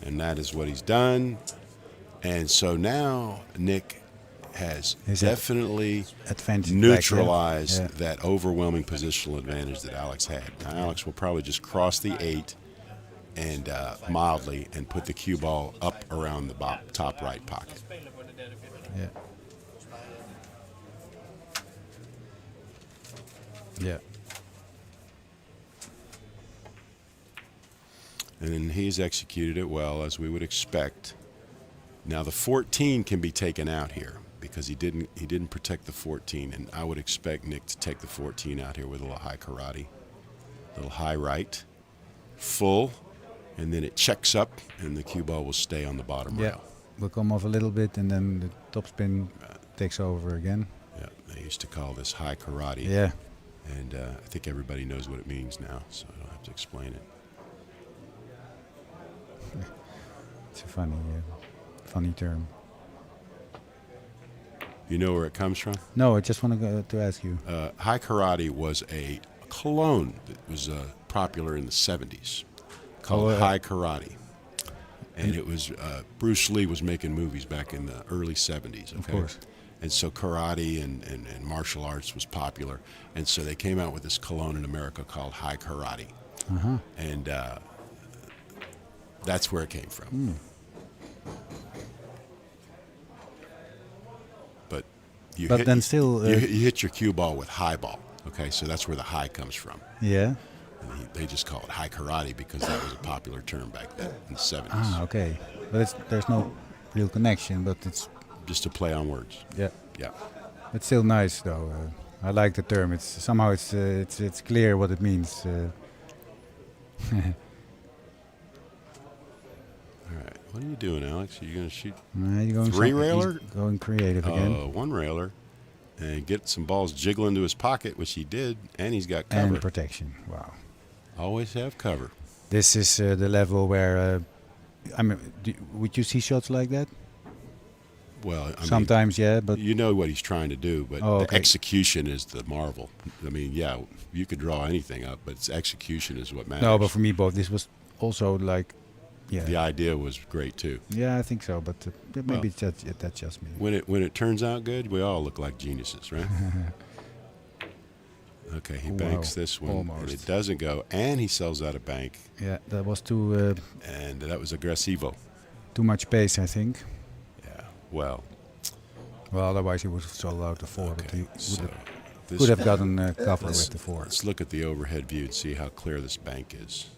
And that is what he's done. And so now Nick has definitely neutralized that overwhelming positional advantage that Alex had. Now Alex will probably just cross the 8 and mildly and put the cue ball up around the top right pocket. Yeah. Yeah. And then he's executed it well, as we would expect. Now the 14 can be taken out here because he didn't protect the 14, and I would expect Nick to take the 14 out here with a little high karate, little high right, full, and then it checks up, and the cue ball will stay on the bottom rail. Will come off a little bit, and then the topspin takes over again. Yeah, they used to call this high karate. Yeah. And I think everybody knows what it means now, so I don't have to explain it. It's a funny term. You know where it comes from? No, I just want to ask you. High karate was a cologne that was popular in the 70s called High Karate. And it was, Bruce Lee was making movies back in the early 70s. Okay? Of course. And so karate and martial arts was popular. And so they came out with this cologne in America called High Karate. Uh-huh. And that's where it came from. Mm. But you hit your cue ball with high ball. Okay, so that's where the high comes from. Yeah. And they just call it high karate because that was a popular term back then in the 70s. Ah, okay. But there's no real connection, but it's just a play on words. Yeah. Yeah. It's still nice though. I like the term. It's somehow it's clear what it means. All right. What are you doing, Alex? Are you going to shoot you're going 3-railer? Going creative again. 1-railer. And get some balls jiggle into his pocket, which he did, and he's got cover. And protection. Wow. Always have cover. This is the level where, would you see shots like that? Well, sometimes, yeah, but you know what he's trying to do, but the execution is the marvel. I mean, yeah, you could draw anything up, but its execution is what matters. No, but for me, both. This was also like Yeah. the idea was great too. Yeah, I think so, but maybe Well, that's just me. When it turns out good, we all look like geniuses, right? Okay, he banks this one, and almost. it doesn't go, and he sells out a bank. Yeah, that was too And that was aggressivo. too much pace, I think. Yeah. Well, otherwise he would have sold out the 4, but he so could have gotten a cover let's- with the 4. Let's look at the overhead view and see how clear this bank is.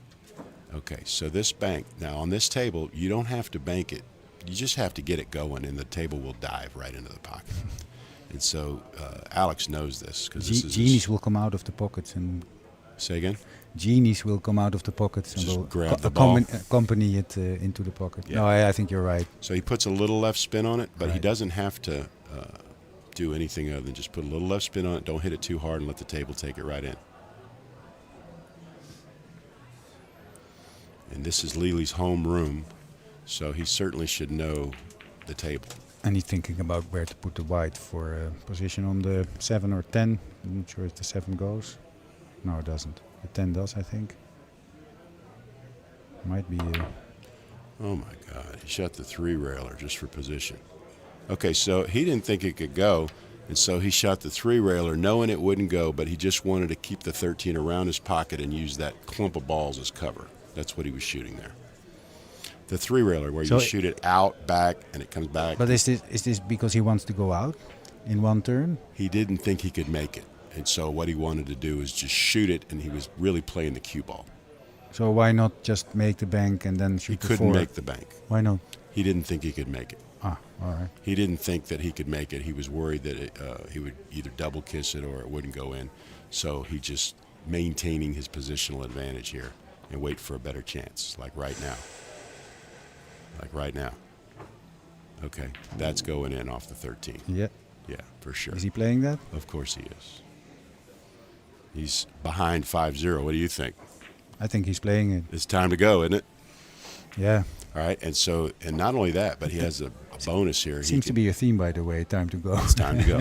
Okay, so this bank, now on this table, you don't have to bank it. You just have to get it going, and the table will dive right into the pocket. And so Alex knows this because this is Genies will come out of the pockets and. Say again. Genies will come out of the pockets and Just will grab the ball. accompany it into the pocket. Yeah. No, I think you're right. So he puts a little left spin on it, but he Right. doesn't have to do anything other than just put a little left spin on it. Don't hit it too hard and let the table take it right in. And this is Lily's home room, so he certainly should know the table. And he's thinking about where to put the white for position on the 7 or 10. I'm not sure if the 7 goes. No, it doesn't. The 10 does, I think. Might be. Oh my God, he shot the 3-railer just for position. Okay, so he didn't think it could go, and so he shot the 3-railer knowing it wouldn't go, but he just wanted to keep the 13 around his pocket and use that clump of balls as cover. That's what he was shooting there. The 3-railer, where So you shoot it out, back, and it comes back. But is this because he wants to go out in one turn? He didn't think he could make it, and so what he wanted to do is just shoot it, and he was really playing the cue ball. So why not just make the bank and then shoot He the couldn't 4? make the bank. Why not? He didn't think he could make it. Ah, all right. He didn't think that he could make it. He was worried that he would either double kiss it or it wouldn't go in. So he just maintaining his positional advantage here and wait for a better chance, like right now. Like right now. Okay, that's going in off the 13. Yeah. Yeah, for sure. Is he playing that? Of course he is. He's behind 5-0. What do you think? I think he's playing it. It's time to go, isn't it? Yeah. All right, and not only that, but he has a bonus here. Seems to be a theme, by the way. Time to go. It's time to go.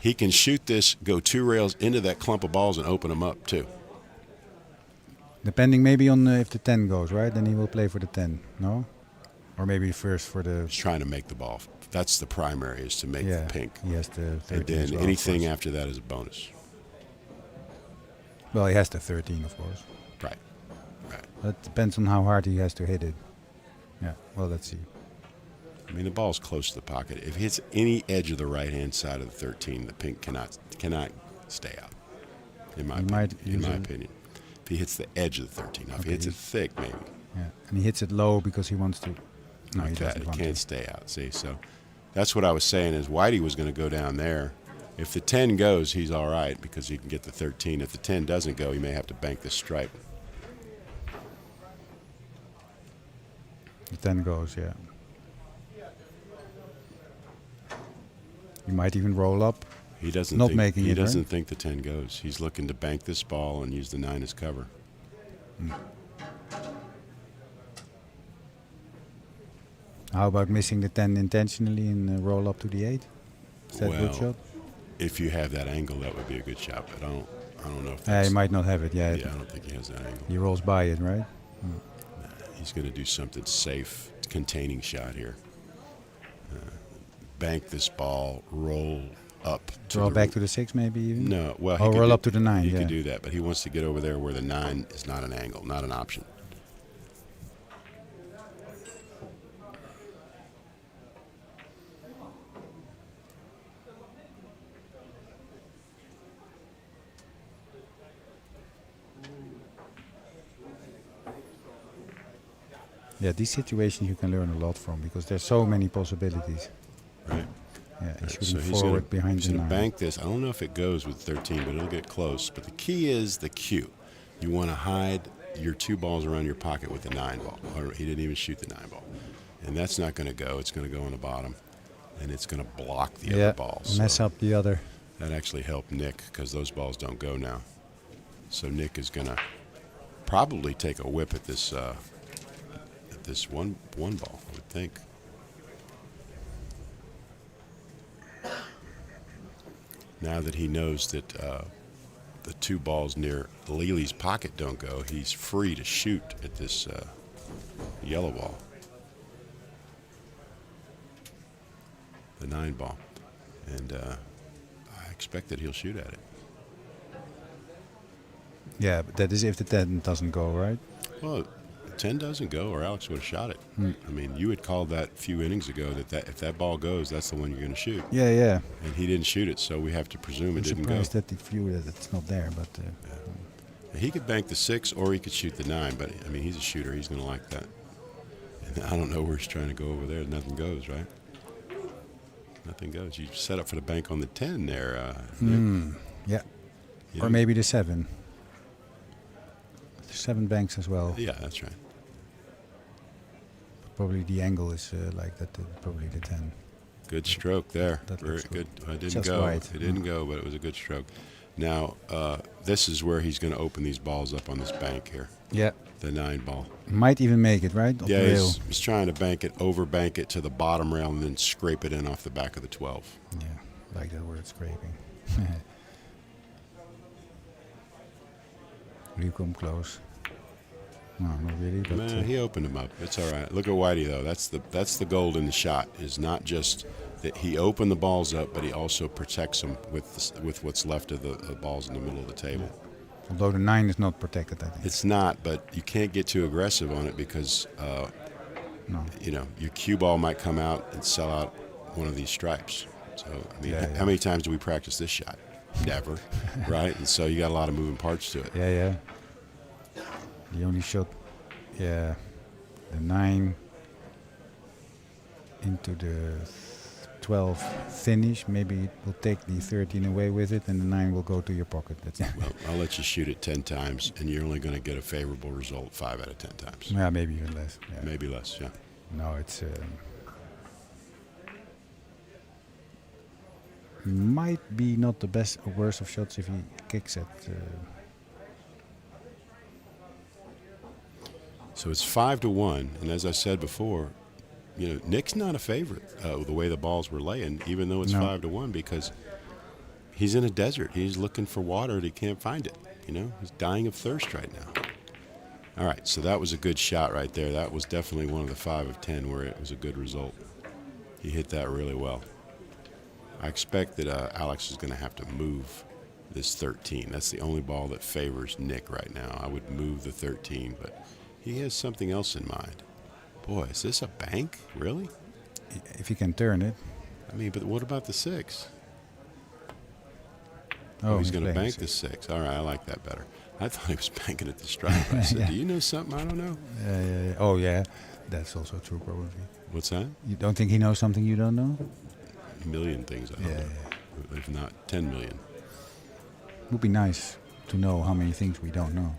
He can shoot this, go 2 rails into that clump of balls and open them up too. Depending maybe on if the 10 goes, right? Then he will play for the 10, no? Or maybe first for the... He's trying to make the ball. That's the primary, is to make the pink. He has the 13 And then as well, anything of course. after that is a bonus. Well, he has the 13, of course. Right. Right. That depends on how hard he has to hit it. Yeah, well, let's see. I mean, the ball's close to the pocket. If it hits any edge of the right-hand side of the 13, the pink cannot stay out, in my opinion. If he hits the edge of the 13. Now, if he hits it thick, maybe. Yeah, and he hits it low because he wants to... No, he Like that, doesn't it want can't to. stay out. See, so that's what I was saying is Whitey was going to go down there. If the 10 goes, he's all right because he can get the 13. If the 10 doesn't go, he may have to bank this stripe. The 10 goes, yeah. He might even roll up. He doesn't Not think, making he it, doesn't right? think the 10 goes. He's looking to bank this ball and use the 9 as cover. How about missing the 10 intentionally and roll up to the 8? Is that a good Well, shot? if you have that angle, that would be a good shot. But I don't know if Yeah, that's... he might not have it. Yeah, Yeah, I don't think he has that angle. he rolls by it, right? He's going to do something safe, containing shot here. Bank this ball, roll up. Roll back to the 6 maybe even? No, well, he Oh, could roll do- up to the 9, He yeah. could do that, but he wants to get over there where the 9 is not an angle, not an option. Yeah, these situations you can learn a lot from because there's so many possibilities. Right. Yeah, Right, shooting so he's forward gonna, behind he's the gonna 9. bank this. I don't know if it goes with 13, but it'll get close. But the key is the cue. You want to hide your 2 balls around your pocket with the 9 ball. Or he didn't even shoot the 9 ball. And that's not going to go. It's going to go on the bottom. And it's going to block the other balls. Mess So up the other. that actually helped Nick because those balls don't go now. So Nick is going to probably take a whip at this one ball, I would think. Now that he knows that the 2 balls near Lily's pocket don't go, he's free to shoot at this yellow ball. The 9 ball. And I expect that he'll shoot at it. Yeah, but that is if the 10 doesn't go, right? Well, 10 doesn't go, or Alex would have shot it. I mean, you had called that a few innings ago that if that ball goes, that's the one you're going to shoot. Yeah, yeah. And he didn't shoot it, so we have to presume it didn't go. I'm surprised that it's not there, but... He could bank the 6, or he could shoot the 9, but, I mean, he's a shooter. He's going to like that. And I don't know where he's trying to go over there. Nothing goes, right? Nothing goes. You set up for the bank on the 10 there. Yeah. You Or know? maybe the 7. There's 7 banks as well. Yeah, that's right. Probably the angle is like that, probably the 10. Good stroke there. That Very looks good. good. It didn't Just go. wide. It didn't go, but it was a good stroke. Now, this is where he's going to open these balls up on this bank here. Yeah. The 9 ball. Might even make it, right? Off Yeah, the rail. he's trying to bank it, overbank it to the bottom rail, and then scrape it in off the back of the 12. Yeah, like that word scraping. Will you come close? No, not really. But Man, he opened him up. It's all right. Look at Whitey though. That's the gold in the shot. Is not just that he opened the balls up, but he also protects them with what's left of the balls in the middle of the table. although the 9 is not protected, I think. It's not, but you can't get too aggressive on it because you know, your cue ball might come out and sell out one of these stripes. So I mean, how many times do we practice this shot? Never, right? And so you got a lot of moving parts to it. Yeah, yeah. The only shot, the 9 into the 12 finish. Maybe it will take the 13 away with it, and the 9 will go to your pocket. That's it. Well, I'll let you shoot it 10 times, and you're only going to get a favorable result 5 out of 10 times. Yeah, maybe even less. Yeah. Maybe less, yeah. No, it's might be not the best or worst of shots if he kicks it. So it's 5-1, and as I said before, you know, Nick's not a favorite the way the balls were laying, even though it's 5-1, because he's in a desert. He's looking for water and he can't find it. You know, he's dying of thirst right now. All right, so that was a good shot right there. That was definitely one of the 5 of 10 where it was a good result. He hit that really well. I expect that Alex is going to have to move this 13. That's the only ball that favors Nick right now. I would move the 13, but he has something else in mind. Boy, is this a bank? Really? If he can turn it. I mean, but what about the 6? Oh, he's going to bank 6. the 6. All right, I like that better. I thought he was banking at the stripe. I said, do you know something I don't know? Oh, yeah. That's also true, probably. What's that? You don't think he knows something you don't know? A million things I don't know. If not 10 million. Would be nice to know how many things we don't know.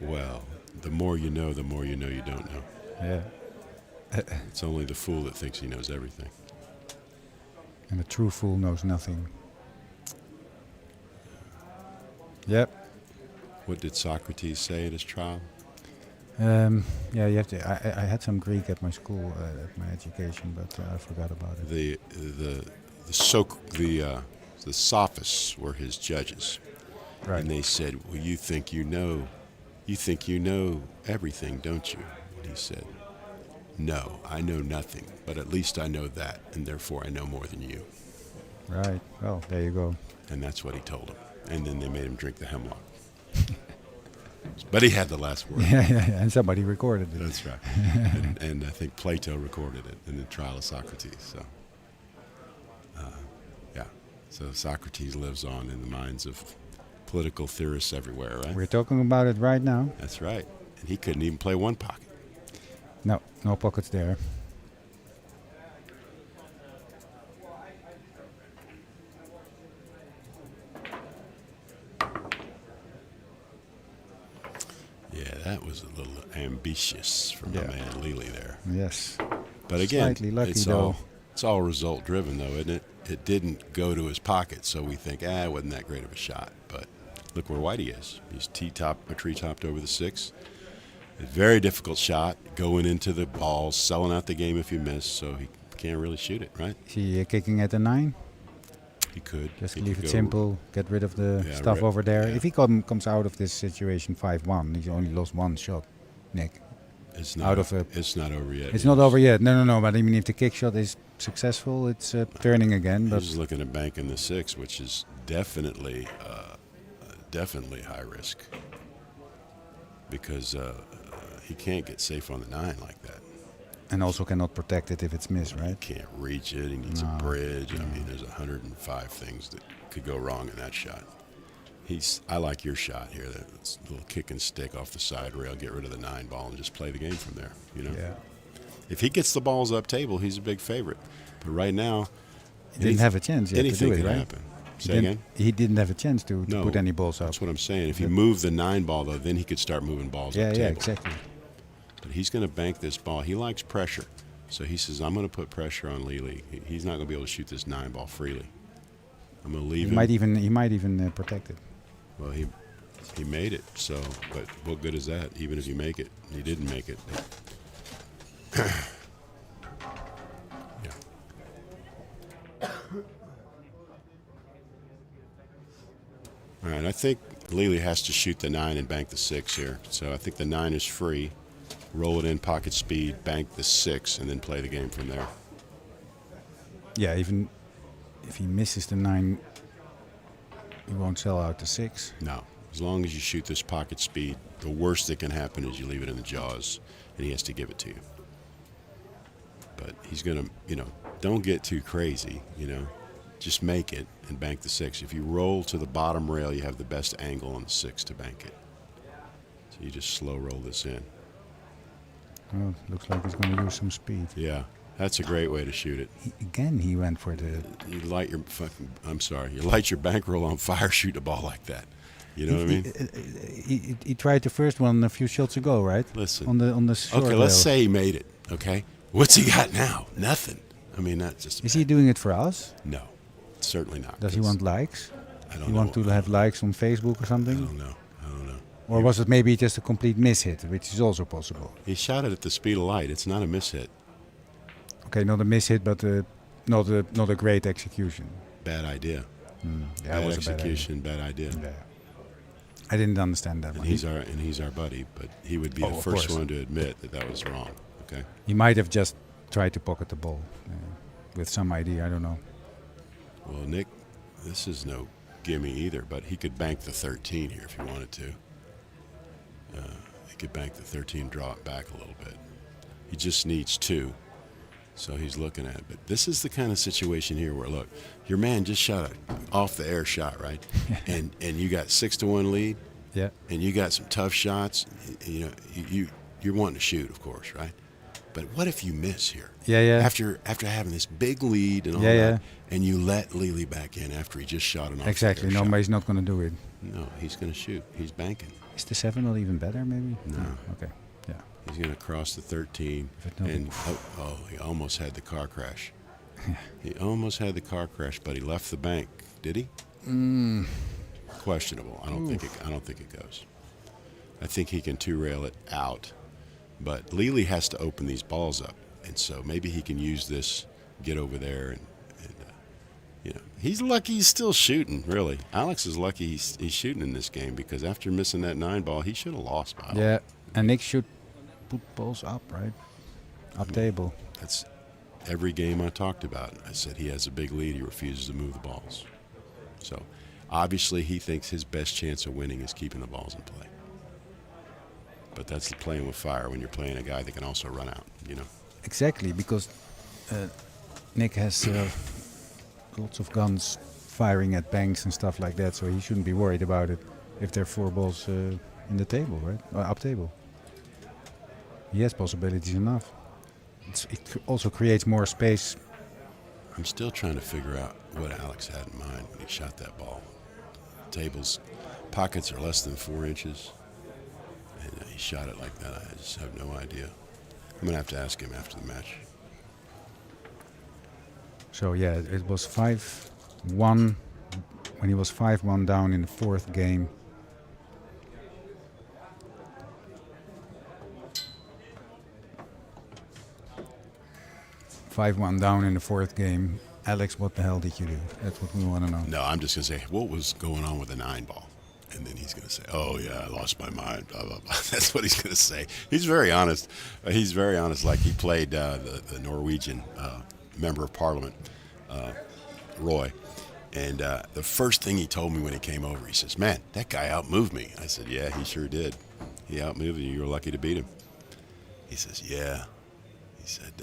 Well, the more you know you don't know. Yeah. It's only the fool that thinks he knows everything. And a true fool knows nothing. Yep. What did Socrates say at his trial? Yeah, you have to. I had some Greek at my school, at my education, but I forgot about it. The sophists were his judges, right? And they said, "Well, you think you know everything, don't you?" And he said, "No, I know nothing, but at least I know that, and therefore I know more than you." Right. Well, there you go. And that's what he told him. And then they made him drink the hemlock. But he had the last word. Yeah, and somebody recorded it. That's right. and I think Plato recorded it in the trial of Socrates. So, so Socrates lives on in the minds of political theorists everywhere, right? We're talking about it right now. That's right. And he couldn't even play one pocket. No pockets there. Yeah, that was a little ambitious from my man Lely there. Yes. But again, slightly lucky it's though. all result driven though, isn't it? It didn't go to his pocket, so we think, it wasn't that great of a shot. But look where Whitey is. He's tree-topped over the 6. A very difficult shot, going into the balls, selling out the game if you miss, so he can't really shoot it, right? Is he kicking at the 9? He could. Just he leave could it go simple, get rid of the stuff over there. Yeah. If he comes out of this situation 5-1, he's only lost one shot, Nick. It's not. out of a. It's not over yet. It's not over yet. No. But I mean, if the kick shot is successful, it's turning again. But He's looking at banking the 6, which is definitely high risk because he can't get safe on the 9 like that. and also cannot protect it if it's missed, right? He can't reach it. He needs a bridge. I mean, there's 105 things that could go wrong in that shot. I like your shot here. That little kick and stick off the side rail, get rid of the 9 ball, and just play the game from there. You know. Yeah. If he gets the balls up table, he's a big favorite. But right now, he didn't have a chance yet anything to do it, can right? happen. Say again? He didn't have a chance to put any balls up. That's what I'm saying. If he moved the 9 ball, though, then he could start moving balls up table. Yeah, exactly. But he's going to bank this ball. He likes pressure. So he says, I'm going to put pressure on Lili. He's not going to be able to shoot this 9 ball freely. I'm going to leave him. He might even protect it. Well, he made it. So, but what good is that? Even if you make it, he didn't make it. Yeah. All right, I think Lili has to shoot the 9 and bank the 6 here. So I think the 9 is free. Roll it in, pocket speed, bank the 6, and then play the game from there. Yeah, even if he misses the 9, he won't sell out the 6. No. As long as you shoot this pocket speed, the worst that can happen is you leave it in the jaws, and he has to give it to you. But he's going to, don't get too crazy, Just make it and bank the 6. If you roll to the bottom rail, you have the best angle on the 6 to bank it. So you just slow roll this in. Well, looks like he's going to use some speed. Yeah, that's a great way to shoot it. He went for the... You light your bankroll on fire, shoot a ball like that. You know what I mean? He tried the first one a few shots ago, right? Listen. On the short Okay, let's say he made it, okay? What's he got now? Nothing. I mean, that's just... Is he doing it for us? No, certainly not. Does he want likes? I don't know. He want to have likes on Facebook or something? I don't know. Or was it maybe just a complete mishit, which is also possible? He shot it at the speed of light. It's not a mishit. Okay, not a mishit, but not a great execution. Bad idea. Yeah, bad execution, bad idea. Yeah. I didn't understand that and one. He's our buddy, but he would be the first one to admit that was wrong. Okay. He might have just tried to pocket the ball with some idea. I don't know. Well, Nick, this is no gimme either, but he could bank the 13 here if he wanted to. He could bank the 13, draw it back a little bit. He just needs 2, so he's looking at it. But this is the kind of situation here where, look, your man just shot an off-the-air shot, right? and you got 6-1 lead. Yeah. And you got some tough shots. You're wanting to shoot, of course, right? But what if you miss here? Yeah. After having this big lead and all that, and you let Lili back in after he just shot an off-the-air Exactly. shot. Nobody's not going to do it. No, he's going to shoot. He's banking. Is the 7 not even better, maybe? No. Okay. Yeah. He's going to cross the 13, and he almost had the car crash. He almost had the car crash, but he left the bank. Did he? Questionable. I don't think it goes. I think he can 2-rail it out, but Lili has to open these balls up, and so maybe he can use this, get over there, and he's lucky he's still shooting, really. Alex is lucky he's shooting in this game because after missing that 9 ball, he should have lost by Yeah, and Nick should put balls up, right? Up table. That's every game I talked about. I said he has a big lead. He refuses to move the balls. So obviously he thinks his best chance of winning is keeping the balls in play. But that's playing with fire when you're playing a guy that can also run out, Exactly, because Nick has... lots of guns firing at banks and stuff like that, so he shouldn't be worried about it if there are 4 balls in the table, right? Or up table. He has possibilities enough. It also creates more space. I'm still trying to figure out what Alex had in mind when he shot that ball. Table's pockets are less than 4 inches, and he shot it like that. I just have no idea. I'm going to have to ask him after the match. So yeah, it was 5-1 when he was 5-1 down in the 4th game. Down in the 4th game. Alex, what the hell did you do? That's what we want to know. No, I'm just going to say, what was going on with the 9 ball? And then he's going to say, "Oh yeah, I lost my mind." Blah blah blah. That's what he's going to say. He's very honest. He's very honest. Like he played the Norwegian member of Parliament, Roy, and the first thing he told me when he came over, he says, "Man, that guy outmoved me." I said, "Yeah, he sure did. He outmoved you. You were lucky to beat him." He says, "Yeah." He said,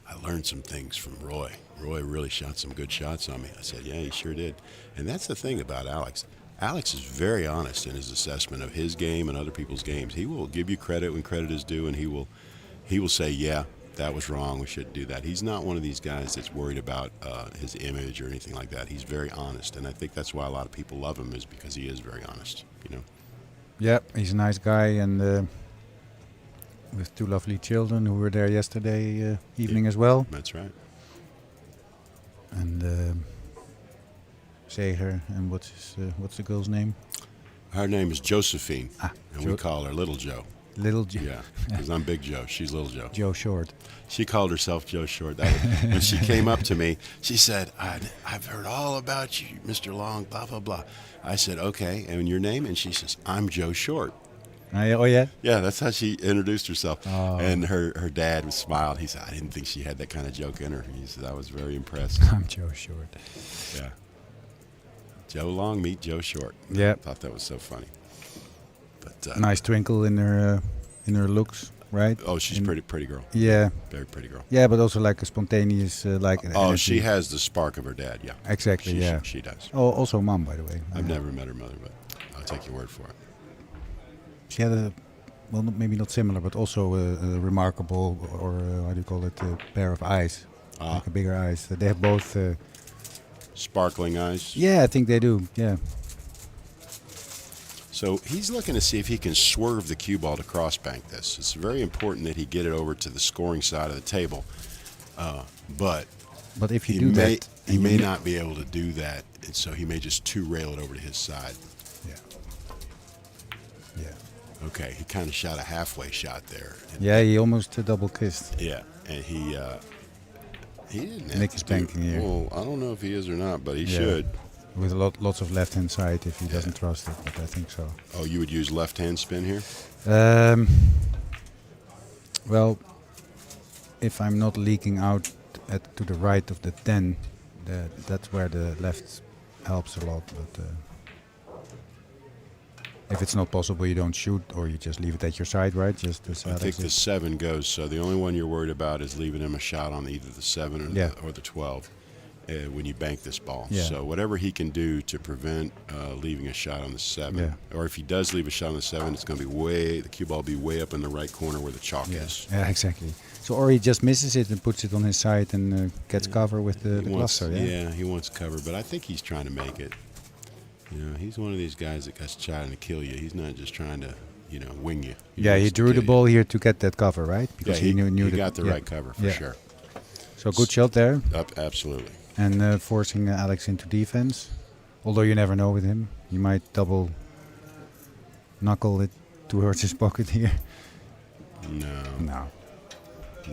"I learned some things from Roy. Roy really shot some good shots on me." I said, "Yeah, he sure did." And that's the thing about Alex. Alex is very honest in his assessment of his game and other people's games. He will give you credit when credit is due, and he will say, "Yeah, that was wrong. We shouldn't do that." He's not one of these guys that's worried about his image or anything like that. He's very honest, and I think that's why a lot of people love him, is because he is very honest. You know. Yep, he's a nice guy, and with two lovely children who were there yesterday evening as well. That's right. And Zeger, and what's the girl's name? Her name is Josephine, and we call her Little Joe. Little Joe. Yeah, because I'm Big Joe. She's Little Joe. Joe Short. She called herself Joe Short. When she came up to me, she said, I've heard all about you, Mr. Long, blah, blah, blah. I said, "Okay, and your name?" And she says, "I'm Joe Short." Oh, yeah? Yeah, that's how she introduced herself. Oh. And her dad smiled. He said, "I didn't think she had that kind of joke in her." He said, "I was very impressed." I'm Joe Short. Yeah. Joe Long meet Joe Short. Yeah. I thought that was so funny. But nice twinkle in her looks, right? Oh, she's pretty girl. Yeah. Very pretty girl. Yeah, but also like a spontaneous Oh, energy. she has the spark of her dad. Yeah. Exactly. Yeah. She does. Oh, also mom, by the way. I've never met her mother, but I'll take your word for it. She had maybe not similar, but also a remarkable, or how do you call it, a pair of eyes, like a bigger eyes. They have both sparkling eyes. Yeah, I think they do. Yeah. So he's looking to see if he can swerve the cue ball to cross bank this. It's very important that he get it over to the scoring side of the table. But if you do that, he may not be able to do that, and so he may just two-rail it over to his side. Yeah. Yeah. Okay, he kind of shot a halfway shot there. Yeah, he almost double kissed. Yeah, and he didn't. Nick is banking here. Well, I don't know if he is or not, but he should. With lots of left-hand side if he doesn't trust it, but I think so. Oh, you would use left-hand spin here? Well, if I'm not leaking out to the right of the 10, that's where the left helps a lot. But if it's not possible, you don't shoot, or you just leave it at your side, right? Just as I think the 7 goes, so the only one you're worried about is leaving him a shot on either the 7 or the 12. When you bank this ball. Yeah. So whatever he can do to prevent leaving a shot on the 7, or if he does leave a shot on the 7, it's going to be the cue ball will be way up in the right corner where the chalk is. Yeah, exactly. So, or he just misses it and puts it on his side and gets cover with the cluster. Yeah, he wants cover, but I think he's trying to make it. You know, he's one of these guys that's trying to kill you. He's not just trying to, wing you. He drew the ball here to get that cover, right? Because he knew he got the right cover for sure. So good shot there. Absolutely. And forcing Alex into defense. Although you never know with him. He might double knuckle it towards his pocket here. No.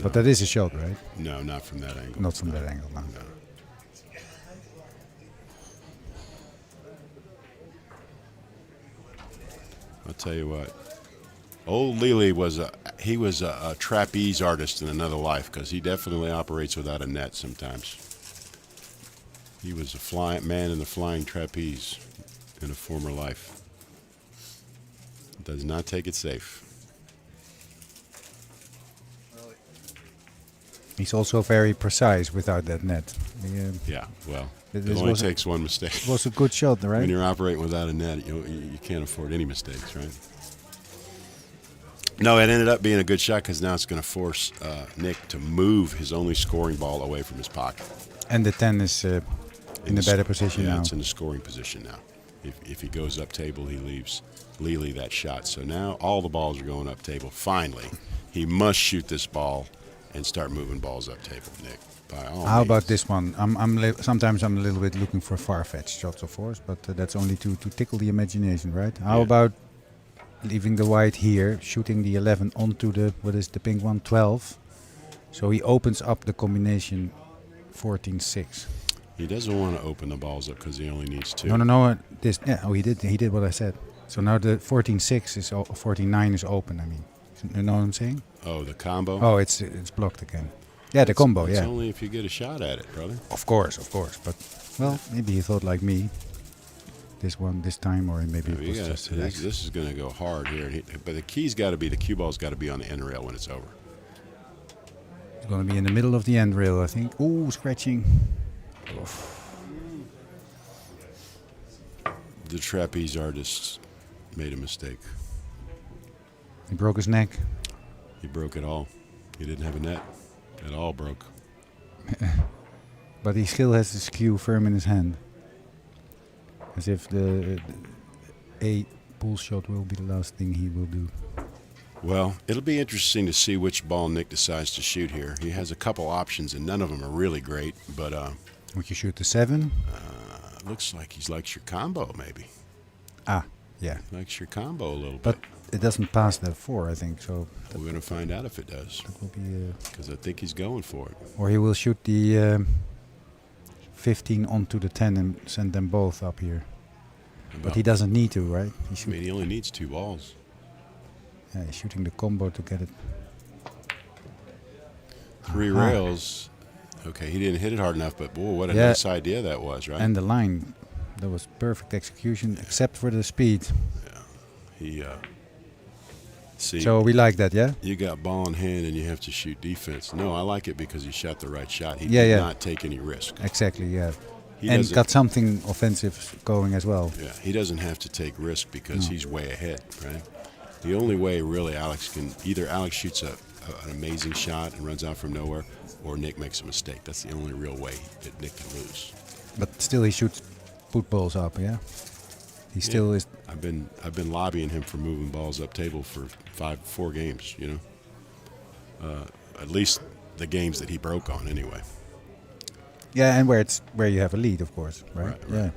But that is a shot, right? No, not from that angle. Not from that angle, no. I'll tell you what. Old Lely was a trapeze artist in another life, because he definitely operates without a net sometimes. He was a man in the flying trapeze in a former life. Does not take it safe. He's also very precise without that net. Yeah, well, it only takes one mistake. It was a good shot, right? When you're operating without a net, you can't afford any mistakes, right? No, it ended up being a good shot, because now it's going to force Nick to move his only scoring ball away from his pocket. And the 10 is in a better position now. Yeah, it's in the scoring position now. If he goes up table, he leaves Lely that shot. So now all the balls are going up table. Finally, he must shoot this ball and start moving balls up table, Nick. By all How means. about this one? Sometimes I'm a little bit looking for far-fetched shots, of course, but that's only to tickle the imagination, right? How about leaving the white here, shooting the 11 onto the pink one, 12. So he opens up the combination 14-6. He doesn't want to open the balls up because he only needs 2. No. He did what I said. So now the 14-6 is 14-9 is open. I mean, you know what I'm saying? Oh, the combo. Oh, it's blocked again. Yeah, the combo. It's Yeah. only if you get a shot at it, brother. Of course. But well, maybe he thought like me. This time, or maybe it was just this is going to go hard here. But the key's got to be the cue ball's got to be on the end rail when it's over. It's going to be in the middle of the end rail, I think. Ooh, scratching. Oof. The trapeze artist made a mistake. He broke his neck. He broke it all. He didn't have a net. It all broke. But he still has his cue firm in his hand. As if the A pull shot will be the last thing he will do. Well, it'll be interesting to see which ball Nick decides to shoot here. He has a couple options, and none of them are really great. But would you shoot the 7? Looks like he likes your combo, maybe. Ah, yeah. Likes your combo a little but bit. But it doesn't pass the 4, I think. So we're going to find out if it does. That will be because I think he's going for it. Or he will shoot the 15 onto the 10 and send them both up here. But he doesn't need to, right? He only needs 2 balls. Yeah, he's shooting the combo to get it. 3 rails. Okay, he didn't hit it hard enough, but boy, what a nice idea that was, right? And the line, that was perfect execution, except for the speed. Yeah. See, so we like that, yeah? You got ball in hand and you have to shoot defense. No, I like it because he shot the right shot. He did not take any risk. Exactly, yeah. And got something offensive going as well. Yeah, he doesn't have to take risk because he's way ahead, right? The only way really Alex shoots an amazing shot and runs out from nowhere, or Nick makes a mistake. That's the only real way that Nick can lose. But still he shoots put balls up, yeah? He still is. I've been lobbying him for moving balls up table for 4 games, you know. At least the games that he broke on anyway. Yeah, and where you have a lead, of course, right? Yeah.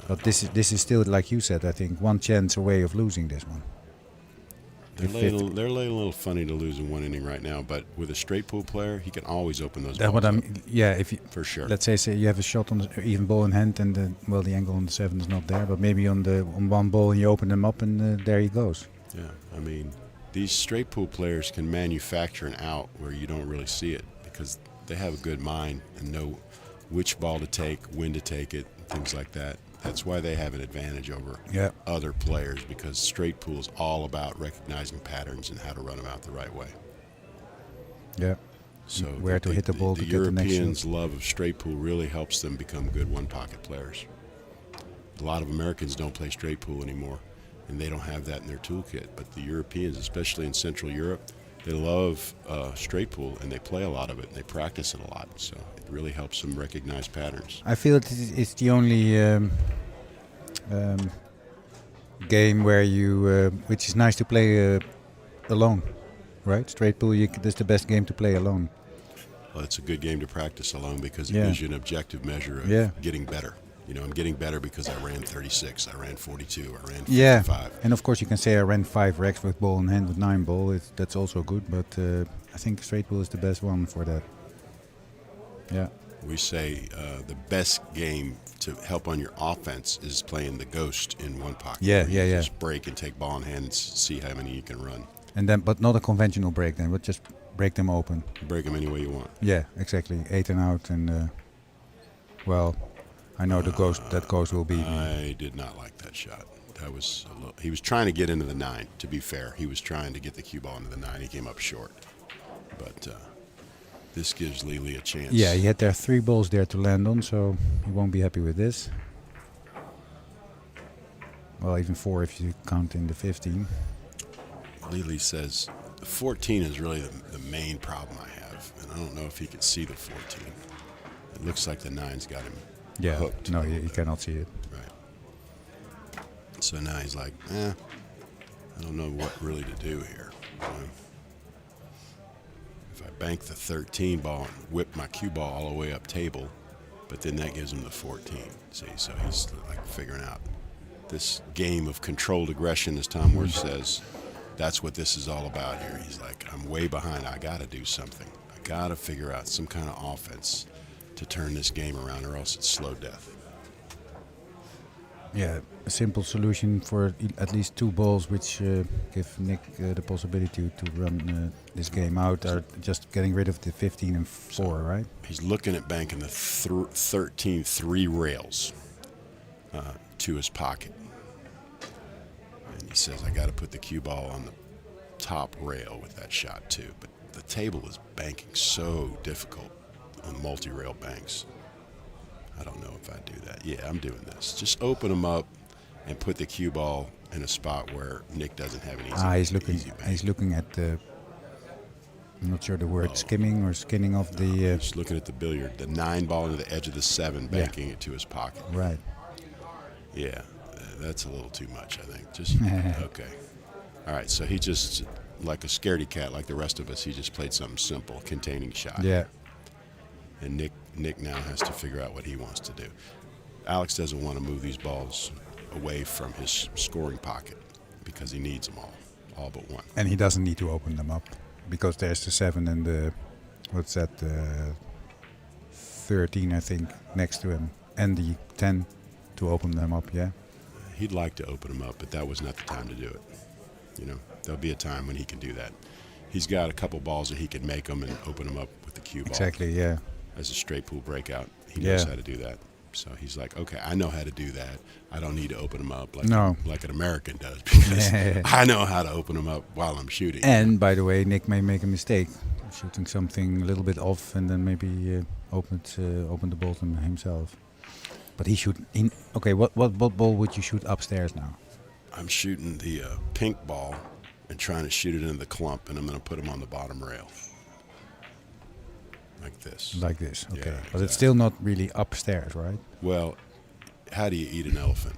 But this is still, like you said, I think 1 chance away of losing this one. They're a little funny to lose in 1 inning right now, but with a straight pool player, he can always open those balls up. If you, for sure. Let's say you have a shot on the even ball in hand, and the angle on the 7 is not there, but maybe on 1 ball you open them up, and there he goes. Yeah, I mean, these straight pool players can manufacture an out where you don't really see it because they have a good mind and know which ball to take, when to take it, things like that. That's why they have an advantage over other players, because straight pool is all about recognizing patterns and how to run them out the right way. Yeah. So where to hit the ball to get the next shot. The Europeans' love of straight pool really helps them become good one-pocket players. A lot of Americans don't play straight pool anymore, and they don't have that in their toolkit. But the Europeans, especially in Central Europe, they love straight pool, and they play a lot of it, and they practice it a lot. So it really helps them recognize patterns. I feel it's the only game where you, which is nice to play alone, right? Straight pool, that's the best game to play alone. Well, it's a good game to practice alone because it gives you an objective measure of getting better. You know, I'm getting better because I ran 36, I ran 42, I ran 55. Yeah, and of course you can say I ran 5 racks with ball in hand with 9 ball. That's also good, but I think straight pool is the best one for that. Yeah. We say the best game to help on your offense is playing the ghost in one pocket. Just break and take ball in hand and see how many you can run. And then, but not a conventional break then, but just break them open. Break them any way you want. Yeah, exactly. 8 and out, and well, I know the ghost will be. I did not like that shot. That was he was trying to get into the 9. To be fair, he was trying to get the cue ball into the 9. He came up short, but this gives Lely a chance. Yeah, he had there 3 balls there to land on, so he won't be happy with this. Well, even 4 if you count in the 15. Lely says the 14 is really the main problem I have, and I don't know if he can see the 14. It looks like the 9's got him hooked. No, he cannot see it. Right. So now he's like, I don't know what really to do here. You know? If I bank the 13 ball and whip my cue ball all the way up table, but then that gives him the 14. See, so he's like figuring out this game of controlled aggression, as Tom Worth says. That's what this is all about here. He's like, I'm way behind. I got to do something. I got to figure out some kind of offense to turn this game around, or else it's slow death. Yeah, a simple solution for at least 2 balls, which give Nick the possibility to run this game out, are just getting rid of the 15 and 4, right? He's looking at banking the 13 3 rails to his pocket. And he says, I got to put the cue ball on the top rail with that shot too. But the table is banking so difficult on multi-rail banks. I don't know if I do that. Yeah, I'm doing this. Just open them up and put the cue ball in a spot where Nick doesn't have an easy He's looking at the, I'm not sure the word, skimming or skinning of the... He's looking at the billiard, the 9 ball into the edge of the 7, banking it to his pocket. Right. Yeah, that's a little too much, I think. Just, okay. All right, so he just, like a scaredy cat, like the rest of us, he just played something simple, containing shot. Yeah. And Nick now has to figure out what he wants to do. Alex doesn't want to move these balls away from his scoring pocket because he needs them all but one. And he doesn't need to open them up because there's the 7 and the, 13, I think, next to him, and the 10 to open them up, yeah? He'd like to open them up, but that was not the time to do it. You know, there'll be a time when he can do that. He's got a couple balls that he can make them and open them up with the cue ball. Exactly, yeah. As a straight pool breakout. He knows how to do that. So he's like, okay, I know how to do that. I don't need to open them up like an American does because I know how to open them up while I'm shooting. And by the way, Nick may make a mistake, shooting something a little bit off and then maybe open the ball to himself. But he should. Okay, what ball would you shoot upstairs now? I'm shooting the pink ball and trying to shoot it into the clump, and I'm going to put him on the bottom rail. Like this. Like this, okay. Yeah, But exactly. it's still not really upstairs, right? Well, how do you eat an elephant?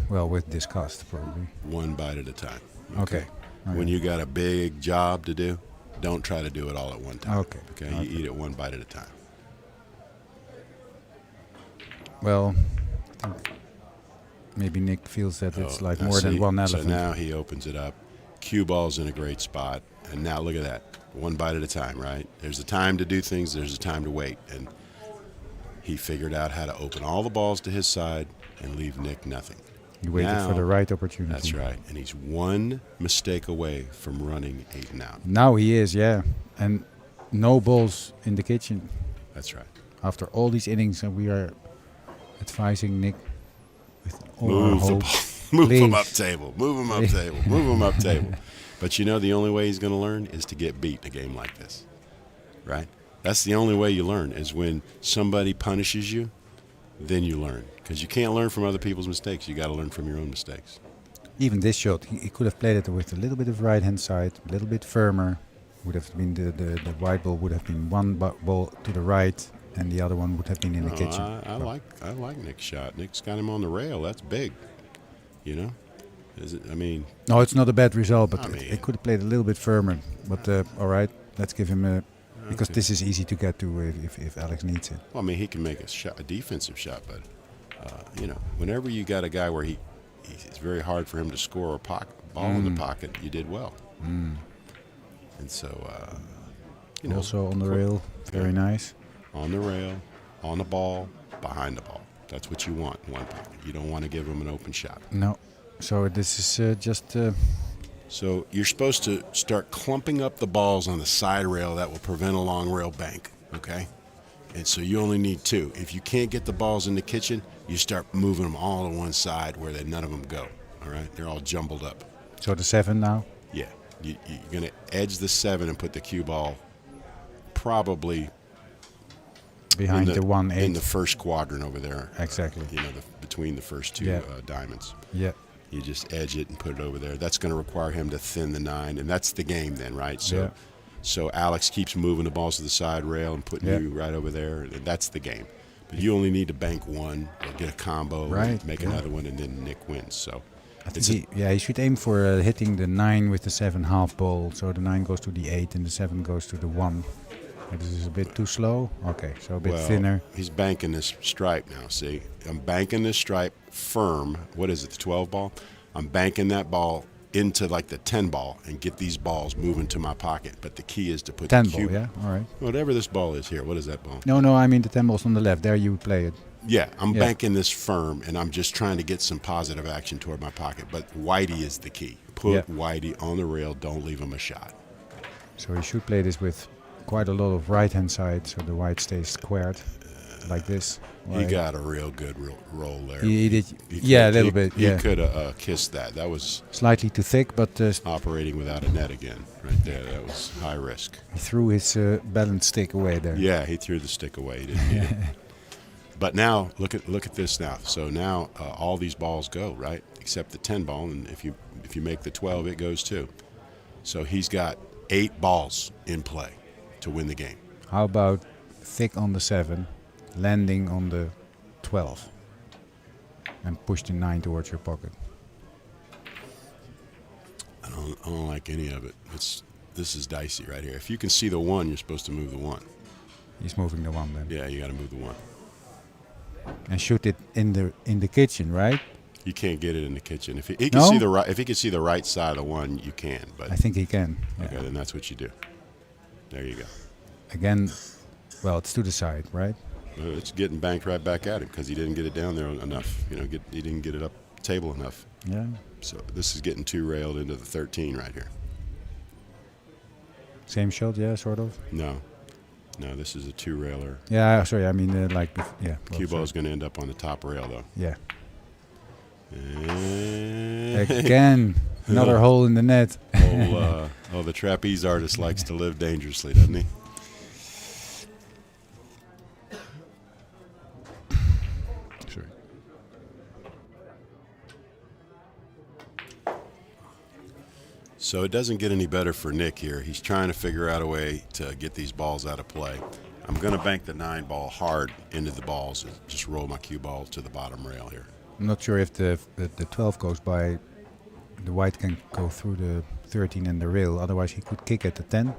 Well, with disgust, probably. One bite at a time. Okay. When you got a big job to do, don't try to do it all at one time. Okay. You eat it one bite at a time. Well, I think maybe Nick feels that it's like more than one elephant. So now he opens it up. Cue ball's in a great spot. And now look at that. One bite at a time, right? There's a time to do things. There's a time to wait. And he figured out how to open all the balls to his side and leave Nick nothing. He waited for the right opportunity. That's right. And he's one mistake away from running 8 and out. Now he is, yeah. And no balls in the kitchen. That's right. After all these innings, we are advising Nick with all Move our the hope. ball. Move Please. him up table. Move him up table. Move him up table. But you know the only way he's going to learn is to get beat in a game like this, right? That's the only way you learn is when somebody punishes you, then you learn. Because you can't learn from other people's mistakes. You got to learn from your own mistakes. Even this shot, he could have played it with a little bit of right-hand side, a little bit firmer. Would have been the white ball would have been one ball to the right, and the other one would have been in the kitchen. I like Nick's shot. Nick's got him on the rail. That's big. You know? No, it's not a bad result, but it could have played a little bit firmer. But all right, let's give him a... Because this is easy to get to if Alex needs it. Well, I mean, he can make a defensive shot, but, you know, whenever you got a guy where it's very hard for him to score a ball in the pocket, you did well. And so, you know. Also on the rail, very nice. On the rail, on the ball, behind the ball. That's what you want in one pocket. You don't want to give him an open shot. No. So this is just... So you're supposed to start clumping up the balls on the side rail that will prevent a long rail bank, okay? And so you only need 2. If you can't get the balls in the kitchen, you start moving them all to one side where none of them go, all right? They're all jumbled up. So the 7 now? Yeah. You're going to edge the 7 and put the cue ball probably... Behind the 1-8. In the first quadrant over there. Exactly. You know, between the first 2 diamonds. Yeah. You just edge it and put it over there. That's going to require him to thin the 9, and that's the game then, right? So, so Alex keeps moving the balls to the side rail and putting you right over there, and that's the game. But you only need to bank 1 or get a combo, make another one, and then Nick wins. So, I think he should aim for hitting the 9 with the 7 half ball. So the 9 goes to the 8 and the 7 goes to the 1. This is a bit too slow. Okay, so a bit thinner. He's banking this stripe now, see? I'm banking this stripe firm. What is it, the 12 ball? I'm banking that ball into like the 10 ball and get these balls moving to my pocket. But the key is to put 10 the ball, cue. yeah, all right. Whatever this ball is here. What is that ball? No, I mean the 10 ball's on the left. There you would play it. Yeah, I'm banking this firm, and I'm just trying to get some positive action toward my pocket. But Whitey is the key. Put Whitey on the rail. Don't leave him a shot. So you should play this with quite a lot of right-hand side, so the white stays squared, like this. He got a real good roll there. He did, a little bit. He could have kissed that. That was slightly too thick, but operating without a net again, right there. That was high risk. He threw his balanced stick away there. Yeah, he threw the stick away. He didn't need it. But now look at this now. So now all these balls go right, except the 10 ball, and if you make the 12, it goes too. So he's got 8 balls in play to win the game. How about thick on the 7, landing on the 12, and push the 9 towards your pocket? I don't like any of it. This is dicey right here. If you can see the 1, you're supposed to move the 1. He's moving the 1 then. Yeah, you got to move the 1. And shoot it in the kitchen, right? You can't get it in the kitchen. If he can see the right, if he can see the right side of the 1, you can. But I think he can. Okay, then that's what you do. There you go. Again, well, it's to the side, right? It's getting banked right back at him because he didn't get it down there enough. He didn't get it up table enough. Yeah. So this is getting too railed into the 13 right here. Same shot, yeah, sort of. No, this is a 2-railer. Yeah, sorry, I mean Cue ball is going to end up on the top rail though. Yeah. And again, another hole in the net. The trapeze artist likes to live dangerously, doesn't he? Sorry. So it doesn't get any better for Nick here. He's trying to figure out a way to get these balls out of play. I'm going to bank the 9 ball hard into the balls and just roll my cue ball to the bottom rail here. I'm not sure if the 12 goes by, the white can go through the 13 and the rail. Otherwise, he could kick at the 10.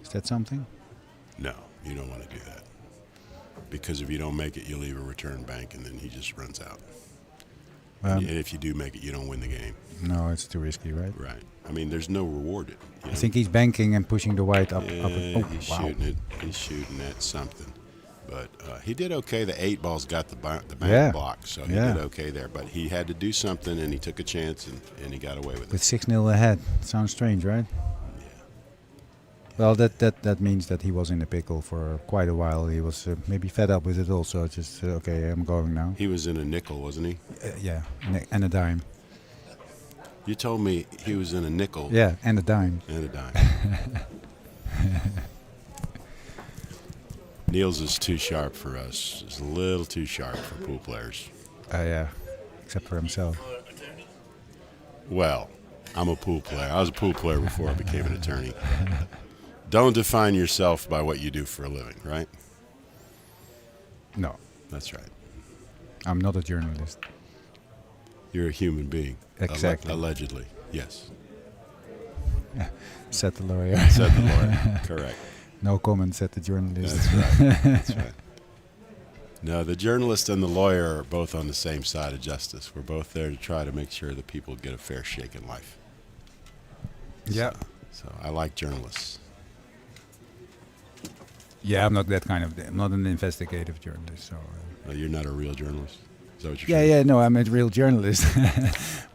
Is that something? No, you don't want to do that. Because if you don't make it, you leave a return bank, and then he just runs out. And if you do make it, you don't win the game. No, it's too risky, right? Right. I mean, there's no reward. I think he's banking and pushing the white up. Yeah, he's shooting it. He's shooting at something. But he did okay. The 8 ball's got the bank block, so he did okay there. But he had to do something, and he took a chance, and he got away with it. With 6-0 ahead. Sounds strange, right? Yeah. Well, that means that he was in a pickle for quite a while. He was maybe fed up with it also. Just, okay, I'm going now. He was in a nickel, wasn't he? Yeah, and a dime. You told me he was in a nickel. Yeah, and a dime. And a dime. Niels is too sharp for us. He's a little too sharp for pool players. Yeah, except for himself. Well, I'm a pool player. I was a pool player before I became an attorney. Don't define yourself by what you do for a living, right? No. That's right. I'm not a journalist. You're a human being. Exactly. Allegedly, yes. Said the lawyer. Said the lawyer, correct. No comment, said the journalist. That's right. That's right. No, the journalist and the lawyer are both on the same side of justice. We're both there to try to make sure that people get a fair shake in life. Yeah. So I like journalists. Yeah, I'm not that kind of. I'm not an investigative journalist. So. You're not a real journalist. Is that what you're saying? Yeah. No, I'm a real journalist.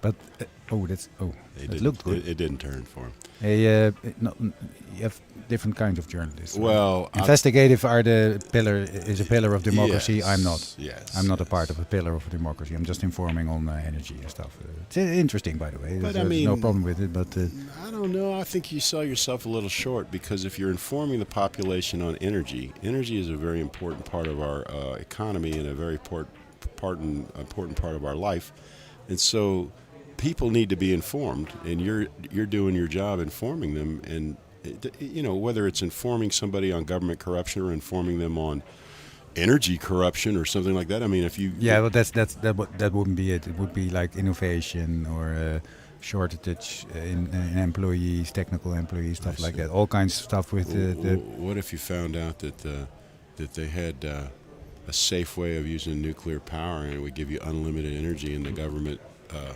But that looked good. It didn't turn for him. You have different kinds of journalists. Well, investigative is a pillar of democracy. Yes, I'm not. Yes. I'm not a part of a pillar of democracy. I'm just informing on energy and stuff. It's interesting, by the way. But There's no problem with it. But I don't know. I think you sell yourself a little short, because if you're informing the population on energy is a very important part of our economy and a very important part of our life, and so people need to be informed, and you're doing your job informing them, and whether it's informing somebody on government corruption or informing them on energy corruption or something like that. I mean, if you well, that wouldn't be it. It would be like innovation or shortage in employees, technical employees, stuff like that. All kinds of stuff with What if you found out that they had a safe way of using nuclear power, and it would give you unlimited energy, and the government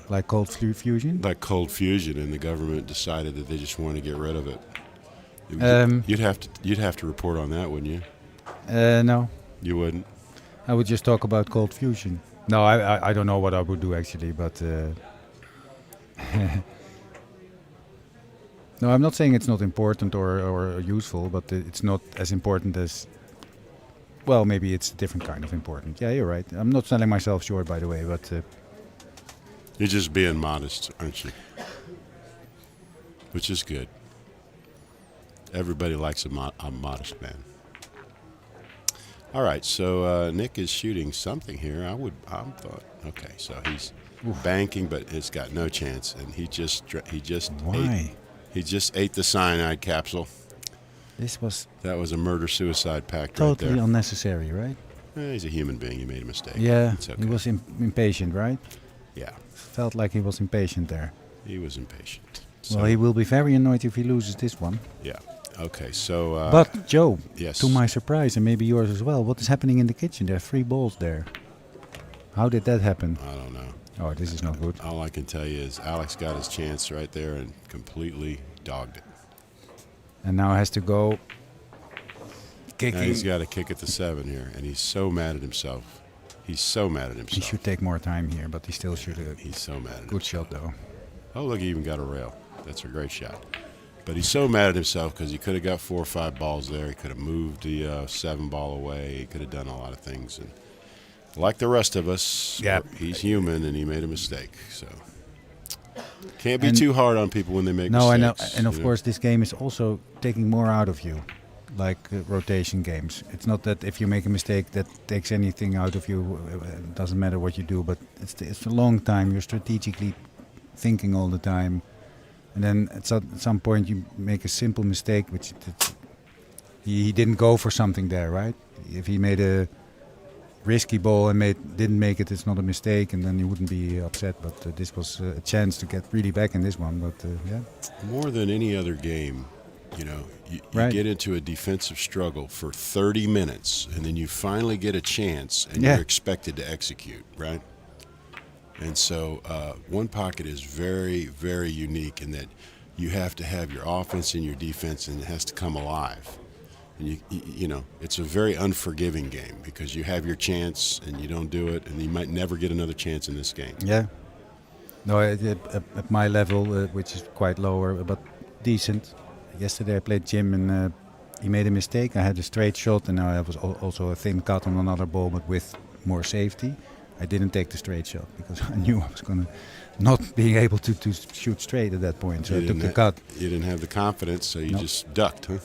Like cold fusion? Like cold fusion, and the government decided that they just wanted to get rid of it. You'd have to report on that, wouldn't you? No. You wouldn't? I would just talk about cold fusion. No, I don't know what I would do actually, but no, I'm not saying it's not important or useful, but it's not as important as. Well, maybe it's a different kind of important. Yeah, you're right. I'm not selling myself short, by the way, but. You're just being modest, aren't you? Which is good. Everybody likes a modest man. All right, so Nick is shooting something here. Okay, so he's banking, but it's got no chance, and he just ate the cyanide capsule. That was a murder-suicide pact right there. Totally unnecessary, right? He's a human being. He made a mistake. Yeah, it's okay. He was impatient, right? Yeah. Felt like he was impatient there. He was impatient. So well, he will be very annoyed if he loses this one. Yeah. Okay, so... but, Joe, yes. To my surprise, and maybe yours as well, what is happening in the kitchen? There are 3 balls there. How did that happen? I don't know. Oh, this is not good. All I can tell you is Alex got his chance right there and completely dogged it. And now has to go kicking. Now he's got to kick at the 7 here, and he's so mad at himself. He's so mad at himself. He should take more time here, but he still should have. He's so mad at Good shot, though. Oh, look, he even got a rail. That's a great shot. But he's so mad at himself because he could have got 4 or 5 balls there. He could have moved the 7 ball away. He could have done a lot of things. And like the rest of us, he's human, and he made a mistake. So can't be too hard on people when they make mistakes. No, I know. And of course, this game is also taking more out of you, like rotation games. It's not that if you make a mistake that takes anything out of you. It doesn't matter what you do, but it's a long time. You're strategically thinking all the time. And then at some point you make a simple mistake, which he didn't go for something there, right? If he made a risky ball and didn't make it, it's not a mistake, and then you wouldn't be upset. But this was a chance to get really back in this one. But yeah, more than any other game, you get into a defensive struggle for 30 minutes, and then you finally get a chance, and you're expected to execute, right? And so One Pocket is very, very unique in that you have to have your offense and your defense, and it has to come alive. And it's a very unforgiving game because you have your chance and you don't do it, and you might never get another chance in this game. Yeah. No, at my level, which is quite lower, but decent. Yesterday I played Jim, and he made a mistake. I had a straight shot, and I was also a thin cut on another ball, but with more safety. I didn't take the straight shot because I knew I was going to not be able to shoot straight at that point. So I took the cut. You didn't have the confidence, so you just ducked, huh?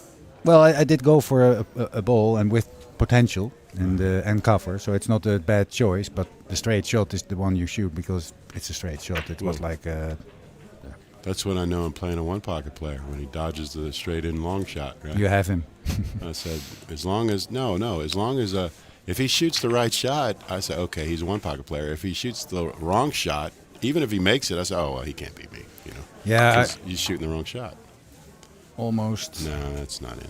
Well, I did go for a ball and with potential and cover, so it's not a bad choice. But the straight shot is the one you shoot because it's a straight shot. It was like. That's when I know I'm playing a One Pocket player, when he dodges the straight in long shot. Right? You have him. I said, as long as if he shoots the right shot, I say, okay, he's a One Pocket player. If he shoots the wrong shot, even if he makes it, I say, oh, well, he can't beat me, Yeah. He's shooting the wrong shot. Almost. No, that's not in.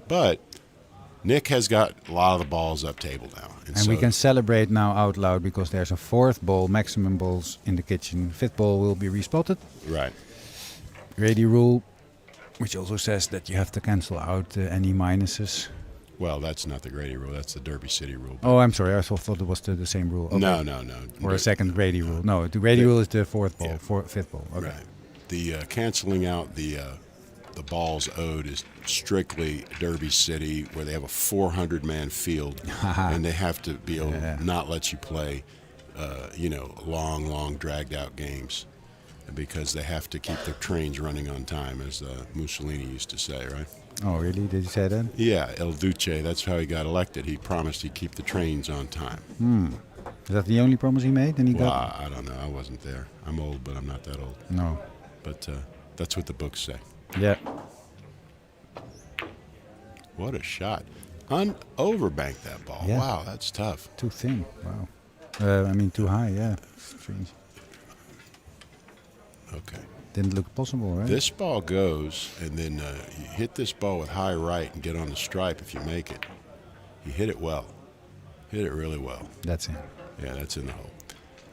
But Nick has got a lot of the balls up table now. And so we can celebrate now out loud because there's a 4th ball, maximum balls in the kitchen. 5th ball will be respotted. Right. Grady rule, which also says that you have to cancel out any minuses. Well, that's not the Grady rule. That's the Derby City rule. Oh, I'm sorry. I thought it was the same rule. Okay. No. Or a second Grady rule. No, the Grady rule is the 4th ball, 5th ball. Okay. Right. The canceling out the balls owed is strictly Derby City, where they have a 400-man field, and they have to be able to not let you play, long, dragged-out games, because they have to keep their trains running on time, as Mussolini used to say, right? Oh, really? Did he say that? Yeah, El Duce. That's how he got elected. He promised he'd keep the trains on time. Is that the only promise he made? And he got. I don't know. I wasn't there. I'm old, but I'm not that old. No. But that's what the books say. Yeah. What a shot. Overbanked that ball. Yeah. Wow, that's tough. Too thin. Wow. Too high, yeah. Strange. Okay. Didn't look possible, right? This ball goes, and then you hit this ball with high right and get on the stripe if you make it. You hit it well. Hit it really well. That's it. Yeah, that's in the hole.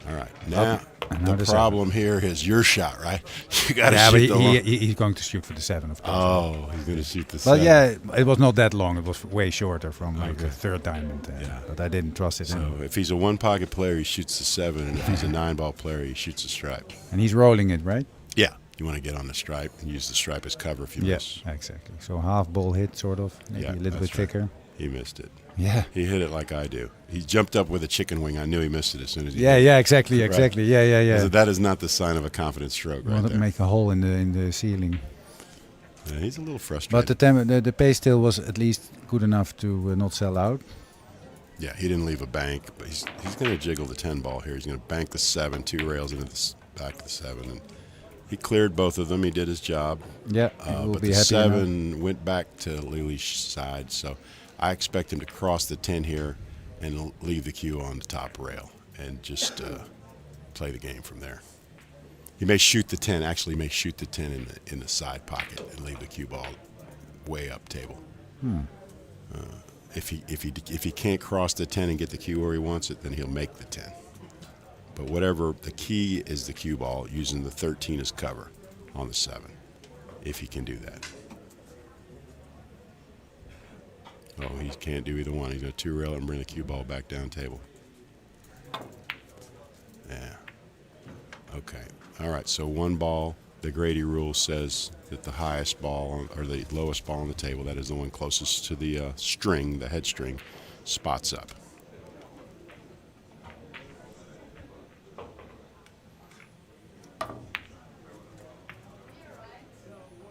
All right. Now And now the the problem here is your shot, right? You got to yeah, shoot but the long. he's going to shoot for the 7, of course. Oh, he's going to shoot the Well, 7. yeah, it was not that long. It was way shorter from like Okay. the 3rd diamond. Yeah. But I didn't trust it. So anyway. if he's a 1-pocket player, he shoots the 7, and if he's a 9-ball player, he shoots the stripe. And he's rolling it, right? Yeah, you want to get on the stripe and use the stripe as cover if you miss. Exactly. So half ball hit, sort of, maybe a little bit that's right. thicker. He missed it. Yeah. He hit it like I do. He jumped up with a chicken wing. I knew he missed it as soon as he Yeah, hit it. yeah, exactly, Right. exactly. Yeah. That is not the sign of a confident stroke, You right want to there. make a hole in the ceiling. Yeah, he's a little frustrated. But the pace still was at least good enough to not sell out. Yeah, he didn't leave a bank, but he's going to jiggle the 10 ball here. He's going to bank the 7, 2 rails into the back of the 7, and he cleared both of them. He did his job. Yeah, we'll but be the happy 7 went back to Lily's side, so I expect him to cross the 10 here and leave the cue on the top rail and just play the game from there. He may shoot the 10. Actually, he may shoot the 10 in the side pocket and leave the cue ball way up table. If he can't cross the 10 and get the cue where he wants it, then he'll make the 10. But whatever, the key is the cue ball, using the 13 as cover on the 7, if he can do that. Oh, he can't do either one. He's going to 2 rail it and bring the cue ball back down table. Yeah. Okay. All right, so 1 ball. The Grady rule says that the highest ball or the lowest ball on the table, that is the one closest to the string, the head string, spots up.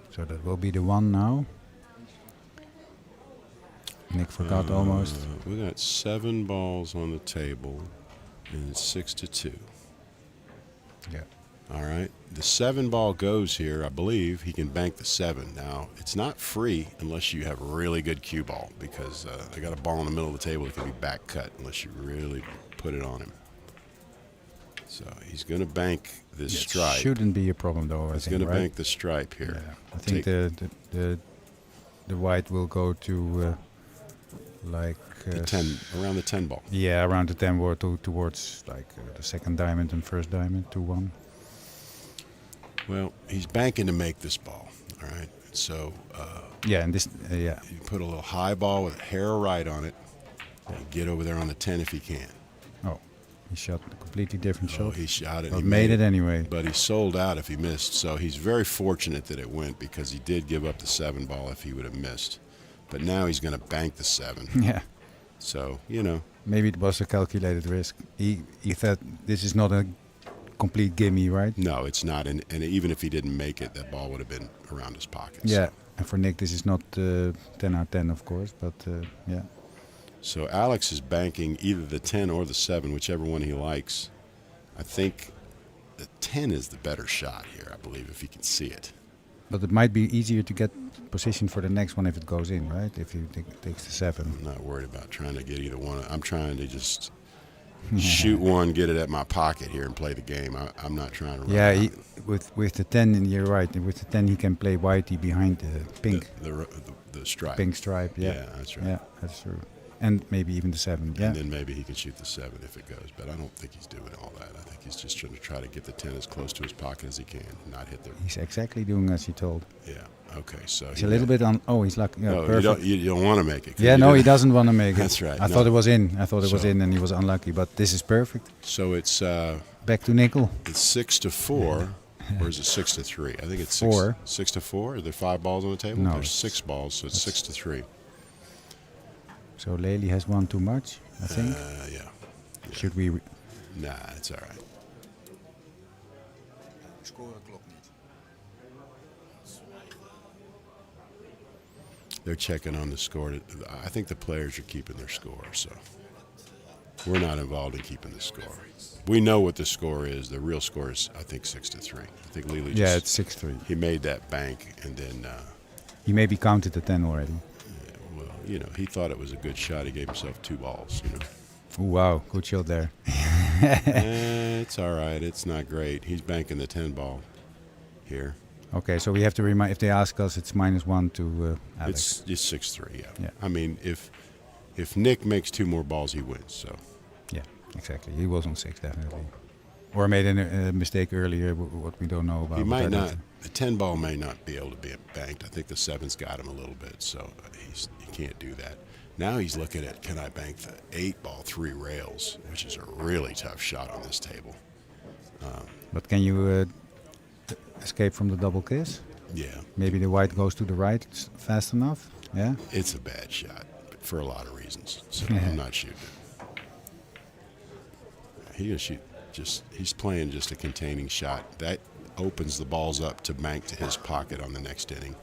So that will be the 1 now. Nick forgot almost. We got 7 balls on the table, and it's 6-2. Yeah. All right. The 7 ball goes here. I believe he can bank the 7. Now, it's not free unless you have a really good cue ball, because they got a ball in the middle of the table that can be back cut unless you really put it on him. So he's going to bank this stripe. Shouldn't be a problem though. He's I think, going to right? bank the stripe here. Yeah. I think the white will go to like the 10, around the 10 ball. Yeah, around the 10 or towards like the 2nd diamond and 1st diamond, 2-1. Well, he's banking to make this ball. All right. So yeah, and this yeah. You put a little high ball with a hair of right on it. And get over there on the 10 if he can. Oh, he shot a completely different shot. He shot it. But He made it anyway. But he sold out if he missed. So he's very fortunate that it went, because he did give up the 7 ball if he would have missed. But now he's going to bank the 7. Yeah. So, you know. Maybe it was a calculated risk. He thought this is not a complete gimme, right? No, it's not. And even if he didn't make it, that ball would have been around his pocket. Yeah. And for Nick, this is not 10 out of 10, of course. But yeah. So Alex is banking either the 10 or the 7, whichever one he likes. I think the 10 is the better shot here, I believe, if he can see it. But it might be easier to get position for the next one if it goes in, right? If you takes the 7. I'm not worried about trying to get either one. I'm trying to just shoot one, get it at my pocket here, and play the game. I'm not trying to run Yeah, with the 10, and you're right. With the 10, he can play whitey behind the pink. The stripe. Pink stripe, yeah. Yeah, that's right. Yeah, that's true. And maybe even the 7, yeah. And then maybe he can shoot the 7 if it goes. But I don't think he's doing all that. I think he's just trying to get the 10 as close to his pocket as he can and not hit the... He's exactly doing as he told. Yeah, okay, so... He's a little bit on... Oh, he's lucky. Yeah, no, perfect. you don't want to make it. Yeah, no, he doesn't want to make it. That's right. I thought it was in. I thought it was in and he was unlucky. But this is perfect. So it's... back to nickel. It's 6-4. Or is it 6-3? I think it's 4. 6-4? Are there 5 balls on the table? No. There's 6 balls, so it's 6-3. So Lely has won too much, I think. Yeah. Should we... Nah, it's all right. They're checking on the score. I think the players are keeping their score, so we're not involved in keeping the score. We know what the score is. The real score is, I think, 6-3. I think Lely Yeah, it's 6-3. He made that bank, and then... he maybe counted the 10 already. Well, you know, he thought it was a good shot. He gave himself 2 balls, you know. Oh, wow, good shot there. It's all right. It's not great. He's banking the 10 ball here. Okay, so we have to remind, if they ask us, it's -1 to Alex. It's 6-3, yeah. Yeah. I mean, if Nick makes 2 more balls, he wins, so. Yeah, exactly. He was on 6, definitely. Or made a mistake earlier, what we don't know about. He might not. The 10 ball may not be able to be banked. I think the 7's got him a little bit, so he can't do that. Now he's looking at, can I bank the 8 ball 3 rails, which is a really tough shot on this table. But can you escape from the double kiss? Yeah. Maybe the white goes to the right fast enough? Yeah? It's a bad shot, but for a lot of reasons. So I'm not shooting it. He's going to shoot. He's playing just a containing shot. That opens the balls up to bank to his pocket on the next inning.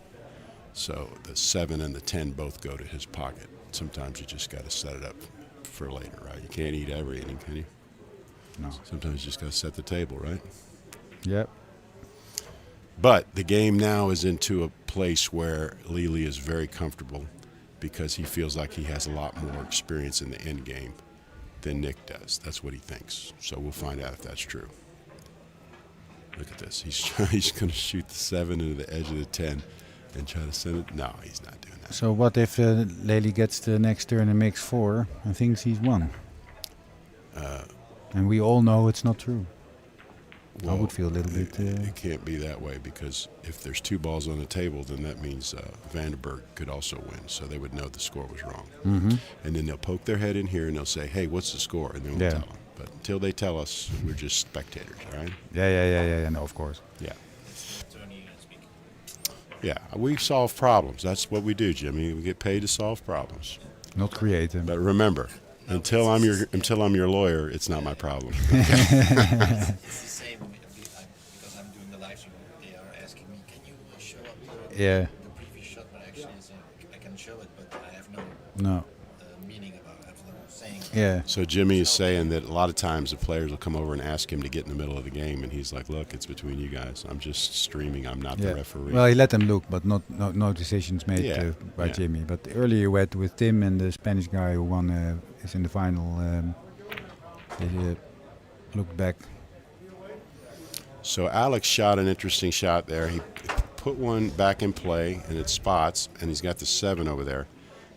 So the 7 and the 10 both go to his pocket. Sometimes you just got to set it up for later, right? You can't eat every inning, can you? No. Sometimes you just got to set the table, right? Yep. But the game now is into a place where Lely is very comfortable because he feels like he has a lot more experience in the end game than Nick does. That's what he thinks. So we'll find out if that's true. Look at this. He's going to shoot the 7 into the edge of the 10 and try to send it. No, he's not doing that. So what if Lely gets the next turn and makes 4 and thinks he's won? And we all know it's not true. Well, I would feel a little bit... It can't be that way because if there's 2 balls on the table, then that means Vandenberg could also win. So they would know the score was wrong. Mm-hmm. And then they'll poke their head in here and they'll say, hey, what's the score? And then we'll tell them. But until they tell us, we're just spectators, all right? Yeah, no, of course. Yeah. Yeah, we solve problems. That's what we do, Jimmy. We get paid to solve problems. Not create them. But remember, until I'm your lawyer, it's not my problem. It's the same because I'm doing the live stream. They are asking me, can you show up the previous shot? But actually, I can show it, but I have no meaning about it. I have no saying. Yeah. So Jimmy is saying that a lot of times the players will come over and ask him to get in the middle of the game, and he's like, "Look, it's between you guys. I'm just streaming. I'm not the referee." Well, he let them look, but no decisions made by Jimmy. But earlier with Tim and the Spanish guy who won is in the final. They looked back. So Alex shot an interesting shot there. He put one back in play, and it spots, and he's got the 7 over there.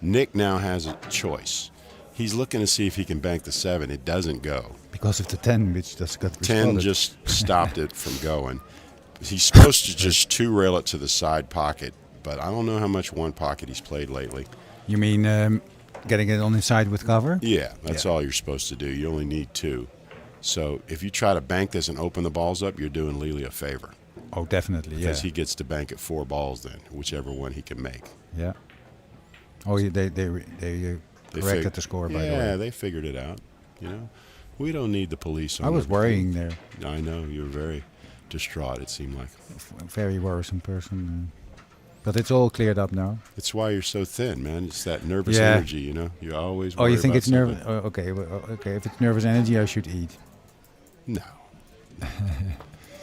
Nick now has a choice. He's looking to see if he can bank the 7. It doesn't go. Because of the 10, which just got 10 just stopped it from going. He's supposed to just 2-rail it to the side pocket, but I don't know how much one pocket he's played lately. You mean getting it on his side with cover? Yeah, that's all you're supposed to do. You only need 2. So if you try to bank this and open the balls up, you're doing Lely a favor. Oh, definitely, because he gets to bank at 4 balls then, whichever one he can make. Yeah. Oh, they corrected the score, by the way. Yeah, they figured it out. You know, we don't need the police on I was worrying there. I know, you were very distraught, it seemed like. Very worrisome person. But it's all cleared up now. It's why you're so thin, man. It's that nervous energy, you know. You always worry you think about it's nervous? Okay, if it's nervous energy, I should eat. No.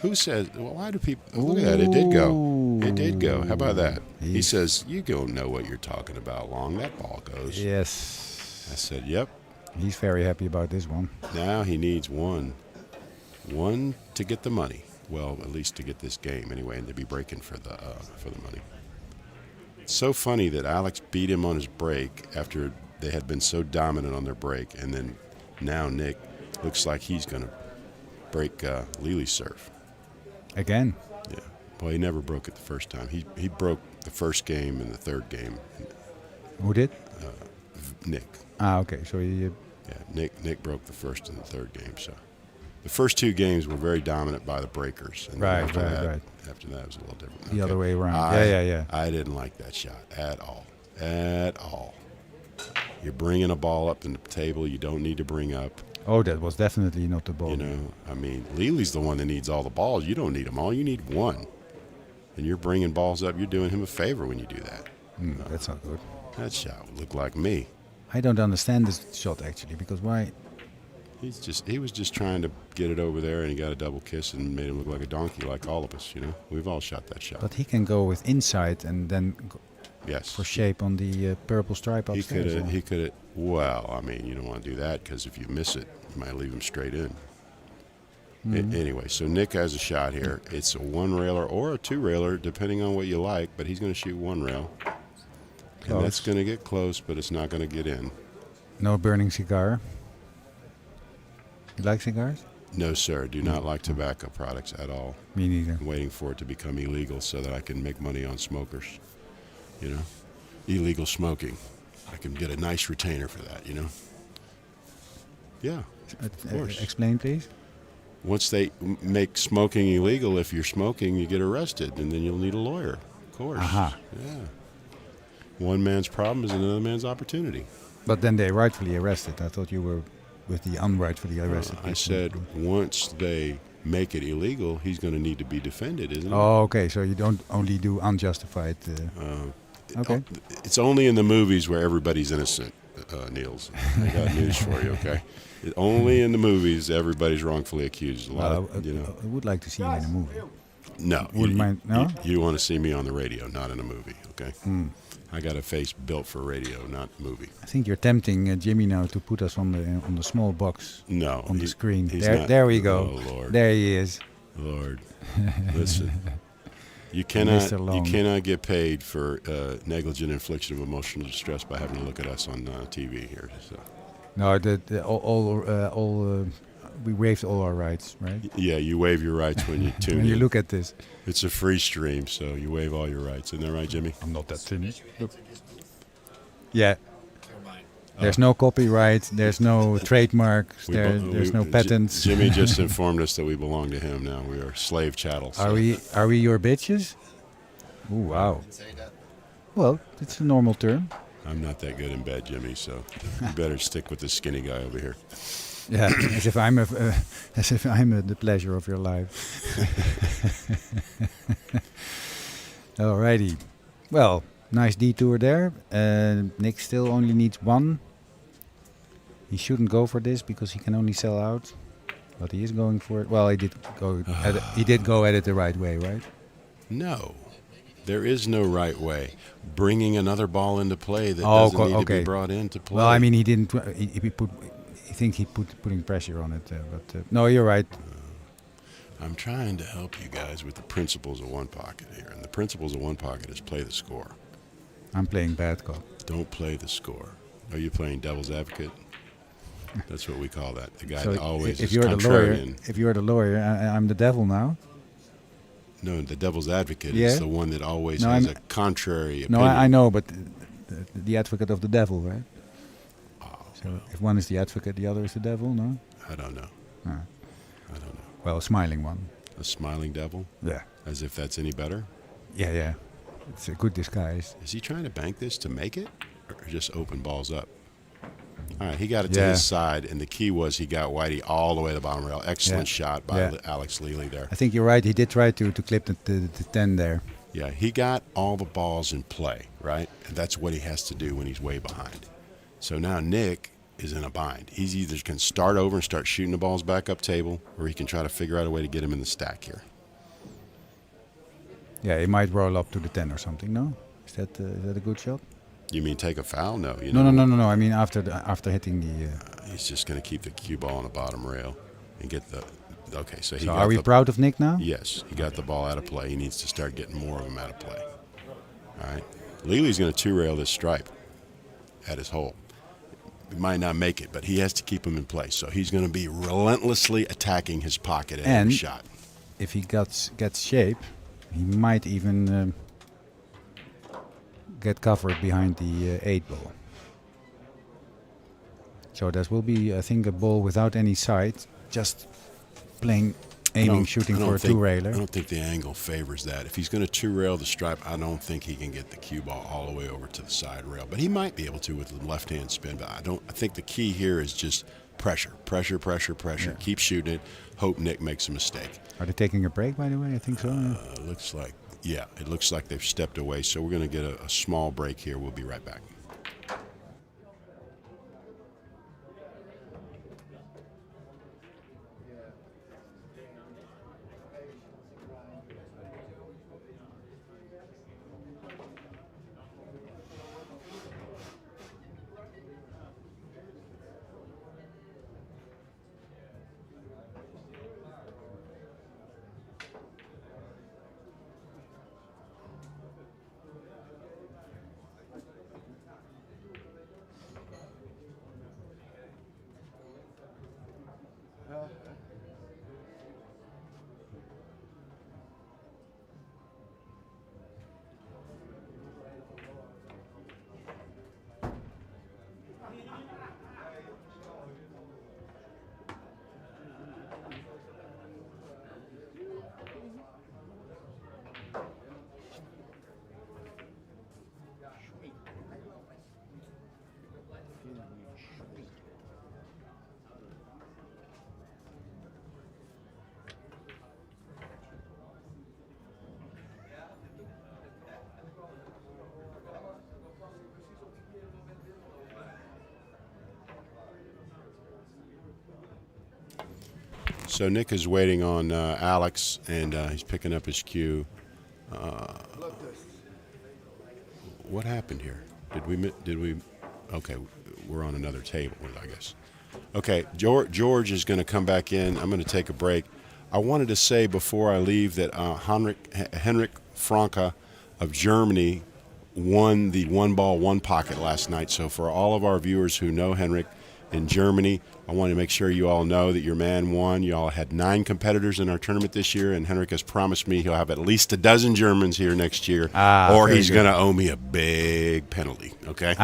Who says, well, why do people, look at that, it did go. It did go. How about that? He says, you don't know what you're talking about, Long. That ball goes. Yes. I said, yep. He's very happy about this one. Now he needs one to get the money. Well, at least to get this game anyway, and to be breaking for the money. It's so funny that Alex beat him on his break after they had been so dominant on their break, and then now Nick looks like he's going to break Lely's serve. Again? Yeah. Well, he never broke it the first time. He broke the first game and the third game. Who did? Nick. Ah, okay. So he... Yeah, Nick broke the first and the third game, so... The first 2 games were very dominant by the breakers. And right. After that, it was a little different. The other way around. Yeah. I didn't like that shot at all. At all. You're bringing a ball up in the table you don't need to bring up. Oh, that was definitely not the ball. You know, I mean, Lely's the one that needs all the balls. You don't need them all. You need 1. And you're bringing balls up. You're doing him a favor when you do that. That's not good. That shot would look like me. I don't understand this shot, actually, because why... He was just trying to get it over there, and he got a double kiss and made him look like a donkey, like all of us. You know, we've all shot that shot. But he can go with inside and then for shape on the purple stripe upstairs. He could have. Well, I mean, you don't want to do that because if you miss it, you might leave him straight in. Anyway, so Nick has a shot here. It's a 1-railer or a 2-railer, depending on what you like. But he's going to shoot 1 rail, and that's going to get close, but it's not going to get in. No burning cigar. You like cigars? No, sir. Do not like tobacco products at all. Me neither. I'm waiting for it to become illegal so that I can make money on smokers. You know, illegal smoking. I can get a nice retainer for that. You know. Yeah, of course. Explain, please. Once they make smoking illegal, if you're smoking, you get arrested, and then you'll need a lawyer. Of course. Aha. Yeah. One man's problem is another man's opportunity. But then they rightfully arrested. I thought you were with the unrightfully arrested people. I said once they make it illegal, he's going to need to be defended, isn't it? Oh, okay. So you don't only do unjustified. Okay. It's only in the movies where everybody's innocent, Niels. I got news for you, okay? Only in the movies everybody's wrongfully accused. I would like to see you in a movie. No. Wouldn't mind. No? You want to see me on the radio, not in a movie, okay? Mm. I got a face built for radio, not movie. I think you're tempting Jimmy now to put us on the small box. No, on the screen. He's There, not, there we go. Oh Lord, there he is. Lord, listen, you cannot get paid for negligent infliction of emotional distress by having to look at us on TV here. So. No, we waived all our rights, right? Yeah, you waive your rights when you tune when in. you look at this. It's a free stream, so you waive all your rights. Isn't that right, Jimmy? I'm not that cynic. Yeah. There's no copyright. There's no trademarks. There's no patents. Jimmy just informed us that we belong to him now. We are slave chattel. So. Are we your bitches? Ooh, wow. Well, it's a normal term. I'm not that good in bed, Jimmy, so you better stick with the skinny guy over here. Yeah, as if I'm the pleasure of your life. Alrighty. Well, nice detour there. Nick still only needs one. He shouldn't go for this because he can only sell out, but he is going for it. Well, he did go. He did go at it the right way, right? No, there is no right way. Bringing another ball into play that doesn't need to be brought into play. Well, I mean, he didn't. He put. I think he putting pressure on it, but no, you're right. I'm trying to help you guys with the principles of one pocket here, and the principles of one pocket is play the score. I'm playing bad cop. Don't play the score. Are you playing devil's advocate? That's what we call that. The guy so that always if is you're contrarian. If you're the lawyer, I'm the devil now. No, the devil's advocate is the one that always has a contrary opinion. No, I know, but the advocate of the devil, right? So if one is the advocate, the other is the devil, no? I don't know. Ah. I don't know. Well, a smiling one. A smiling devil? Yeah. As if that's any better? Yeah. It's a good disguise. Is he trying to bank this to make it? Or just open balls up? All right, he got it to his side, and the key was he got Whitey all the way to the bottom rail. Excellent shot by Alex Lely there. I think you're right. He did try to clip the 10 there. Yeah, he got all the balls in play, right? And that's what he has to do when he's way behind. So now Nick is in a bind. He's either can start over and start shooting the balls back up table, or he can try to figure out a way to get him in the stack here. Yeah, he might roll up to the 10 or something, no? Is that a good shot? You mean take a foul? No. No. I mean after hitting the... he's just going to keep the cue ball on the bottom rail and get the... Okay, so he So got are we proud of Nick now? Yes, he got the ball out of play. He needs to start getting more of them out of play. All right. Lely's going to two-rail this stripe at his hole. He might not make it, but he has to keep him in place. So he's going to be relentlessly attacking his pocket at every shot. If he gets shape, he might even get covered behind the 8 ball. So that will be, I think, a ball without any sight, just aiming, shooting for a two-railer. I don't think the angle favors that. If he's going to two-rail the stripe, I don't think he can get the cue ball all the way over to the side rail. But he might be able to with the left-hand spin. But I think the key here is just pressure. Yeah. Keep shooting it. Hope Nick makes a mistake. Are they taking a break, by the way? I think so. It looks like they've stepped away. So we're going to get a small break here. We'll be right back. So Nick is waiting on Alex, and he's picking up his cue. What happened here? Did we? Okay, we're on another table, I guess. Okay, George is going to come back in. I'm going to take a break. I wanted to say before I leave that Henrik Franke of Germany won the one ball, one pocket last night. So for all of our viewers who know Henrik in Germany, I want to make sure you all know that your man won. You all had 9 competitors in our tournament this year, and Henrik has promised me he'll have at least a dozen Germans here next year, or he's going to owe me a big penalty, okay?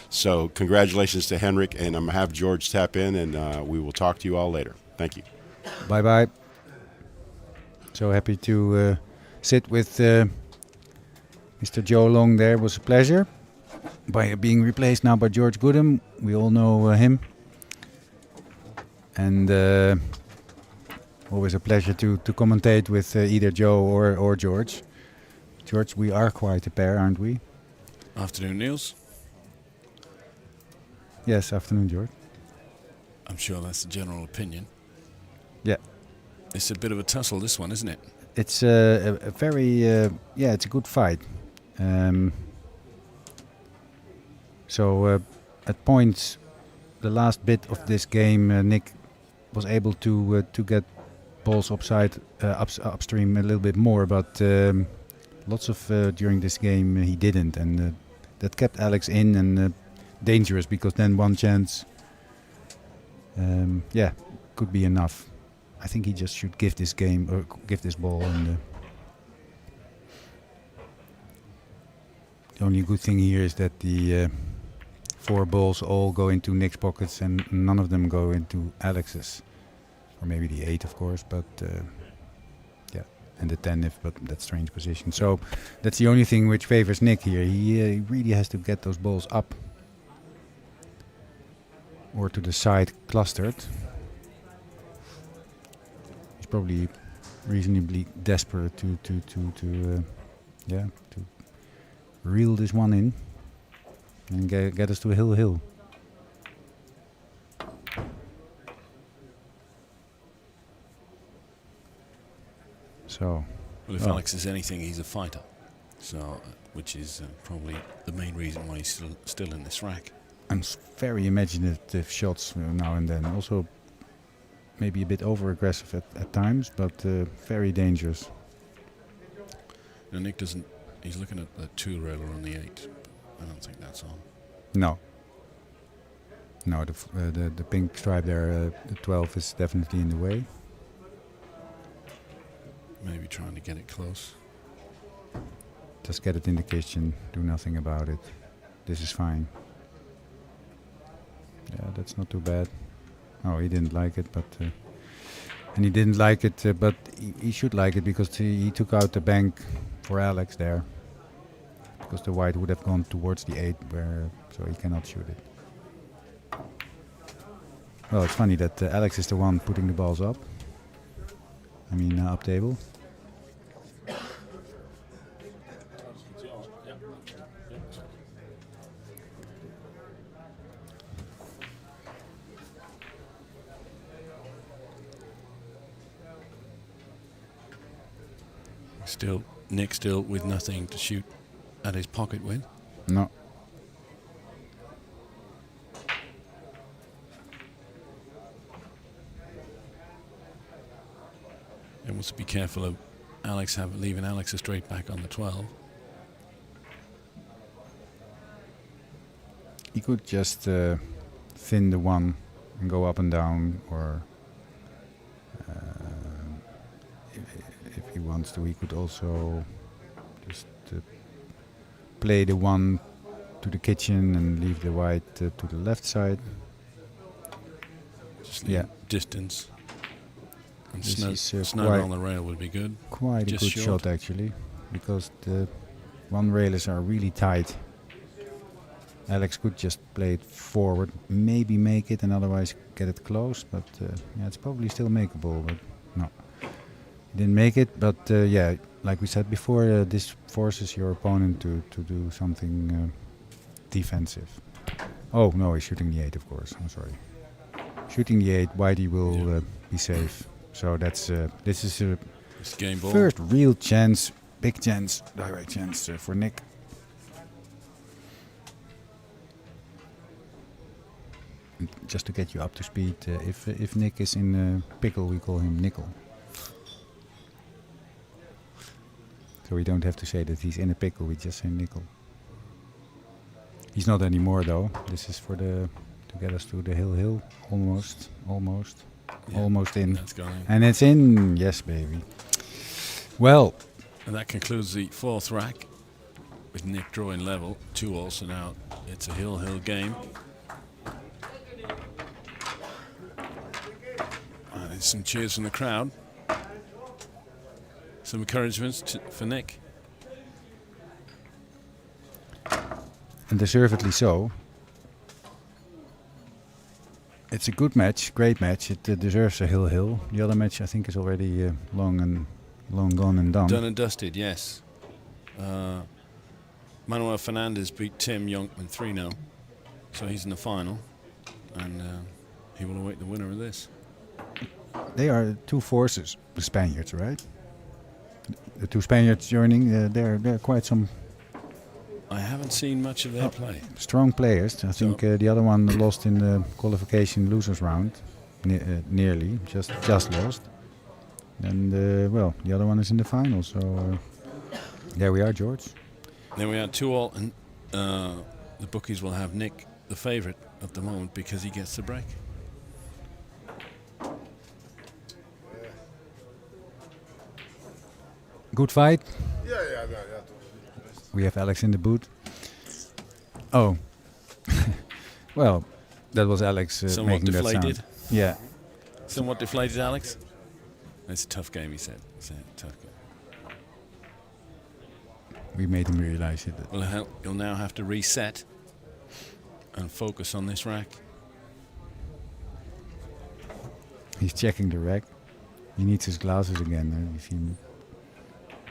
So congratulations to Henrik, and I'm going to have George tap in, and we will talk to you all later. Thank you. Bye-bye. So happy to sit with Mr. Joe Long there. It was a pleasure. By being replaced now by George Goodham. We all know him. And always a pleasure to commentate with either Joe or George. George, we are quite a pair, aren't we? Afternoon, Niels. Yes, afternoon, George. I'm sure that's the general opinion. Yeah. It's a bit of a tussle, this one, isn't it? It's a very, it's a good fight. So at points, the last bit of this game, Nick was able to get balls upstream a little bit more, but lots of during this game he didn't, and that kept Alex in and dangerous, because then one chance, could be enough. I think he just should give this game or give this ball, and the only good thing here is that the 4 balls all go into Nick's pockets and none of them go into Alex's, or maybe the 8 of course, but and the 10 but that strange position. So that's the only thing which favors Nick here. He really has to get those balls up or to the side clustered. He's probably reasonably desperate to reel this one in and get us to a hill. So, well, if Alex is anything, he's a fighter. So, which is probably the main reason why he's still in this rack. And very imaginative shots now and then. Also, maybe a bit over-aggressive at times, but very dangerous. Now Nick doesn't. He's looking at the 2-railer on the 8. I don't think that's on. No. No, the pink stripe there, the 12 is definitely in the way. Maybe trying to get it close. Just get it in the kitchen, do nothing about it. This is fine. Yeah, that's not too bad. Oh, he didn't like it, but and he didn't like it, but he should like it, because he took out the bank for Alex there, because the white would have gone towards the 8, so he cannot shoot it. Well, it's funny that Alex is the one putting the balls up. I mean, up table. Nick still with nothing to shoot at his pocket with. No. He wants to be careful of leaving Alex a straight back on the 12. He could just thin the 1 and go up and down, or if he wants to, he could also just play the 1 to the kitchen and leave the white to the left side. Just distance. And snug on the rail would be good. Quite a good shot actually, because the 1 railers are really tight. Alex could just play it forward, maybe make it, and otherwise get it close, but it's probably still makeable, but no. He didn't make it, but like we said before, this forces your opponent to do something defensive. Oh no, he's shooting the 8, of course. I'm sorry. Shooting the 8, Whitey will be safe. So that's this is a It's game ball. first real chance, big chance, direct chance for Nick. And just to get you up to speed, if Nick is in pickle, we call him Nickel. So we don't have to say that he's in a pickle, we just say Nickel. He's not anymore though. This is for to get us to the hill. Almost in. That's going. And it's in. Yes, baby. Well. And that concludes the fourth rack with Nick drawing level. 2-all, so now it's a hill game. There's some cheers from the crowd. Some encouragements for Nick. And deservedly so. It's a good match, great match. It deserves a hill. The other match, I think, is already long gone and done. Done and dusted, yes. Manuel Fernandez beat Tim Yonkman 3-0, so he's in the final, and he will await the winner of this. They are two forces, the Spaniards, right? The two Spaniards joining. They're quite some. I haven't seen much of their play. Strong players. I think the other one lost in the qualification losers round, nearly, just lost. And well, the other one is in the final. So there we are, George. Then we are 2-all, and the bookies will have Nick the favourite at the moment because he gets the break. Good fight. Yeah. We have Alex in the boot. Oh, well, that was Alex somewhat making deflated. that sound. Yeah. Somewhat deflated, Alex. It's a tough game, he said. It's a tough game. We made him realize it. Well, you'll now have to reset and focus on this rack. He's checking the rack. He needs his glasses again. If he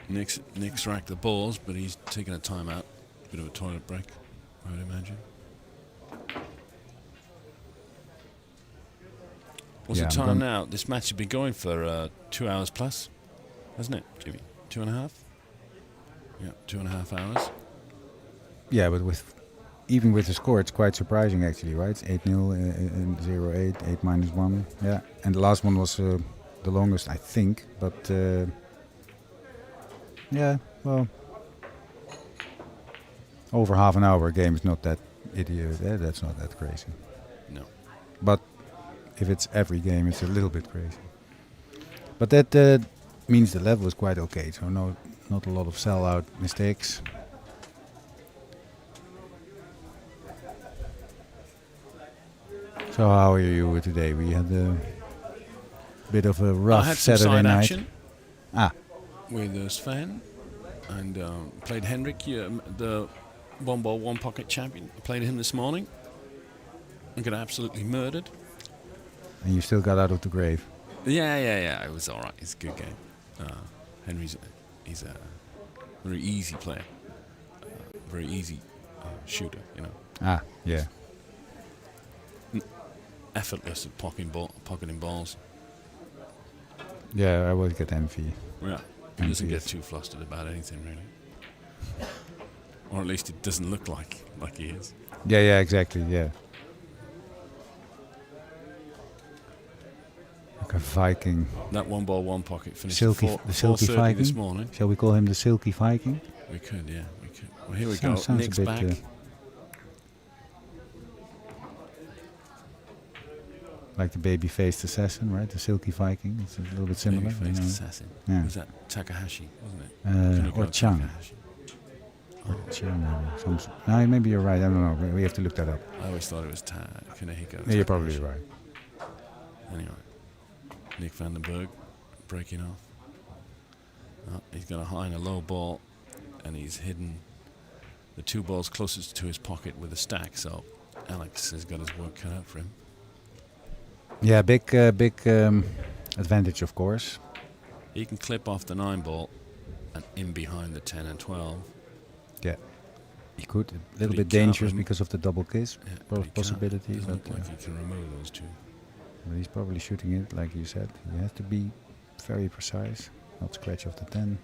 Nick's racked the balls, but he's taking a timeout. Bit of a toilet break, I would imagine. What's the time now? This match has been going for 2 hours plus, hasn't it, Jimmy? 2.5? Yeah, 2.5 hours. Yeah, but even with the score, it's quite surprising actually, right? It's 8-0 and 0-8, 8-1. Yeah, and the last one was the longest, I think, but. Yeah, well, over half an hour a game is not that idiot. That's not that crazy. No. But if it's every game, it's a little bit crazy. But that means the level is quite okay. So not a lot of sell-out mistakes. So how are you today? We had a bit of a rough Saturday night. Action. With Sven and played Henrik, the 1-ball 1-pocket champion. I played him this morning and got absolutely murdered. And you still got out of the grave. Yeah. It was all right. It's a good game. Henry's he's a very easy player, very easy shooter. You know. Yeah. Effortless at pocketing balls. Yeah, I will get envy. Yeah. He doesn't get too flustered about anything, really. Or at least it doesn't look like he is. Yeah, exactly, yeah. Like a Viking. That 1-ball 1-pocket finished the Silky Viking this morning. Shall we call him the Silky Viking? We could, yeah. Well, here we go. Nick's back. Like the baby-faced assassin, right? The Silky Viking. It's a little bit similar. Baby-faced assassin. Yeah. Was that Takahashi, wasn't it? Or Chang. Or Chang, maybe. No, maybe you're right. I don't know. We have to look that up. I always thought it was Kunihiko. Yeah, you're probably right. Anyway, Nick Vandenberg breaking off. He's got a high and a low ball, and he's hidden the 2 balls closest to his pocket with a stack. So Alex has got his work cut out for him. Yeah, big advantage, of course. He can clip off the 9-ball and in behind the 10 and 12. Yeah, he could. A little bit dangerous because of the double kiss possibility. Doesn't look like he can remove those 2. But he's probably shooting it, like you said. He has to be very precise, not scratch off the 10.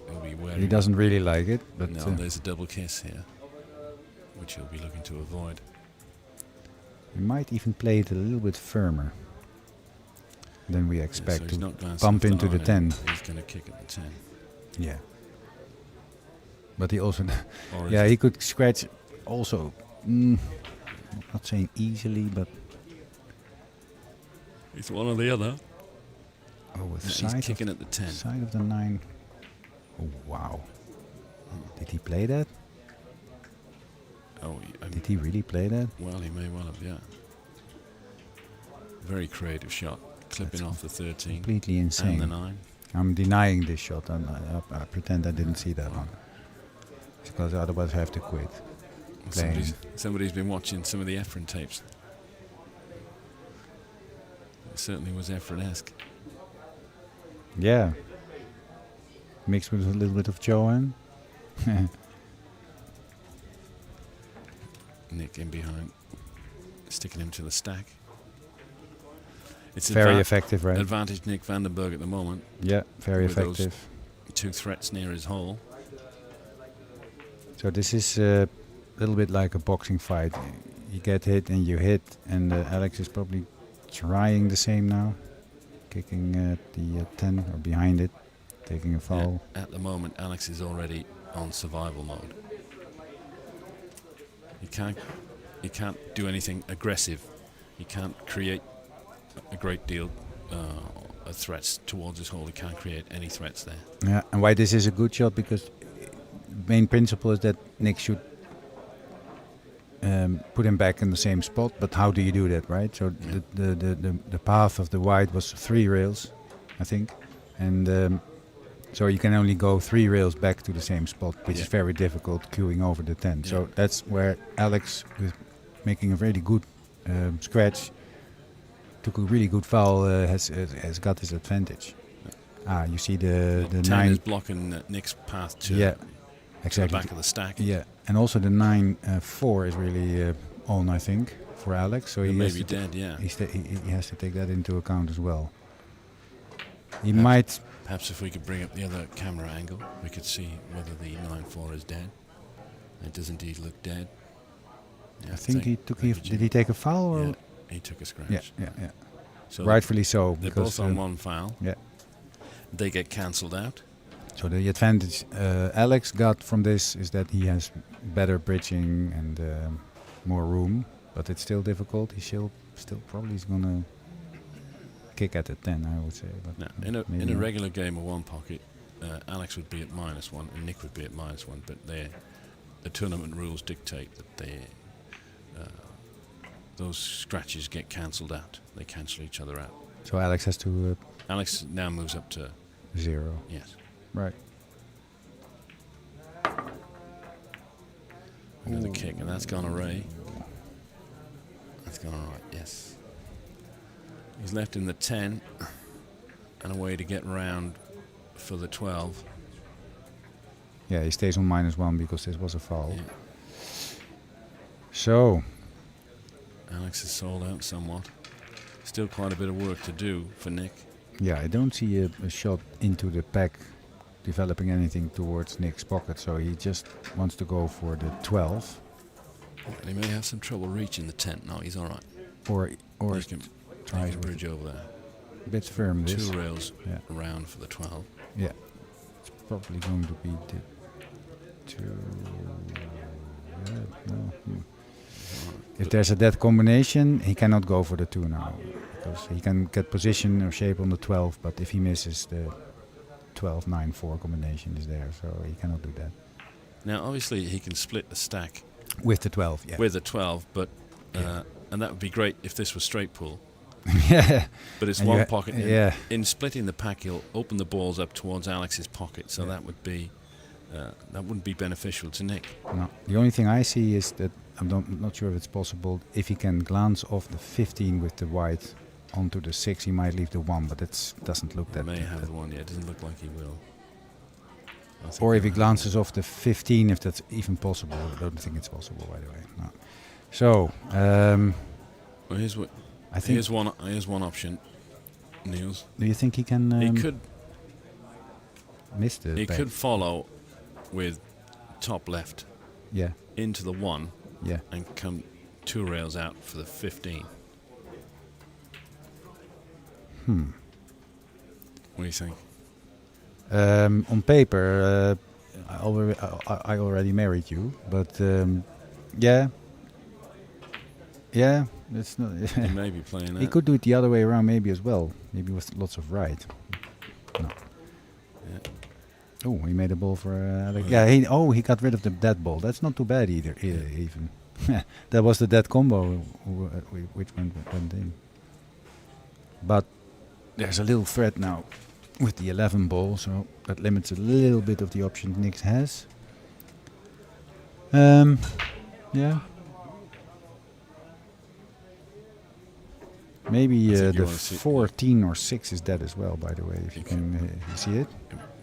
He'll be wary. He doesn't really like it, but no, there's a double kiss here, which he'll be looking to avoid. He might even play it a little bit firmer than we expect, so he's not to bump into the 10. He's going to kick at the 10. Yeah. But he also, Or yeah, he could scratch also, not saying easily, but it's one or the other. Oh, with he's side kicking of at the 10. Side of the 9. Oh, wow. Did he play that? Oh, did he really play that? Well, he may well have, yeah. Very creative shot, clipping off the 13. Completely insane. And the 9. I'm denying this shot, and I pretend I didn't see that one. Because otherwise I have to quit. Somebody's been watching some of the Efren tapes. It certainly was Efren-esque. Yeah. Mixed with a little bit of Johan. Nick in behind, sticking him to the stack. It's very effective, right? Advantage Nick Vandenberg at the moment. Yeah, very with effective. Those 2 threats near his hole. So this is a little bit like a boxing fight. You get hit and you hit, and Alex is probably trying the same now, kicking at the 10 or behind it, taking a foul. Yeah, at the moment, Alex is already on survival mode. He can't do anything aggressive. He can't create a great deal of threats towards his hole. He can't create any threats there. Yeah, and why this is a good shot, because main principle is that Nick should put him back in the same spot, but how do you do that, right? So the path of the white was 3 rails, I think, and so you can only go 3 rails back to the same spot, which is very difficult queuing over the 10. Yeah. So that's where Alex, with making a really good scratch, took a really good foul, has got his advantage. You see the 10 9 is blocking Nick's path to, exactly. to the back of the stack. Yeah, and also the 9-4 is really on, I think, for Alex. So he may has be dead, yeah. He has to take that into account as well. He might. Perhaps if we could bring up the other camera angle, we could see whether the 9-4 is dead. It does indeed look dead. Yeah, I think he took. Did he take a foul? Or? Yeah, he took a scratch. Yeah. So rightfully so. They're both on 1 foul. Yeah. They get cancelled out. So the advantage Alex got from this is that he has better bridging and more room, but it's still difficult. He still probably is gonna kick at the 10, I would say. But now, in a regular game of 1 pocket, Alex would be at -1 and Nick would be at -1, but the tournament rules dictate that those scratches get cancelled out. They cancel each other out. So Alex has to. Alex now moves up to 0. Yes. Right. Another kick, and that's gone away. That's gone all right, yes. He's left in the 10 and a way to get round for the 12. Yeah, he stays on -1 because this was a foul. Yeah. So. Alex is sold out somewhat. Still quite a bit of work to do for Nick. Yeah, I don't see a shot into the pack developing anything towards Nick's pocket, so he just wants to go for the 12. And he may have some trouble reaching the 10. No, he's all right. Or he can bridge over there. A bit firm this. 2 rails around for the 12. Yeah. It's probably going to be the 2. No. If there's a dead combination, he cannot go for the 2 now, because he can get position or shape on the 12, but if he misses, the 12-9-4 combination is there, so he cannot do that. Now, obviously, he can split the stack with the 12, yeah. With the 12, but and that would be great if this was straight pull. Yeah. But it's and 1 pocket. Yeah. In splitting the pack, he'll open the balls up towards Alex's pocket, so that would be that wouldn't be beneficial to Nick. No. The only thing I see is that I'm not sure if it's possible. If he can glance off the 15 with the white onto the 6, he might leave the 1, but it doesn't look that. He may have the 1, yeah. It doesn't look like he will. Or if he glances off the 15, if that's even possible. I don't think it's possible, by the way. No. So, Well, here's what. I think. Here's one option, Niels. Do you think he can? He could miss the. He back? could follow with top left. Yeah. Into the 1. Yeah. And come 2 rails out for the 15. What do you think? On paper, I already married you, but yeah, it's not. He may be playing that. He could do it the other way around, maybe as well. Maybe with lots of right. No. Yeah. Oh, he made a ball for Alex. Yeah, he got rid of the dead ball. That's not too bad either. Even that was the dead combo which went in. But there's a little threat now with the 11 ball, so that limits a little bit of the options Nick has. Yeah. Maybe the 14 or 6 is dead as well. By the way, if you can you see it,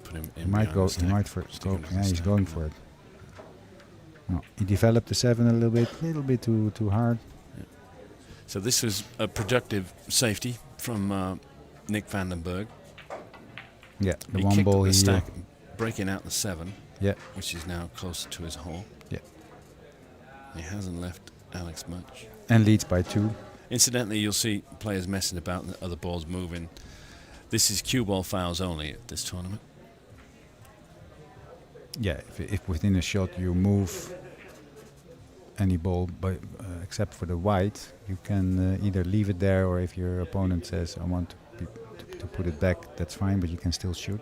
put him he might go. He might go. Yeah, he's going for it. No, he developed the 7 a little bit too hard. Yeah. So this was a productive safety from Nick Vandenberg. Yeah, the he one kicked ball up the he stack, breaking out the 7. Yeah, which is now closer to his hole. Yeah, he hasn't left Alex much. And leads by 2. Incidentally, you'll see players messing about and other balls moving. This is cue ball fouls only at this tournament. Yeah, if within a shot you move any ball, except for the white, you can either leave it there, or if your opponent says I want to put it back, that's fine, but you can still shoot.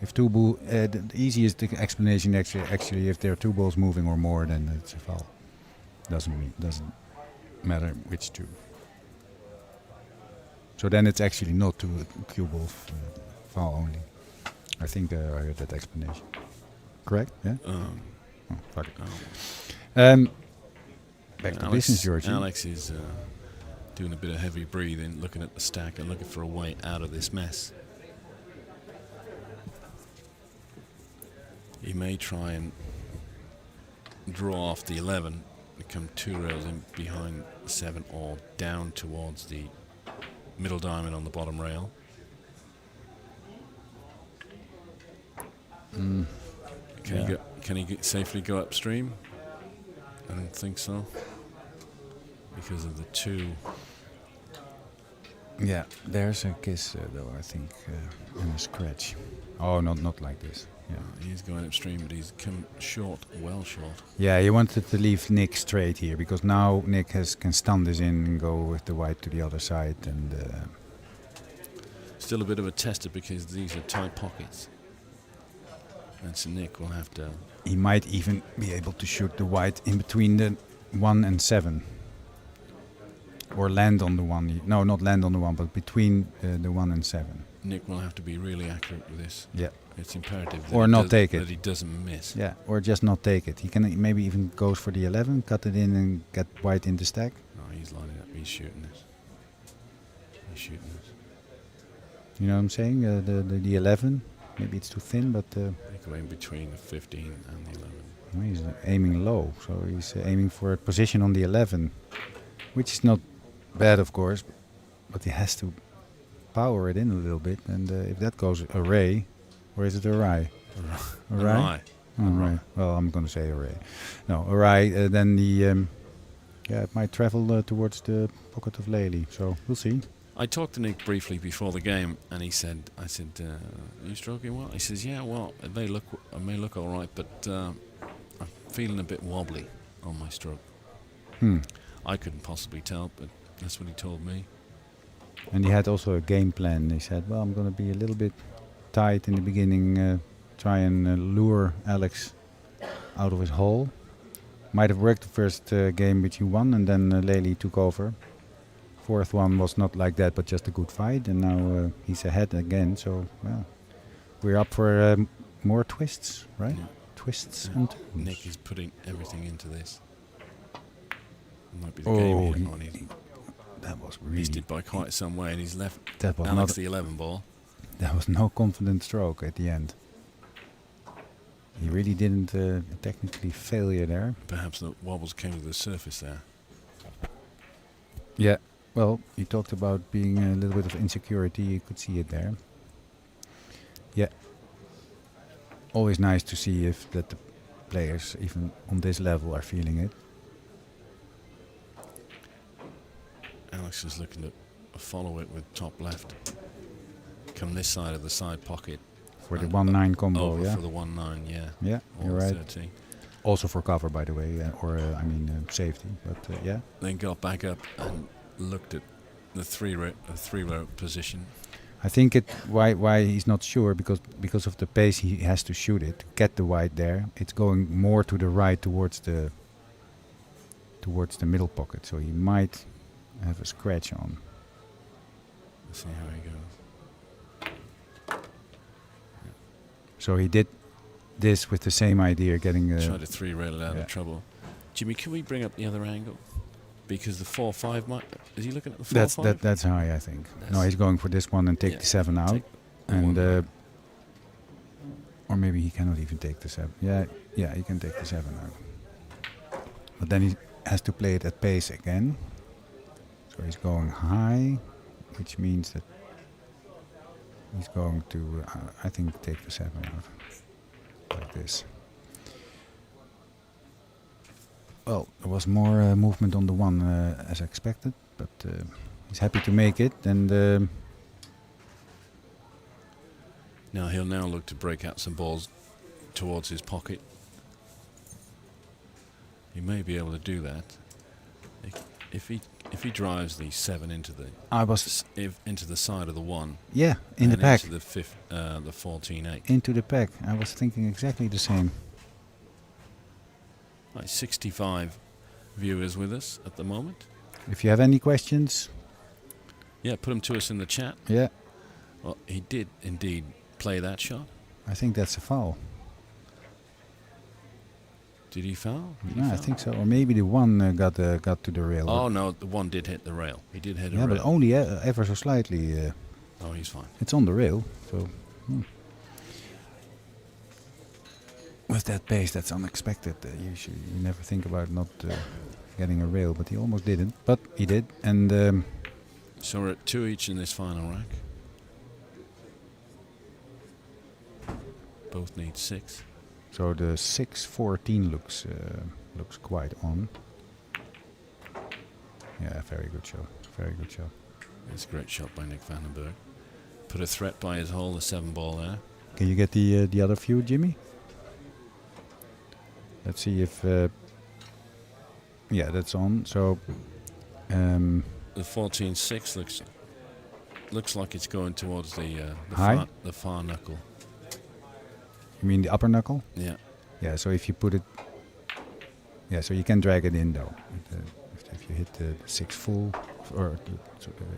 If the easiest explanation actually, if there are 2 balls moving or more, then it's a foul. Doesn't matter which 2. So then it's actually not to a cue ball foul only. I think I heard that explanation. Correct? Yeah. Fuck it. Back to business, Georgie. Alex is doing a bit of heavy breathing, looking at the stack and looking for a way out of this mess. He may try and draw off the 11 and come 2 rails in behind 7 or down towards the middle diamond on the bottom rail. Can he safely go upstream? I don't think so, because of the 2. Yeah, there's a kiss though, I think, and a scratch. Oh, not like this. Yeah, he's going upstream, but he's come short, well short. Yeah, he wanted to leave Nick straight here, because now Nick can stun this in and go with the white to the other side, and still a bit of a tester because these are tight pockets. And so Nick will have to. He might even be able to shoot the white in between the 1 and 7. Or land on the 1. No, not land on the 1, but between the 1 and 7. Nick will have to be really accurate with this. Yeah. It's imperative that or not take it. That he doesn't miss. Yeah, or just not take it. He can maybe even goes for the 11, cut it in and get white in the stack. No, he's lining up. He's shooting this. He's shooting this. You know what I'm saying? The 11. Maybe it's too thin, but... Go in between the 15 and the 11. Well, he's aiming low, so he's aiming for a position on the 11, which is not bad, of course, but he has to power it in a little bit, and if that goes array, or is it awry? Awry. Oh, right. Well, I'm going to say array. No, awry, then the... it might travel towards the pocket of Lely, so we'll see. I talked to Nick briefly before the game, and I said, are you stroking well? He says, yeah, well, it may look all right, but I'm feeling a bit wobbly on my stroke. I couldn't possibly tell, but that's what he told me. And he had also a game plan. He said, well, I'm going to be a little bit tight in the beginning, try and lure Alex out of his hole. Might have worked the first game which he won, and then Lely took over. 4th one was not like that, but just a good fight, and now he's ahead again, so well, we're up for more twists, right? Yeah. Twists and turns. Nick is putting everything into this. Might be the game here on his. That was really... Missed it by quite some way, and he's left that was Alex the 11 ball. That was no confident stroke at the end. He really didn't technically failure there. Perhaps the wobbles came to the surface there. Yeah. Well, you talked about being a little bit of insecurity. You could see it there. Yeah. Always nice to see if that the players, even on this level, are feeling it. Alex is looking to follow it with top left. Come this side of the side pocket. For the 1-9 combo, over yeah. For the 1-9, yeah. Yeah, Or you're right. 13. Also for cover, by the way, safety. But yeah. Then got back up and looked at the three row position. I think why he's not sure because of the pace he has to shoot it, get the white there. It's going more to the right towards the middle pocket, so he might have a scratch on. Let's see how he goes. So he did this with the same idea, getting Try to three rail it out of trouble. Jimmy, can we bring up the other angle? Because the 4-5 might. Is he looking at the 4-5? That's high, I think. No, he's going for this one and take the 7 out, and or maybe he cannot even take the 7. Yeah, he can take the 7 out. But then he has to play it at pace again. So he's going high, which means that he's going to, I think, take the 7 out like this. Well, there was more movement on the 1 as expected, but he's happy to make it. And now he'll look to break out some balls towards his pocket. He may be able to do that if he drives the 7 into the into the side of the 1. Yeah, in the pack. Into the 14-8. Into the pack. I was thinking exactly the same. Right, 65 viewers with us at the moment. If you have any questions, yeah, put them to us in the chat. Yeah. Well, he did indeed play that shot. I think that's a foul. Did he foul? I think so. Or maybe the 1 got to the rail. Oh no, the 1 did hit the rail. He did hit a rail. Yeah, but only ever so slightly. Oh, he's fine. It's on the rail, so. With that pace, that's unexpected. Usually, you never think about not getting a rail, but he almost didn't. But he did, and so we're at 2 each in this final rack. Both need 6. So the 6-14 looks quite on. Yeah, very good show. Very good show. It's a great shot by Nick Vandenberg. Put a threat by his hole, the 7 ball there. Can you get the other view, Jimmy? Let's see if. Yeah, that's on. So. The 14-6 looks like it's going towards the far knuckle. You mean the upper knuckle? Yeah. Yeah. So if you put it. Yeah. So you can drag it in though. If you hit the 6 full, or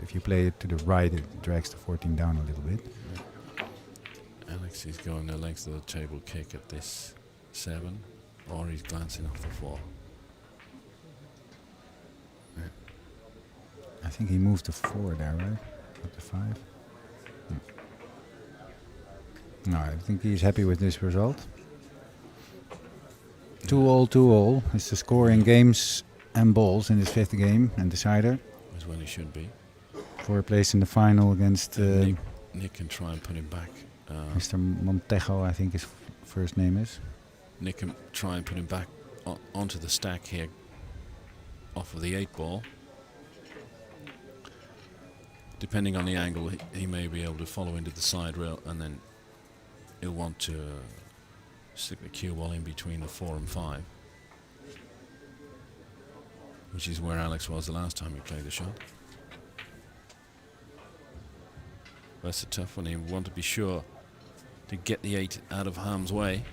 if you play it to the right, it drags the 14 down a little bit. Yeah. Alex is going the length of the table kick at this 7. Or he's glancing off the 4. Yeah. I think he moved the 4 there, right? Not the 5. No, I think he's happy with this result. 2-all. It's the score in games and balls in this 5th game and decider. As well he should be. For a place in the final against... Nick can try and put him back. Mr. Montejo, I think his first name is. Nick can try and put him back onto the stack here off of the 8 ball. Depending on the angle, he may be able to follow into the side rail, and then he'll want to stick the cue ball in between the 4 and 5, which is where Alex was the last time he played the shot. That's a tough one. You want to be sure to get the 8 out of harm's way,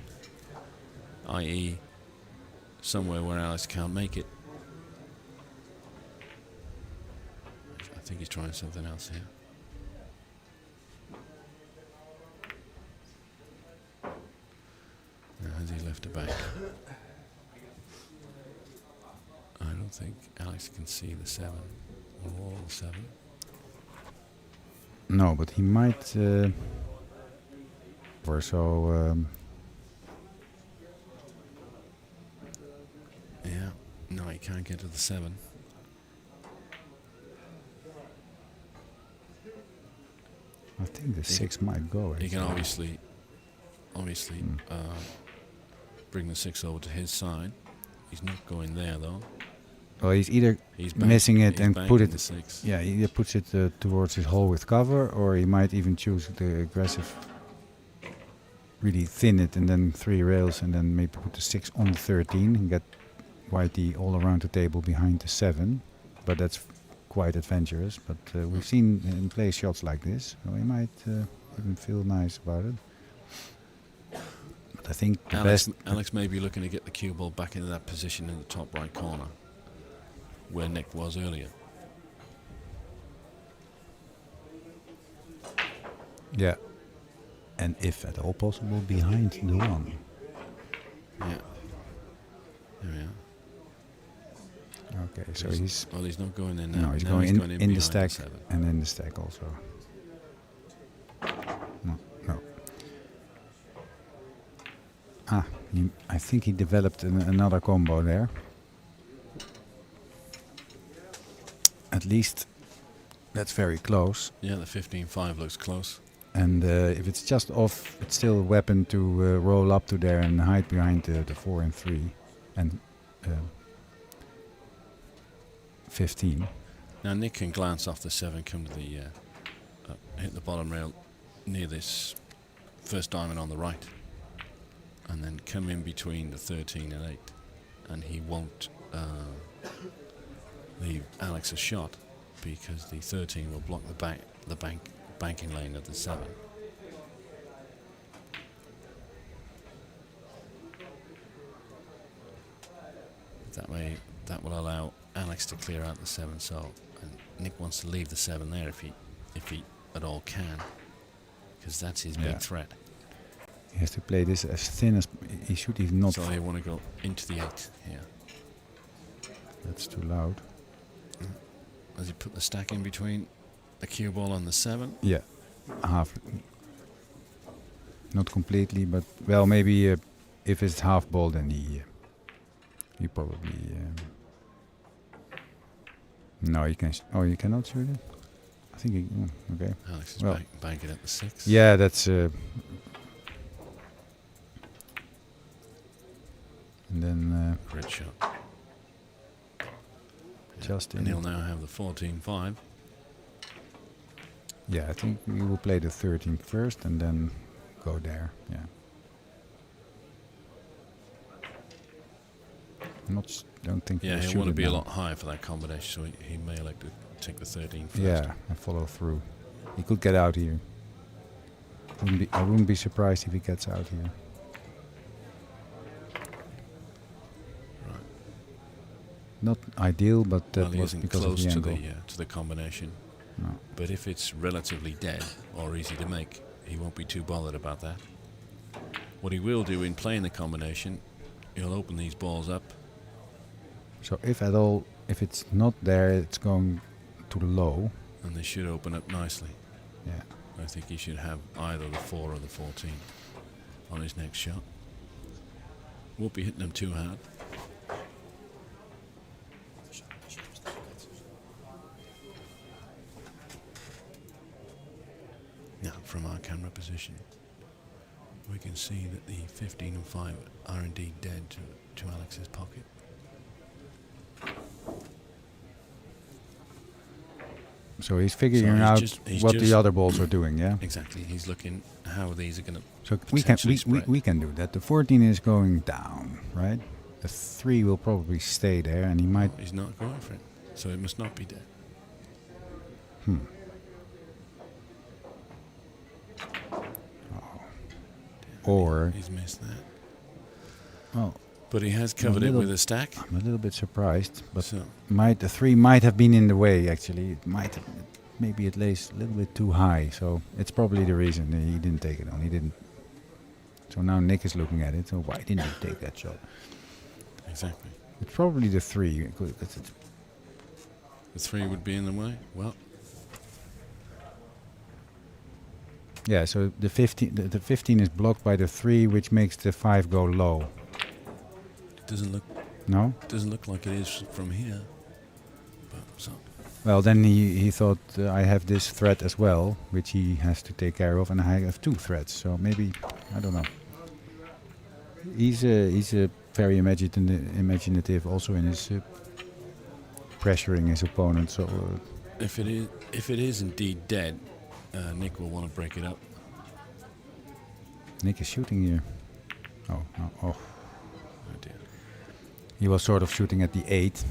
i.e. somewhere where Alex can't make it. I think he's trying something else here. Now, has he left a bank? I don't think Alex can see the 7 or all the 7. No, but he might. Or so. Yeah, no, he can't get to the 7. I think the 6 might go. He can actually. obviously bring the 6 over to his side. He's not going there though. Well, he's either missing it and put it. The 6. Yeah, he either puts it towards his hole with cover, or he might even choose the aggressive, really thin it and then 3 rails, and then maybe put the 6 on the 13 and get whitey all around the table behind the 7. But that's quite adventurous. But we've seen him play shots like this, so he might even feel nice about it. But I think the Alex may be looking to get the cue ball back into that position in the top right corner, where Nick was earlier. Yeah, and if at all possible, behind the 1. Yeah. There we are. Okay, so he's not going in now. No, he's now going in the behind stack 7. and in the stack also. No. I think he developed another combo there. At least that's very close. Yeah, the 15-5 looks close. And if it's just off, it's still a weapon to roll up to there and hide behind the 4 and 3 and 15. Now Nick can glance off the 7, come to the hit the bottom rail near this first diamond on the right, and then come in between the 13 and 8, and he won't leave Alex a shot because the 13 will block the banking lane of the 7. That will allow Alex to clear out the 7. So, and Nick wants to leave the 7 there if he at all can, because that's his big threat. He has to play this as thin as he should. Even not. So he want to go into the 8 here. That's too loud. Does he put the stack in between the cue ball and the 7? Yeah, half. Not completely, but well, maybe if it's half ball, then he probably. No, you can. Oh, you cannot shoot it. I think. Okay. Alex is banking at the 6. Yeah, that's. And then. Great shot. Just and he'll now have the 14-5. Yeah, I think we will play the 13 first and then go there. Yeah. Don't think. Yeah, he'll want to be a lot higher for that combination, so he may elect to take the 13 first. Yeah, and follow through. He could get out here. I wouldn't be surprised if he gets out here. Not ideal, but that was because of the angle. To the combination. No. But if it's relatively dead or easy to make, he won't be too bothered about that. What he will do in playing the combination, he'll open these balls up. So if at all, if it's not there, it's going to the low. And they should open up nicely. Yeah. I think he should have either the 4 or the 14 on his next shot. Won't be hitting them too hard. Now, from our camera position, we can see that the 15 and 5 are indeed dead to Alex's pocket. So he's figuring out what the other balls are doing, yeah? Exactly. He's looking how these are going to. So we can do that. The 14 is going down, right? The 3 will probably stay there, and he might. Oh, he's not going for it, so it must not be dead. Or he's missed that. Well, but he has covered it with a stack. I'm a little bit surprised, but the 3 might have been in the way. Actually, it might have, maybe it lays a little bit too high. So it's probably the reason that he didn't take it on. He didn't. So now Nick is looking at it. So why didn't he take that shot? Exactly. It's probably the 3. The 3 would be in the way. Well. Yeah, so the 15 is blocked by the 3, which makes the 5 go low. It doesn't look. No. It doesn't look like it is from here. But so. Well, then he thought I have this threat as well, which he has to take care of, and I have 2 threats. So maybe, I don't know. He's a very imaginative also in his pressuring his opponent. So if it is indeed dead, Nick will want to break it up. Nick is shooting here. Oh, no, oh. Oh dear. He was sort of shooting at the 8.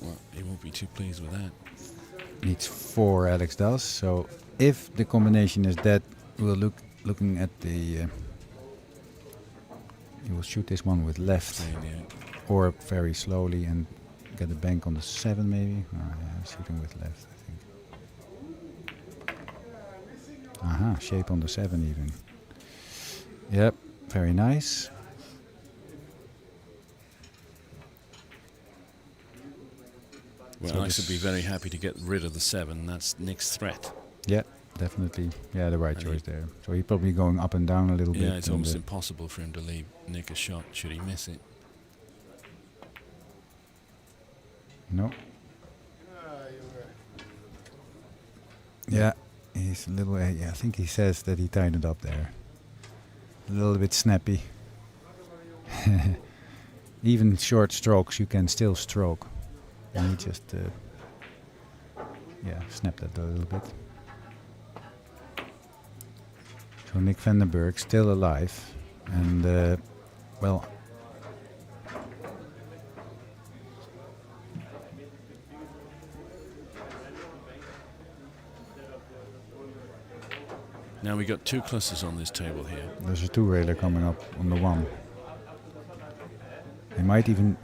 Well, he won't be too pleased with that. Needs 4, Alex does. So if the combination is dead, we'll looking at the. He will shoot this one with left, or very slowly and get a bank on the 7 maybe. Oh, yeah, shooting with left, I think. Aha, shape on the 7 even. Yep, very nice. Well, So Alex would be very happy to get rid of the 7. That's Nick's threat. Yeah, definitely. Yeah, the right choice there. So he's probably going up and down a little bit. Yeah, it's almost impossible for him to leave Nick a shot should he miss it. No. Yeah, he's a little. Yeah, I think he says that he tied it up there. A little bit snappy. Even short strokes, you can still stroke. And he just, snapped that a little bit. So Nick Vandenberg still alive, and well. Now we got 2 clusters on this table here. There's a 2-railer coming up on the 1. He might even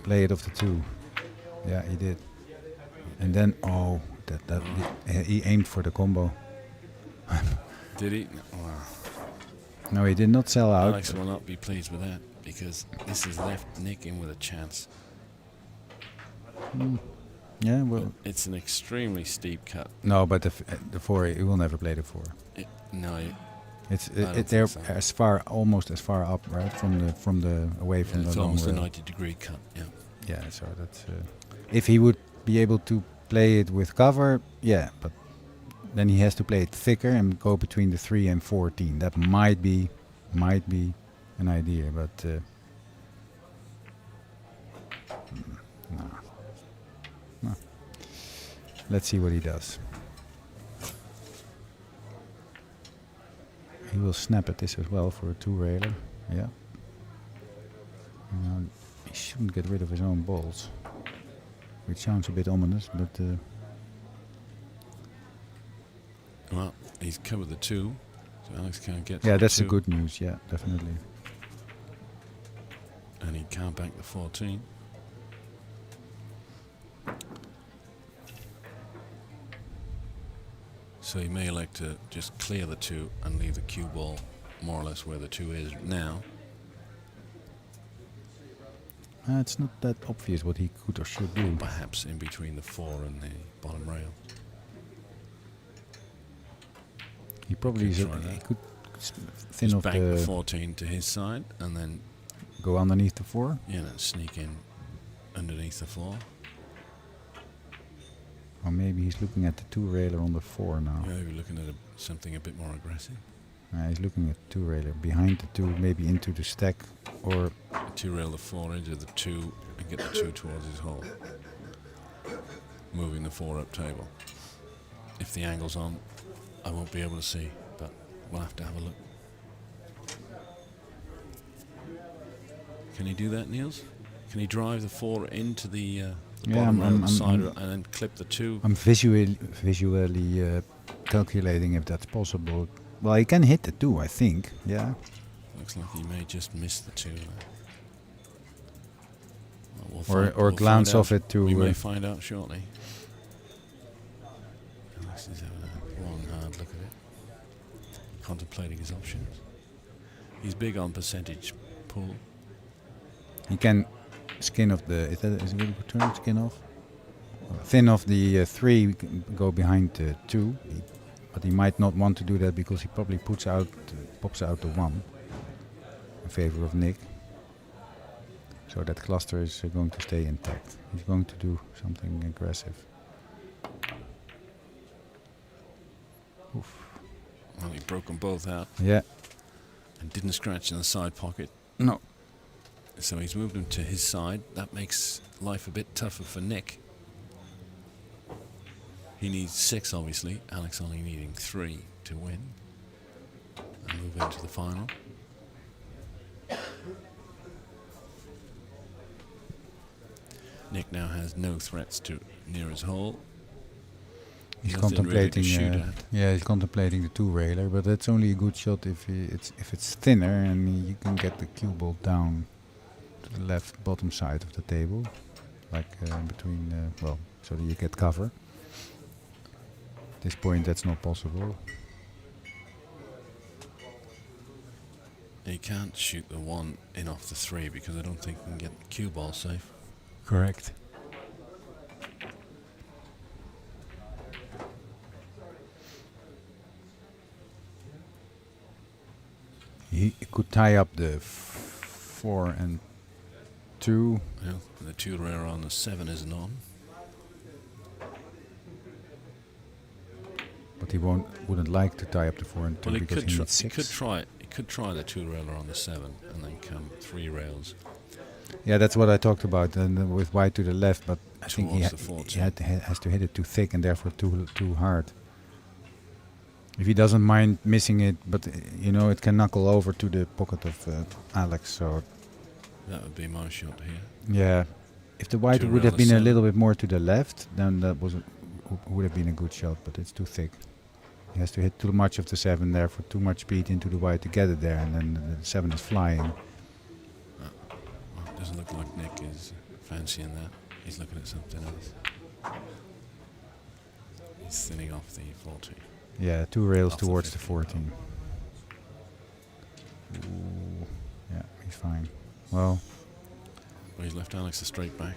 play it off the 2. Yeah, he did. And then, he aimed for the combo. Did he? Wow. No, he did not sell out. Alex will not be pleased with that because this has left Nick in with a chance. Yeah, well, it's an extremely steep cut. No, but the 4, he will never play the 4. They're so. Almost as far up, right, from the away from the. It's long almost rail. a 90-degree cut. Yeah. Yeah, so that's if he would be able to play it with cover, yeah, but then he has to play it thicker and go between the 3 and 14. That might be an idea, but no. Let's see what he does. He will snap at this as well for a 2-railer. Yeah. He shouldn't get rid of his own balls, which sounds a bit ominous, but. Well, he's covered the 2, so Alex can't get. Yeah, that's the the good news. Yeah, definitely. And he can't bank the 14. So he may elect to just clear the 2 and leave the cue ball more or less where the 2 is now. It's not that obvious what he could or should do. Perhaps in between the 4 and the bottom rail. He probably he could thin just off bank the 14 to his side and then go underneath the 4. Yeah, and sneak in underneath the 4. Or maybe he's looking at the 2-railer on the 4 now. Yeah, maybe looking at something a bit more aggressive. He's looking at the 2-railer behind the 2, maybe into the stack, or 2-rail the 4 into the 2 and get the 2 towards his hole. Moving the 4 up table. If the angle's on, I won't be able to see, but we'll have to have a look. Can he do that, Niels? Can he drive the 4 into the bottom rail of the side and then clip the 2? I'm visually calculating if that's possible. Well, he can hit the 2, I think. Yeah. Looks like he may just miss the 2. Or glance off it to. We may find out shortly. Alex is having a long, hard look at it, contemplating his options. He's big on percentage pull. He can skin off the. Is it a good term? Skin off. Thin off the 3, go behind the 2. But he might not want to do that because he probably pops out the 1 in favor of Nick. So that cluster is going to stay intact. He's going to do something aggressive. Oof. Well, he broke them both out. Yeah. And didn't scratch in the side pocket. No. So he's moved him to his side. That makes life a bit tougher for Nick. He needs 6, obviously. Alex only needing 3 to win and move into the final. Nick now has no threats to near his hole. He's Nothing contemplating. really to shoot at. Yeah, he's contemplating the 2-railer, but that's only a good shot if it's thinner and you can get the cue ball down to the left bottom side of the table, like between well, so that you get cover. At this point, that's not possible. He can't shoot the 1 in off the 3 because I don't think he can get the cue ball safe. Correct. He could tie up the 4 and 2. Yeah, the 2-railer on the 7 isn't on. But he wouldn't like to tie up the 4 and 2 Well, because he needs 6. He could try the 2-railer on the 7 and then come 3 rails. Yeah, that's what I talked about, and with white to the left. But I think he has to hit it too thick and therefore too hard. If he doesn't mind missing it, but you know it can knuckle over to the pocket of Alex. So that would be my shot here. Yeah, if the white would have been a little bit more to the left, then that would have been a good shot. But it's too thick. He has to hit too much of the 7 there for too much speed into the white to get it there, and then the 7 is flying. It doesn't look like Nick is fancying that. He's looking at something else. He's thinning off the 14. Yeah, 2 rails towards the 14. Ooh, yeah, he's fine. Well, he's left Alex a straight back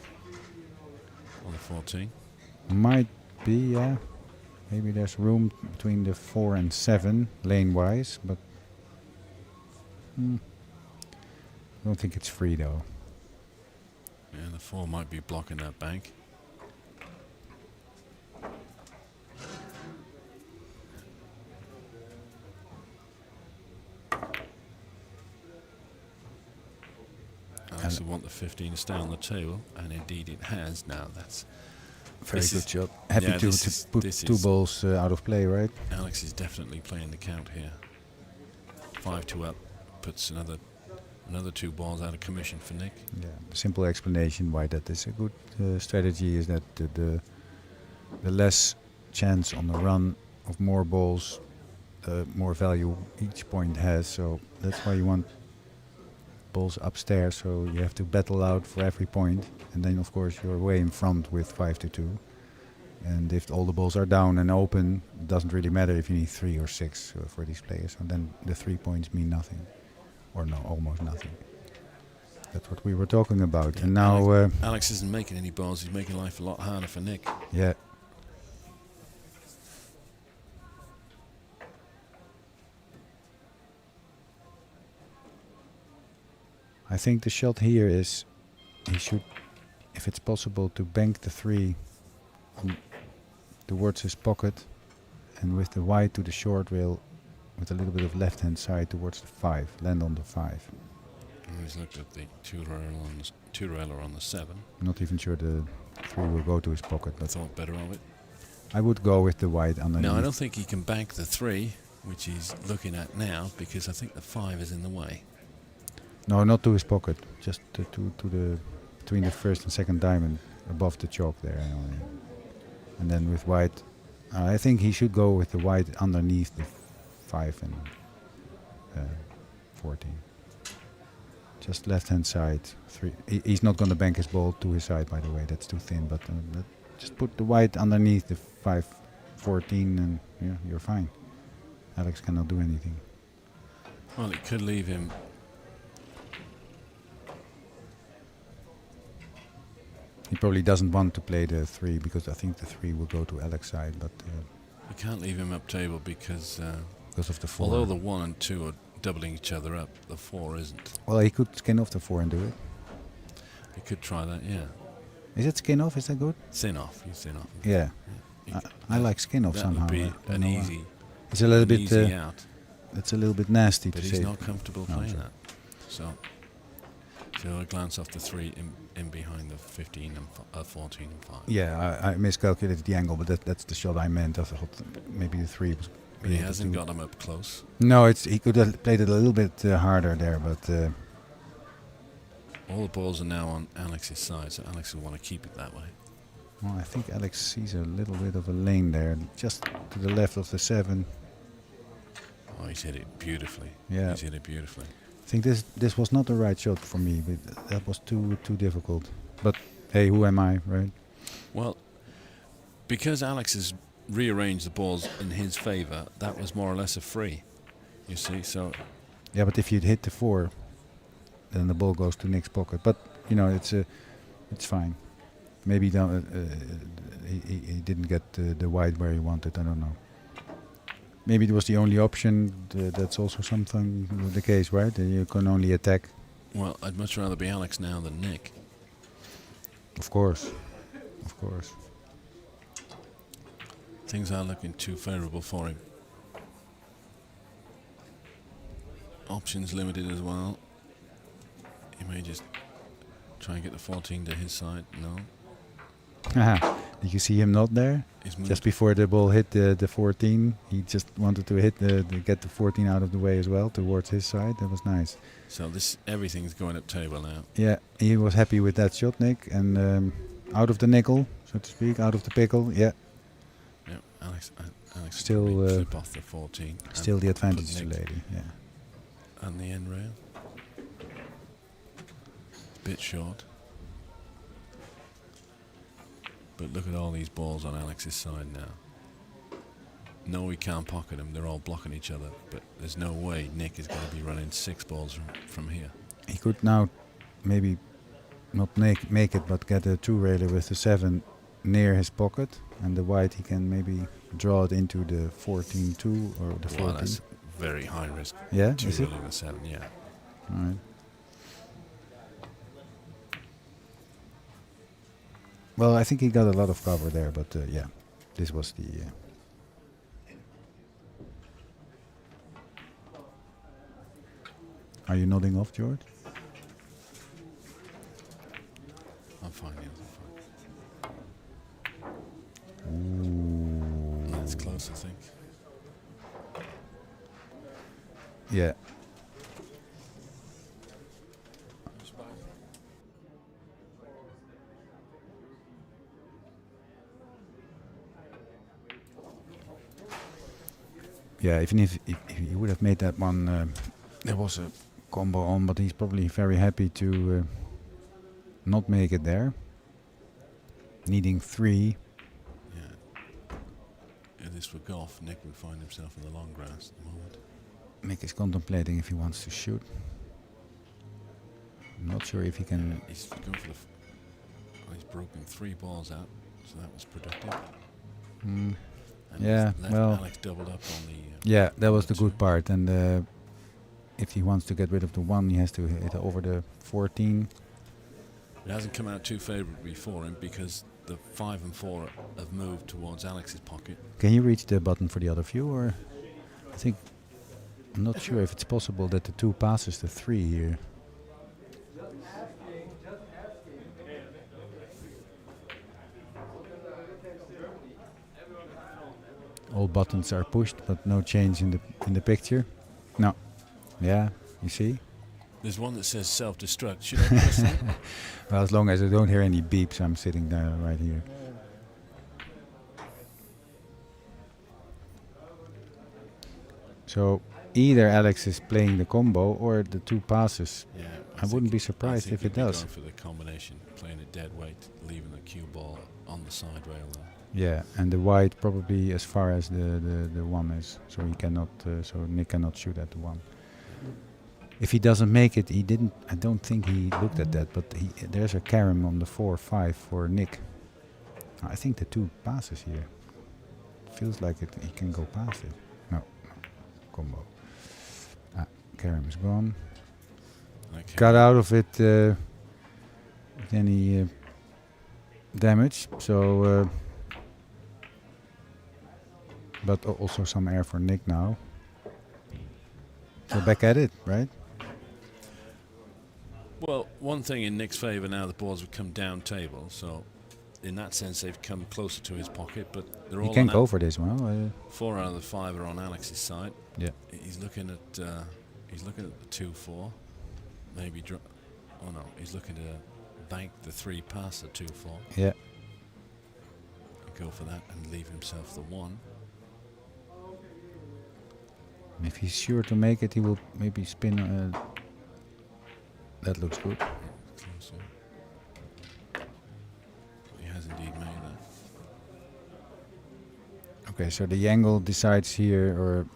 on the 14. Might be, yeah. Maybe there's room between the 4 and 7 lane-wise, but I don't think it's free though. Yeah, the 4 might be blocking that bank. Alex would want the 15 to stay on the table, and indeed it has. Now that's very good job. Happy to put 2 balls out of play, right? Alex is definitely playing the count here. 5-2 up puts another 2 balls out of commission for Nick. Yeah, the simple explanation why that is a good strategy is that the less chance on the run of more balls, more value each point has. So that's why you want balls upstairs. So you have to battle out for every point, and then of course you're way in front with 5-2. And if all the balls are down and open, it doesn't really matter if you need 3 or 6 for these players. And then the 3 points mean nothing. Or no, almost nothing. That's what we were talking about. Yeah, and now Alex isn't making any balls. He's making life a lot harder for Nick. Yeah. I think the shot here is he should, if it's possible, to bank the 3 towards his pocket, and with the white to the short rail, with a little bit of left-hand side towards the 5, land on the 5. He's looked at the 2-railer on the 7. Not even sure the 3 will go to his pocket, but thought better of it. I would go with the white underneath. No, I don't think he can bank the 3, which he's looking at now, because I think the 5 is in the way. No, not to his pocket, just to the between the first and second diamond, above the chalk there. And then with white, I think he should go with the white underneath the 5 and 14. Just left-hand side, 3. He's not going to bank his ball to his side, by the way. That's too thin. But just put the white underneath the 5, 14, and yeah, you're fine. Alex cannot do anything. Well, it could leave him. He probably doesn't want to play the 3 because I think the 3 will go to Alex's side. But you can't leave him up table because of the 4. Although the 1 and 2 are doubling each other up, the 4 isn't. Well, he could skin off the 4 and do it. You could try that, yeah. Is it skin off? Is that good? Sin off. You sin off. Yeah. You I like skin off that somehow. would be I don't an know why. easy. It's a little an bit. easy out. It's a little bit nasty But to he's say. not comfortable No, playing sure. that. So I glance off the 3 in behind the 15 and 14 and 5. Yeah, I miscalculated the angle, but that's the shot I meant. I thought maybe the 3 was. But he hasn't got him up close. No, he could have played it a little bit harder there, but. All the balls are now on Alex's side, so Alex will want to keep it that way. Well, I think Alex sees a little bit of a lane there, just to the left of the 7. Oh, he's hit it beautifully. Yeah. He's hit it beautifully. I think this was not the right shot for me, but that was too difficult. But hey, who am I, right? Well, because Alex has rearranged the balls in his favour, that was more or less a free. You see, so. Yeah, but if you'd hit the 4, then the ball goes to Nick's pocket. But you know, it's fine. Maybe he didn't get the wide where he wanted. I don't know. Maybe it was the only option. That's also something the case, right? That you can only attack. Well, I'd much rather be Alex now than Nick. Of course, of course. Things are looking too favourable for him. Options limited as well. He may just try and get the 14 to his side. No. Did you see him not there? Just before the ball hit the 14, he just wanted to hit get the 14 out of the way as well towards his side. That was nice. So everything's going up table now. Yeah, he was happy with that shot, Nick, and out of the nickel, so to speak, out of the pickle. Yeah. Yeah, Alex still flip off the 14. Still the advantage to Lady. Yeah. And the end rail. Bit short. But look at all these balls on Alex's side now. No, he can't pocket them. They're all blocking each other. But there's no way Nick is going to be running 6 balls from here. He could now maybe not make it, but get a 2-railer with the 7 near his pocket. And the white, he can maybe draw it into the 14-2 or the 14. Well, that's very high risk. Yeah, Two is it? rolling the 7, yeah. All right. Well, I think he got a lot of cover there, but yeah, this was the. Are you nodding off, George? I'm fine, yes, I'm fine. Ooh. That's close, I think. Yeah. Yeah, even if he would have made that one, there was a combo on, but he's probably very happy to not make it there. Needing 3. Yeah. If this were golf, Nick would find himself in the long grass at the moment. Nick is contemplating if he wants to shoot. I'm not sure if he can. He's going for the. He's broken 3 balls out, so that was productive. Mm. And Yeah, well. Alex doubled up on the. Yeah, that was the good part. And if he wants to get rid of the 1, he has to hit over the 14. It hasn't come out too favourably for him because the 5 and 4 have moved towards Alex's pocket. Can you reach the button for the other view, or I think I'm not sure if it's possible that the 2 passes the 3 here. All buttons are pushed, but no change in the picture. No. Yeah, you see? There's one that says self-destruct. Should I press that? Well, as long as I don't hear any beeps, I'm sitting there right here. So either Alex is playing the combo or the 2 passes. Yeah, I wouldn't be surprised if it does. Going for the combination, playing a dead weight, leaving the cue ball on the side rail there. Yeah, and the white probably as far as the 1 is, so he cannot. So Nick cannot shoot at the 1. If he doesn't make it, he didn't. I don't think he looked at that, but there's a carom on the 4-5 for Nick. I think the 2 passes here. Feels like he can go past it. No, combo. Carom is gone. Okay. Got out of it with any damage. So, but also some air for Nick now. So back at it, right? Well, one thing in Nick's favour now, the balls have come down table, so in that sense they've come closer to his pocket, but they're all. He can go for this one. 4 out of the 5 are on Alex's side. Yeah. He's looking at the 2-4, maybe. Oh no, he's looking to bank the 3 past the 2-4. Yeah. Go for that and leave himself the 1. If he's sure to make it, he will maybe spin. That looks good. Closer. He has indeed made that. Okay, so the angle decides here, or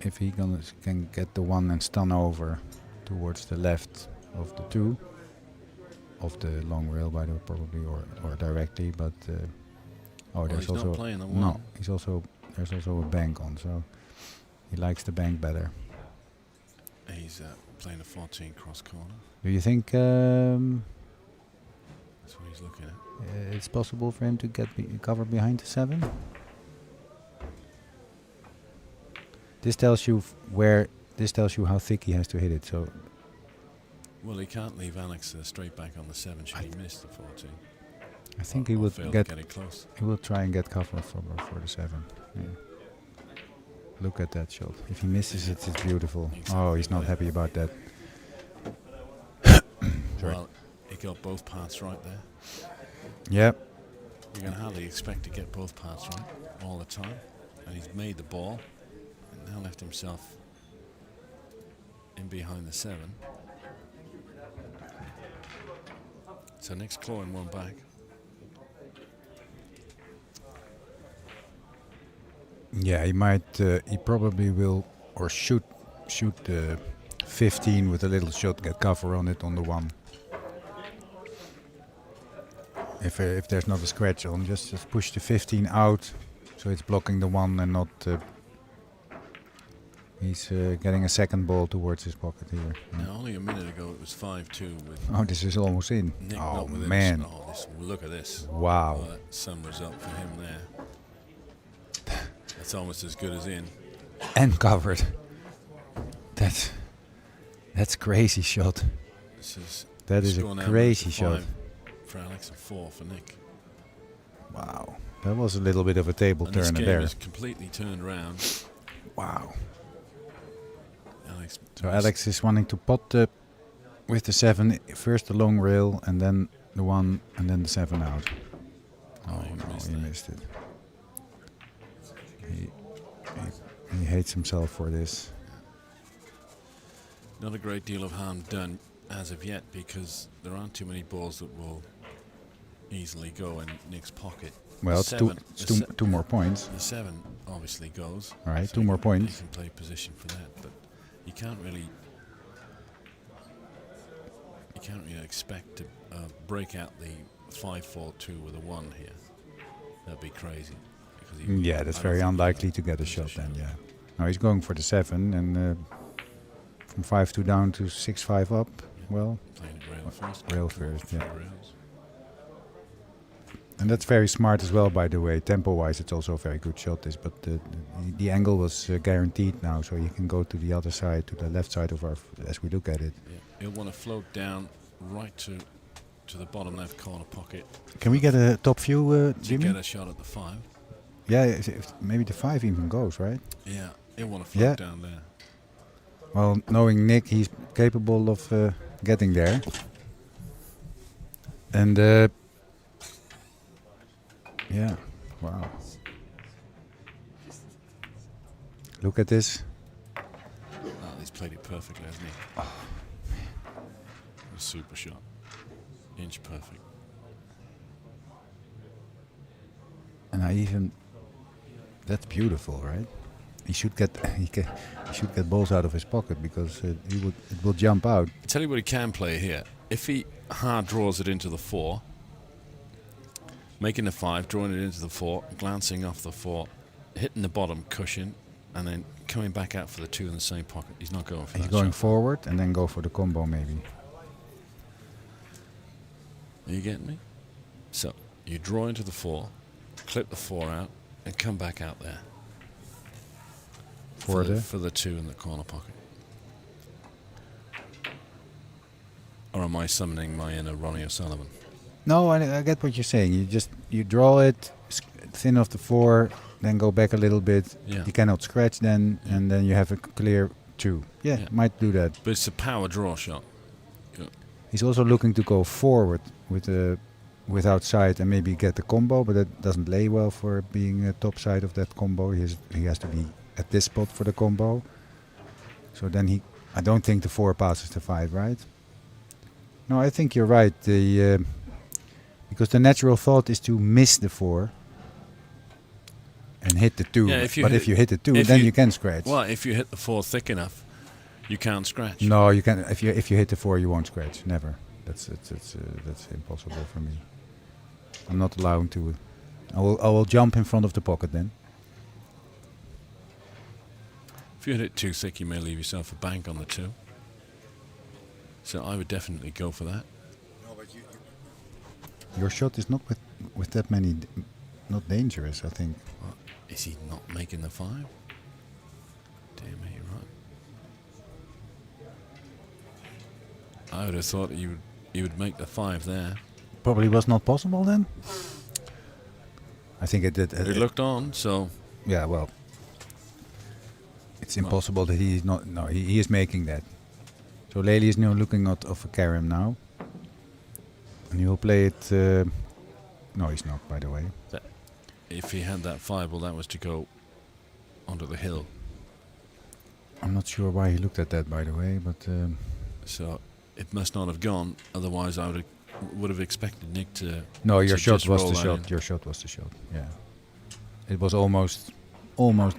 if he can get the 1 and stun over towards the left of the 2, of the long rail, by the way, probably, or directly. But there's he's also not playing the 1. No. There's also a bank on, so he likes the bank better. He's playing a 14 cross corner. Do you think That's what he's looking at. It's possible for him to get cover behind the 7? This tells you how thick he has to hit it. So. Well, he can't leave Alex straight back on the 7 should he miss the 14. I think he will get it close. He will try and get cover for the 7. Yeah. Look at that shot. If he misses it, it's beautiful. Exactly. Oh, he's not happy about that. Well, he got both parts right there. Yep. You can hardly expect to get both parts right all the time. And he's made the ball and now left himself in behind the 7. So Nick's clawing 1 back. Yeah, he might. He probably will, or shoot 15 with a little shot, get cover on it on the 1. If there's not a scratch on, just push the 15 out, so it's blocking the 1 and not. He's getting a second ball towards his pocket here. Now, only a minute ago it was 5-2 with. Oh, this is almost in. Nick oh not man! Look at this. Wow. Oh, that sum was up for him there. That's almost as good as in. And covered. That's crazy shot. That is a crazy shot. For Alex and 4 for Nick. Wow. That was a little bit of a table turner there. This there. game is completely turned around. Wow. Alex is wanting to pot with the 7, first the long rail and then the 1 and then the 7 out. Oh no, he missed it. He hates himself for this. Not a great deal of harm done as of yet because there aren't too many balls that will easily go in Nick's pocket. Well, it's 2 more points. The 7 obviously goes. All right, so 2 more points. You can play position for that, but you can't really expect to break out the 5-4-2 with a 1 here. That'd be crazy. Yeah, that's very unlikely to get a shot then. Yeah. Now he's going for the 7 and from 5-2 down to 6-5 up. Well, playing rail first. Rail first, yeah. And that's very smart as well, by the way. Tempo-wise, it's also a very good shot. This, but the angle was guaranteed now, so you can go to the other side, to the left side of our, as we look at it. Yeah. He'll want to float down right to the bottom left corner pocket. Can we get a top view, Jimmy? To get a shot at the 5. Yeah, if maybe the 5 even goes, right? Yeah, he'll want to float down there. Well, knowing Nick, he's capable of getting there. And yeah, wow. Look at this. Oh, he's played it perfectly, hasn't he? Oh, a super shot. Inch perfect. And that's beautiful, right? He should get balls out of his pocket because it will jump out. I'll tell you what he can play here. If he hard draws it into the 4, making the 5, drawing it into the 4, glancing off the 4, hitting the bottom cushion, and then coming back out for the 2 in the same pocket. He's not going for that. He's going shot. forward and then go for the combo maybe. Are you getting me? So you draw into the 4, clip the 4 out, and come back out there. For the 2 in the corner pocket. Or am I summoning my inner Ronnie O'Sullivan? No, I get what you're saying. You draw it, thin off the 4, then go back a little bit. Yeah. You cannot scratch then, and then you have a clear 2. Yeah, might do that. But it's a power draw shot. Yeah. He's also looking to go forward with outside and maybe get the combo, but that doesn't lay well for being a top side of that combo. He has to be at this spot for the combo. So then I don't think the 4 passes the 5, right? No, I think you're right. Because the natural thought is to miss the 4 and hit the 2. Yeah, if you hit the 2, then you can scratch. Well, if you hit the 4 thick enough, you can't scratch. No, you can. If you hit the 4, you won't scratch. Never. That's impossible for me. I'm not allowing to. I will jump in front of the pocket then. If you hit it too thick, you may leave yourself a bank on the 2. So I would definitely go for that. No, but Your shot is not with that many, not dangerous, I think. Well, is he not making the 5? Dear me, right. I would have thought you would make the 5 there. Probably was not possible then. I think it did. It looked on, so. Yeah, well, it's impossible that he is not. No, he is making that. So Lely is now looking at of a carom now, and he will play it. No, he's not, by the way. If he had that 5, well, that was to go onto the hill. I'm not sure why he looked at that, by the way, but. So it must not have gone. Otherwise, I would have expected Nick to. No, your to shot just was roll the that shot. in. Your shot was the shot. Yeah, it was almost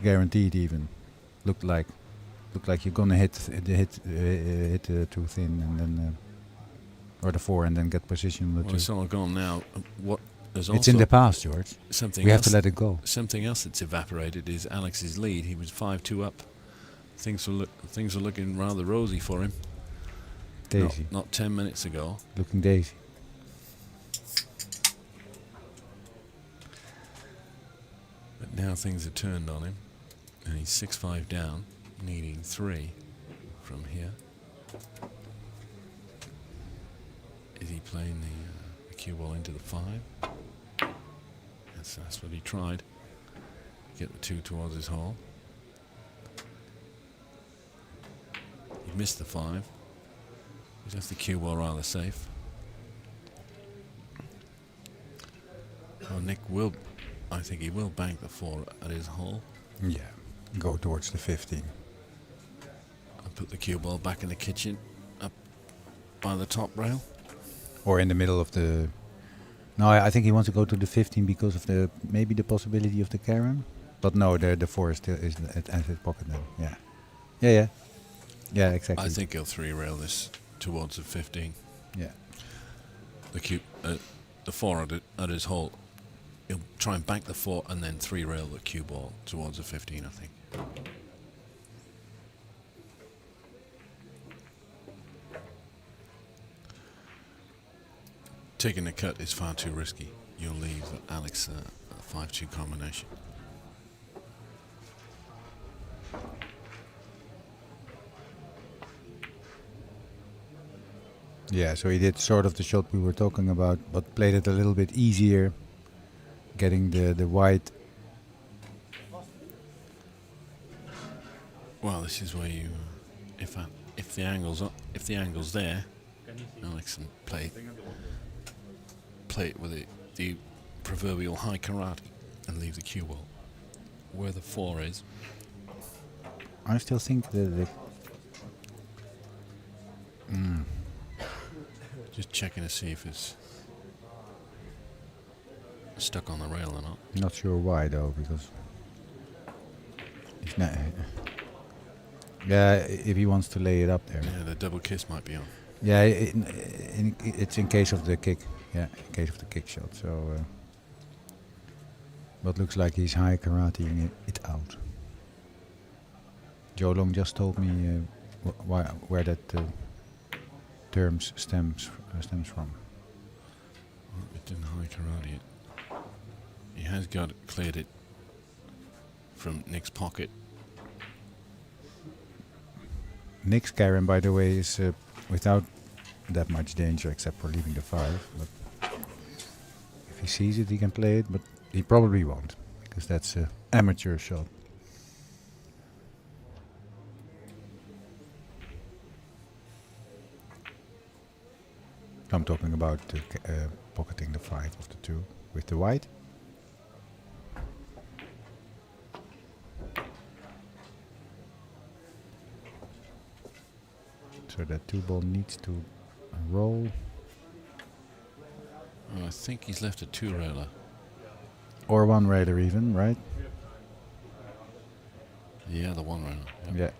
guaranteed. Even looked like you're gonna hit too thin, and then or the 4, and then get position. Well, it's all gone now. What? There's It's in the past, George. Something we else, have to let it go. Something else that's evaporated is Alex's lead. He was 5-2 up. Things were looking rather rosy for him. Daisy. Not 10 minutes ago. Looking daisy. But now things are turned on him, and he's 6-5 down, needing 3 from here. Is he playing the cue ball into the 5? That's what he tried. Get the 2 towards his hole. He missed the 5. He left the cue ball rather safe. Well, Nick will, I think he will bank the 4 at his hole. Yeah, go towards the 15. And put the cue ball back in the kitchen, up by the top rail. Or in the middle of the. No, I think he wants to go to the 15 because of maybe the possibility of the carom. But no, the 4 is still at his pocket then. Yeah, exactly. I think he'll 3-rail this towards the 15. Yeah. The 4 at his hole. He'll try and bank the 4 and then 3-rail the cue ball towards the 15, I think. Taking a cut is far too risky. You'll leave Alex a 5-2 combination. Yeah, so he did sort of the shot we were talking about, but played it a little bit easier, getting the white. Well, this is where you, if the angle's there, Alex can play it with the proverbial high karate and leave the cue ball where the 4 is. I still think the Just checking to see if it's stuck on the rail or not. Not sure why though, because it's not. Yeah, if he wants to lay it up there. Yeah, the double kiss might be on. Yeah, it's in case of the kick. Yeah, in case of the kick shot. So, but looks like he's high karateing it out. Joe Long just told me where that term stems from. Just in high karate it. He has cleared it from Nick's pocket. Nick's Karen, by the way, is without that much danger except for leaving the 5. But if he sees it, he can play it, but he probably won't because that's an amateur shot. I'm talking about pocketing the 5 of the 2 with the white. So that 2 ball needs to roll. Oh, I think he's left a 2 railer. Or 1 railer even, right? Yeah, the 1 railer. Yep. Yeah.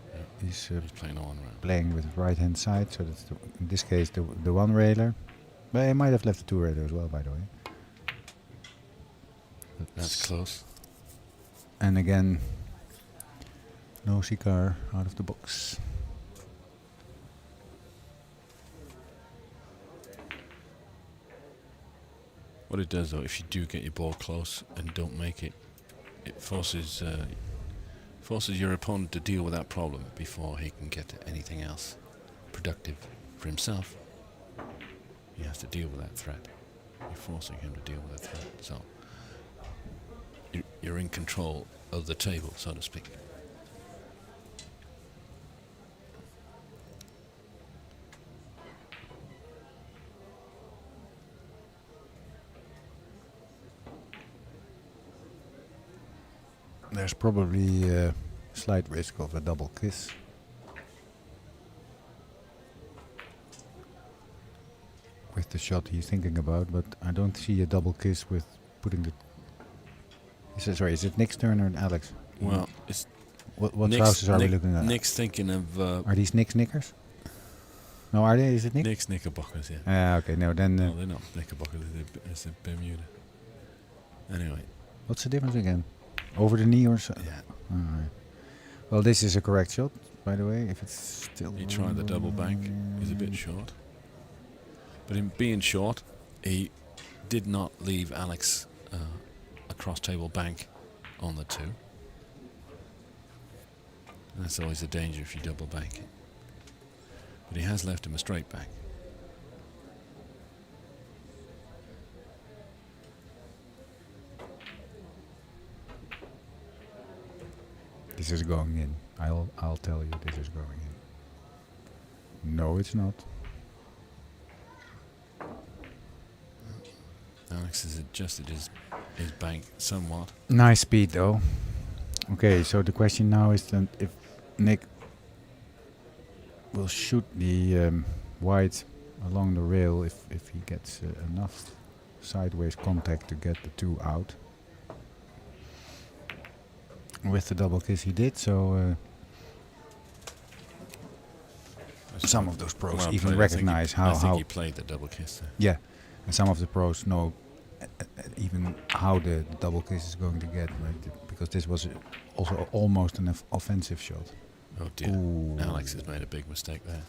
He's playing a 1 railer. Playing with the right hand side, so that's in this case the 1 railer. But he might have left the 2 railer as well, by the way. That's close. And again, no cigar out of the box. What it does though, if you do get your ball close and don't make it, it forces your opponent to deal with that problem before he can get anything else productive for himself. He has to deal with that threat. You're forcing him to deal with that threat. So you're in control of the table, so to speak. There's probably a slight risk of a double kiss. With the shot he's thinking about, but I don't see a double kiss with putting the... Is it Nick's turn or Alex? Well, it's... What trousers are we looking at? Nick's thinking of... are these Nick's knickers? No, are they? Is it Nick? Nick's knickerbockers, yeah. Ah, okay, no, then... no, they're not knickerbockers, it's a Bermuda. Anyway. What's the difference again? Over the knee or so? Yeah. Alright. Well, this is a correct shot, by the way, if it's still... He tried the double bank, he's a bit short. But in being short, he did not leave Alex a cross-table bank on the 2. And that's always a danger if you double bank it. But he has left him a straight bank. This is going in. I'll tell you this is going in. No, it's not. Alex has adjusted his bank somewhat. Nice speed though. Okay, so the question now is then if Nick will shoot the white along the rail if he gets enough sideways contact to get the 2 out. With the double kiss he did, so some of those pros even recognize I think how he played the double kiss there. Yeah, and some of the pros know even how the double kiss is going to get, right? Because this was also almost an offensive shot. Oh dear! Ooh. Alex has made a big mistake there.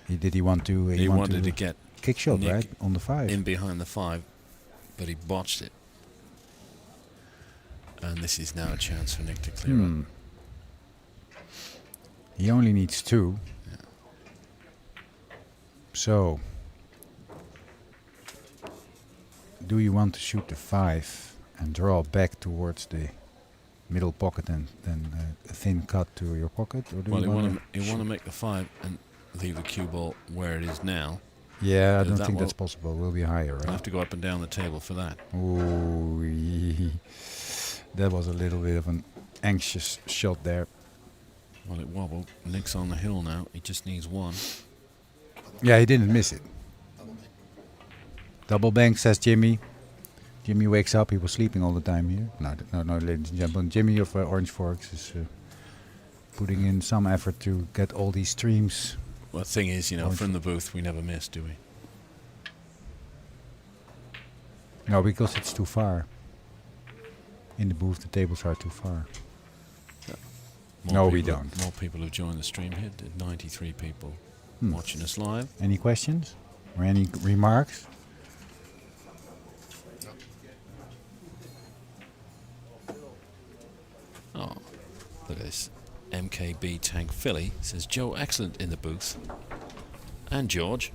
He wanted to get kick shot, Nick right, on the 5 in behind the 5, but he botched it. And this is now a chance for Nick to clear up. He only needs 2. Yeah. So, do you want to shoot the 5 and draw back towards the middle pocket and then a thin cut to your pocket? Or do Well, you want to make the 5 and leave the cue ball where it is now. Yeah, I don't think that's possible. We'll be higher, right? I'll have to go up and down the table for that. Ooh, that was a little bit of an anxious shot there. Well, it wobbled. Nick's on the hill now. He just needs 1. Yeah, he didn't miss it. Double bank, says Jimmy. Jimmy wakes up. He was sleeping all the time here. No, ladies and gentlemen. Jimmy of Orange Forks is putting in some effort to get all these streams. Well, the thing is, from the booth, we never miss, do we? No, because it's too far. In the booth, the tables are too far. No, we don't. More people have joined the stream here. 93 people watching us live. Any questions or any remarks? at this. MKB Tank Philly says, Joe, excellent in the booth. And George.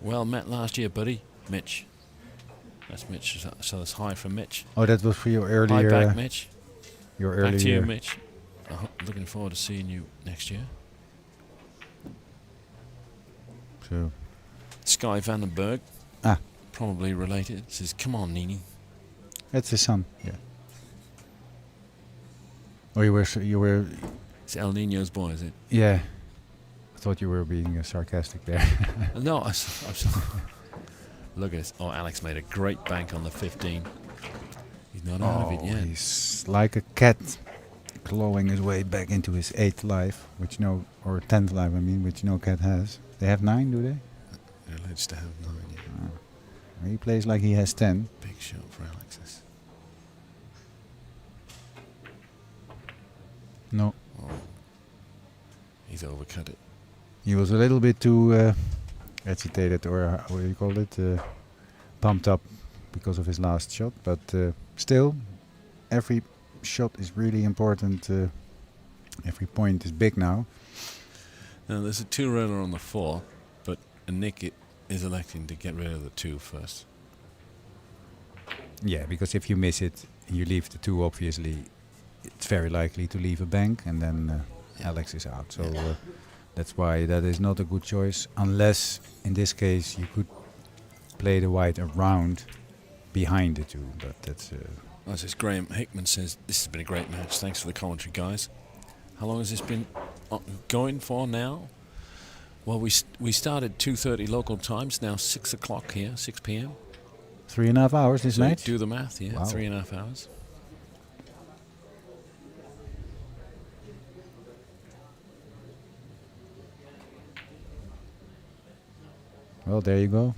Well met last year, buddy. Mitch. That's Mitch. So that's high from Mitch. Oh, that was for your earlier. Hi back, Mitch. Your earlier. Back to you, Mitch. Looking forward to seeing you next year. So. Sky Vandenberg. Ah. Probably related. Says, come on, Nini. That's his son. Yeah. Oh, you were. It's El Nino's boy, is it? Yeah. I thought you were being sarcastic there. No, I'm sorry. Look at this. Oh, Alex made a great bank on the 15. He's not out of it yet. He's like a cat clawing his way back into his 8th life, which or 10th life, I mean, which no cat has. They have 9, do they? They're alleged to have 9, yeah. He plays like he has 10. Big shot for Alexis. No. Oh. He's overcut it. He was a little bit too agitated, or what do you call it? Pumped up because of his last shot. But still, every shot is really important. Every point is big now. Now there's a 2-railer on the 4, but Nick is electing to get rid of the 2 first. Yeah, because if you miss it, you leave the 2, obviously, it's very likely to leave a bank, and then Alex is out. So that's why that is not a good choice, unless, in this case, you could play the white around behind the 2, but that's... This is Graham Hickman says, this has been a great match. Thanks for the commentary, guys. How long has this been going for now? Well, we started 2:30 local times, now 6 o'clock here, 6 p.m. 3.5 hours this match? Do the math, yeah, wow. 3.5 hours. Well, there you go.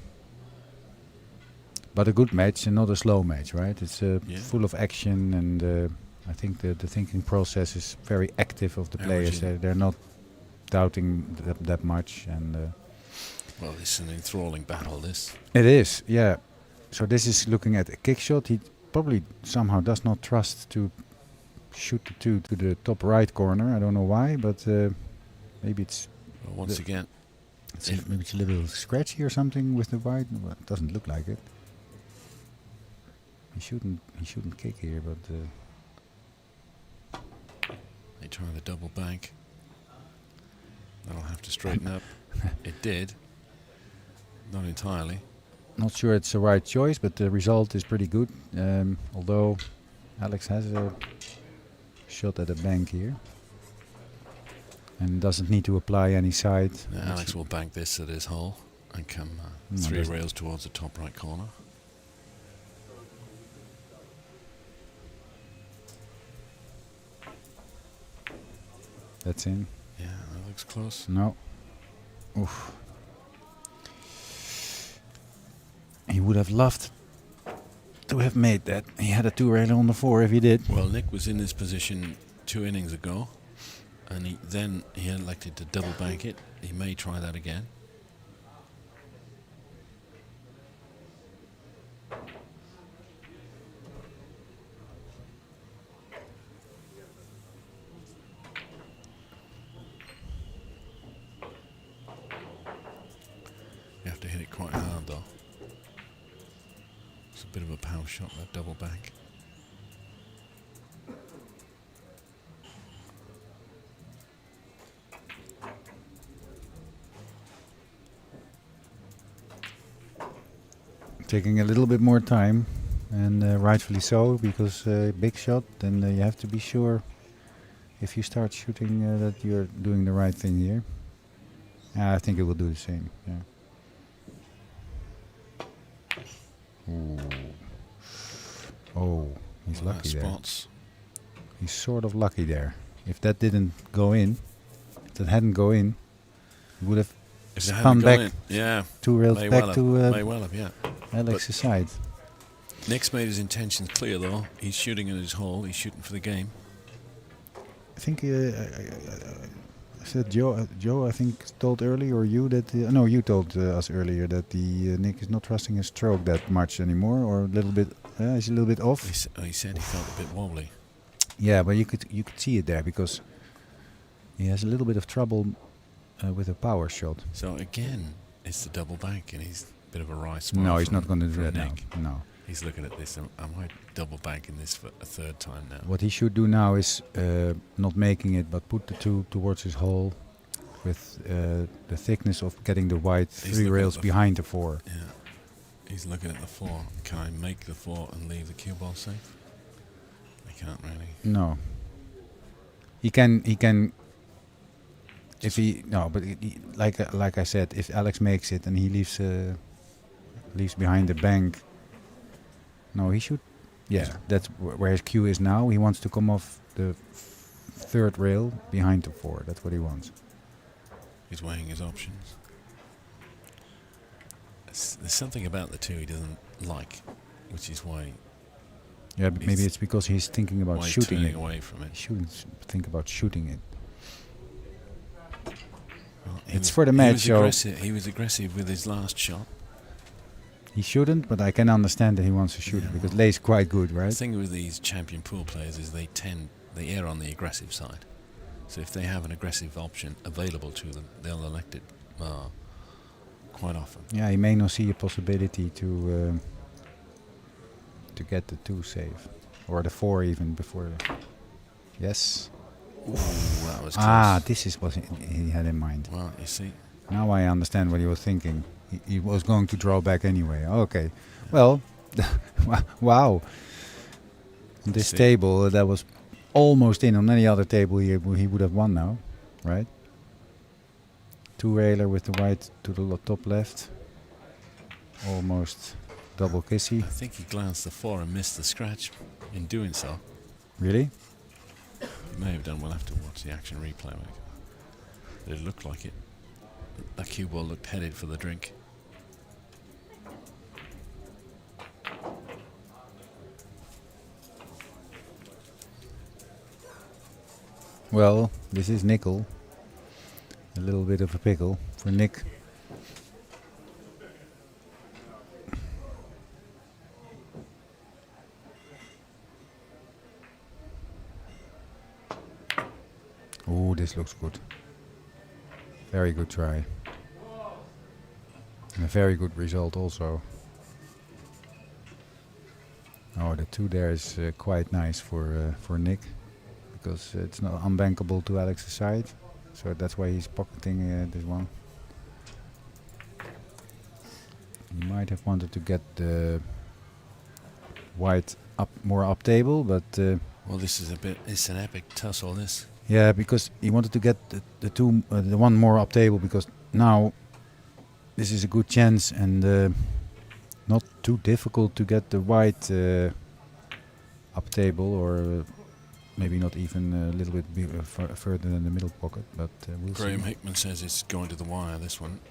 But a good match and not a slow match, right? It's full of action, and I think the thinking process is very active of the players. They're not doubting that much. And well, this is an enthralling battle, this. It is, yeah. So this is looking at a kick shot. He probably somehow does not trust to shoot the 2 to the top right corner. I don't know why, but maybe it's... Well, once again... maybe it's a little scratchy or something with the white. Well, it doesn't look like it. He shouldn't kick here, but... They try the double bank. That'll have to straighten up. It did. Not entirely. Not sure it's the right choice, but the result is pretty good. Although Alex has a shot at the bank here. And doesn't need to apply any side. Alex will bank this at his hole and come 3 rails towards the top right corner. That's in. Yeah, that looks close. No. Oof. He would have loved to have made that. He had a 2-railer on the 4 if he did. Well, Nick was in this position 2 innings ago, and he elected to double bank it. He may try that again. You have to hit it quite hard, though. It's a bit of a power shot, that double bank. Taking a little bit more time, and rightfully so, because big shot, then you have to be sure if you start shooting that you're doing the right thing here. I think it will do the same, yeah. Ooh. Oh, he's lucky there. Spots. He's sort of lucky there. If that didn't go in, if that hadn't go in, he would have spun back 2 rails back to may well have, yeah. Alex's side. Nick's made his intentions clear, though. He's shooting in his hole. He's shooting for the game. I think I said Joe, I think told earlier, or you that no, you told us earlier that Nick is not trusting his stroke that much anymore, or a little bit. He's a little bit off. He said he felt a bit wobbly. Yeah, but you could see it there because he has a little bit of trouble with a power shot. So again, it's the double bank, and he's a bit of a wry smile. No, he's from- not going to do from that now. Nick. No. He's looking at this. Am I double banking this for a third time now? What he should do now is not making it, but put the two towards his hole with the thickness of getting the white He's 3 looking rails at the behind the 4. Yeah. He's looking at the 4. Can I make the 4 and leave the cue ball safe? I can't really. No. He can. If he no, but like I said, if Alex makes it and he leaves behind the bank. No, he should. Yeah, that's where his cue is now. He wants to come off the 3rd rail behind the 4. That's what he wants. He's weighing his options. There's something about the 2 he doesn't like, which is why. Yeah, but maybe it's because he's thinking about why he's shooting turning it. away from it. He shouldn't think about shooting it. Well, It's for the match, so he was aggressive with his last shot. he shouldn't. But I can understand that he wants to shoot it because Lay's quite good, right? The thing with these champion pool players is they err on the aggressive side. So if they have an aggressive option available to them, they'll elect it quite often. Yeah, he may not see a possibility to get the 2 save or the 4 even before. Yes. Ooh, that was close. Ah, this is what he had in mind. Well, you see. Now I understand what he was thinking. He was going to draw back anyway. Okay. Well, wow. On this table, that was almost in. On any other table, he would have won now, right? 2 railer with the white to the top left. Almost double kissy. I think he glanced the 4 and missed the scratch in doing so. Really? He may have done. We'll have to watch the action replay. It looked like it. That cue ball looked headed for the drink. Well, this is nickel. A little bit of a pickle for Nick. Oh, this looks good. Very good try. And a very good result also. Oh, the 2 there is quite nice for Nick. Because it's not unbankable to Alex's side. So that's why he's pocketing this one. He might have wanted to get the white more up table, but... well, it's an epic tussle, this. Yeah, because he wanted to get the one more up table, because now this is a good chance and not too difficult to get the white up table, or maybe not even a little bit further than the middle pocket, but we'll see. Graham Hickman says it's going to the wire, this one.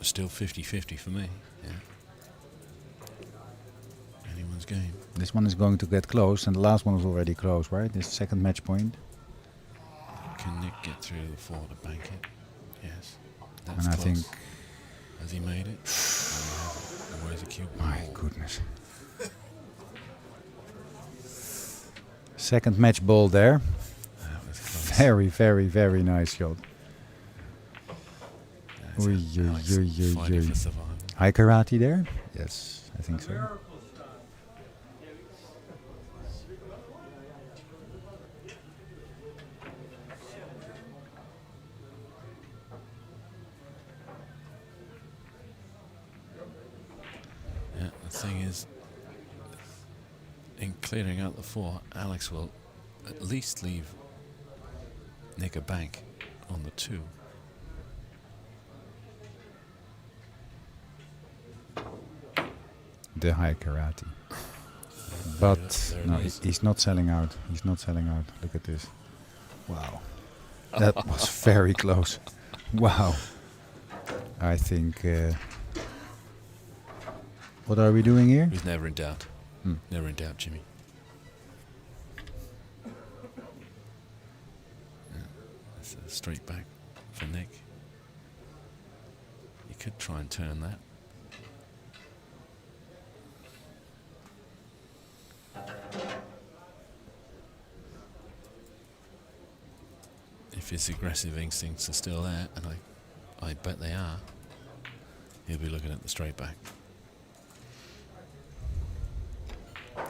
Still 50-50 for me. Yeah. Anyone's game. This one is going to get close, and the last one was already close, right? This 2nd match point. Can Nick get through the 4 to bank it? Yes. That's And I close. think... Has he made it? Where's the cue? My goodness. 2nd match ball there. Very, very, very nice shot. Oei, oei, oei, oei, oei. High karate there? Yes, I think so. Yeah, the thing is, in clearing out the 4, Alex will at least leave Nick a bank on the 2. The high karate. But no, he's not selling out. He's not selling out. Look at this. Wow. That was very close. Wow. I think... what are we doing here? He's never in doubt. Never in doubt, Jimmy. Yeah, that's a straight back for Nick. You could try and turn that. if his aggressive instincts are still there, and I bet they are, he'll be looking at the straight back.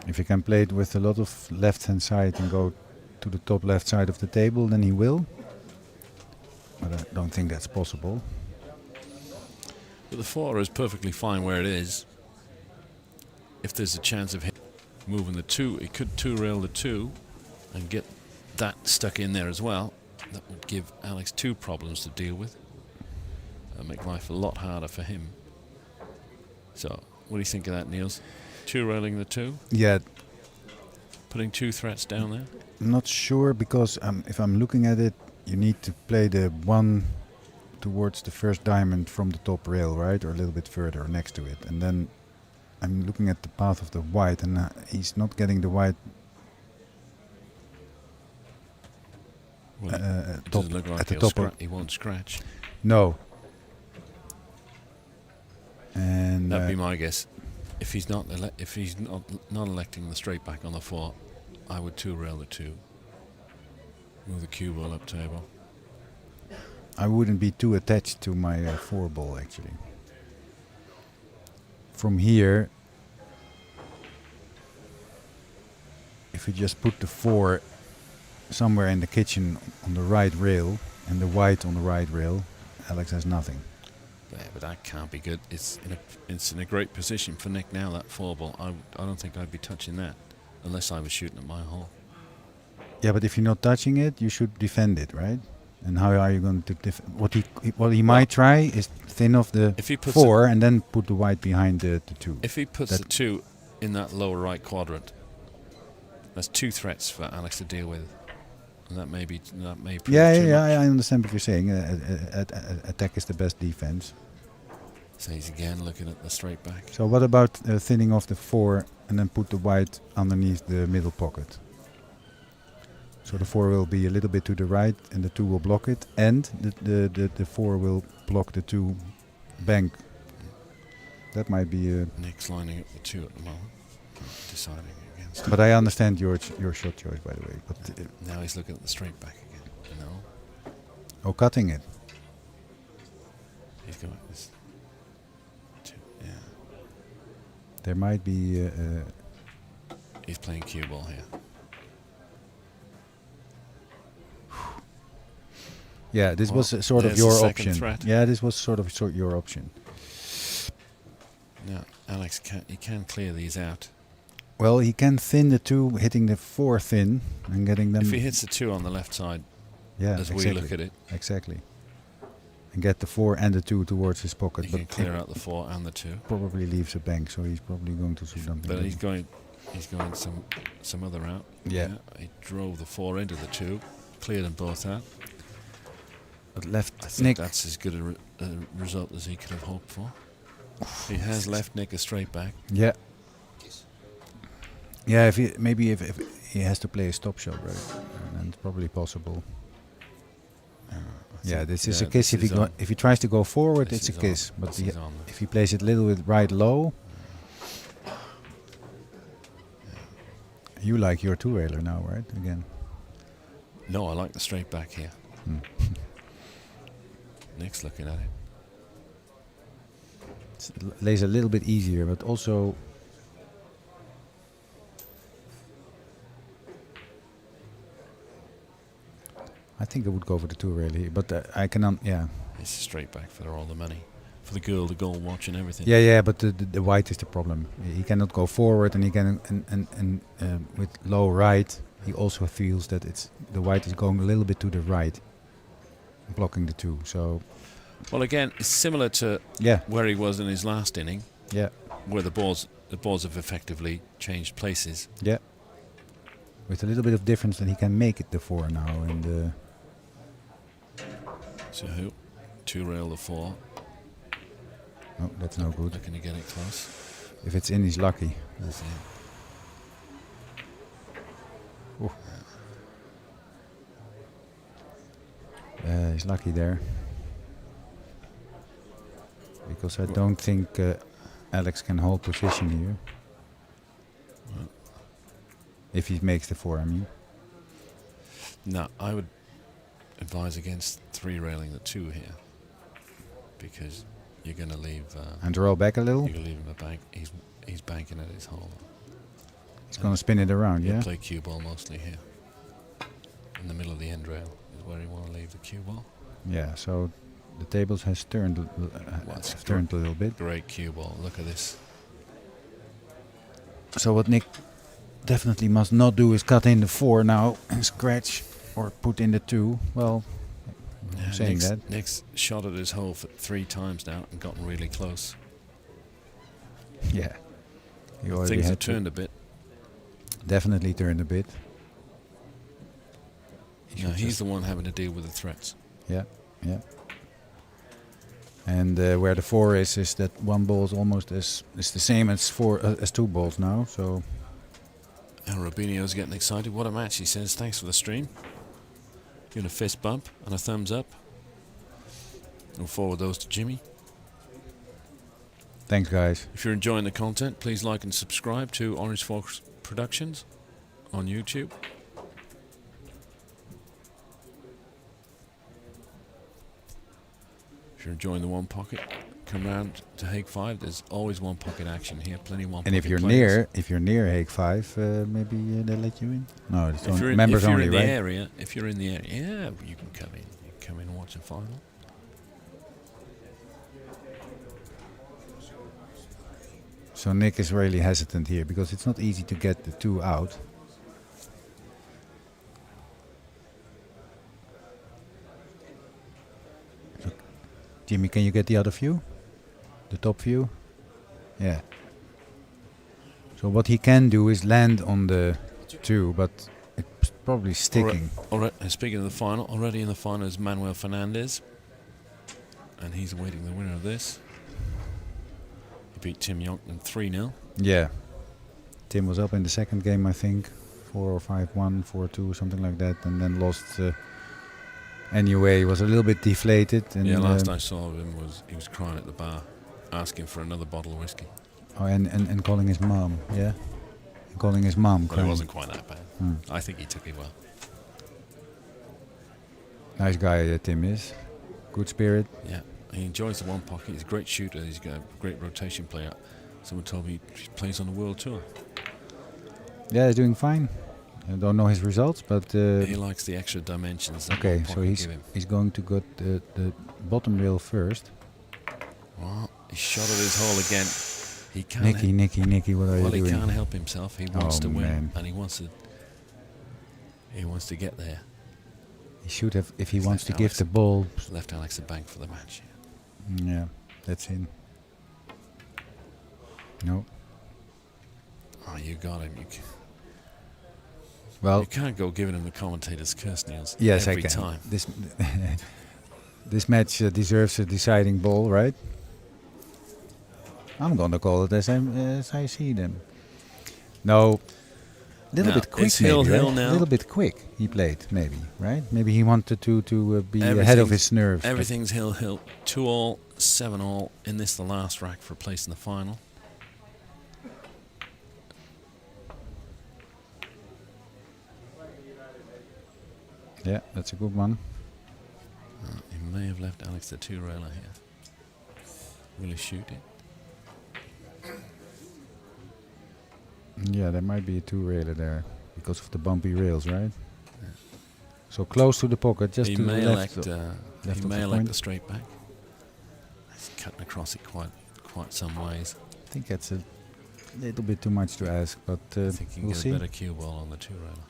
If he can play it with a lot of left-hand side and go to the top left side of the table, then he will. But I don't think that's possible. But the 4 is perfectly fine where it is. If there's a chance of him moving the 2, he could 2-rail the 2 and get that stuck in there as well. That would give Alex 2 problems to deal with. That'd make life a lot harder for him. So, what do you think of that, Niels? 2-railing the 2? Yeah. Putting 2 threats down there? I'm not sure, because if I'm looking at it, you need to play the 1 towards the first diamond from the top rail, right? Or a little bit further next to it. And then I'm looking at the path of the white, and he's not getting the white Doesn't look like at the top. He won't scratch. No. And that'd be my guess. If he's not electing the straight back on the 4, I would 2-rail the 2. Move the cue ball up table. I wouldn't be too attached to my 4 ball, actually. From here, if you just put the 4 somewhere in the kitchen on the right rail and the white on the right rail, Alex has nothing. Yeah, but that can't be good. It's in a great position for Nick now, that 4 ball. I don't think I'd be touching that unless I was shooting at my hole. Yeah, but if you're not touching it, you should defend it, right? And how are you going to what he might try is thin off the 4 and then put the white behind the 2. If he puts the 2 in that lower right quadrant, that's 2 threats for Alex to deal with, and that may prove too much. I understand what you're saying. Attack is the best defense. So he's again looking at the straight back. So what about thinning off the 4 and then put the white underneath the middle pocket? So the 4 will be a little bit to the right and the 2 will block it, and the 4 will block the 2 bank. That might be a... Nick's lining up the 2 at the moment, deciding against. But I understand your shot choice, by the way. But now he's looking at the straight back again. No. Oh, cutting it. He's going this 2. Yeah. There might be. He's playing cue ball here. Yeah, this was sort of your option. Yeah, this was sort of your option. Now, Alex can clear these out. Well, he can thin the 2, hitting the 4 thin and getting them. If he hits the 2 on the left side, as we look at it, exactly, and get the 4 and the 2 towards his pocket, he can clear out the 4 and the 2. Probably leaves a bank, so he's probably going to shoot something. But he's going some other route. Yeah. He drove the 4 into the 2, cleared them both out. But left I think Nick, that's as good a result as he could have hoped for. He has left Nick a straight back. Yeah. Yeah, if he has to play a stop shot, right? And it's probably possible. Yeah, this is a kiss. If he tries to go forward, it's a kiss. But if he plays it a little bit right low, you like your 2-railer now, right? Again. No, I like the straight back here. Nick's looking at it. It lays a little bit easier, but also I think I would go for the 2-rail here, but I cannot. Yeah, it's a straight back for all the money, for the girl, the goal watch, and everything. Yeah, but the white is the problem. He cannot go forward, and he can and with low right, he also feels that the white is going a little bit to the right, blocking the 2. So, well, again, it's similar to where he was in his last inning. Yeah, where the balls have effectively changed places. Yeah, with a little bit of difference that he can make it the 4 now, and. So 2-rail the 4. No, that's no good. Looking to get it close. If it's in, he's lucky. That's in. He's lucky there. Because I don't think Alex can hold position here. If he makes the 4, I mean. No, I would advise against 3-railing the 2 here, because you're going to leave. And roll back a little. You're going to leave him a bank. He's banking at his hole. He's going to spin it around, He'll yeah. play cue ball mostly here. In the middle of the end rail is where you want to leave the cue ball. Yeah. So the tables has turned turned a little bit. Great cue ball. Look at this. So what Nick definitely must not do is cut in the 4 now and scratch or put in the 2. Well, I'm saying that. Nick's shot at his hole for 3 times now and gotten really close. Yeah. He already Things had have turned a bit. Definitely turned a bit. No, he's the one having to deal with the threats. Yeah, yeah. And where the 4 is that 1 ball is almost is the same as 2 balls now. So. And Robinho's getting excited. What a match! He says, "Thanks for the stream." Giving a fist bump and a thumbs up. We'll forward those to Jimmy. Thanks, guys. If you're enjoying the content, please like and subscribe to Orange Fox Productions on YouTube. If you're enjoying the 1 pocket, come round to Hague 5. There's always 1 pocket action here. Plenty of 1 pocket. And if you're near Hague 5, maybe they'll let you in. No, it's if members you're only, in right? the area, if you're in the area, yeah, you can come in. You can come in and watch the final. So Nick is really hesitant here because it's not easy to get the 2 out. So Jimmy, can you get the other view? The top view? Yeah. So what he can do is land on the 2, but it's probably sticking. Speaking of the final, already in the final is Manuel Fernandez. And he's awaiting the winner of this. He beat Tim Yonkman 3-0. Yeah. Tim was up in the second game, I think. 4 or 5-1, 4-2, something like that. And then lost anyway. He was a little bit deflated. And yeah, last I saw of him was he was crying at the bar, asking for another bottle of whiskey. Oh, and calling his mom, yeah? And calling his mom. But it wasn't quite that bad. I think he took it well. Nice guy, Tim is. Good spirit. Yeah, he enjoys the 1 pocket. He's a great shooter. He's got a great rotation player. Someone told me he plays on the World Tour. Yeah, he's doing fine. I don't know his results, but... he likes the extra dimensions. Okay, so he's going to get the bottom rail first. Well, he shot at his hole again. He can't Nicky, what are you doing? Well, he can't help himself. He wants to win, man. and he wants to get there. He should have, if he wants to give the ball... Left Alex the bank for the match. Yeah, that's in. No. Oh, you got him. Well, you can't go giving him the commentator's curse nails yes, every I can. time. This match deserves a deciding ball, right? I'm gonna call it as I see them. No, a little bit quick, maybe, right? A little bit quick. He played, maybe, right? Maybe he wanted to be ahead of his nerves. Everything's hill. 2-all, 7-all. In this, the last rack for a place in the final. Yeah, that's a good one. He may have left Alex the 2-railer here. Will he shoot it? Yeah, there might be a 2-railer there because of the bumpy rails, right? Yeah. So close to the pocket, just he to may the left. He may elect the straight back. He's cutting across it quite some ways. I think that's a little bit too much to ask, but I think you can we'll get see. a better cue ball on the 2-railer.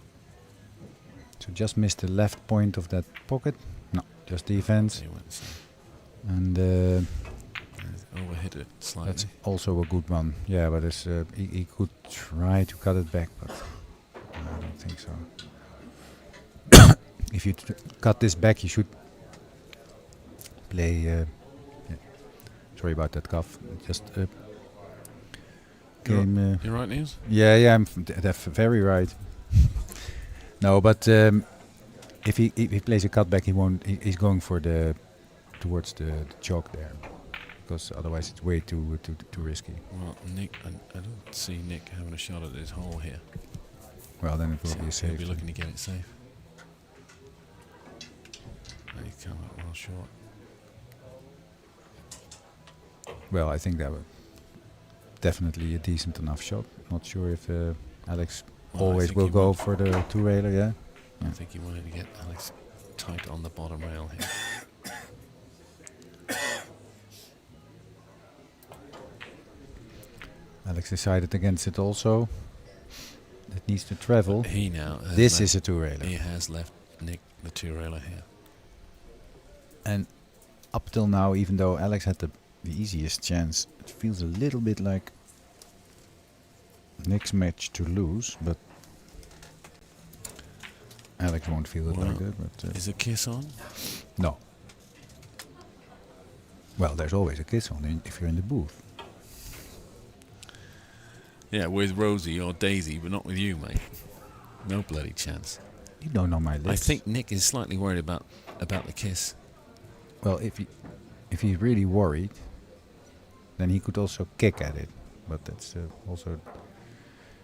So just missed the left point of that pocket. No, just defense. And overhit it slightly. That's also a good one. Yeah, but it's, he could try to cut it back, but I don't think so. If you cut this back, you should play. Yeah. Sorry about that cough. Just game. You're right, Niels? Yeah, I'm very right. No, but if he plays a cutback, he won't. He's going for towards the chalk there, because otherwise it's way too risky. Well, Nick, I don't see Nick having a shot at his hole here. Well, then it will be a safe. He'll be looking to get it safe. He's come up well short. Well, I think that was definitely a decent enough shot. Not sure if Alex always will go for the two-railer, yeah? I think he wanted to get Alex tight on the bottom rail here. Alex decided against it also. It needs to travel. He now. This is a two-railer. He has left Nick the two-railer here. And up till now, even though Alex had the easiest chance, it feels a little bit like Nick's match to lose, but Alex won't feel it like that. But is a kiss on? No. Well, there's always a kiss on if you're in the booth. Yeah, with Rosie or Daisy, but not with you, mate. No bloody chance. You don't know my lips. I think Nick is slightly worried about the kiss. Well, if he's really worried, then he could also kick at it, but that's also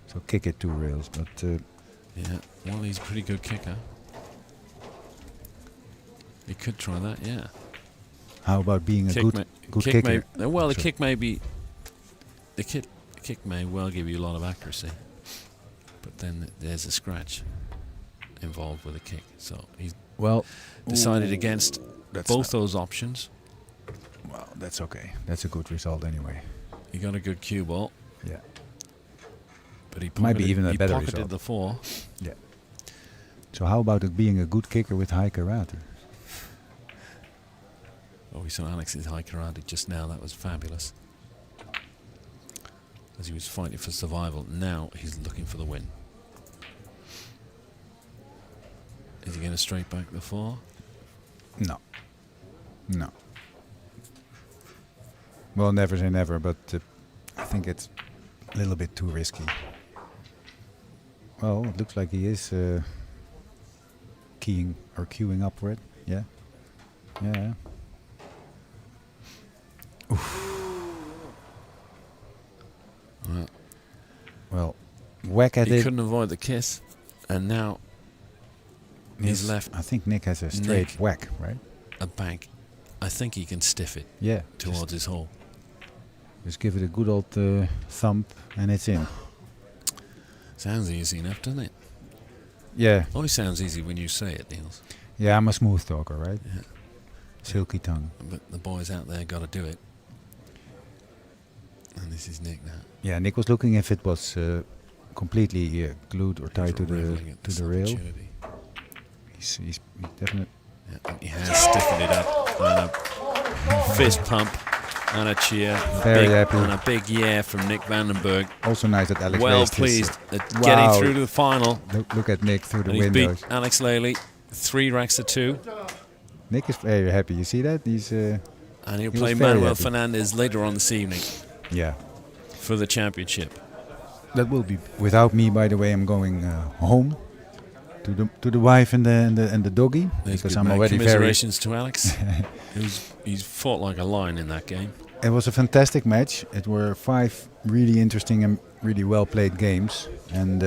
so kick it 2 rails. But yeah, well, he's a pretty good kicker. He could try that, yeah. How about being a good kick kicker? The kick may be the kick may well give you a lot of accuracy, but then there's a scratch involved with a kick. So he's decided against both those options. Well, that's okay. That's a good result anyway. He got a good cue ball. Yeah. But he might be even a better pocketed result. the 4. Yeah. So how about it being a good kicker with high karate? Oh, we saw Alex's high karate just now. That was fabulous. As he was fighting for survival. Now he's looking for the win. Is he going to straight back the 4? No. No. Well, never say never, but I think it's a little bit too risky. Well, it looks like he is keying or queuing up for it. Yeah. Yeah. Well, whack at it. He couldn't avoid the kiss, and now he's left. I think Nick has a straight whack, right? A bank. I think he can stiff it. Yeah. Towards his hole. Just give it a good old thump, and it's in. Sounds easy enough, doesn't it? Yeah. Always sounds easy when you say it, Niels. Yeah, I'm a smooth talker, right? Yeah. Silky tongue. But the boys out there got to do it. And this is Nick now. Yeah, Nick was looking if it was completely glued or tied to the rail. He's definitely. Yeah, he has stiffened it up. And a fist pump and a cheer. Very happy. And a big yeah from Nick Vandenberg. Also nice that Alex well raised pleased his, at getting through to the final. Look at Nick through the and windows. He's beat Alex Lely 3 racks to 2. Nick is very happy. You see that? He's and he'll play Manuel Fernandez later on this evening. Yeah. For the championship. That will be without me. By the way, I'm going home to the wife and the doggy because I'm already commiserations to Alex. He's fought like a lion in that game. It was a fantastic match. It were 5 really interesting and really well played games, and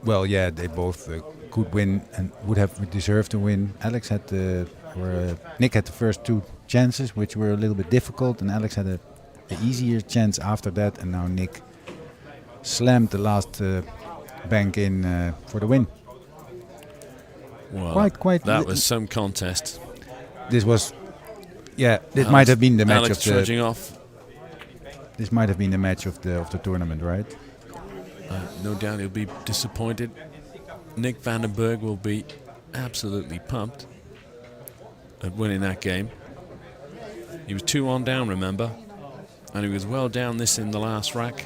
well, yeah, they both could win and would have deserved to win. Alex had Nick had the first 2 chances, which were a little bit difficult, and Alex had the easier chance after that, and now Nick slammed the last bank in for the win. Well, quite. That was some contest. This was, yeah. This might have been the match Alex of the. trudging off. This might have been the match of the tournament, right? No doubt he'll be disappointed. Nick Vandenberg will be absolutely pumped at winning that game. He was 2-on down, remember? And he was well down this in the last rack.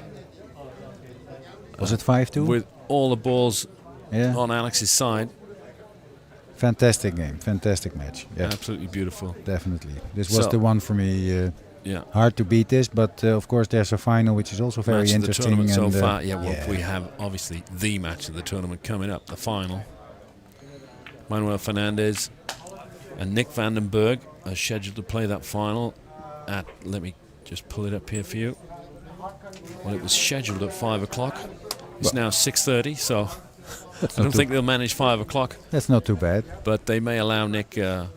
Was it 5-2? With all the balls on Alex's side. Fantastic game, fantastic match. Yeah. Absolutely beautiful. Definitely. This was the one for me. Yeah. Hard to beat this, but of course there's a final which is also very match interesting. Of the tournament and, so far, well, we have obviously the match of the tournament coming up, the final. Manuel Fernandez and Nick Vandenberg are scheduled to play that final at, let me just pull it up here for you. Well, it was scheduled at 5 o'clock. It's now 6:30, so I don't think they'll manage 5 o'clock. That's not too bad. But they may allow Nick a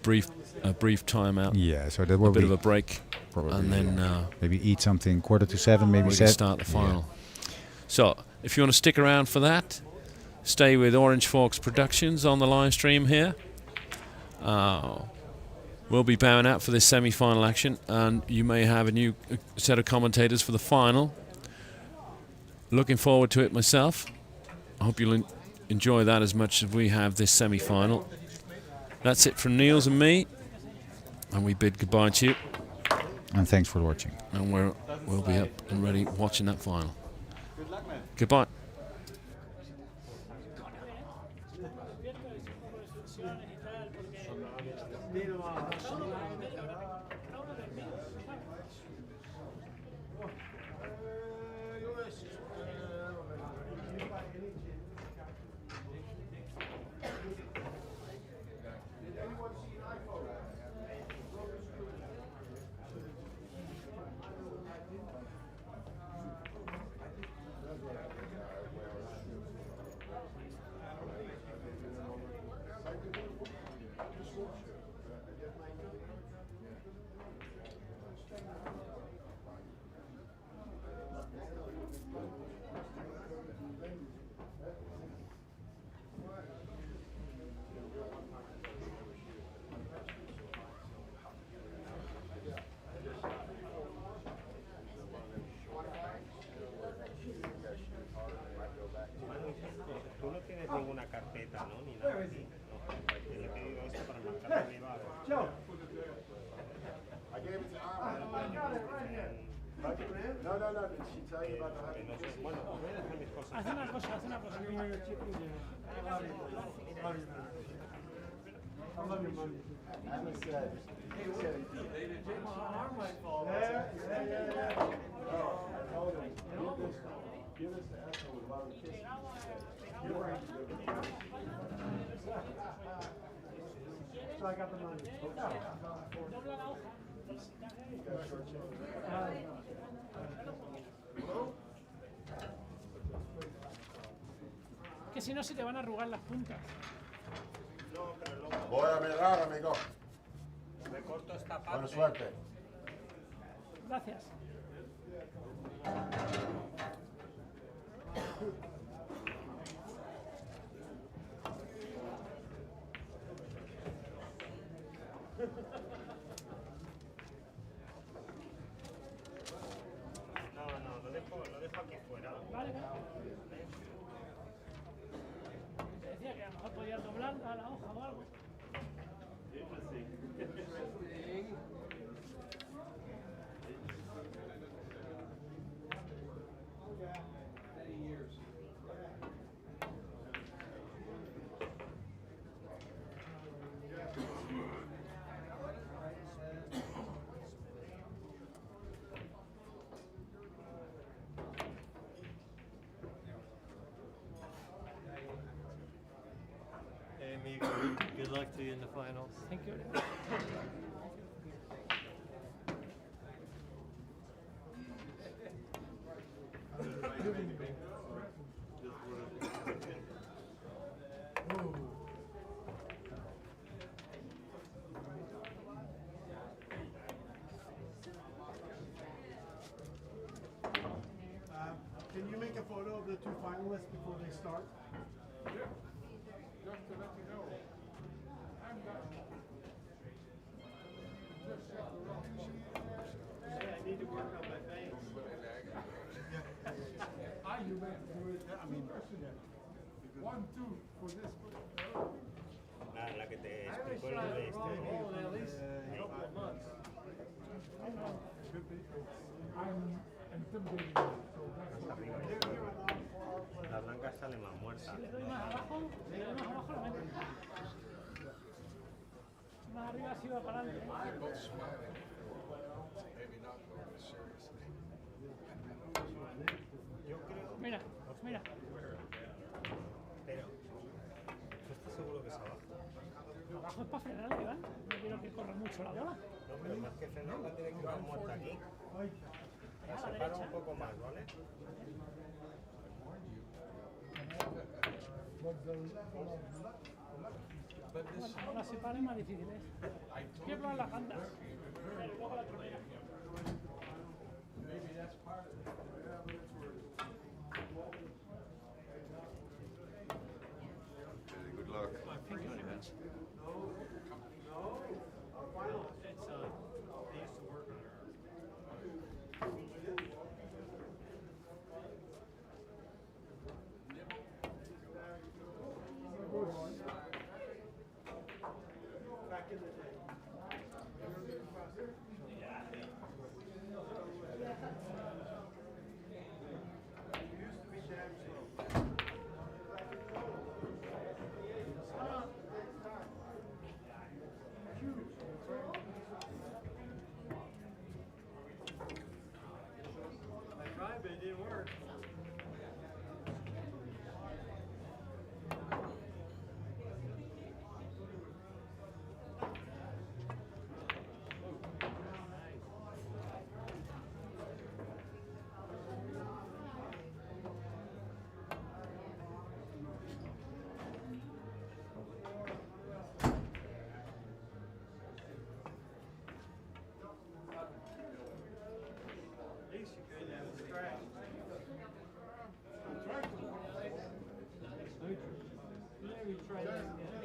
brief timeout. Yeah, so that will be a bit be of a break, probably, and then maybe eat something 6:45, maybe we can start the final. So if you want to stick around for that, stay with Orange Forks Productions on the live stream here. We'll be bowing out for this semi-final action, and you may have a new set of commentators for the final. Looking forward to it myself. I hope you'll enjoy that as much as we have this semi-final. That's it from Niels and me, and we bid goodbye to you. And thanks for watching. And we'll be up and ready watching that final. Goodbye. Tú no tienes ninguna carpeta, ¿no? Ni nada así. Yo le he pedido esto para marcar arriba. I gave it to Amma. No. Did she tell you about the honey? Bueno, voy a dejar mis cosas. Haz una cosa. I love your money. Amma said, yeah. Oh, I told him, give this to Ethel with a lot of kisses. So I got the money. Que si no se te van a arrugar las puntas. Voy a mirar, amigo. Me corto esta parte. Buena suerte. Gracias. No, lo dejo aquí fuera. Vale. Te decía que a lo mejor podías doblar a la hoja o algo. Good luck to you in the finals. Thank you. Can you make a photo of the two finalists before they start? Yeah. Just to let you know, I'm not. I need to work on my face. You may do it. I mean, 1-2 for this. La que te explicó el de este. At least a couple of months. I'm intimidated. La blanca sale más muerta. Si le doy más abajo, lo meto. Más arriba sí va para adelante. Mira. Pero, ¿tú estás seguro que es abajo? Abajo es para frenar, Iván. No quiero que corra mucho la bola. No, pero más que frenarla tiene que ir muerta aquí. La separo un poco más, ¿vale? What's the level of luck? But this Las separes más difíciles. Quiebra las bandas. Pero luego la termina. Maybe that's part of it. Good luck. I think it has. No. Our final. It's they used to work on her. Back in the day. Used to be damn slow. I tried, but it didn't work. At least you could have a scratch. Maybe try that again.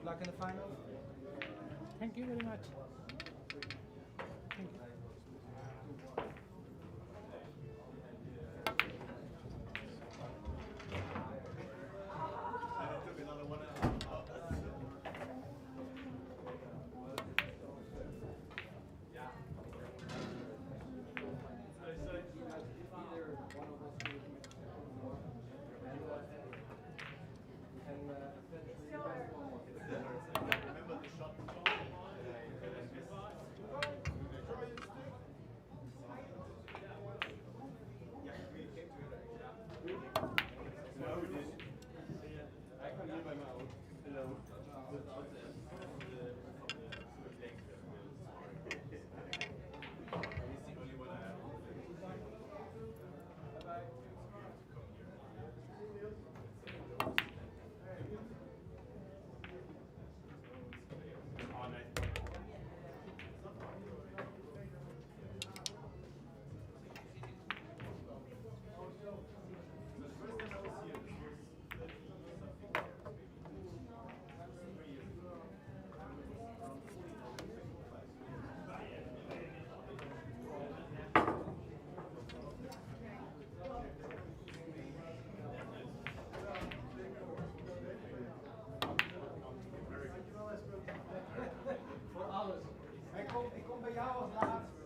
luck in the final. Thank you very much. Thank you. Ik kom bij jou als laatste.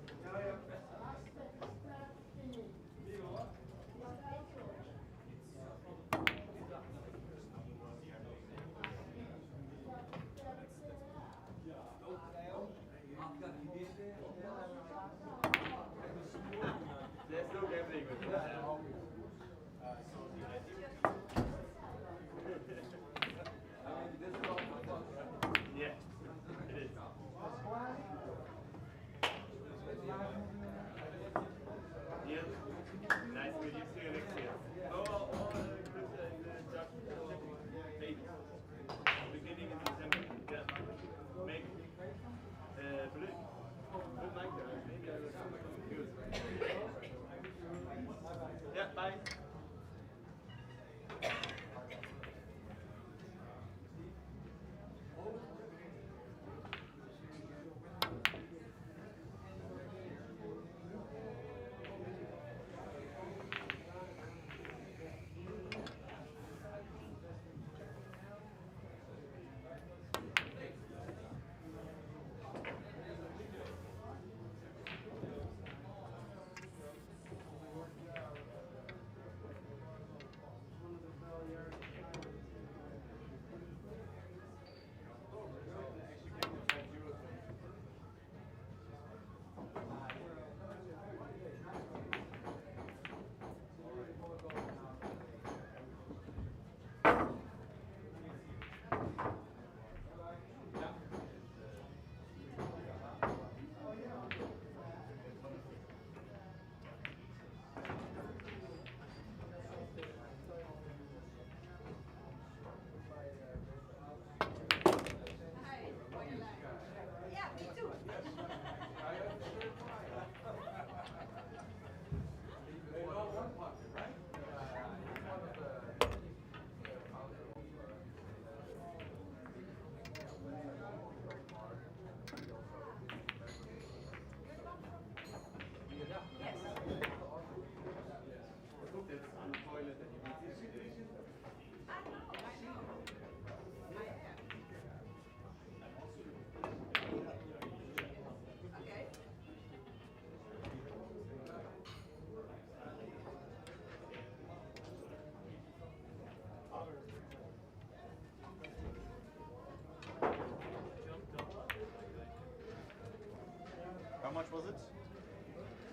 How much was it?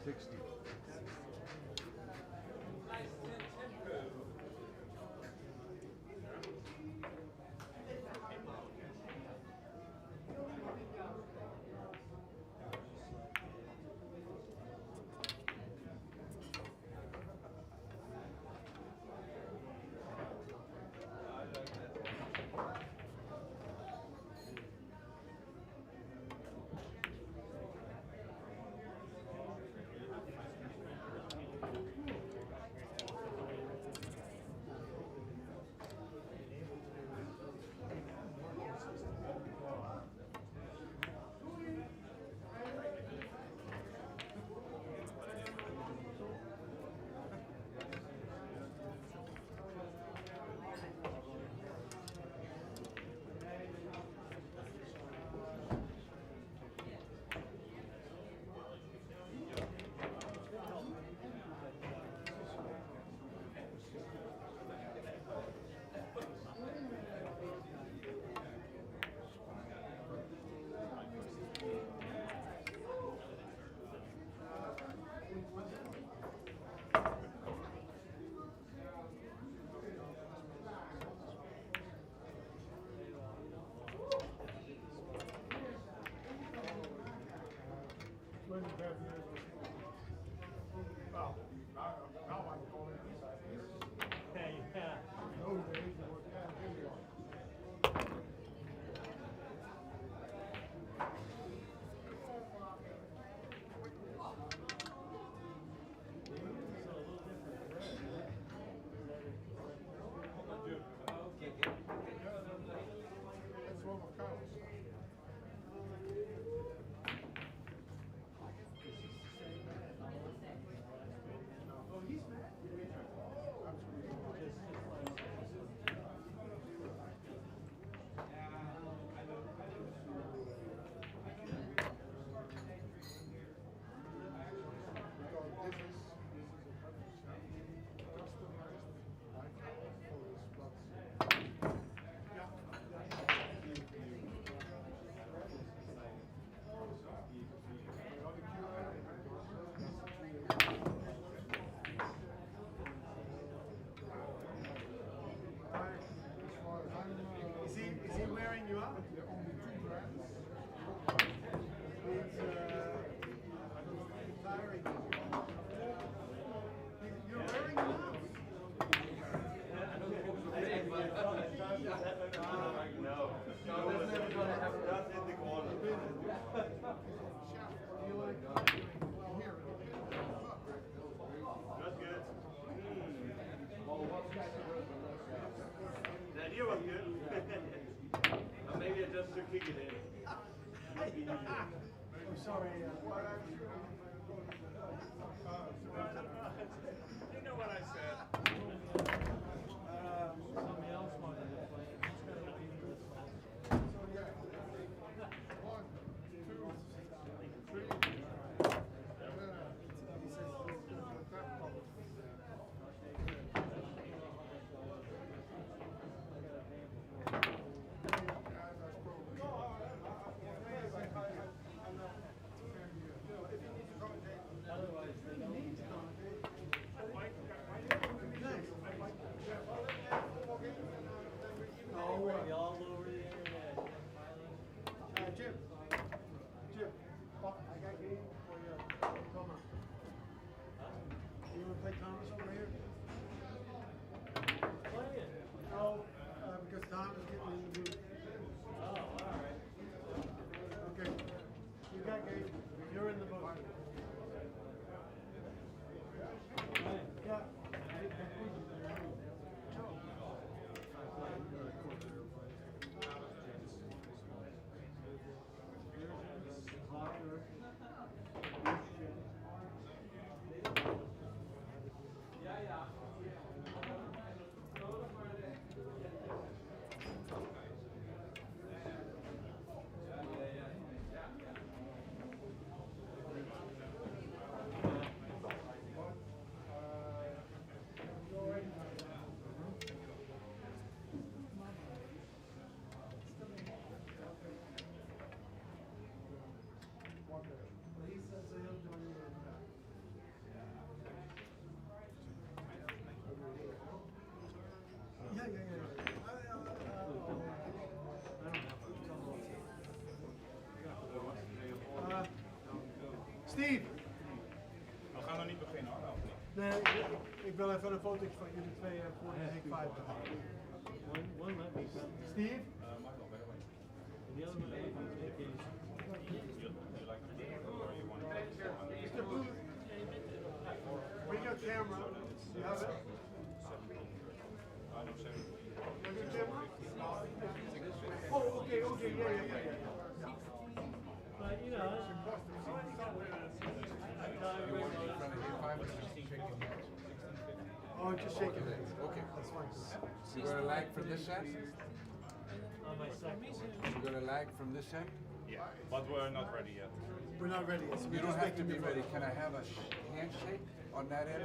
60. There are only 2 brands. It's tiring. You're wearing them now. The idea was good. But maybe I just should kick it in. I'm sorry. You know what I said. Somebody else wanted to play. It's got to be this one. Jim, I got game for you. Come on. You want to play Thomas over here? Play it. No, because Tom is getting in the mood. Oh, all right. Okay. You got game. You're in the boat. Yeah. Steve! We gaan nog niet beginnen hoor, of niet? Nee, ik wil even een fotootje van jullie twee voor de Hague 5. One let me come. Steve? Mag nog wel. The other one let me take it. You like to play or you want to play Mr. Booth, bring your camera. You have it? no, 7. Bring your camera? Oh, okay, yeah. But you know, Oh, just shake it. Okay. That's fine. You're going to lag from this end? on my second one. You're going to lag from this end? Yeah, but we're not ready yet. We're not ready yet. So You don't have to be ready. Can I have a handshake on that end?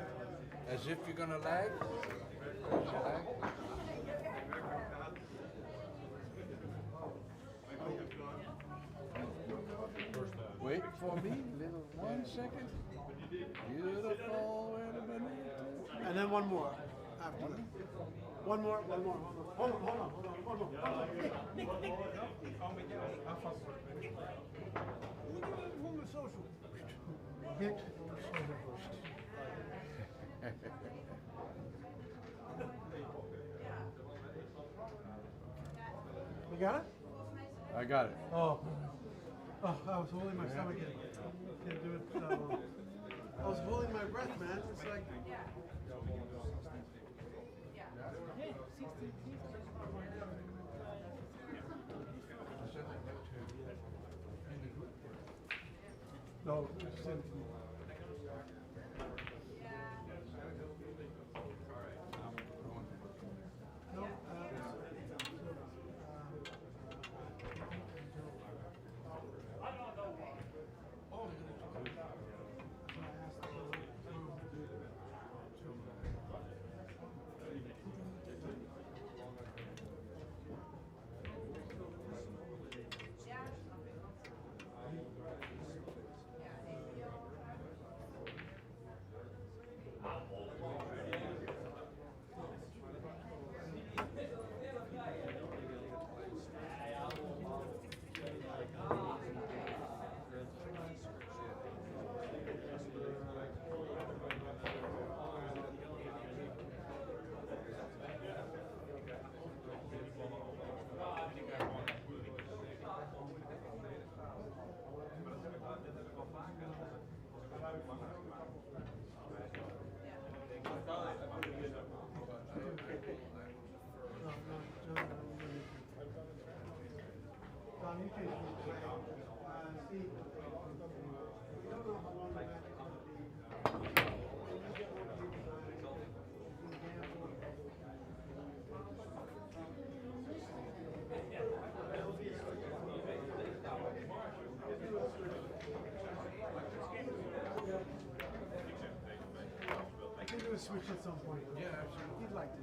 As if you're going to lag? Lag? Wait for me, little 1 second. Beautiful, wait a minute. And then one more after that. One more. Hold on. Look at social. Get You got it? I got it. Oh, I was holding my stomach in. Can't do it. I was holding my breath, man. It's like. No, send it to me. No, I can do a switch at some point. Yeah, absolutely. You'd like to.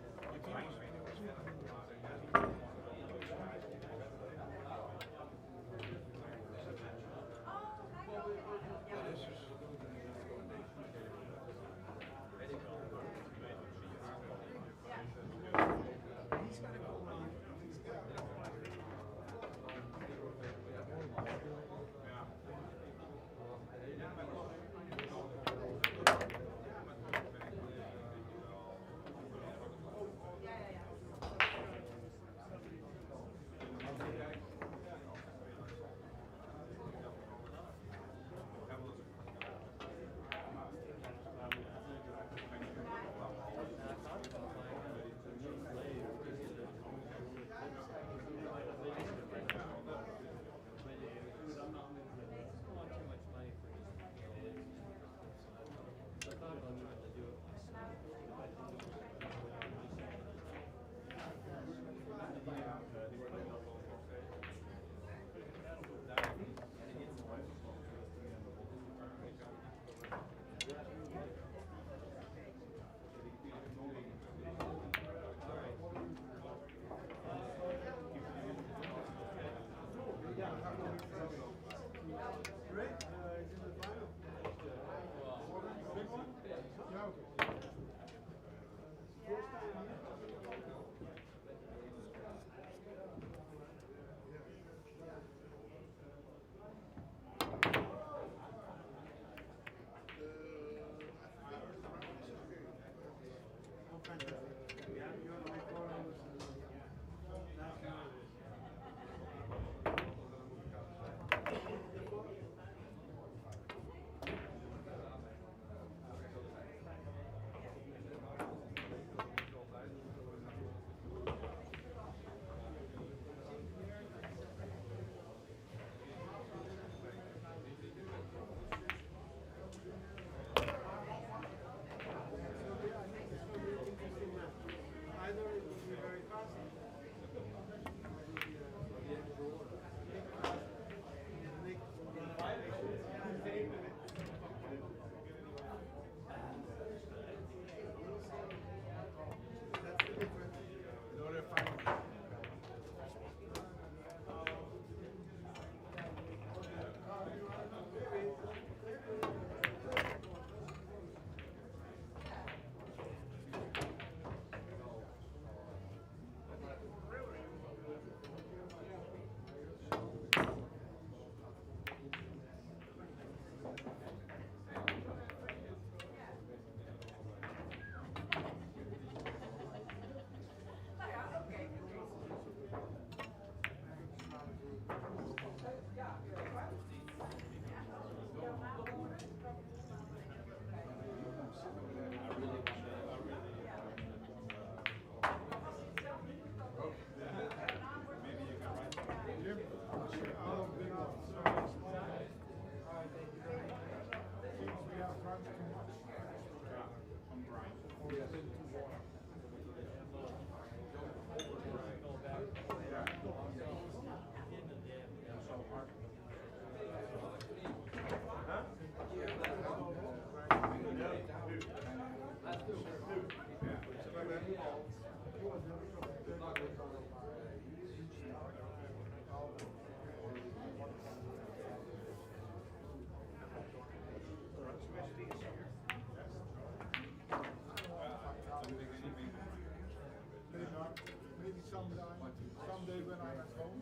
Someday when I'm at home,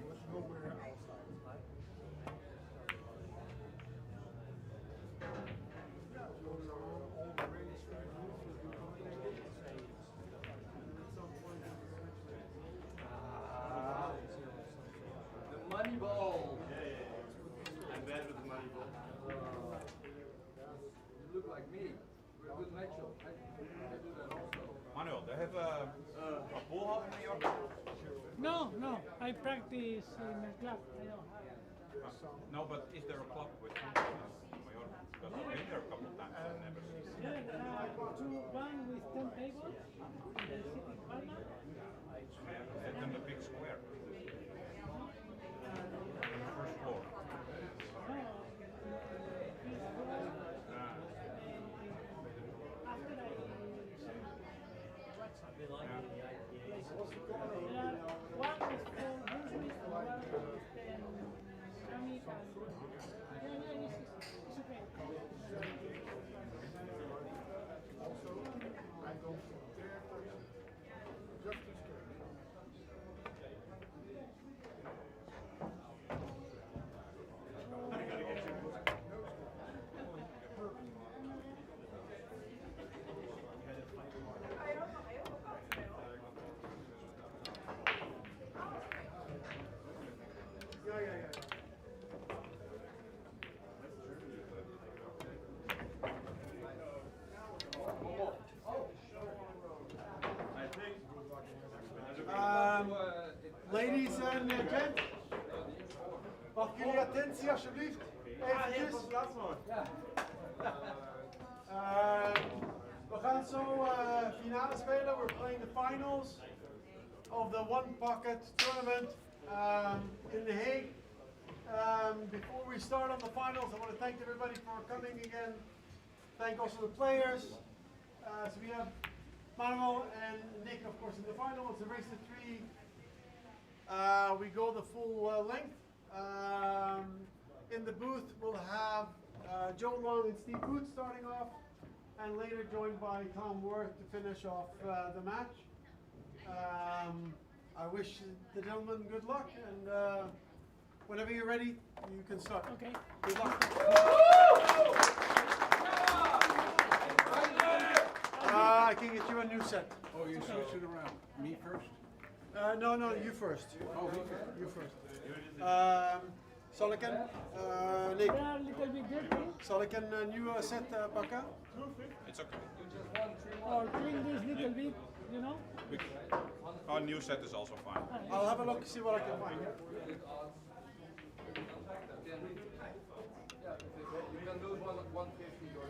let's go where outside. All the race The money ball. I'm bad with the money ball. You look like me. We're a good matchup. I do that also. Manuel, they have a bullhop in New York. No, no. I practice in a club. I don't have. No, but is there a club with two tables? Because I've been there a couple of times and never seen it. Yeah, one with 10 tables in the city Palma. Is it in the big square? First floor. Ladies and gents, mag ik jullie attentie alsjeblieft? Eventjes. We gaan zo finale spelen. We're playing the finals of the one pocket tournament in The Hague. Before we start on the finals, I want to thank everybody for coming again. Thank also the players. So we have Manuel and Nick, of course, in the final. It's a race to 3. We go the full length. In the booth, we'll have Joe Long and Steve Booth starting off, and later joined by Tom Worth to finish off the match. I wish the gentlemen good luck, and whenever you're ready, you can start. Okay. Good luck. I can get you a new set. Oh, you switch it around. Me first? No, you first. Oh, you first. Zal ik een, Nick, zal ik een nieuwe set pakken? It's okay. Or clean this little bit, you know? Our new set is also fine. I'll have a look, see what I can find. You can lose 150 or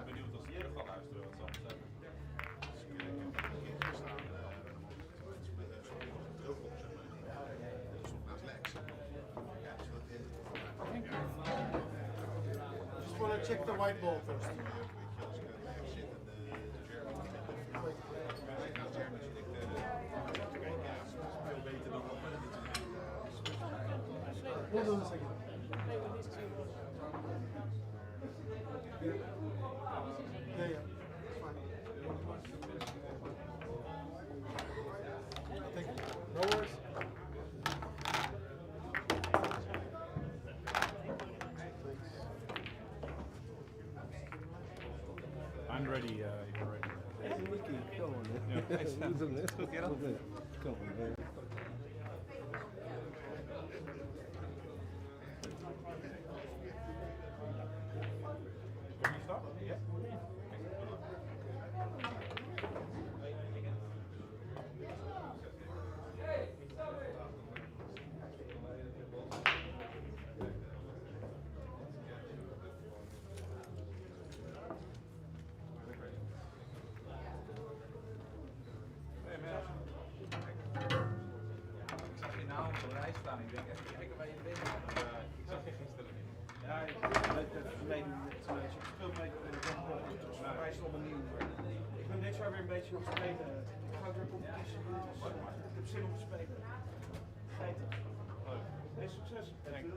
Benieuwd als hij terug gaat luisteren wat ze allemaal zeggen. Just want to check the white ball first. Hold on a second. Yeah, it's fine. Thank you. No worries. I'm ready. You're ready. Go on, man. Yeah, it's Get up. Come on, man. Can we start? Yeah. Ik zag je naam op de rij staan. Ik denk even kijken waar je bent. Ik zag je gisteren niet. Ja, ik speel mee met de wij stonden nieuw. Ik ben dit jaar weer een beetje op spelen. Ik ga weer competitie doen. Ik heb zin om te spelen. Geitig. Hey, succes. Dank je.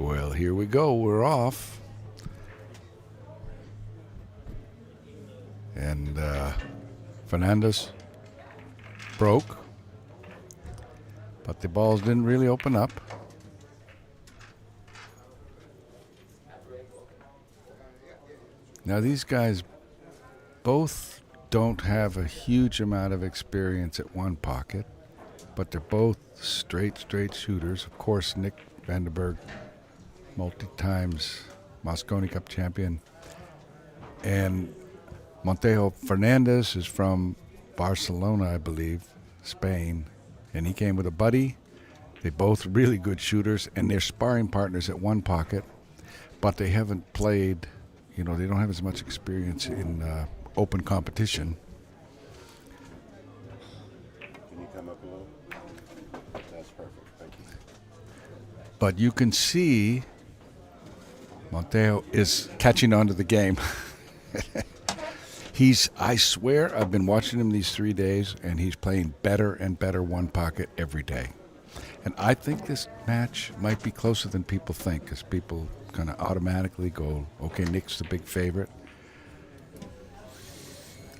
Well, here we go. We're off. And Fernandez broke. But the balls didn't really open up. Now these guys both don't have a huge amount of experience at one pocket, but they're both straight shooters. Of course, Nick Vandenberg, multi-times Mosconi Cup champion. And Montejo Fernandez is from Barcelona, I believe, Spain. And he came with a buddy. They're both really good shooters, and they're sparring partners at one pocket, but they haven't played, they don't have as much experience in open competition. Can you come up a little? That's perfect. Thank you. But you can see Montejo is catching on to the game. I swear, I've been watching him these 3 days, and he's playing better and better one pocket every day. And I think this match might be closer than people think, because people kind of automatically go, okay, Nick's the big favorite.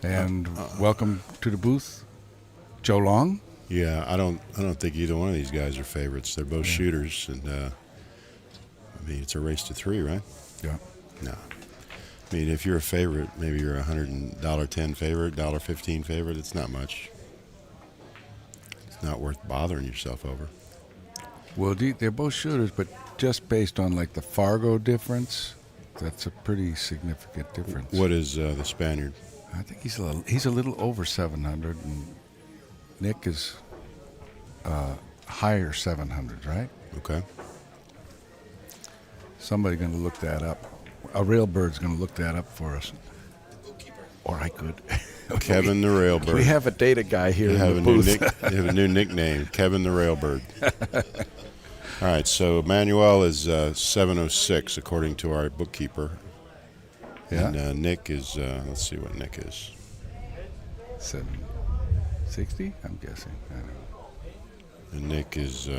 And welcome to the booth, Joe Long. Yeah, I don't think either one of these guys are favorites. They're both shooters, and it's a race to 3, right? Yeah. No. I mean, if you're a favorite, maybe you're a $110 favorite, $15 favorite. It's not much. It's not worth bothering yourself over. Well, they're both shooters, but just based on like the Fargo difference, that's a pretty significant difference. What is the Spaniard? I think he's a little over 700, and Nick is higher 700, right? Okay. Somebody's going to look that up. A Railbird's going to look that up for us. Or I could. Okay. Kevin the Railbird. We have a data guy here in the booth. You have a new nickname, Kevin the Railbird. All right, so Manuel is 706 according to our bookkeeper. Yeah. And Nick is, let's see what Nick is. 760, I'm guessing. I don't know. And Nick is,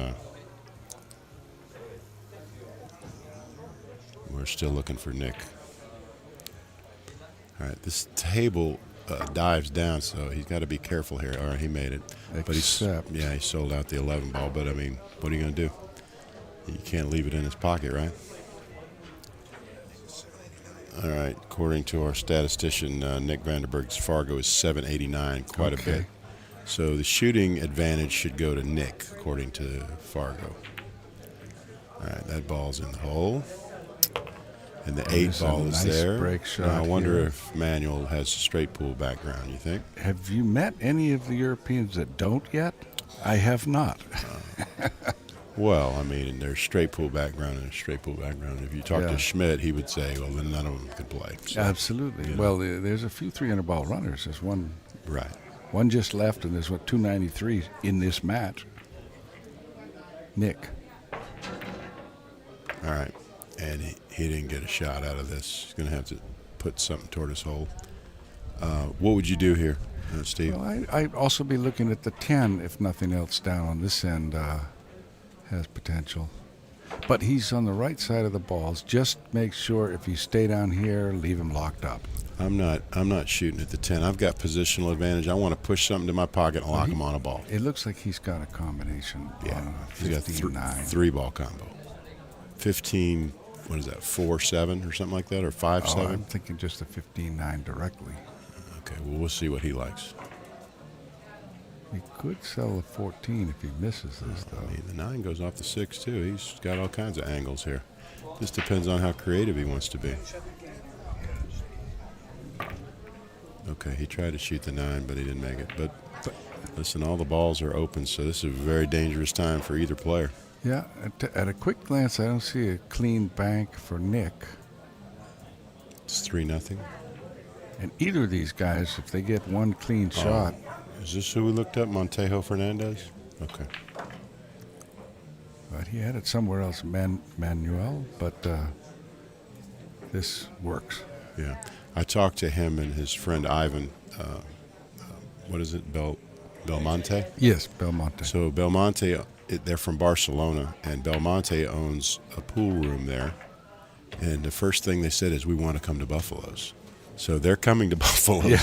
we're still looking for Nick. All right, this table dives down, so he's got to be careful here. All right, he made it. But he sold out the 11 ball, but I mean, what are you going to do? You can't leave it in his pocket, right? All right, according to our statistician, Nick Vandenberg's Fargo is 789, quite a bit. So the shooting advantage should go to Nick, according to Fargo. All right, that ball's in the hole. And the 8 ball is there. Break shot now, I wonder here. if Manuel has a straight pool background, you think? Have you met any of the Europeans that don't yet? I have not. Well, I mean, there's straight pool background and a straight pool background. If you talk to Schmidt, he would say, well, then none of them could play. So, absolutely. Well, there's a few 300-ball runners. There's one. Right. One just left, and there's 293 in this match. Nick. All right. And he didn't get a shot out of this. He's going to have to put something toward his hole. What would you do here, Steve? Well, I'd also be looking at the 10, if nothing else, down on this end has potential. But he's on the right side of the balls. Just make sure if you stay down here, leave him locked up. I'm not shooting at the 10. I've got positional advantage. I want to push something to my pocket and lock him on a ball. It looks like he's got a combination. Yeah, he's got 15-9. 3-ball combo. 15, what is that, 4-7 or something like that, or 5-7? I'm thinking just a 15-9 directly. Okay, well, we'll see what he likes. He could sell a 14 if he misses this, though. I mean, the 9 goes off the 6, too. He's got all kinds of angles here. Just depends on how creative he wants to be. Okay, he tried to shoot the 9, but he didn't make it. But listen, all the balls are open, so this is a very dangerous time for either player. Yeah, at a quick glance, I don't see a clean bank for Nick. It's 3-0. And either of these guys, if they get one clean shot. Is this who we looked up, Montejo Fernandez? Okay. But he had it somewhere else, Manuel, but this works. Yeah. I talked to him and his friend Ivan, what is it, Belmonte? Yes, Belmonte. So Belmonte they're from Barcelona, and Belmonte owns a pool room there. And the first thing they said is, we want to come to Buffalo's. So they're coming to Buffalo's. Yeah.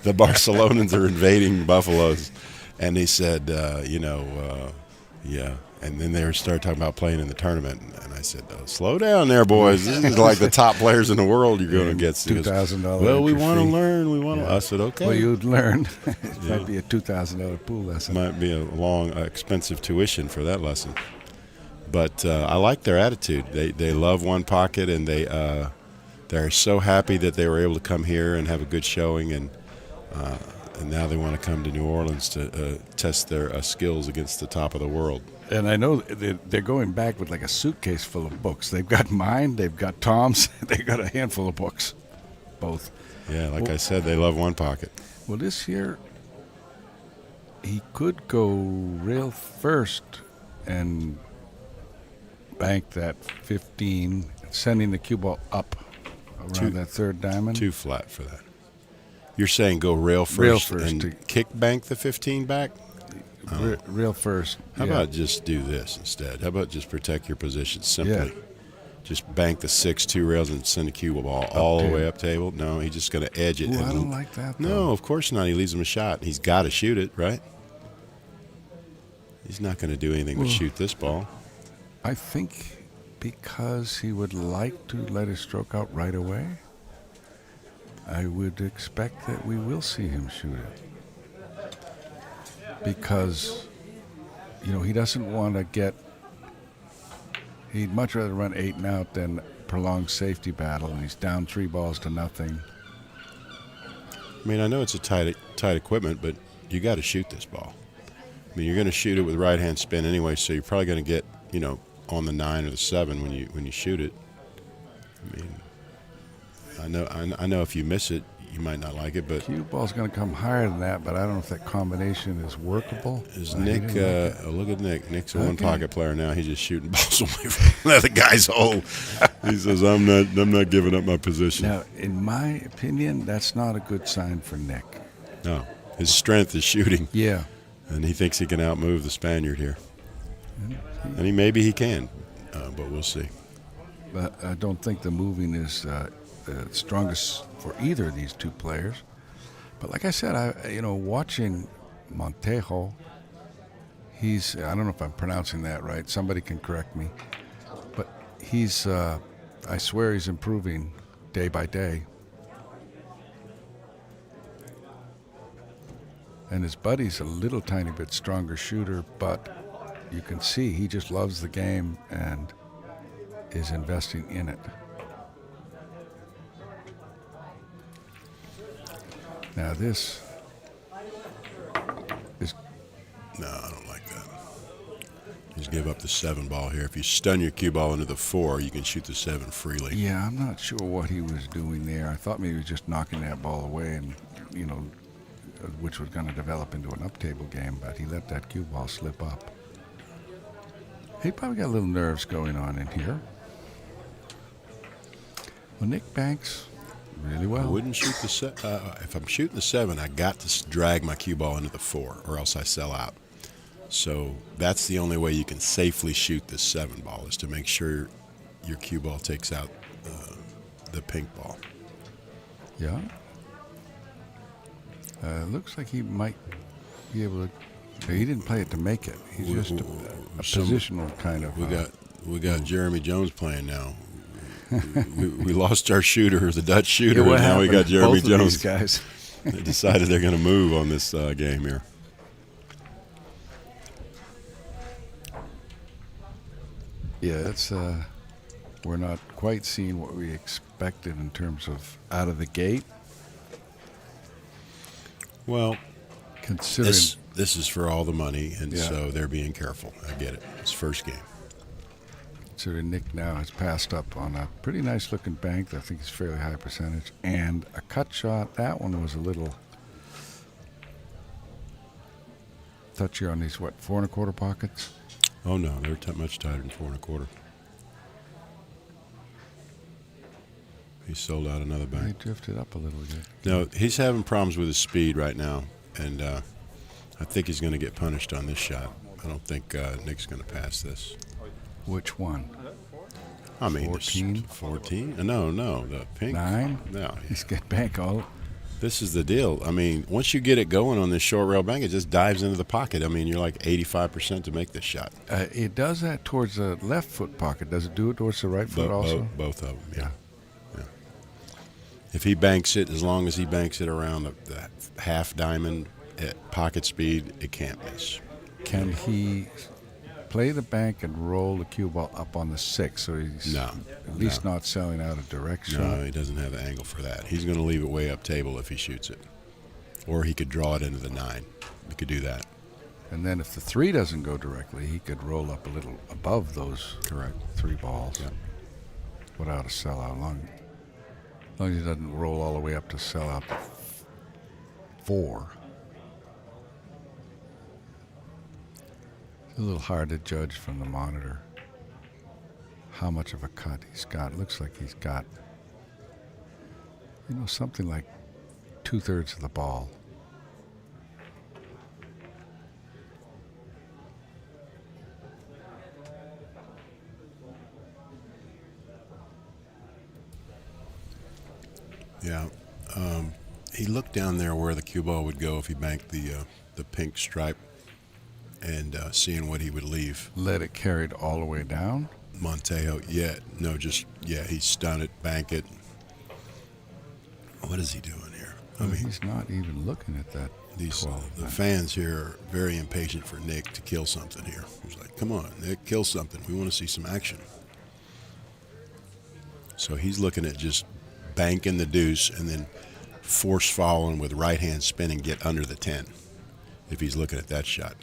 The Barcelonans are invading Buffalo's. And he said, yeah. And then they started talking about playing in the tournament. And I said, slow down there, boys. This is like the top players in the world you're going to get. $2,000. Well, we entry want to fee. learn. We want to. Yeah. I said, okay. Well, you'd learn. It Yeah. might be a $2,000 pool lesson. Might be a long, expensive tuition for that lesson. But I like their attitude. They love One Pocket, and they're so happy that they were able to come here and have a good showing, and now they want to come to New Orleans to test their skills against the top of the world. And I know they're going back with like a suitcase full of books. They've got mine, they've got Tom's, they've got a handful of books, both. Yeah, like I said, they love One Pocket. Well, this year, he could go rail first and bank that 15, sending the cue ball up around that third diamond. Too flat for that. You're saying go rail first, and kick bank the 15 back? Rail first. How about just do this instead? How about just protect your position simply? Yeah. Just bank the 6 2 rails and send the cue ball all the way up table? No, he's just going to edge it. Ooh, and I don't like that, though. No, of course not. He leaves him a shot. He's got to shoot it, right? He's not going to do anything but shoot this ball. I think because he would like to let his stroke out right away, I would expect that we will see him shoot it. Because, he doesn't want to get, he'd much rather run 8 and out than prolonged safety battle, and he's down 3 balls to nothing. I mean, I know it's a tight equipment, but you got to shoot this ball. I mean, you're going to shoot it with right-hand spin anyway, so you're probably going to get, on the 9 or the 7 when you shoot it. I mean, I know if you miss it, you might not like it, but Cue ball's going to come higher than that, but I don't know if that combination is workable. Is Nick? Look at Nick. Nick's a One Pocket player now. He's just shooting balls away from the guy's hole. He says, "I'm not giving up my position." Now, in my opinion, that's not a good sign for Nick. No, his strength is shooting. Yeah, and he thinks he can outmove the Spaniard here, and maybe he can, but we'll see. But I don't think the moving is the strongest for either of these two players. But like I said, watching Montejo, I don't know if I'm pronouncing that right. Somebody can correct me. But I swear he's improving day by day. And his buddy's a little tiny bit stronger shooter, but you can see he just loves the game and is investing in it. Now this is... No, I don't like that. Just give up the 7 ball here. If you stun your cue ball into the 4, you can shoot the 7 freely. Yeah, I'm not sure what he was doing there. I thought maybe he was just knocking that ball away and, which was going to develop into an up-table game, but he let that cue ball slip up. He probably got a little nerves going on in here. Well, Nick banks really well. I wouldn't shoot the if I'm shooting the 7, I got to drag my cue ball into the 4, or else I sell out. So that's the only way you can safely shoot this 7 ball, is to make sure your cue ball takes out the pink ball. Yeah. Looks like he might be able to. He didn't play it to make it. He's just a positional kind of. We got Jeremy Jones playing now. we lost our shooter, the Dutch shooter, Yeah, and now we got Jeremy Both of Jones. these guys. They decided they're going to move on this game here. Yeah, it's we're not quite seeing what we expected in terms of out of the gate. Well, considering this is for all the money, and so they're being careful. I get it. It's first game. Considering Nick now has passed up on a pretty nice looking bank. I think it's fairly high percentage, and a cut shot. That one was a little touchier on these 4 1/4 pockets. Oh no, they're much tighter than 4 1/4. He sold out another bank. He drifted up a little bit. No, he's having problems with his speed right now, and I think he's going to get punished on this shot. I don't think Nick's going to pass this. Which one? I mean, 14? 14? No, the pink. 9? No. He's got bank all. This is the deal. I mean, once you get it going on this short rail bank, it just dives into the pocket. I mean, you're like 85% to make this shot. It does that towards the left foot pocket. Does it do it towards the right foot also? Both of them, yeah. If he banks it, as long as he banks it around the half diamond at pocket speed, it can't miss. Can he play the bank and roll the cue ball up on the 6 so he's at least not selling out a direct shot? No, he doesn't have the angle for that. He's going to leave it way up table if he shoots it. Or he could draw it into the 9. He could do that. And then if the 3 doesn't go directly, he could roll up a little above those 3 balls without a sellout. As long as he doesn't roll all the way up to sell out the 4. It's a little hard to judge from the monitor how much of a cut he's got. It looks like he's got, something like 2/3 of the ball. Yeah. He looked down there where the cue ball would go if he banked the pink stripe and seeing what he would leave. Let it carried all the way down? Montejo, he stun it, bank it. What is he doing here? I mean, he's not even looking at that. The fans here are very impatient for Nick to kill something here. He's like, come on, Nick, kill something. We want to see some action. So he's looking at just banking the deuce and then force following with right hand spin and get under the 10 if he's looking at that shot.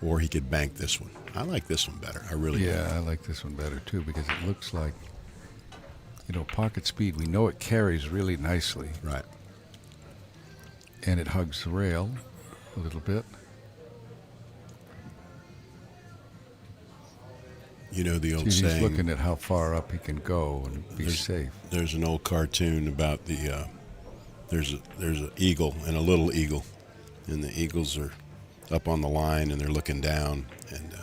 Or he could bank this one. I like this one better. I really do. Yeah, I like this one better too because it looks like, pocket speed. We know it carries really nicely. Right. And it hugs the rail a little bit. The old He's saying. Looking at how far up he can go and be safe. There's an old cartoon about there's an eagle and a little eagle, and the eagles are up on the line and they're looking down, and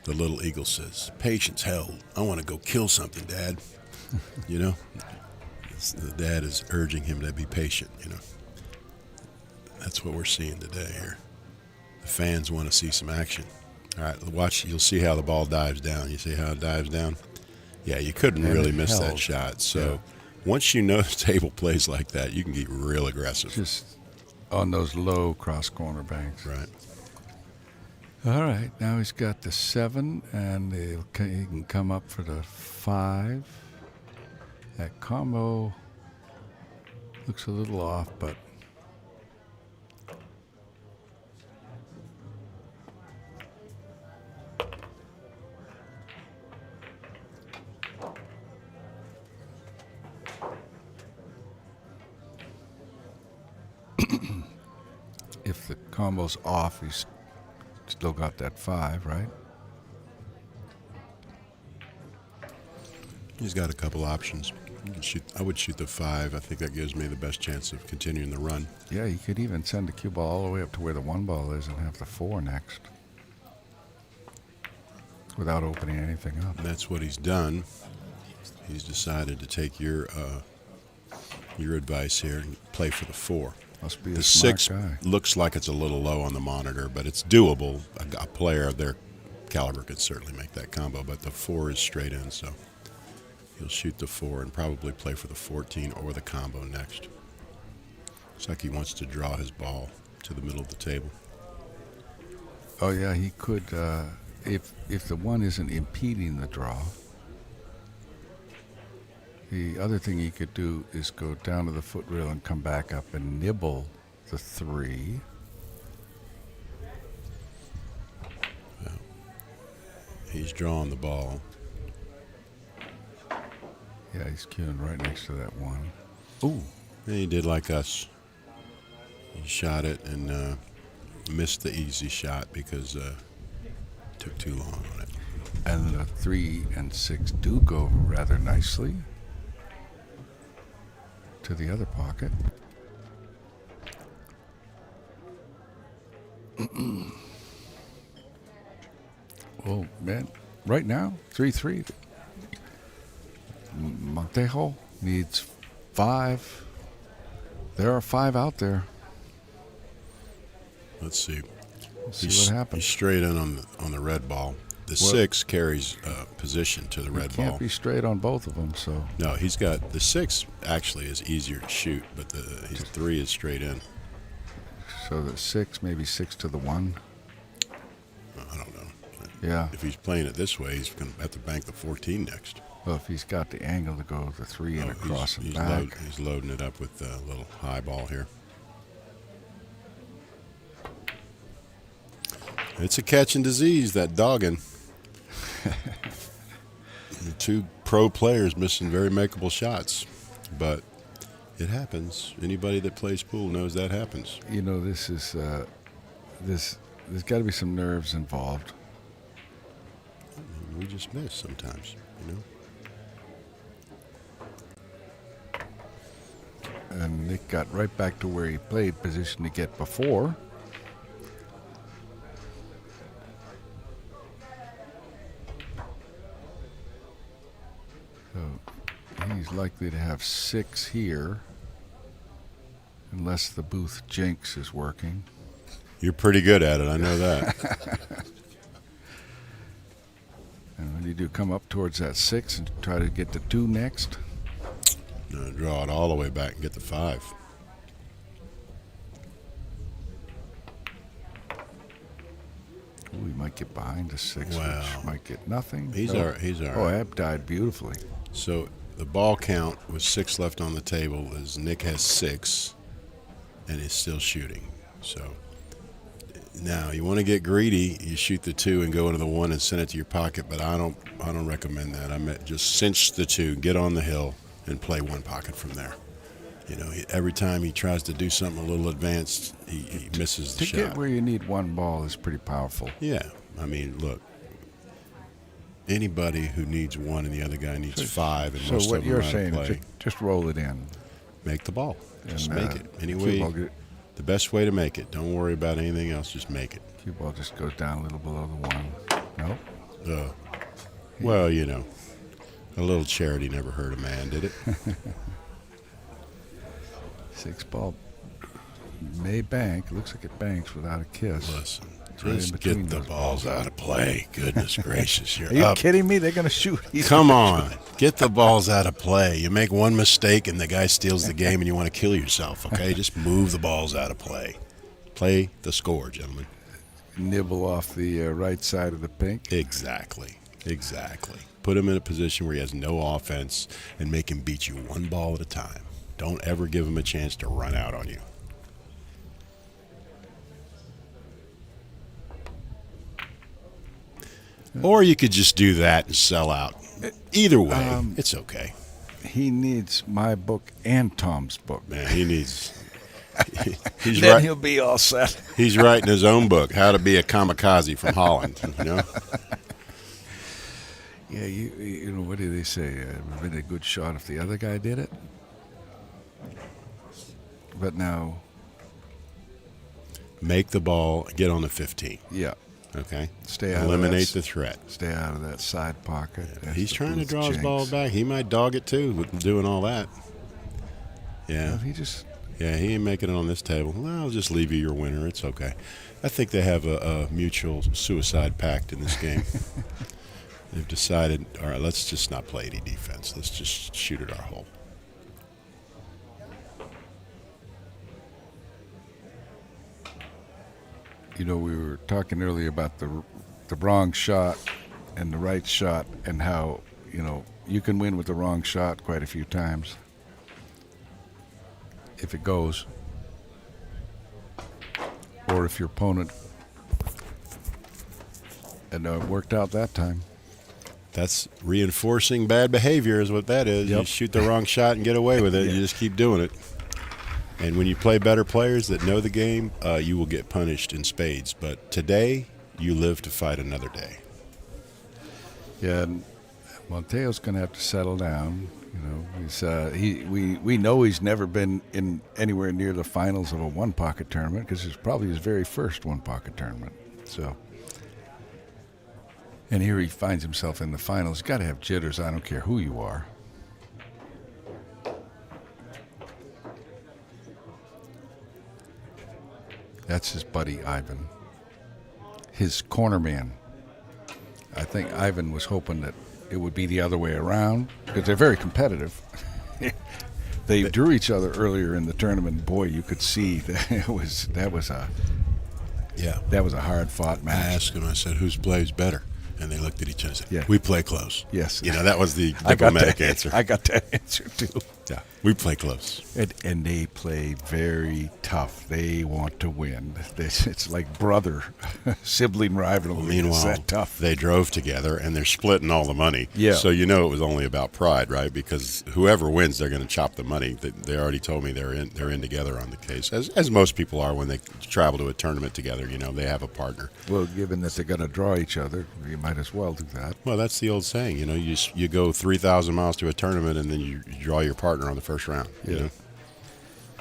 the little eagle says, "Patience held. I want to go kill something, Dad." The dad is urging him to be patient. That's what we're seeing today here. The fans want to see some action. All right, watch. You'll see how the ball dives down. You see how it dives down? Yeah, you couldn't really miss that shot. So once you know the table plays like that, you can get real aggressive. Just on those low cross corner banks. Right. All right, now he's got the 7, and he can come up for the 5. That combo looks a little off, but if the combo's off, he's still got that 5, right? He's got a couple options. I would shoot the 5. I think that gives me the best chance of continuing the run. Yeah, he could even send the cue ball all the way up to where the 1 ball is and have the 4 next without opening anything up. And that's what he's done. He's decided to take your advice here and play for the 4. Must be the a smart 6 guy. Looks like it's a little low on the monitor, but it's doable. A player of their caliber could certainly make that combo, but the 4 is straight in, so he'll shoot the 4 and probably play for the 14 or the combo next. Looks like he wants to draw his ball to the middle of the table. Oh yeah, he could. If the 1 isn't impeding the draw, the other thing he could do is go down to the foot rail and come back up and nibble the 3. Well, he's drawing the ball. Yeah, he's queuing right next to that 1. Ooh. And he did like us. He shot it and missed the easy shot because it took too long on it. And the 3 and 6 do go rather nicely to the other pocket. Well, man, right now, 3-3. Montejo needs 5. There are 5 out there. Let's see. See what happens. He's straight in on the red ball. The 6 carries position to the red ball. Can't be straight on both of them, so. No, he's got the 6 actually is easier to shoot, but his 3 is straight in. So the 6, maybe 6 to the 1. I don't know. Yeah. If he's playing it this way, he's going to have to bank the 14 next. Well, if he's got the angle to go the 3 and across and back. He's loading it up with a little high ball here. It's a catching disease, that dogging. 2 pro players missing very makeable shots, but it happens. Anybody that plays pool knows that happens. You know, this is there's got to be some nerves involved. We just miss sometimes, you know. And Nick got right back to where he played position to get before. So he's likely to have 6 here, unless the Booth jinx is working. You're pretty good at it, I know that. And when you do come up towards that 6 and try to get the 2 next. No, draw it all the way back and get the 5. Ooh, he might get behind the 6, Wow. which might get nothing. He's all right. He's all right. Oh, E.M.O.P.A died beautifully. So the ball count with 6 left on the table is Nick has 6 and is still shooting. So now you want to get greedy, you shoot the 2 and go into the 1 and send it to your pocket, but I don't recommend that. I mean, just cinch the 2, get on the hill and play 1 pocket from there. You know, every time he tries to do something a little advanced, he misses the shot. To get where you need 1 ball is pretty powerful. Yeah, I mean, look, anybody who needs 1 and the other guy needs 5, and so most what of them you're are out of saying play. is just roll it in. Make the ball. Just And, make it. Anyway, the best way to make it. Don't worry about anything else. Just make it. Cue ball just goes down a little below the 1. Nope. Well, you know, a little charity never hurt a man, did it? 6 ball may bank. Looks like it banks without a kiss. Listen, Right just get the balls out of play. Goodness gracious, you're Are you up. kidding me? They're going to shoot. Come on. Get the balls out of play. You make 1 mistake and the guy steals the game and you want to kill yourself, okay? Just move the balls out of play. Play the score, gentlemen. Nibble off the right side of the pink. Exactly. Exactly. Put him in a position where he has no offense and make him beat you 1 ball at a time. Don't ever give him a chance to run out on you. Or you could just do that and sell out. Either way, it's okay. He needs my book and Tom's book. Man, he needs. He's Then he'll be all set. He's writing his own book, How to Be a Kamikaze from Holland. You know. Yeah, you know, what do they say? It would have been a good shot if the other guy did it. But now, make the ball, get on the 15. Yeah. Okay. Stay out. Eliminate of the threat. Stay out of that side pocket. Yeah, he's trying to draw his ball back. He might dog it too with doing all that. Yeah. Well, he just. Yeah, he ain't making it on this table. Well, I'll just leave you your winner. It's okay. I think they have a mutual suicide pact in this game. They've decided, all right, let's just not play any defense. Let's just shoot at our hole. You know, we were talking earlier about the wrong shot and the right shot, and how, you know, you can win with the wrong shot quite a few times if it goes, or if your opponent, and it worked out that time. That's reinforcing bad behavior is what that is. Yep. You shoot the wrong shot and get away with it. Yeah. You just keep doing it. And when you play better players that know the game, you will get punished in spades. But today, you live to fight another day. Yeah, and Montejo's going to have to settle down. You know, we know he's never been in anywhere near the finals of a 1-pocket tournament, because it's probably his very first 1-pocket tournament. So And here he finds himself in the finals. He's got to have jitters. I don't care who you are. That's his buddy Ivan, his corner man. I think Ivan was hoping that it would be the other way around because they're very competitive. They drew each other earlier in the tournament. Boy, you could see that was a hard fought match. I asked him. I said, "Whose plays better?" And they looked at each other and said, Yeah. "We play close." Yes. You know, that was the diplomatic answer. I got that answer too. Yeah, we play close. And they play very tough. They want to win. It's like brother, sibling rivalry. Meanwhile, It's that tough. they drove together and they're splitting all the money. Yeah. So you know it was only about pride, right? Because whoever wins, they're going to chop the money. They already told me they're in together on the case, as most people are when they travel to a tournament together. You know, they have a partner. Well, given that they're going to draw each other, you might as well do that. Well, that's the old saying. You know, you go 3,000 miles to a tournament and then you draw your partner on the first round. Yeah. You know?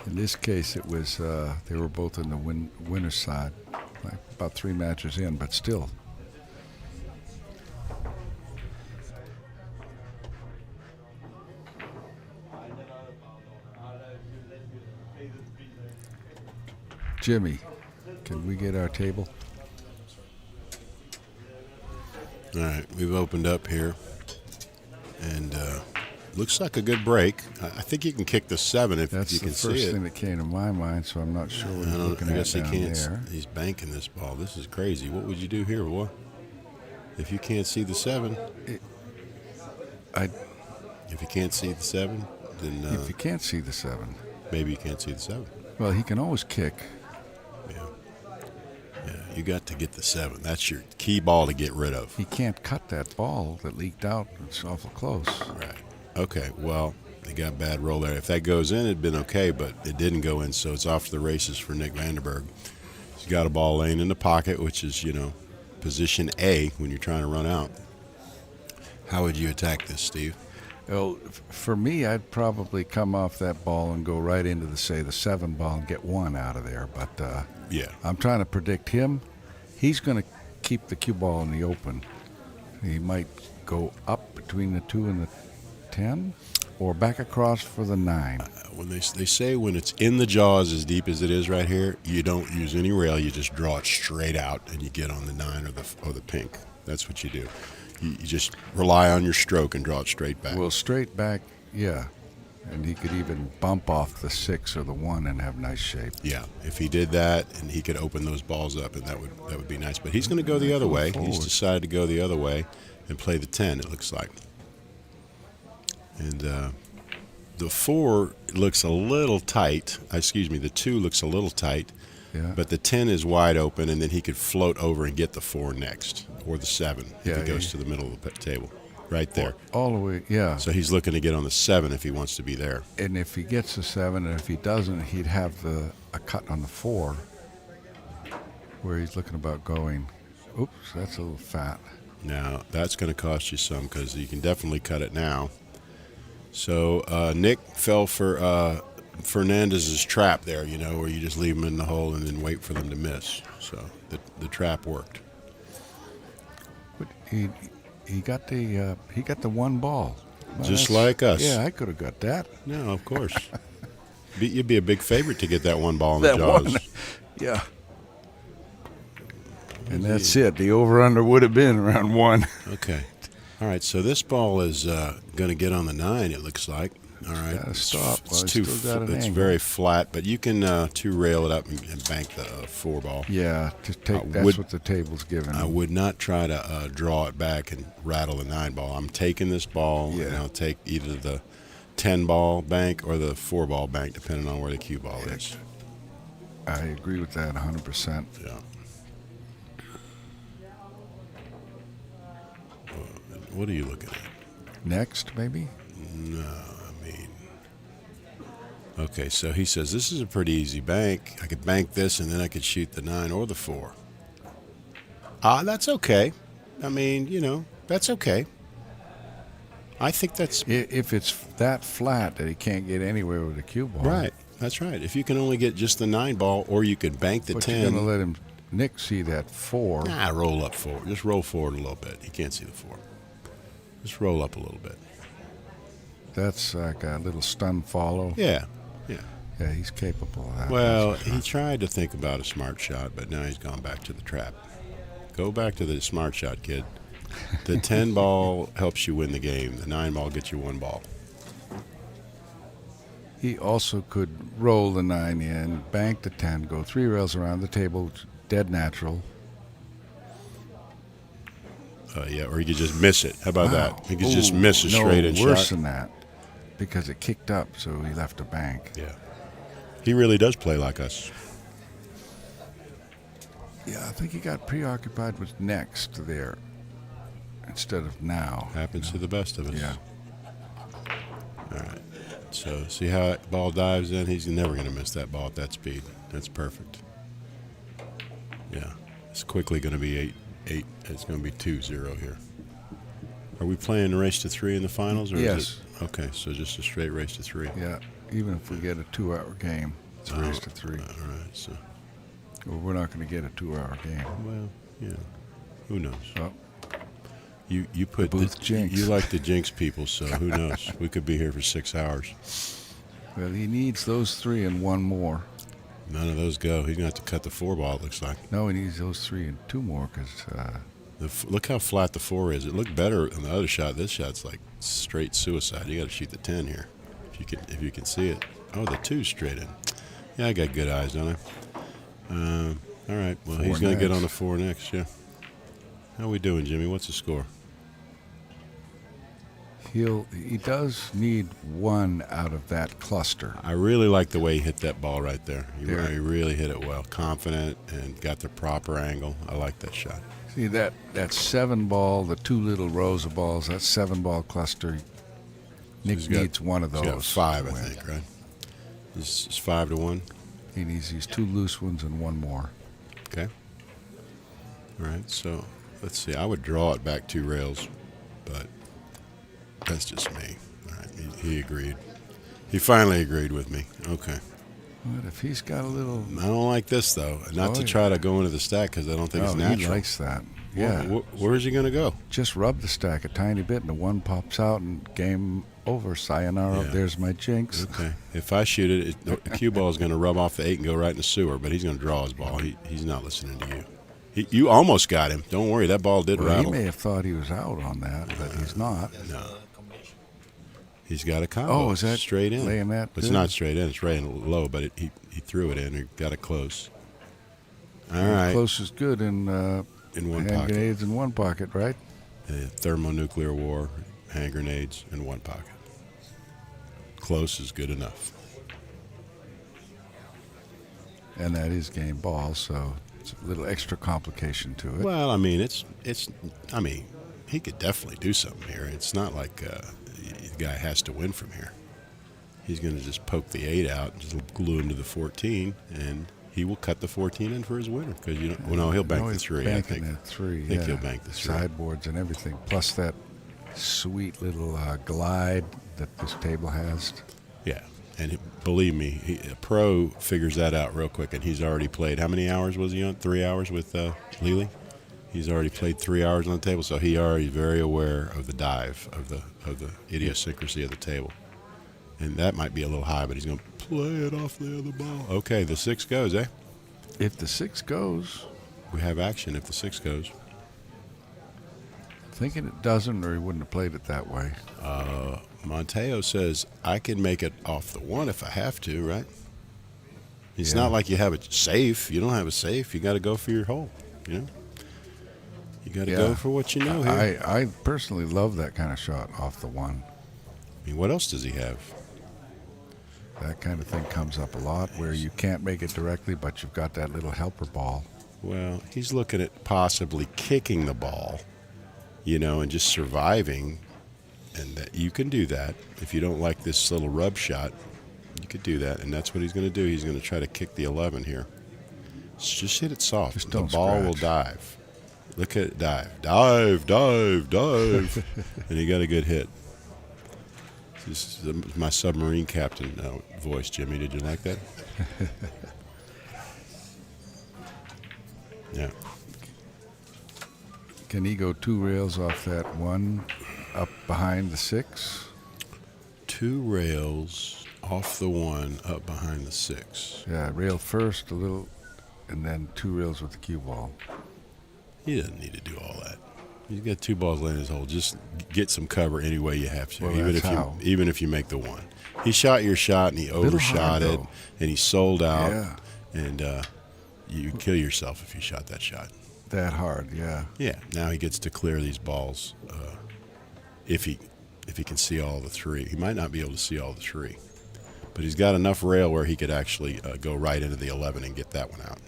In this case, it was they were both in the winner's side, like about 3 matches in, but still. Jimmy, can we get our table? All right, we've opened up here, and looks like a good break. I think you can kick the 7 if That's you can the see first it. thing that came to my mind, so I'm not sure what you're looking I at guess he down can't. there. He's banking this ball. This is crazy. What would you do here, boy? If you can't see the 7, if you can't see the 7, then if you can't see the 7, maybe you can't see the 7. well, he can always kick. Yeah, you got to get the 7. That's your key ball to get rid of. He can't cut that ball that leaked out. It's awful close. Right. Okay, well, they got a bad roll there. If that goes in, it'd been okay, but it didn't go in, so it's off to the races for Nick Vandenberg. He's got a ball laying in the pocket, which is, you know, position A when you're trying to run out. How would you attack this, Steve? Well, for me, I'd probably come off that ball and go right into the 7 ball and get 1 out of there. But yeah, I'm trying to predict him. He's going to keep the cue ball in the open. He might go up between the 2 and the 10, or back across for the 9. When they say when it's in the jaws as deep as it is right here, you don't use any rail. You just draw it straight out and you get on the 9 or the pink. That's what you do. You just rely on your stroke and draw it straight back. Well, straight back, yeah. And he could even bump off the 6 or the 1 and have nice shape. Yeah, if he did that, and he could open those balls up, and that would be nice. But he's going to go the other way. He's decided to go the other way and play the 10, it looks like. And the 4 looks a little tight. Excuse me, the 2 looks a little tight. Yeah. But the 10 is wide open, and then he could float over and get the 4 next, or the 7 if he goes to the middle of the table, right there. All the way, yeah. So he's looking to get on the 7 if he wants to be there. And if he gets the 7, and if he doesn't, he'd have a cut on the 4, where he's looking about going. Oops, that's a little fat. Now, that's going to cost you some because you can definitely cut it now. So Nick fell for Fernandez's trap there, you know, where you just leave them in the hole and then wait for them to miss. So the trap worked. But he got the 1 ball. Well, Just like us. Yeah, I could have got that. No, of course. You'd be a big favorite to get that 1 ball in the That jaws. 1, yeah. And that's it. The over-under would have been around 1. Okay. All right, so this ball is going to get on the 9, it looks like. All right. Gotta stop. It's very flat, but you can 2-rail it up and bank the 4 ball. Yeah, that's what the table's giving. I would not try to draw it back and rattle the 9 ball. I'm taking this ball, and I'll take either the 10 ball bank or the 4 ball bank, depending on where the cue ball is. I agree with that 100%. Yeah. What are you looking at? Next, maybe? No, I mean... Okay, so he says, this is a pretty easy bank. I could bank this, and then I could shoot the 9 or the 4. That's okay. I mean, you know, that's okay. I think that's... If it's that flat that he can't get anywhere with a cue ball. Right, that's right. If you can only get just the 9 ball, or you could bank the 10. You're going to let him Nick see that 4. Nah, roll up forward. Just roll forward a little bit. You can't see the 4. Just roll up a little bit. That's like a little stun follow. Yeah. Yeah, he's capable of that. Well, he tried to think about a smart shot, but now he's gone back to the trap. Go back to the smart shot, kid. The 10 ball helps you win the game. The 9 ball gets you 1 ball. He also could roll the 9 in, bank the 10, go 3 rails around the table, dead natural. Yeah, or he could just miss it. How about that? He could just miss a straight in shot. Worse than that, because it kicked up, so he left a bank. Yeah. He really does play like us. Yeah, I think he got preoccupied with next there instead of now. Happens to the best of us. Yeah. All right. So see how that ball dives in? He's never going to miss that ball at that speed. That's perfect. Yeah. It's quickly going to be 8. It's going to be 2-0 here. Are we playing a race to 3 in the finals? Or Yes. Is it, okay, so just a straight race to 3. Yeah, even if we get a 2-hour game, it's a race to 3. All right, so. Well, we're not going to get a 2-hour game. Well, yeah. Who knows? Oh. You put Booth jinx. You like the jinx people, so who knows? We could be here for 6 hours. Well, he needs those 3 and 1 more. None of those go. He's going to have to cut the 4 ball, it looks like. No, he needs those 3 and 2 more because... look how flat the 4 is. It looked better on the other shot. This shot's like straight suicide. You got to shoot the 10 here, if you can see it. Oh, the 2's straight in. Yeah, I got good eyes, don't I? All right. Well, he's going to get on the 4 next. Yeah. How we doing, Jimmy? What's the score? He does need 1 out of that cluster. I really like the way he hit that ball right there. He really hit it well. Confident and got the proper angle. I like that shot. See, that 7 ball, the 2 little rows of balls, that 7 ball cluster, Nick needs 1 of those. He's got 5, I think, right? It's 5-1. He needs these 2 loose ones and 1 more. Okay. All right, so let's see. I would draw it back 2 rails, but that's just me. All right, he agreed. He finally agreed with me. Okay. But if he's got a little... I don't like this, though. Not to try to go into the stack because I don't think it's natural. He likes that. Yeah. Where's he going to go? Just rub the stack a tiny bit and the 1 pops out and game over. Sayonara. Yeah. There's my jinx. Okay. If I shoot it, the cue ball is going to rub off the 8 and go right in the sewer, but he's going to draw his ball. He's not listening to you. You almost got him. Don't worry. That ball did rattle. He may have thought he was out on that, but he's not. No. He's got a combo. Oh, is that straight in? laying that It's good? not straight in. It's right in low, but he threw it in. He got it close. All right. Close is good in 1 hand pocket. grenades in 1 pocket, right? Thermonuclear war, hand grenades in 1 pocket. Close is good enough. And that is game ball, so it's a little extra complication to it. Well, I mean, I mean, he could definitely do something here. It's not like the guy has to win from here. He's going to just poke the 8 out and just glue him to the 14, and he will cut the 14 in for his winner. Because he'll bank the 3. I think. That 3. I think he'll bank the 3. Sideboards and everything, plus that sweet little glide that this table has. Yeah, and believe me, a pro figures that out real quick, and he's already played. How many hours was he on? 3 hours with Lely? He's already played 3 hours on the table, so he already very aware of the dive, of the idiosyncrasy of the table. And that might be a little high, but he's going to play it off the other ball. Okay, the 6 goes, eh? If the 6 goes. We have action if the 6 goes. Thinking it doesn't, or he wouldn't have played it that way. Monteo says, I can make it off the 1 if I have to, right? It's not like you have a safe. You don't have a safe. You got to go for your hole, you know? You got to go for what you know here. I personally love that kind of shot off the 1. I mean, what else does he have? That kind of thing comes up a lot where you can't make it directly, but you've got that little helper ball. Well, he's looking at possibly kicking the ball, and just surviving. And that you can do that. If you don't like this little rub shot, you could do that. And that's what he's going to do. He's going to try to kick the 11 here. Just hit it soft. Just the don't ball will dive. Look at it dive. Dive, dive, dive. And he got a good hit. This is my submarine captain voice, Jimmy. Did you like that? Yeah. Can he go 2 rails off that one up behind the 6? 2 rails off the 1 up behind the 6. Yeah, rail first a little, and then 2 rails with the cue ball. He doesn't need to do all that. He's got 2 balls laying in his hole. Just get some cover any way you have to, Well, even if you make the 1. He shot your shot and he overshot it, and he sold out. Yeah. And you kill yourself if you shot that shot. That hard, yeah. Yeah. Now he gets to clear these balls if he can see all the 3. He might not be able to see all the 3, but he's got enough rail where he could actually go right into the 11 and get that one out.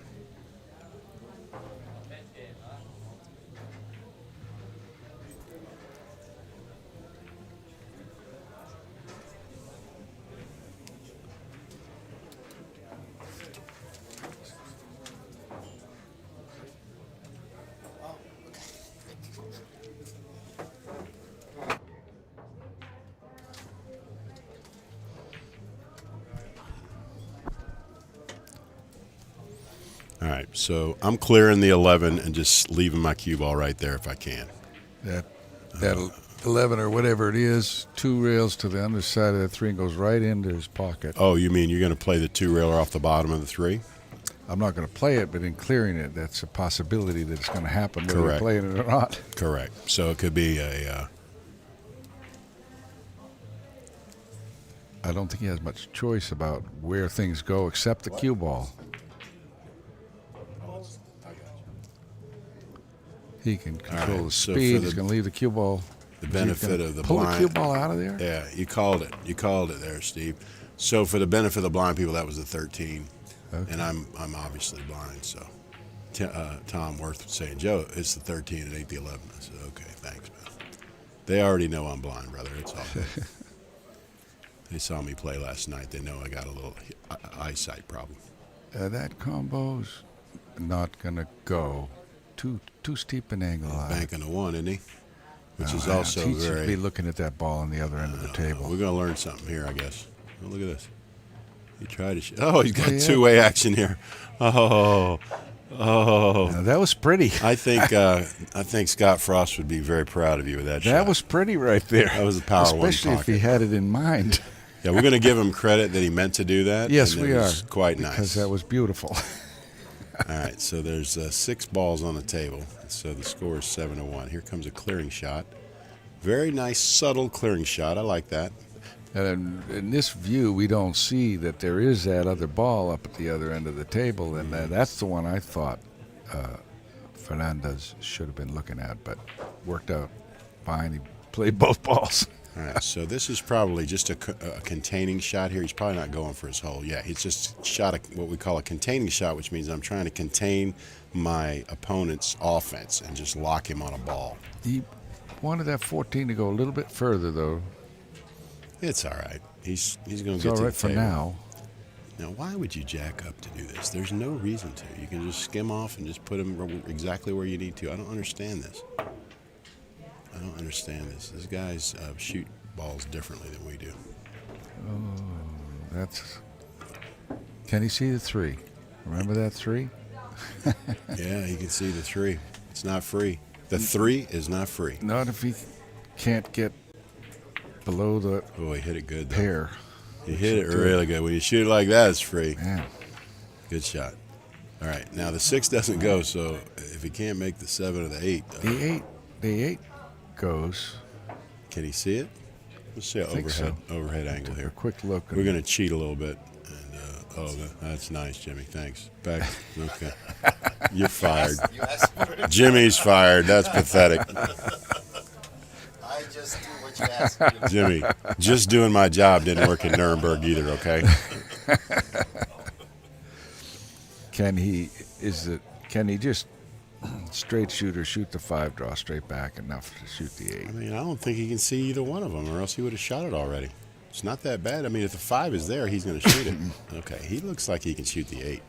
All right, so I'm clearing the 11 and just leaving my cue ball right there if I can. That 11 or whatever it is, 2 rails to the underside of the 3 and goes right into his pocket. Oh, you mean you're going to play the 2 railer off the bottom of the 3? I'm not going to play it, but in clearing it, that's a possibility that it's going to happen whether you're playing it or not. Correct. So it could be a... I don't think he has much choice about where things go except the cue ball. He can control the speed. He's going to leave the cue ball. The benefit of the pull blind. the cue ball out of there? Yeah, you called it. You called it there, Steve. So for the benefit of the blind people, that was the 13. Okay. And I'm obviously blind, so Tom Worth was saying, Joe, it's the 13, it ain't the 11. I said, okay, thanks, man. They already know I'm blind, brother. It's all good. They saw me play last night. They know I got a little eyesight problem. That combo's not going to go. Too steep an angle. Banking a 1, isn't he? Which is man, also he very... should be looking at that ball on the other end of the table. We're going to learn something here, I guess. Oh, look at this. He tried to... Oh, he's got two-way action here. Oh. Now, that was pretty. I think Scott Frost would be very proud of you with that shot. That was pretty right there. That was a power Especially 1 if pocket. he had it in mind. Yeah, we're going to give him credit that he meant to do that. Yes, and we it are. was quite nice. Because that was beautiful. All right, so there's 6 balls on the table. So the score is 7-1. Here comes a clearing shot. Very nice, subtle clearing shot. I like that. And in this view, we don't see that there is that other ball up at the other end of the table, and that's the one I thought Fernandez should have been looking at, but worked out fine. He played both balls. All right, so this is probably just a containing shot here. He's probably not going for his hole. Yeah, he's just shot what we call a containing shot, which means I'm trying to contain my opponent's offense and just lock him on a ball. He wanted that 14 to go a little bit further, though. It's all right. He's going to get It's to all the right for table. now. Now, why would you jack up to do this? There's no reason to. You can just skim off and just put him exactly where you need to. I don't understand this. I don't understand this. These guys shoot balls differently than we do. Oh, that's... Can he see the 3? Remember that 3? Yeah, he can see the 3. It's not free. The 3 is not free. Not if he can't get below the Oh, he hit it good, though. pair. He hit it really good. When you shoot it like that, it's free. Man. Good shot. All right, now the 6 doesn't go, so if he can't make the 7 or the 8. The 8 goes. Can he see it? Let's see an overhead angle here. A quick look. We're going to cheat a little bit. And that's nice, Jimmy. Thanks. Back. Okay. You're fired. Jimmy's fired. That's pathetic. I just do what you ask me to do. Jimmy, just doing my job didn't work in Nuremberg either, okay? Can he just straight shoot or shoot the 5, draw straight back enough to shoot the 8? I mean, I don't think he can see either one of them, or else he would have shot it already. It's not that bad. I mean, if the 5 is there, he's going to shoot it. Okay, he looks like he can shoot the 8.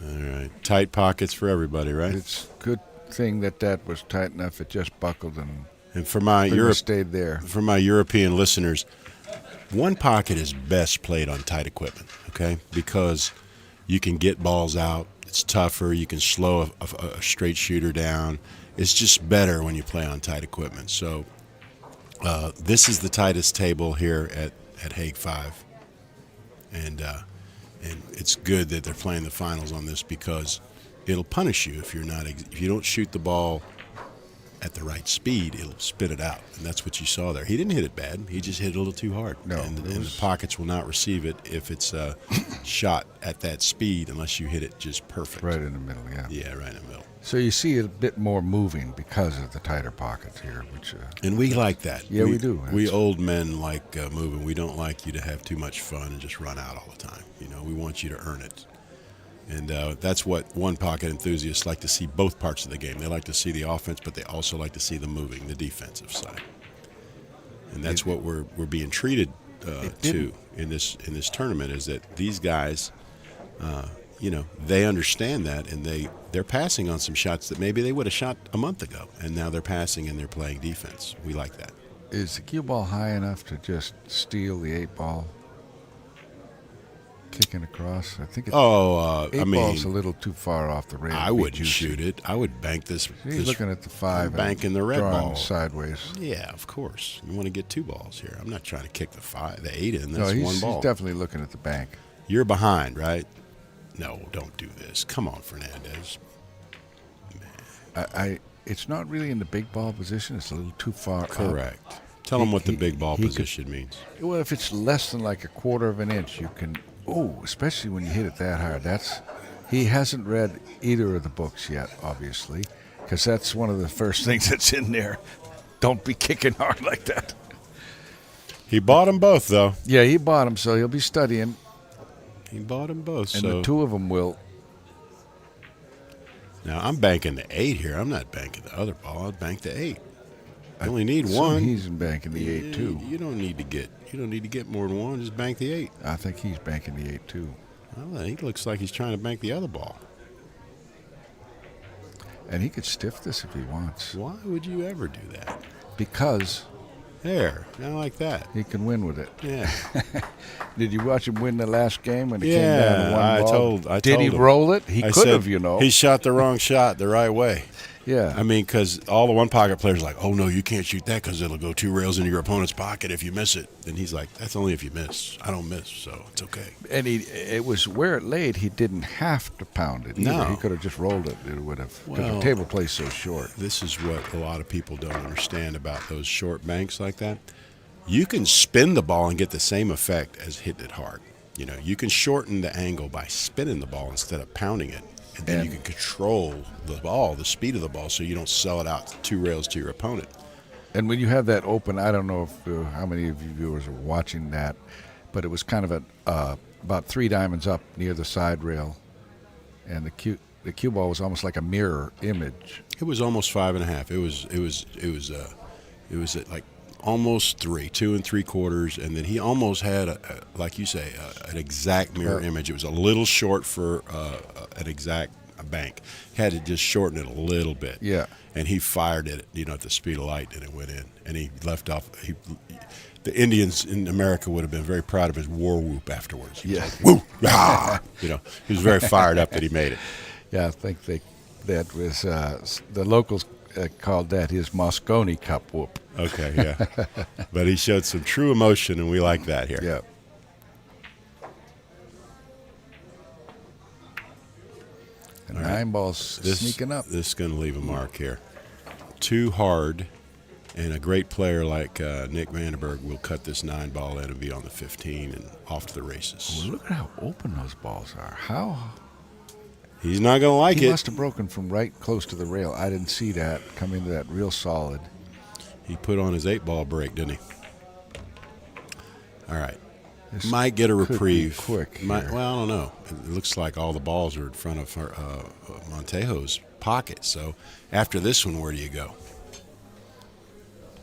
All right, tight pockets for everybody, right? It's a good thing that was tight enough it just buckled and And for my stayed there. For my European listeners, one pocket is best played on tight equipment, okay? Because you can get balls out. It's tougher. You can slow a straight shooter down. It's just better when you play on tight equipment. So this is the tightest table here at Hague 5. And it's good that they're playing the finals on this because it'll punish you if you don't shoot the ball at the right speed. It'll spit it out, and that's what you saw there. He didn't hit it bad. He just hit it a little too hard. No, and the pockets will not receive it if it's shot at that speed unless you hit it just perfect. Right in the middle, yeah. Yeah, right in the middle. So you see a bit more moving because of the tighter pockets here, which. And we like that. Yeah, we do. We old men like moving. We don't like you to have too much fun and just run out all the time. You know, we want you to earn it. And that's what one pocket enthusiasts like to see both parts of the game. They like to see the offense, but they also like to see the moving, the defensive side. And that's what we're being treated to in this tournament is that these guys, they understand that, and they're passing on some shots that maybe they would have shot a month ago, and now they're passing and they're playing defense. We like that. Is the cue ball high enough to just steal the 8-ball? Kicking across, I think. Ball's a little too far off the rail. I wouldn't shoot it. I would bank this. He's looking at the 5, banking the red ball sideways. Yeah, of course. You want to get 2 balls here. I'm not trying to kick the 8 in. That's no, one ball. He's definitely looking at the bank. You're behind, right? No, don't do this. Come on, Fernandez. It's not really in the big ball position. It's a little too far. Correct. Tell him what the big ball position means. Well, if it's less than like a 1/4 of an inch, you can. Oh, especially when you hit it that hard. He hasn't read either of the books yet, obviously, because that's one of the first things that's in there. Don't be kicking hard like that. He bought them both, though. Yeah, he bought them, so he'll be studying. He bought them both, and so the 2 of them will. Now I'm banking the 8 here. I'm not banking the other ball. I'll bank the 8. I only need one. He's banking the 8 too. You don't need to get more than one. Just bank the 8. I think he's banking the 8 too. Well, he looks like he's trying to bank the other ball. And he could stiff this if he wants. Why would you ever do that? Because there, I like that. He can win with it. Yeah. Did you watch him win the last game when it came Yeah, down to one ball? Did he him. roll it? He I could said, have, you know. He shot the wrong shot the right way. Yeah. I mean, because all the one pocket players are like, oh, no, you can't shoot that because it'll go 2 rails into your opponent's pocket if you miss it. And he's like, that's only if you miss. I don't miss, so it's okay. And it was where it laid, he didn't have to pound it. No. Either. He could have just rolled it. It would have. Because the table play's so short. This is what a lot of people don't understand about those short banks like that. You can spin the ball and get the same effect as hitting it hard. You know, you can shorten the angle by spinning the ball instead of pounding it. And then you can control the ball, the speed of the ball, so you don't sell it out 2 rails to your opponent. And when you have that open, I don't know if how many of you viewers are watching that, but it was kind of about 3 diamonds up near the side rail, and the cue ball was almost like a mirror image. It was almost 5.5. It was at like almost 3, 2 3/4, and then he almost had, like you say, an exact mirror image. It was a little short for an exact bank. He had to just shorten it a little bit. Yeah. And he fired it, at the speed of light, and it went in. And he left off. The Indians in America would have been very proud of his war whoop afterwards. He was like, woo! Ah! He was very fired up that he made it. Yeah, I think that was the locals called that his Moscone Cup whoop. Okay, yeah. But he showed some true emotion, and we like that here. Yeah. And 9 balls sneaking up. This is going to leave a mark here. Too hard, and a great player like Nick Vandenberg will cut this 9 ball in and be on the 15 and off to the races. Well, look at how open those balls are. How? He's not going to like it. He must have broken from right close to the rail. I didn't see that. Come into that real solid. He put on his 8-ball break, didn't he? All right. This might get a reprieve. Quick. Well, I don't know. It looks like all the balls are in front of Montejo's pocket. So after this one, where do you go?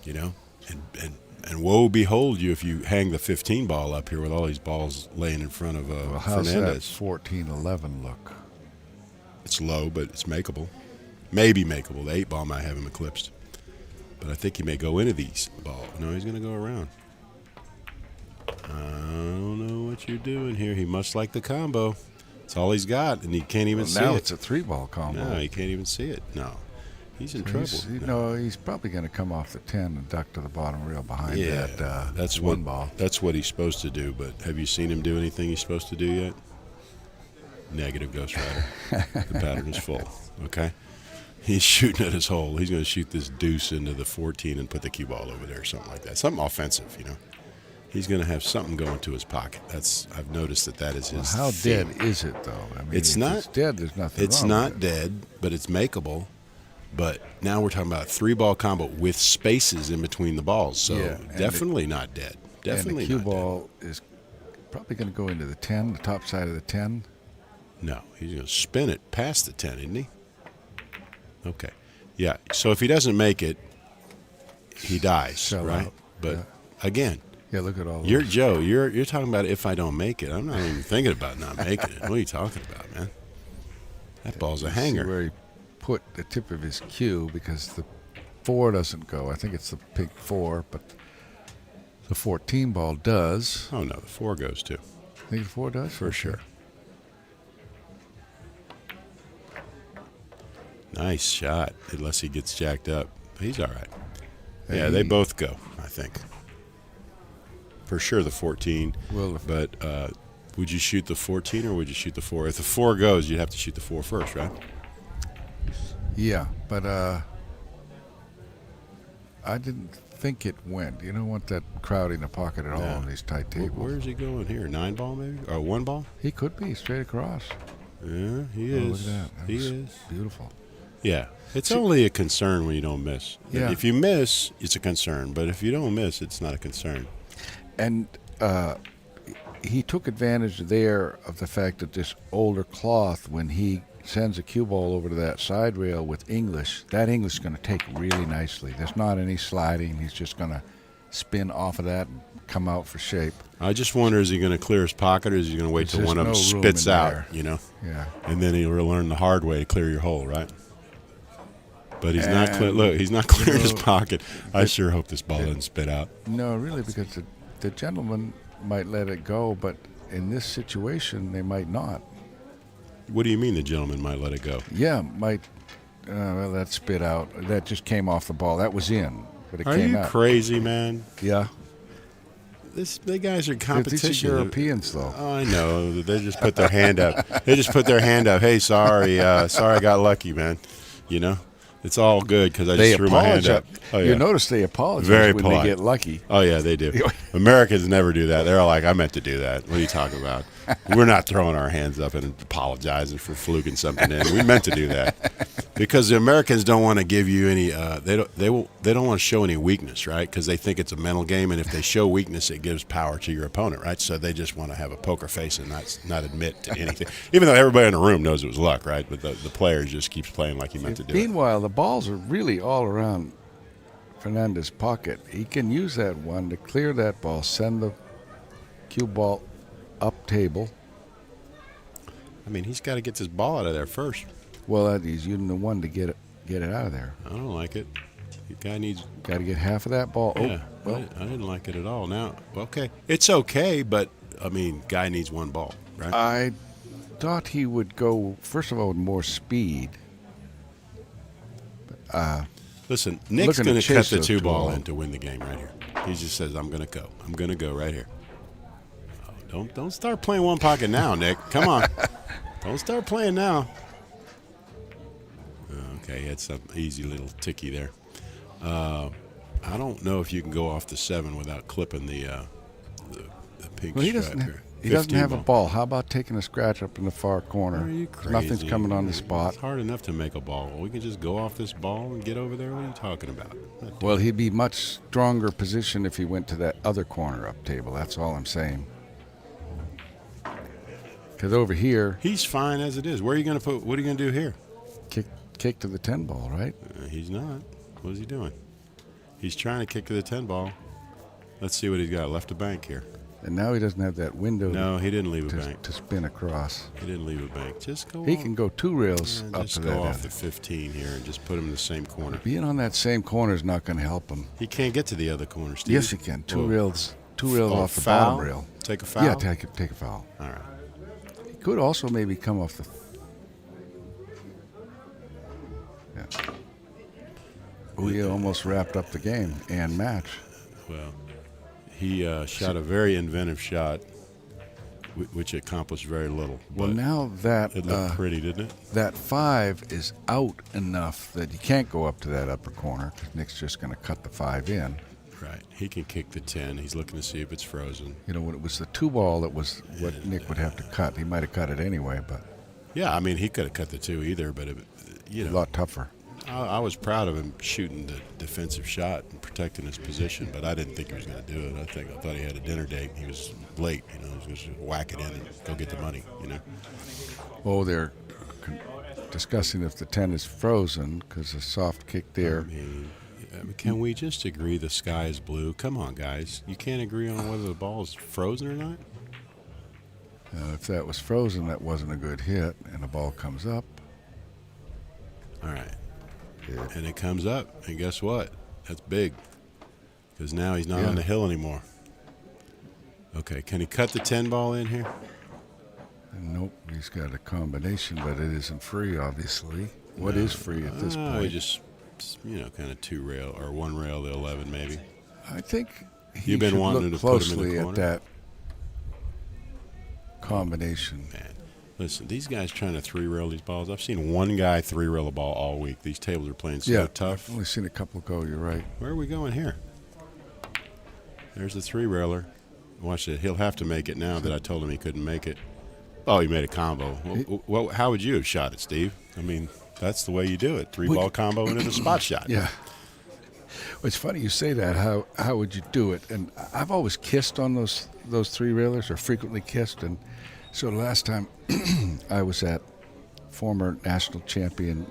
And woe behold you if you hang the 15 ball up here with all these balls laying in front of how's Fernandez. That 14-11 look? It's low, but it's makeable. Maybe makeable. The 8 ball might have him eclipsed. But I think he may go into these ball. No, he's going to go around. I don't know what you're doing here. He must like the combo. That's all he's got, and he can't even see it. Now it's a 3-ball combo. No, he can't even see it. No. He's in trouble. No, he's probably going to come off the 10 and duck to the bottom rail behind that that's one ball. That's what he's supposed to do, but have you seen him do anything he's supposed to do yet? Negative, Ghost Rider. The pattern is full, okay? He's shooting at his hole. He's going to shoot this deuce into the 14 and put the cue ball over there or something like that. Something offensive, you know. He's going to have something going to his pocket. I've noticed that is his how thing. dead is it, though? I mean, it's not it's dead. There's nothing It's wrong not with it. dead, but it's makeable. But now we're talking about a 3-ball combo with spaces in between the balls. So definitely not dead. Definitely and the cue not ball is probably going to go into the 10, the top side of the 10. No, he's going to spin it past the 10, isn't he? Okay. Yeah, so if he doesn't make it, he dies, Sell right? out. But again, look at all you're those. Joe, you're talking about if I don't make it. I'm not even thinking about not making it. What are you talking about, man? That ball's a See hanger. where he put the tip of his cue because the 4 doesn't go. I think it's the pink 4, but the 14 ball does. Oh, no, the 4 goes too. Think the 4 does? For sure. Nice shot, unless he gets jacked up. He's all right. Yeah, they both go, I think. For sure the 14. Well, but would you shoot the 14 or would you shoot the 4? If the 4 goes, you'd have to shoot the 4 first, right? Yeah, but I didn't think it went. You don't want that crowd in the pocket at all on these tight tables. Where is he going here? 9 ball maybe? Or 1 ball? He could be straight across. Yeah, he Oh, is. look at that. He was is. Beautiful. Yeah. It's only a concern when you don't miss. Yeah. If you miss, it's a concern. But if you don't miss, it's not a concern. And he took advantage there of the fact that this older cloth, when he sends a cue ball over to that side rail with English, that English is going to take really nicely. There's not any sliding. He's just going to spin off of that and come out for shape. I just wonder, is he going to clear his pocket or is he going to wait till There's one of them no room spits in out, there. you know? Yeah. And then he'll learn the hard way to clear your hole, right? But he's not look, he's not clearing his pocket. I sure hope this ball doesn't spit out. No, really, because the gentleman might let it go, but in this situation, they might not. What do you mean the gentleman might let it go? Yeah, might. Well, that spit out. That just came off the ball. That was in, but it Are came you out. crazy, man? Yeah. The guys are in competition. These are Europeans, though. Oh, I know. They just put their hand up. They just put their hand up. Hey, sorry, I got lucky, man. You know, it's all good because I just threw my hand up. Oh, yeah. You notice they apologize Very when polite. they get lucky. Oh yeah, they do. Americans never do that. They're all like, I meant to do that. What are you talking about? We're not throwing our hands up and apologizing for fluking something in. We meant to do that because the Americans don't want to give you any. They don't want to show any weakness, right? Because they think it's a mental game, and if they show weakness, it gives power to your opponent, right? So they just want to have a poker face and not admit to anything, even though everybody in the room knows it was luck, right? But the player just keeps playing like he meant to do it. Meanwhile, the balls are really all around Fernandez's pocket. He can use that one to clear that ball, send the cue ball up table. I mean, he's got to get this ball out of there first. Well, he's using the one to get it out of there. I don't like it. The guy needs. Got to get half of that ball. Yeah, Oh, well, I didn't like it at all. Now, okay, it's okay, but I mean, guy needs one ball, right? I thought he would go first of all with more speed. Listen, Nick's looking going to to cut chase the those 2 two ball all. in to win the game right here. He just says, "I'm going to go. I'm going to go right here." Oh, don't start playing one pocket now, Nick. Come on, don't start playing now. Okay, it's an easy little ticky there. I don't know if you can go off the 7 without clipping the pink Well, he stripe doesn't. here. He doesn't 15 have a ball. How about taking a scratch up in the far corner? Are you crazy? Nothing's coming on the spot. It's hard enough to make a ball. We can just go off this ball and get over there. What are you talking about? Well, he'd be much stronger position if he went to that other corner up table. That's all I'm saying. Because over here, he's fine as it is. Where are you going to put? What are you going to do here? Kick to the 10 ball, right? He's not. What is he doing? He's trying to kick to the 10 ball. Let's see what he's got left to bank here. And now he doesn't have that window. No, he didn't leave a bank to spin across. He didn't leave a bank. Just go. He can go 2 rails up just to go that off end. the 15 here and just put him in the same corner. Being on that same corner is not going to help him. He can't get to the other corner, Steve. Yes, he can. 2 rails Oh, off the foul? bottom rail. Take a foul? Yeah, take a foul. All right. He could also maybe come off the. Yeah. We almost wrapped up the game and match. Well, he shot a very inventive shot, which accomplished very little. Well, but now that it looked pretty, didn't it? That 5 is out enough that you can't go up to that upper corner because Nick's just going to cut the 5 in. Right. He can kick the 10. He's looking to see if it's frozen. You know, when it was the 2 ball that was what Nick would have to cut. He might have cut it anyway, but. Yeah, I mean, he could have cut the 2 either, but, you know. A lot tougher. I was proud of him shooting the defensive shot and protecting his position, but I didn't think he was going to do it. I thought he had a dinner date. He was late, you know. He was going to whack it in and go get the money, you know. Oh, they're discussing if the 10 is frozen because a soft kick there. I mean, can we just agree the sky is blue? Come on, guys. You can't agree on whether the ball is frozen or not? If that was frozen, that wasn't a good hit, and the ball comes up. All right. Yeah. And it comes up, and guess what? That's big because now he's not on the hill anymore. Okay, can he cut the 10 ball in here? Nope, he's got a combination, but it isn't free, obviously. What is free at this point? He just, you know, kind of 2 rail or 1 rail to 11 maybe. I think you've been wanting to put him in the corner at that combination. Man, listen, these guys trying to 3-rail these balls. I've seen one guy 3-rail a ball all week. These tables are playing so tough. I've only seen a couple go. You're right. Where are we going here? There's the 3-railer. Watch it. He'll have to make it now that I told him he couldn't make it. Oh, he made a combo. Well, how would you have shot it, Steve? I mean, that's the way you do it. 3-ball combo into the spot shot. Yeah. Well, it's funny you say that. How would you do it? And I've always kissed on those 3-railers, or frequently kissed. And so the last time I was at former national champion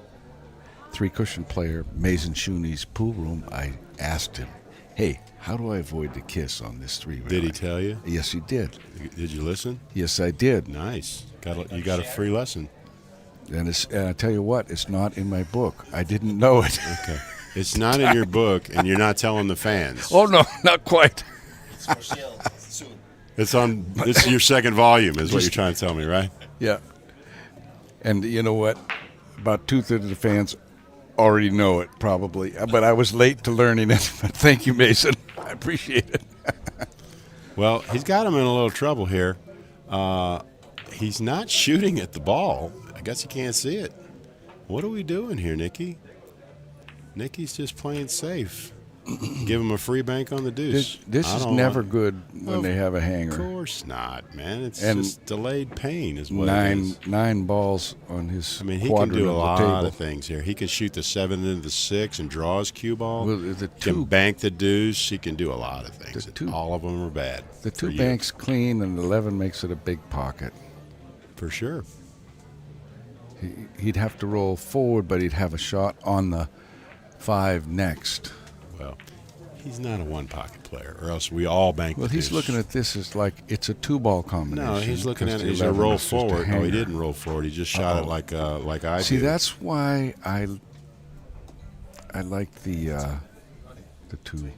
3-cushion player Mason Shooney's pool room, I asked him, "Hey, how do I avoid the kiss on this 3-railer?" Did he tell you? Yes, he did. Did you listen? Yes, I did. Nice. You got a free lesson. And I tell you what, it's not in my book. I didn't know it. Okay. It's not in your book, and you're not telling the fans. Oh, no, not quite. It's for sale soon. It's on. This is your second volume, is what you're trying to tell me, right? Yeah. And you know what? About 2/3 of the fans already know it, probably. But I was late to learning it. But thank you, Mason. I appreciate it. Well, he's got him in a little trouble here. He's not shooting at the ball. I guess he can't see it. What are we doing here, Nicky? Nicky's just playing safe. Give him a free bank on the deuce. This is never good when they have a hanger. Of course not, man. It's just delayed pain is what it it is. 9 balls on his I mean, he can quadrant do a of the lot table. of things here. He can shoot the 7 into the 6 and draw his cue ball. Well, the He can bank the deuce. He can do a lot of things. All of them are bad. The for 2 you. banks clean, and 11 makes it a big pocket. For sure. He'd have to roll forward, but he'd have a shot on the 5 next. Well, he's not a one-pocket player, or else we all bank Well, the he's deuce. looking at this as like it's a 2-ball combination. No, he's looking at because it. the He's going to 11 roll is just a forward. No, he hanger. didn't roll forward. He just shot it like I See, did. that's why I like the 2.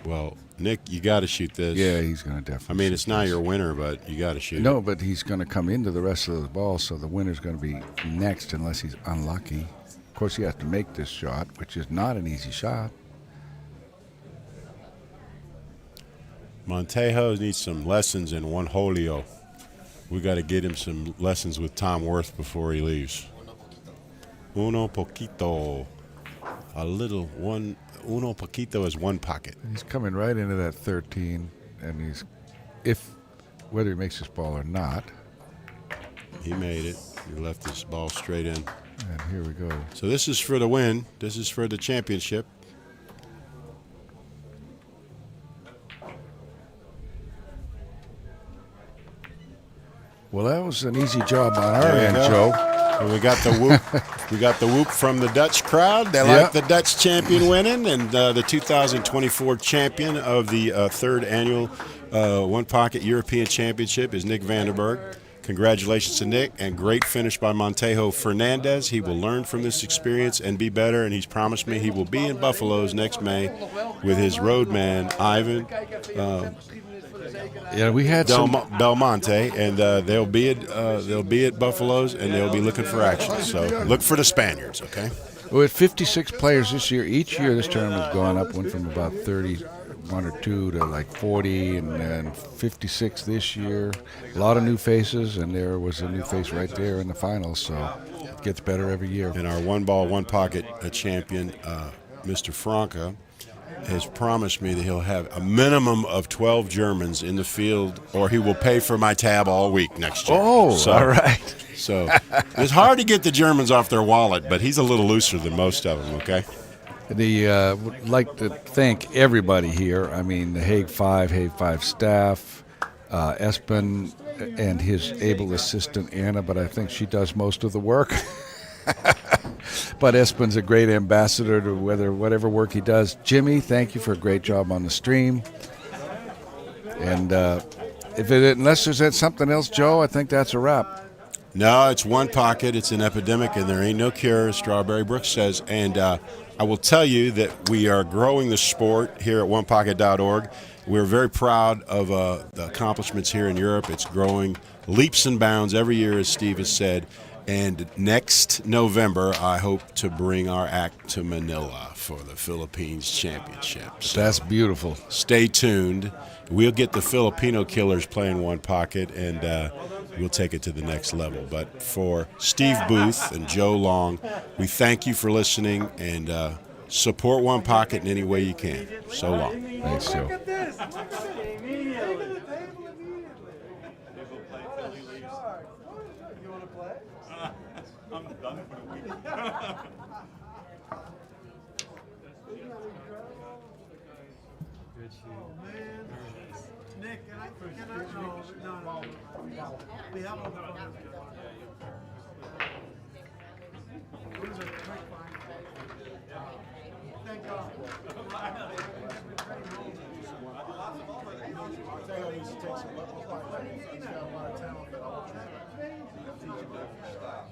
Well, Nick, you got to shoot this. Yeah, he's going to definitely. I mean, shoot it's not this. your winner, but you got to shoot. No, but he's going to come into the rest of the ball, so the winner's going to be next unless he's unlucky. Of course, he has to make this shot, which is not an easy shot. Montejo needs some lessons in one holio. We got to get him some lessons with Tom Worth before he leaves. Uno poquito. A little one. Uno poquito is 1 pocket. He's coming right into that 13, and whether he makes this ball or not. He made it. He left this ball straight in. And here we go. So this is for the win. This is for the championship. Well, that was an easy job on our There you end, go. Joe. And we got the whoop. We got the whoop from the Dutch crowd. They like the Dutch champion winning, and the 2024 champion of the 3rd annual One Pocket European Championship is Nick Vandenberg. Congratulations to Nick, and great finish by Montejo Fernandez. He will learn from this experience and be better, and he's promised me he will be in Buffalo's next May with his roadman, Ivan. Yeah, we had some Belmonte, and they'll be at Buffalo's, and they'll be looking for action. So look for the Spaniards, okay? We had 56 players this year. Each year this tournament's gone up, went from about 31 or 2 to like 40, and then 56 this year. A lot of new faces, and there was a new face right there in the finals, so it gets better every year. And our one ball, one pocket champion, Mr. Franca, has promised me that he'll have a minimum of 12 Germans in the field, or he will pay for my tab all week next year. Oh, all right. So it's hard to get the Germans off their wallet, but he's a little looser than most of them, okay? Would like to thank everybody here. I mean, the Hague 5 staff, Espen and his able assistant, Anna, but I think she does most of the work. But Espen's a great ambassador to whatever work he does. Jimmy, thank you for a great job on the stream. And unless there's something else, Joe, I think that's a wrap. No, it's one pocket. It's an epidemic, and there ain't no cure, as Strawberry Brooks says. And I will tell you that we are growing the sport here at onepocket.org. We're very proud of the accomplishments here in Europe. It's growing leaps and bounds every year, as Steve has said. And next November, I hope to bring our act to Manila for the Philippines Championship. So that's beautiful. Stay tuned. We'll get the Filipino killers playing one pocket, and we'll take it to the next level. But for Steve Booth and Joe Long, we thank you for listening, and support One Pocket in any way you can. So long. Thanks, Joe. Look at this. Look at it immediately. You want to play? I'm done for the week. Good shoot. Oh, man. Nick, can I no. We have a It was a quick find. Thank God. Mateo needs to take some levels. He's got a lot of talent that I'll teach him different stuff.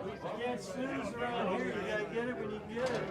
You can't snooze around here. You gotta get it when you get it.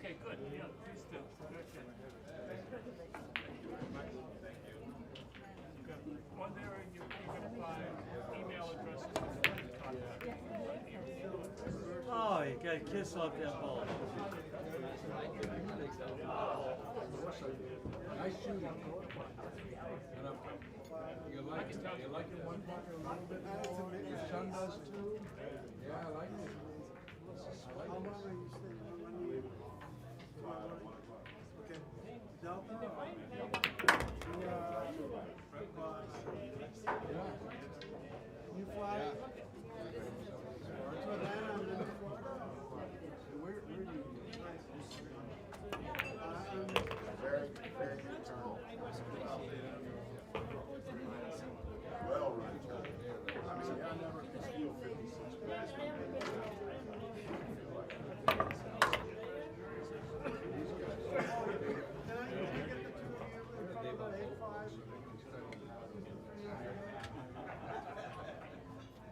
Okay, good. Yeah, please do. One there, and you can find email addresses. Oh, you gotta kiss off that ball. Nice shooting. You like it? You like it one pocket a little bit more? Sean does too. Yeah, I like it. Okay. Delta. You fly. To Atlanta and then to Florida. Where do you? Very, very good turn. Well run. I mean, I never could steal 56.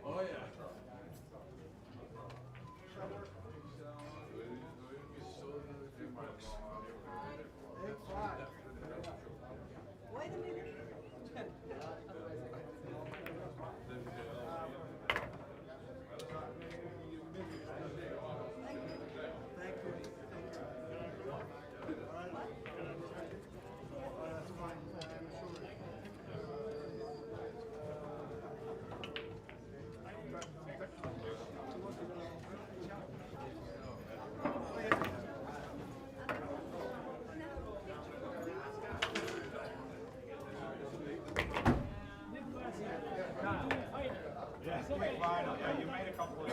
Oh yeah. Wait a minute. Yeah, you made a couple of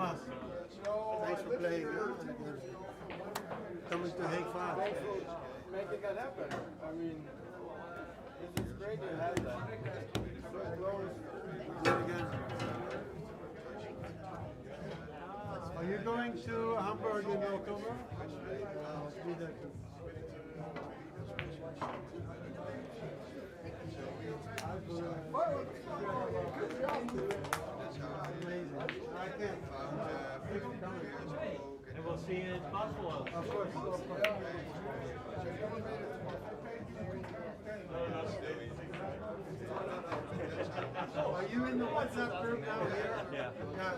Thomas, thanks for playing. Coming to Hague 5. Thanks for making that happen. I mean, this is great to have that. So close. Do it again. Are you going to Hamburg in October? I'll be there too. Amazing. I can't. Thanks for coming. And we'll see you in Buffalo. Of course. Are you in the WhatsApp group now here? Yeah. Yeah.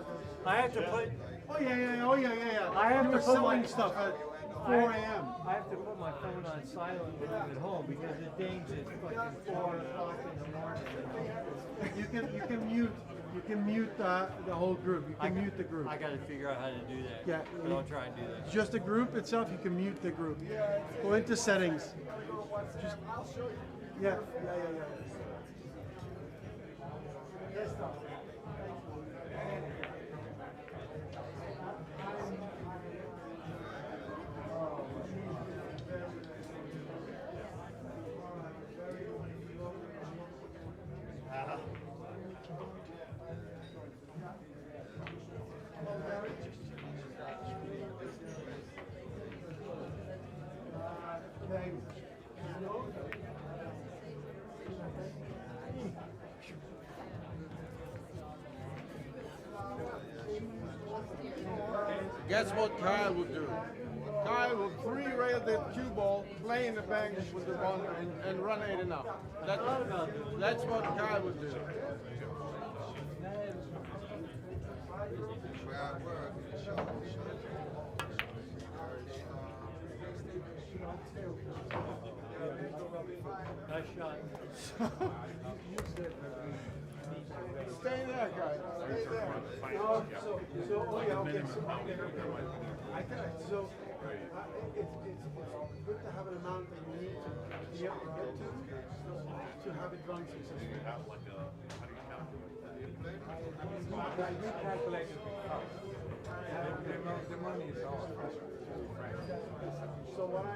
I have to put. Oh yeah. I have You to were put selling my stuff at 4 a.m. I have to put my phone on silent when I'm at home because it dings at fucking 4 o'clock in the morning. You can mute the whole group. You can mute the group. I got to figure out how to do that. Yeah. But I'll try and do that. Just the group itself, you can mute the group. Go into settings. Just, yeah. Guess what Kyle would do? Kyle would free-rail the cue ball, play in the bank with the one, and run 8 and up. That's what Kyle would do. Nice shot. Stay there, guys. Stay there. So, oh yeah, okay. So good to have an amount that you need to be able to get to have it run successfully. You have like a, how do you calculate that? I do calculate it. The money is all. So what I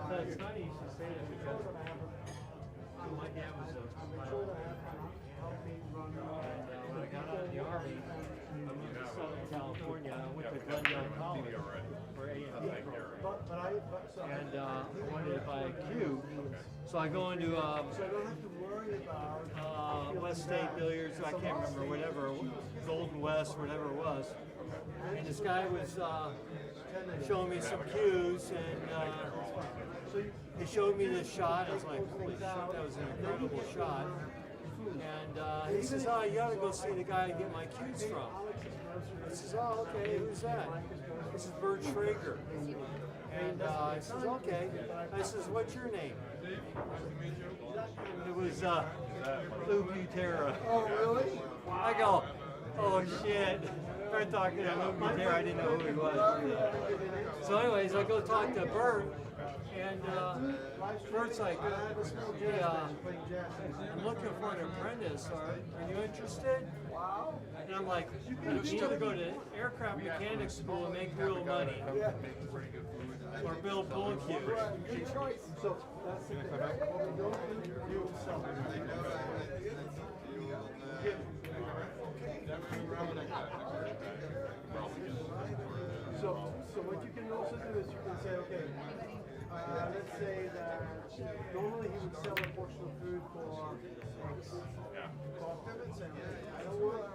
It's funny you should say that because my dad was a pilot. And when I got out of the Army, I moved to Southern California. I went to Glendale College for A.M.P.A. And I wanted to buy a cube. So I go into West State Billiards, I can't remember, whatever, Golden West, whatever it was. And this guy was showing me some cues, and he showed me this shot. I was like, holy shit, that was an incredible shot. And he says, oh, you ought to go see the guy I get my cues from. I says, oh, okay, who's that? This is Bert Schrager. And I says, okay. I says, what's your name? It was Lou Butera. Oh, really? I go, oh shit. Started talking to Lou Butera, I didn't know who he was. So anyways, I go talk to Bert, and Bert's like, hey, I'm looking for an apprentice. Are you interested? And I'm like, you can either go to aircraft mechanics school and make real money, or build bull cubes. Good choice. So that's the thing. What we don't do, you sell it. So what you can also do is you can say, okay, let's say that normally he would sell a portion of food for X. Talk to him and say, I don't want